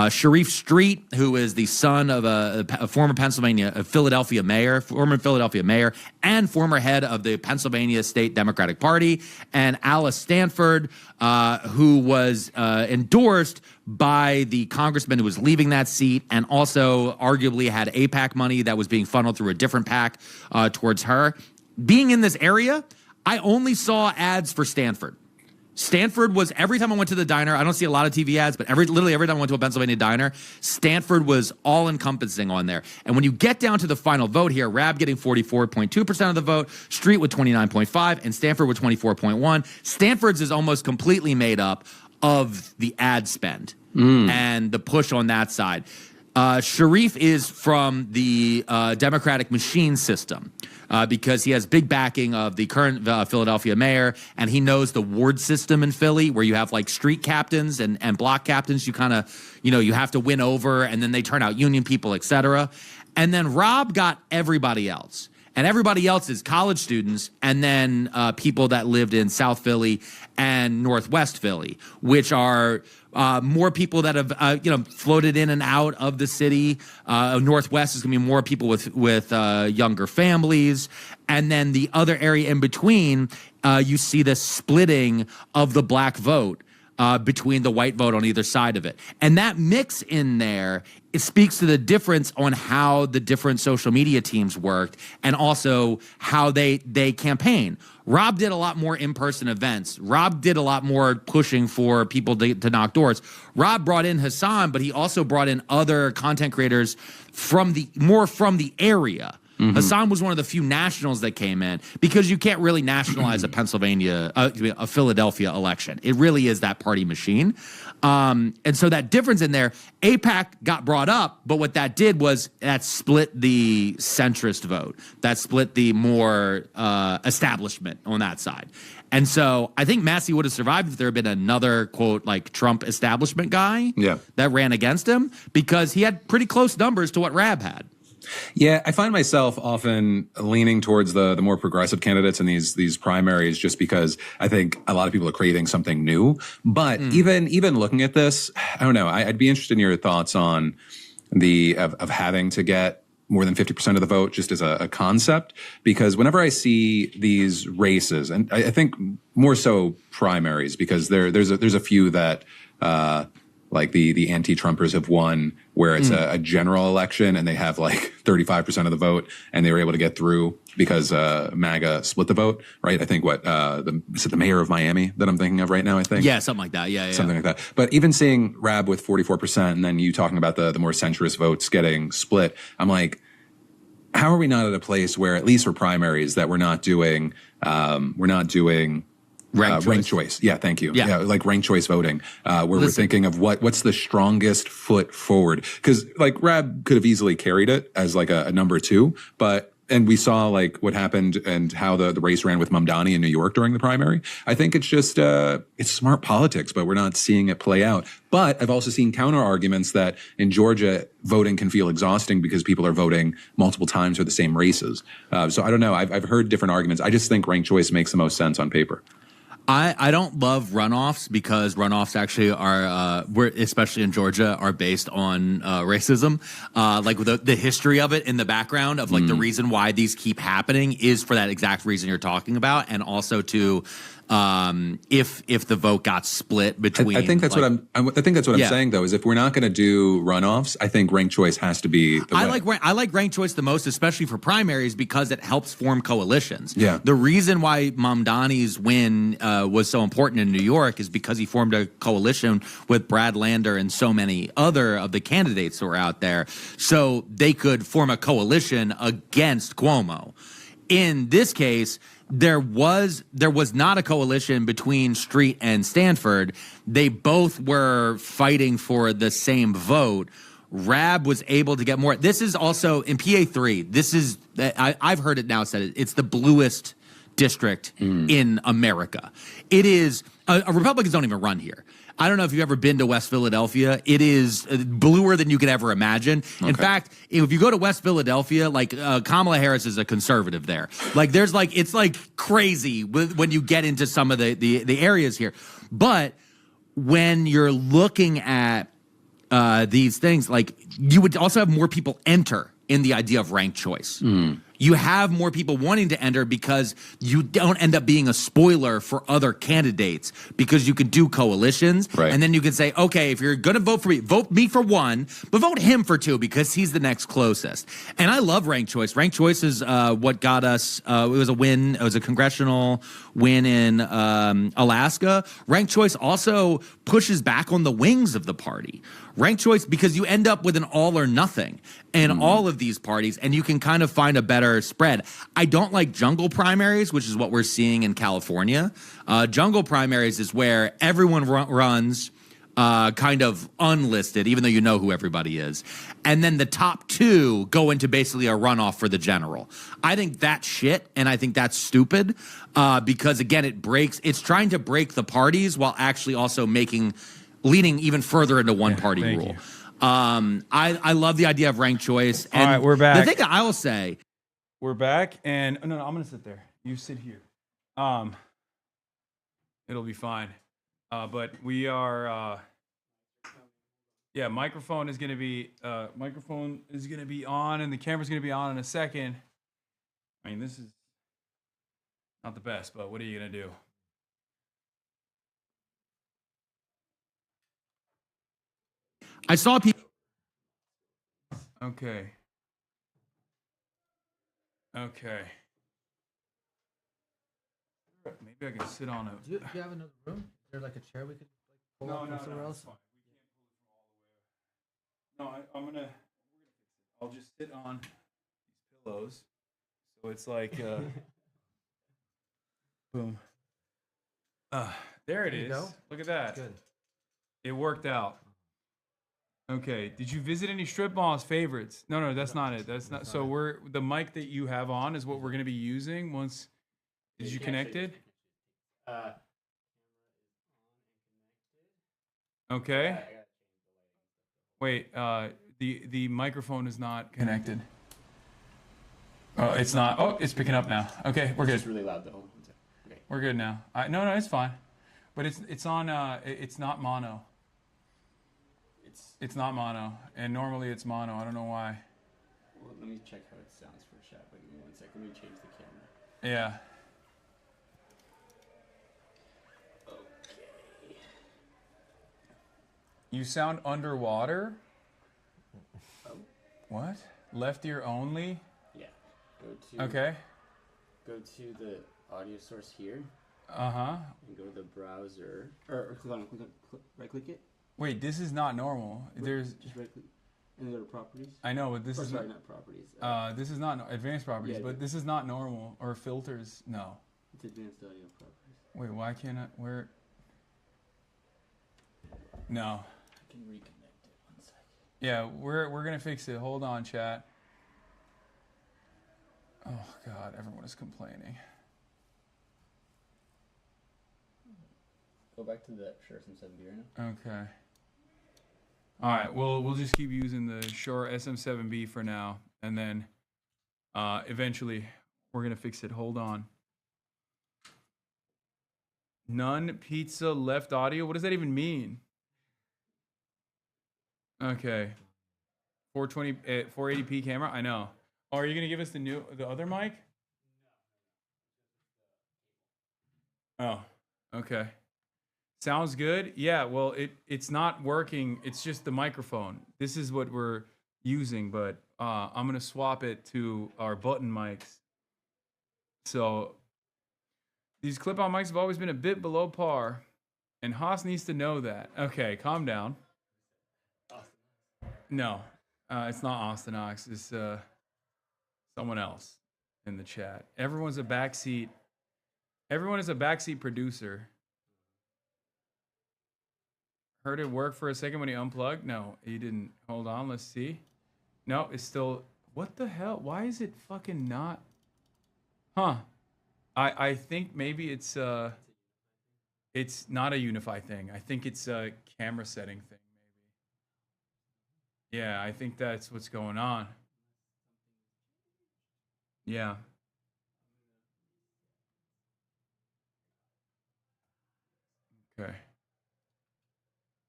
Sharif Street, who is the son of a former Philadelphia mayor, and former head of the Pennsylvania State Democratic Party. And Alice Stanford, who was endorsed by the congressman who was leaving that seat and also arguably had AIPAC money that was being funneled through a different PAC towards her. Being in this area, I only saw ads for Stanford. Stanford was, every time I went to the diner, I don't see a lot of TV ads, but literally every time I went to a Pennsylvania diner, Stanford was all-encompassing on there. And when you get down to the final vote here, Rabb getting 44.2% of the vote, Street with 29.5%, and Stanford with 24.1%. Stanford's is almost completely made up of the ad spend and the push on that side. Sharif is from the Democratic machine system because he has big backing of the current Philadelphia mayor, and he knows the ward system in Philly where you have like street captains and block captains. You kind of, you have to win over, and then they turn out union people, etc. And then Rob got everybody else. And everybody else is college students and then people that lived in South Philly and Northwest Philly, which are more people that have, floated in and out of the city. Northwest is going to be more people with younger families. And then the other area in between, you see the splitting of the black vote between the white vote on either side of it. And that mix in there, it speaks to the difference on how the different social media teams worked and also how they campaign. Rob did a lot more in-person events. Rob did a lot more pushing for people to knock doors. Rob brought in Hasan, but he also brought in other content creators from the area. Mm-hmm. Hasan was one of the few nationals that came in because you can't really nationalize a Philadelphia election. It really is that party machine. And so that difference in there, AIPAC got brought up, but what that did was that split the centrist vote. That split the more establishment on that side. And so I think Massey would have survived if there had been another, quote, like Trump establishment guy that ran against him because he had pretty close numbers to what Rabb had. Yeah, I find myself often leaning towards the more progressive candidates in these primaries just because I think a lot of people are craving something new. But even looking at this, I don't know. I'd be interested in your thoughts on of having to get more than 50% of the vote just as a concept, because whenever I see these races, and I think more so primaries, because there's a few that like the anti-Trumpers have won where it's a general election and they have like 35% of the vote and they were able to get through because MAGA split the vote, right? I think is it the mayor of Miami that I'm thinking of right now, I think? Yeah, something like that. Yeah. Something like that. But even seeing Rabb with 44% and then you talking about the more centrist votes getting split, I'm like, how are we not at a place where, at least for primaries, that we're not doing ranked choice. Yeah, thank you. Yeah, like ranked choice voting, where we're thinking of what's the strongest foot forward. Because like Rabb could have easily carried it as like a number 2, and we saw like what happened and how the race ran with Mamdani in New York during the primary. I think it's just it's smart politics, but we're not seeing it play out. But I've also seen counter arguments that in Georgia voting can feel exhausting because people are voting multiple times for the same races. So I don't know. I've heard different arguments. I just think ranked choice makes the most sense on paper. I don't love runoffs because runoffs actually are, especially in Georgia, are based on racism. Like the history of it in the background of like the reason why these keep happening is for that exact reason you're talking about, and also to if the vote got split between. I think that's what I'm saying though. Is if we're not going to do runoffs, I think ranked choice has to be the way. I like ranked choice the most, especially for primaries, because it helps form coalitions. Yeah. The reason why Mamdani's win was so important in New York is because he formed a coalition with Brad Lander and so many other of the candidates that were out there, so they could form a coalition against Cuomo. In this case, there was not a coalition between Street and Stanford. They both were fighting for the same vote. Rabb was able to get more. This is also in PA3. This is I've heard it now said it's the bluest district in America. It is Republicans don't even run here. I don't know if you've ever been to West Philadelphia. It is bluer than you could ever imagine. Okay. In fact, if you go to West Philadelphia, like Kamala Harris is a conservative there. Like it's like crazy when you get into some of the areas here. But when you're looking at these things, like you would also have more people enter in the idea of ranked choice. You have more people wanting to enter because you don't end up being a spoiler for other candidates because you can do coalitions. Right. And then you can say, okay, if you're going to vote me for one, but vote him for two because he's the next closest. And I love ranked choice. Ranked choice is what got us, it was a win. It was a congressional win in Alaska. Ranked choice also pushes back on the wings of the party. Ranked choice, because you end up with an all or nothing in all of these parties, and you can kind of find a better spread. I don't like jungle primaries, which is what we're seeing in California. Jungle primaries is where everyone runs kind of unlisted, even though you know who everybody is. And then the top two go into basically a runoff for the general. I think that's shit, and I think that's stupid because, again, it's trying to break the parties while actually also leaning even further into one-party rule. I love the idea of ranked choice. And all right, we're back. The thing that I will say, we're back, and no, I'm gonna sit there. You sit here. It'll be fine. But we are. Microphone is gonna be on, and the camera's gonna be on in a second. I mean, this is not the best, but what are you gonna do? I saw people. Okay. Maybe I can sit on it. Do you have another room? Is there like a chair we could pull up from somewhere else? No, I'll just sit on these pillows. So it's like, boom. There it is. Go. Look at that. Good. It worked out. Okay. Did you visit any strip malls favorites? No, that's not it. That's not. So the mic that you have on is what we're going to be using once. Did you connect it? Okay. Wait. The microphone is not connected. Oh, it's not. Oh, it's picking up now. Okay, we're good. It's really loud though. Okay. We're good now. No, it's fine. But it's on. It's not mono. It's not mono, and normally it's mono. I don't know why. Well, let me check how it sounds for a shot. But give me 1 second. Let me change the camera. Yeah. Okay. You sound underwater. Oh. What? Left ear only? Yeah. Okay. Go to the audio source here. Uh-huh. And go to the browser. Or click on right click it. Wait, this is not normal. There's just right click and go to properties. I know, but this is sorry, not properties. This is not advanced properties, but this is not normal or filters. No. It's advanced audio properties. Wait, why can't I? Where? No. I can reconnect it 1 second. Yeah, we're gonna fix it. Hold on, chat. Oh God, everyone is complaining. Go back to that Shure SM7B right now. Okay. All right. Well, we'll just keep using the Shure SM7B for now, and then eventually we're gonna fix it. Hold on. None pizza left audio. What does that even mean? Okay. 480p camera. I know. Oh, are you gonna give us the other mic? Oh. Okay. Sounds good. Yeah, well, it's not working. It's just the microphone. This is what we're using, but I'm going to swap it to our button mics. So these clip-on mics have always been a bit below par, and Haas needs to know that. Okay, calm down. No, it's not Austin Ox. It's someone else in the chat. Everyone is a backseat producer. Heard it work for a second when he unplugged? No, he didn't. Hold on, let's see. No, it's still... What the hell? Why is it fucking not... Huh. I think maybe it's not a Unify thing. I think it's a camera setting thing, maybe. Yeah, I think that's what's going on. Yeah. Okay.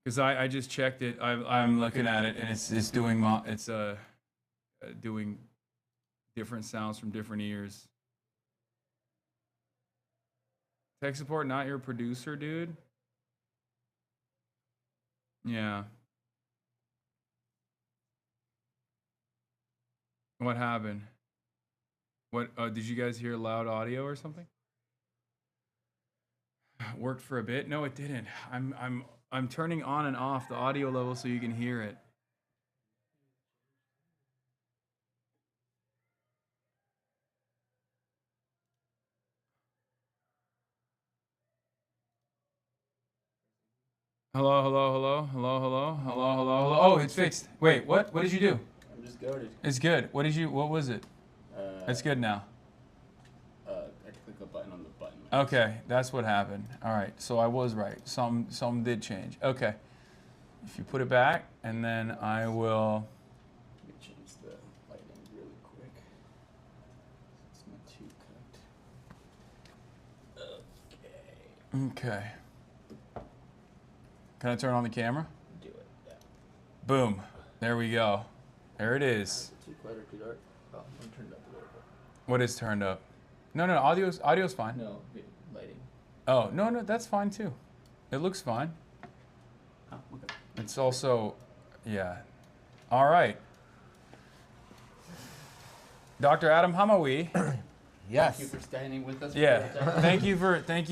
Because I just checked it. I'm looking at it, and it's doing doing different sounds from different ears. Tech support, not your producer, dude. Yeah. What happened? What did you guys hear loud audio or something? Worked for a bit? No, it didn't. I'm turning on and off the audio level so you can hear it. Hello, hello, hello, hello, hello, hello, hello, hello. Oh, it's fixed. Wait, what? What did you do? I'm just goaded. It's good. What was it? It's good now. I clicked the button on the button. Okay, that's what happened. All right, so I was right. Some did change. Okay. If you put it back, and then I will... Let me change the lighting really quick. It's not too cut. Okay. Can I turn on the camera? Do it, yeah. Boom. There we go. There it is. Too quiet or too dark? Oh, I'm turned up a little bit. What is turned up? No, audio's fine. No, lighting. Oh, no, that's fine too. It looks fine. Oh, okay. It's also, yeah. All right. Dr. Adam Hamawi. Yes. Thank you for standing with us. Yeah. thank you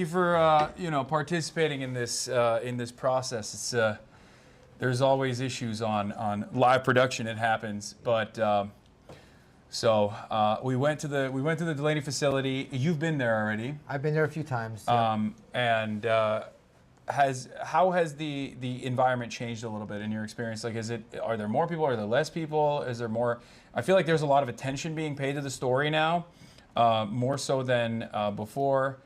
for participating in this process. It's there's always issues on live production. It happens, but so we went to the Delaney facility. You've been there already. I've been there a few times. Yeah. And how has the environment changed a little bit in your experience? Like, are there more people? Are there less people? Is there more? I feel like there's a lot of attention being paid to the story now. More so than before,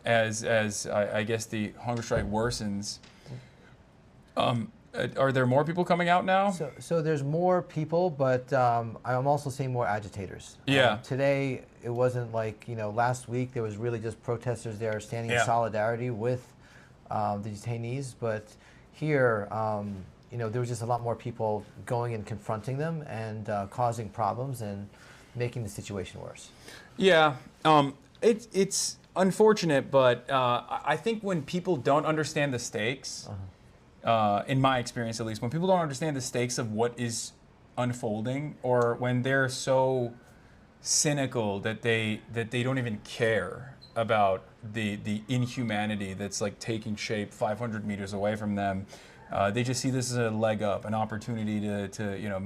as I guess the hunger strike worsens. Are there more people coming out now? So there's more people, but I'm also seeing more agitators. Yeah. Today it wasn't like last week there was really just protesters there standing in solidarity with the detainees, but here there was just a lot more people going and confronting them and causing problems and making the situation worse. Yeah, it's unfortunate, but I think when people don't understand the stakes, in my experience at least, when people don't understand the stakes of what is unfolding, or when they're so cynical that they don't even care about the inhumanity that's like taking shape 500 meters away from them, they just see this as a leg up, an opportunity to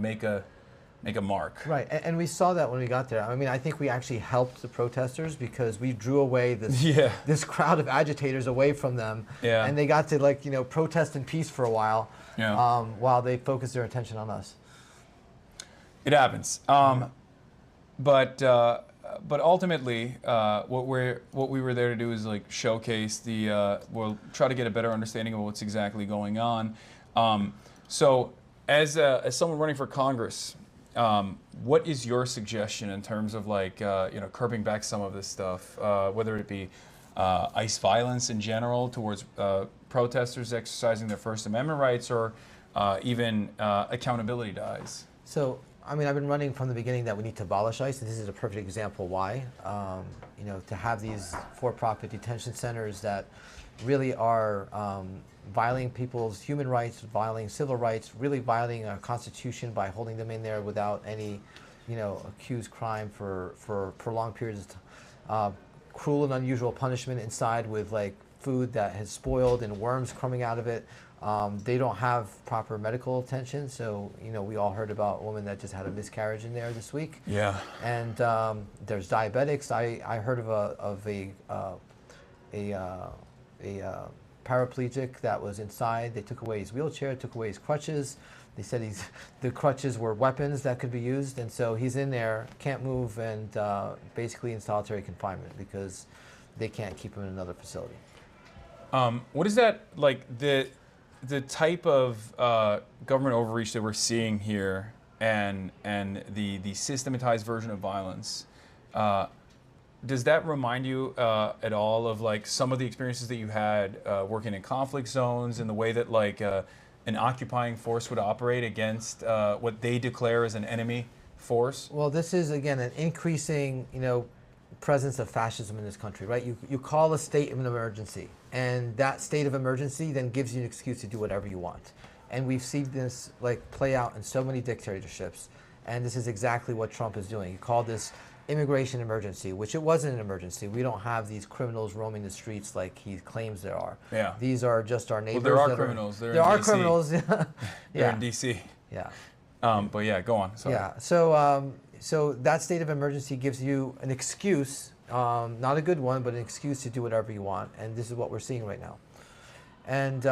make a mark. Right, and we saw that when we got there. I mean, I think we actually helped the protesters because we drew away this crowd of agitators away from them, and they got to protest in peace for a while, while they focused their attention on us. It happens, but ultimately, what we were there to do is like showcase we'll try to get a better understanding of what's exactly going on. So, as someone running for Congress. What is your suggestion in terms of curbing back some of this stuff, whether it be ICE violence in general towards protesters exercising their First Amendment rights, or even accountability to ICE? So I mean, I've been running from the beginning that we need to abolish ICE, and this is a perfect example why. You know, to have these for-profit detention centers that really are violating people's human rights, violating civil rights, really violating our Constitution by holding them in there without any, you know, accused crime for prolonged periods of cruel and unusual punishment inside with like food that has spoiled and worms coming out of it. They don't have proper medical attention, so you know we all heard about a woman that just had a miscarriage in there this week. Yeah. And there's diabetics. I heard of a paraplegic that was inside. They took away his wheelchair, took away his crutches. They said the crutches were weapons that could be used, and so he's in there, can't move, and basically in solitary confinement because they can't keep him in another facility. What is that like the type of government overreach that we're seeing here, and the systematized version of violence? Does that remind you at all of like some of the experiences that you had working in conflict zones, and the way that like an occupying force would operate against what they declare as an enemy force? Well, this is again an increasing, you know, presence of fascism in this country, right? You call a state of an emergency, and that state of emergency then gives you an excuse to do whatever you want. And we've seen this like play out in so many dictatorships, and this is exactly what Trump is doing. He called this immigration emergency, which it wasn't an emergency. We don't have these criminals roaming the streets like he claims there are. Yeah. These are just our neighbors. Well, there are criminals. There are DC. criminals. They're Yeah. in DC. Yeah. But yeah, go on. Sorry. Yeah. So that state of emergency gives you an excuse, not a good one, but an excuse to do whatever you want. And this is what we're seeing right now. And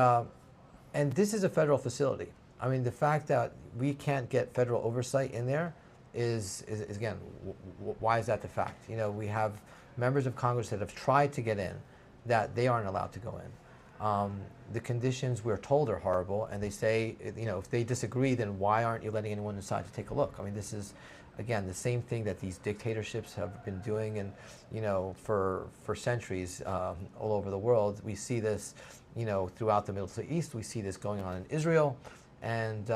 this is a federal facility. I mean, the fact that we can't get federal oversight in there is again, why is that the fact? You know, we have members of Congress that have tried to get in, that they aren't allowed to go in. The conditions we're told are horrible, and they say, you know, if they disagree, then why aren't you letting anyone inside to take a look? I mean, this is, again, the same thing that these dictatorships have been doing, and you know, for centuries all over the world. We see this, you know, throughout the Middle East. We see this going on in Israel, and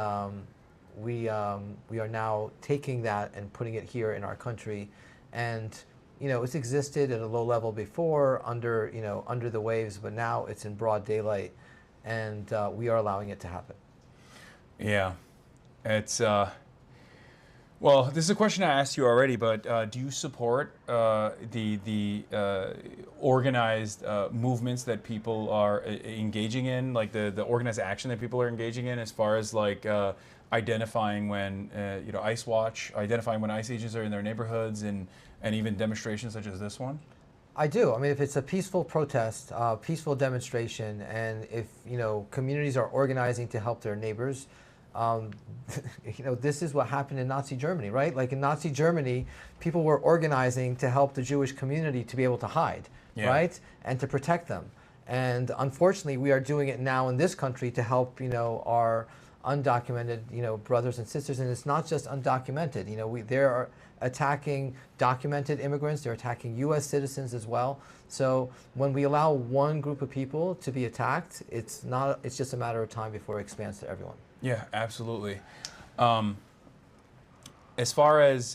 we are now taking that and putting it here in our country. And you know, it's existed at a low level before, under the waves, but now it's in broad daylight, and we are allowing it to happen. Yeah, it's well, this is a question I asked you already, but do you support the organized movements that people are engaging in, like the organized action that people are engaging in, as far as like identifying when you know, ICE Watch, identifying when ICE agents are in their neighborhoods, and even demonstrations such as this one? I do. I mean, if it's a peaceful protest, peaceful demonstration, and if you know, communities are organizing to help their neighbors. You know, this is what happened in Nazi Germany, right? Like in Nazi Germany, people were organizing to help the Jewish community to be able to hide, right? And to protect them. And unfortunately, we are doing it now in this country to help, you know, our undocumented, you know, brothers and sisters. And it's not just undocumented. You know, they are attacking documented immigrants. They're attacking U.S. citizens as well. So when we allow one group of people to be attacked, it's just a matter of time before it expands to everyone. Yeah, absolutely. As far as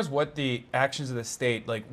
what the actions of the state, like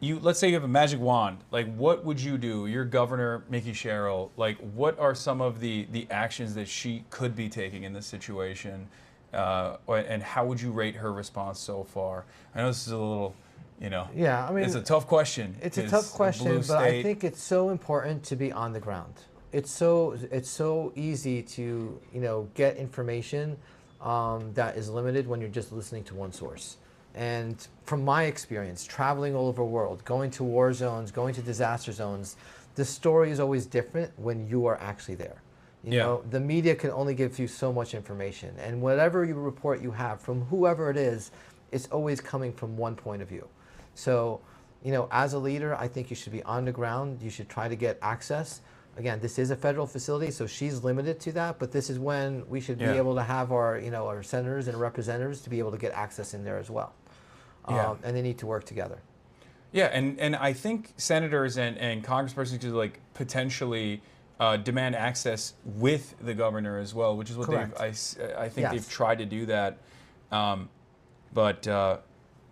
let's say you have a magic wand, like what would you do? You're Governor Mickey Sherrill. Like, what are some of the actions that she could be taking in this situation, and how would you rate her response so far? I know this is a little, you know, yeah, I mean, it's a tough question. It's a tough question, but I think it's so important to be on the ground. It's so easy to, you know, get information that is limited when you're just listening to one source. And from my experience, traveling all over the world, going to war zones, going to disaster zones, the story is always different when you are actually there. You know, the media can only give you so much information, and whatever report you have from whoever it is, it's always coming from one point of view. So, you know, as a leader, I think you should be on the ground. You should try to get access. Again, this is a federal facility, so she's limited to that, but this is when we should be able to have our, you know, our senators and representatives to be able to get access in there as well. And they need to work together. Yeah, and I think senators and congresspersons could like potentially demand access with the governor as well, which is what Correct. I think Yes. they've tried to do that. But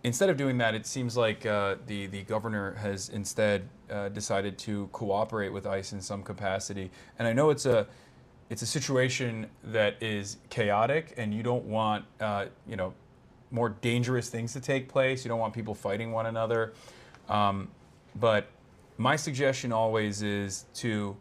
instead of doing that, it seems like the governor has instead decided to cooperate with ICE in some capacity. And I know it's a situation that is chaotic, and you don't want more dangerous things to take place. You don't want people fighting one another. But my suggestion always is to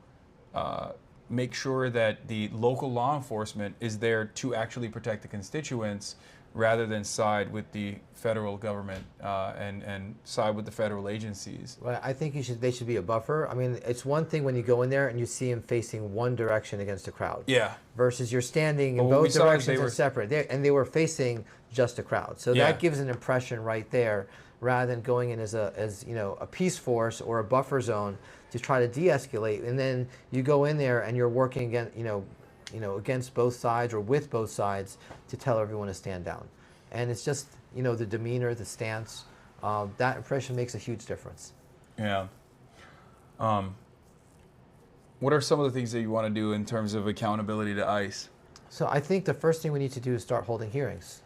make sure that the local law enforcement is there to actually protect the constituents, rather than side with the federal government and side with the federal agencies. Right, I think they should be a buffer. I mean, it's one thing when you go in there and you see them facing one direction against a crowd. Yeah. Versus you're standing in Well, what we both saw is directions they and were- separate. And they were facing just a crowd. So Yeah. that gives an impression right there, rather than going in as a peace force or a buffer zone to try to de-escalate. And then you go in there and you're working against, against both sides or with both sides to tell everyone to stand down. And it's just, the demeanor, the stance, that impression makes a huge difference. Yeah. What are some of the things that you want to do in terms of accountability to ICE? So I think the first thing we need to do is start holding hearings.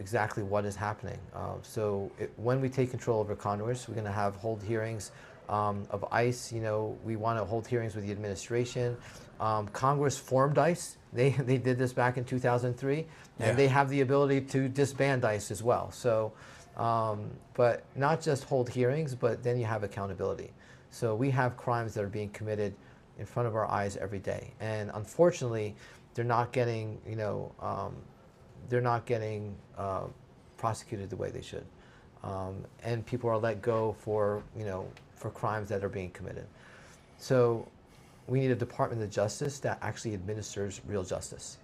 Exactly what is happening. When we take control over Congress, we're going to hold hearings of ICE. We want to hold hearings with the administration. Congress formed ICE. They did this back in 2003, and they have the ability to disband ICE as well. So, but not just hold hearings, but then you have accountability. So we have crimes that are being committed in front of our eyes every day, and unfortunately, they're not getting prosecuted the way they should, and people are let go for crimes that are being committed. So we need a Department of Justice that actually administers real justice,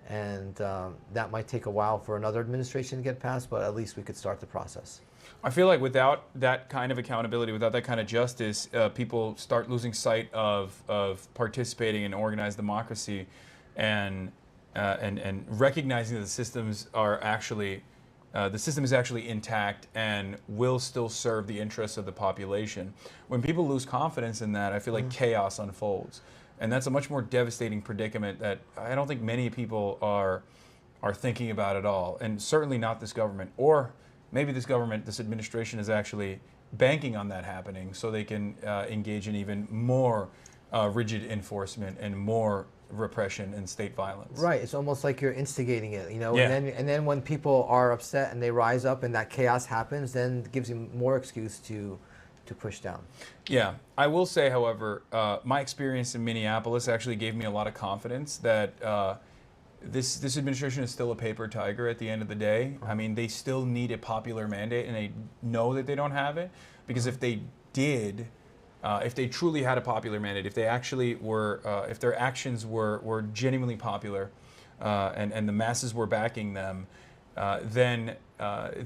and that might take a while for another administration to get passed, but at least we could start the process. I feel like without that kind of accountability, without that kind of justice, people start losing sight of participating in organized democracy, and recognizing that the systems are actually the system is actually intact and will still serve the interests of the population. When people lose confidence in that, I feel like chaos unfolds, and that's a much more devastating predicament that I don't think many people are thinking about at all, and certainly not this government. Or maybe this administration is actually banking on that happening so they can engage in even more rigid enforcement and more repression and state violence. Right, it's almost like you're instigating it, Yeah. and then when people are upset and they rise up and that chaos happens, then it gives you more excuse to push down. Yeah, I will say, however, my experience in Minneapolis actually gave me a lot of confidence that this administration is still a paper tiger at the end of the day. I mean, they still need a popular mandate, and they know that they don't have it, because if they did, if they truly had a popular mandate, if they actually were, if their actions were genuinely popular, and the masses were backing them, then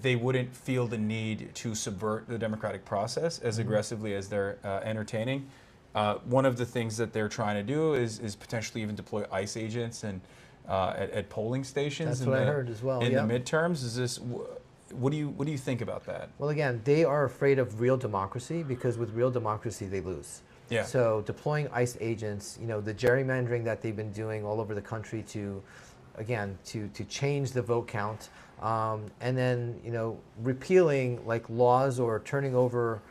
they wouldn't feel the need to subvert the democratic process as aggressively as they're entertaining. One of the things that they're trying to do is potentially even deploy ICE agents and at polling stations. That's what I heard as well. In Yep. the midterms, is this? What do you think about that? Well, again, they are afraid of real democracy, because with real democracy they lose. Yeah. So deploying ICE agents, the gerrymandering that they've been doing all over the country to change the vote count, and then repealing laws or turning over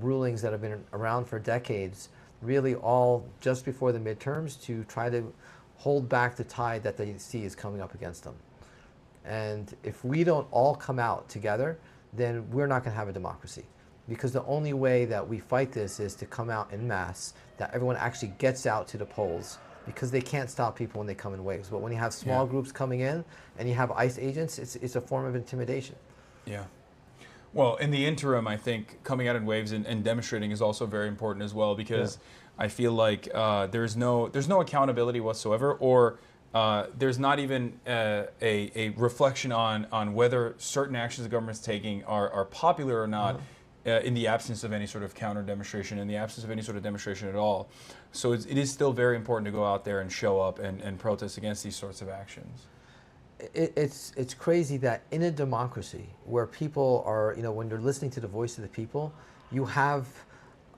rulings that have been around for decades, really all just before the midterms, to try to hold back the tide that they see is coming up against them. And if we don't all come out together, then we're not going to have a democracy. Because the only way that we fight this is to come out en masse, that everyone actually gets out to the polls, because they can't stop people when they come in waves. But when you have small groups coming in and you have ICE agents, it's a form of intimidation. Yeah. Well, in the interim, I think coming out in waves and demonstrating is also very important as well, because I feel like there's no accountability whatsoever, or there's not even a reflection on whether certain actions the government's taking are popular or not, in the absence of any sort of counter demonstration, in the absence of any sort of demonstration at all. So it is still very important to go out there and show up and protest against these sorts of actions. It's crazy that in a democracy where people are, when you're listening to the voice of the people, you have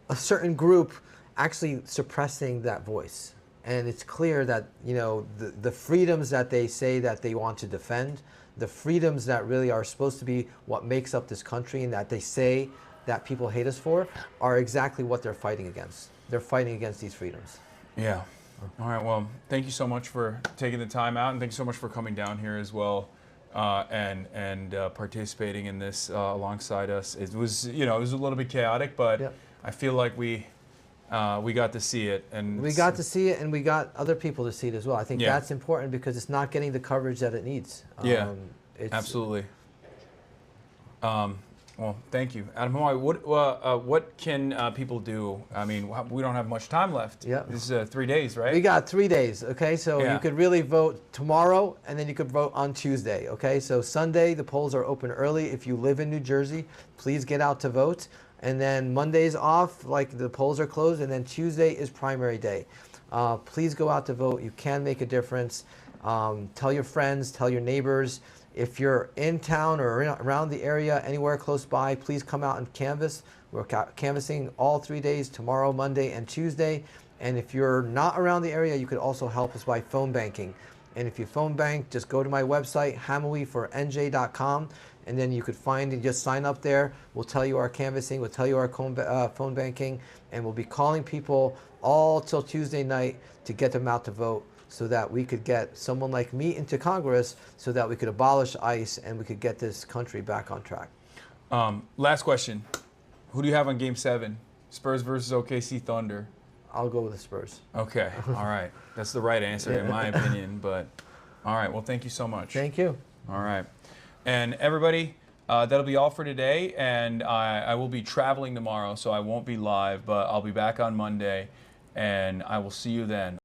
a certain group actually suppressing that voice. And it's clear that, you know, the freedoms that they say that they want to defend, the freedoms that really are supposed to be what makes up this country and that they say that people hate us for, are exactly what they're fighting against. They're fighting against these freedoms. Yeah. All right. Well, thank you so much for taking the time out, and thank you so much for coming down here as well, and participating in this alongside us. It was, you know, it was a little bit chaotic, but I feel like we got to see it, and we got to see it, and we got other people to see it as well. I think that's important because it's not getting the coverage that it needs. Absolutely. Well, thank you, Adam. What can people do? I mean, we don't have much time left. Yeah. This is 3 days, right? We got 3 days. Okay, so you could really vote tomorrow, and then you could vote on Tuesday. Okay, so Sunday the polls are open early. If you live in New Jersey, please get out to vote. And then Monday's off, like the polls are closed, and then Tuesday is primary day. Please go out to vote. You can make a difference. Tell your friends, tell your neighbors. If you're in town or around the area, anywhere close by, please come out and canvass. We're canvassing all 3 days, tomorrow, Monday, and Tuesday. And if you're not around the area, you could also help us by phone banking. And if you phone bank, just go to my website, hamawi4nj.com, and then you could find and just sign up there. We'll tell you our canvassing, we'll tell you our phone banking, and we'll be calling people all till Tuesday night to get them out to vote, so that we could get someone like me into Congress, so that we could abolish ICE and we could get this country back on track. Last question. Who do you have on Game 7? Spurs versus OKC Thunder? I'll go with the Spurs. Okay, all right. That's the right answer in my opinion, but all right, well, thank you so much. Thank you. All right. And everybody, that'll be all for today, and I will be traveling tomorrow, so I won't be live, but I'll be back on Monday, and I will see you then.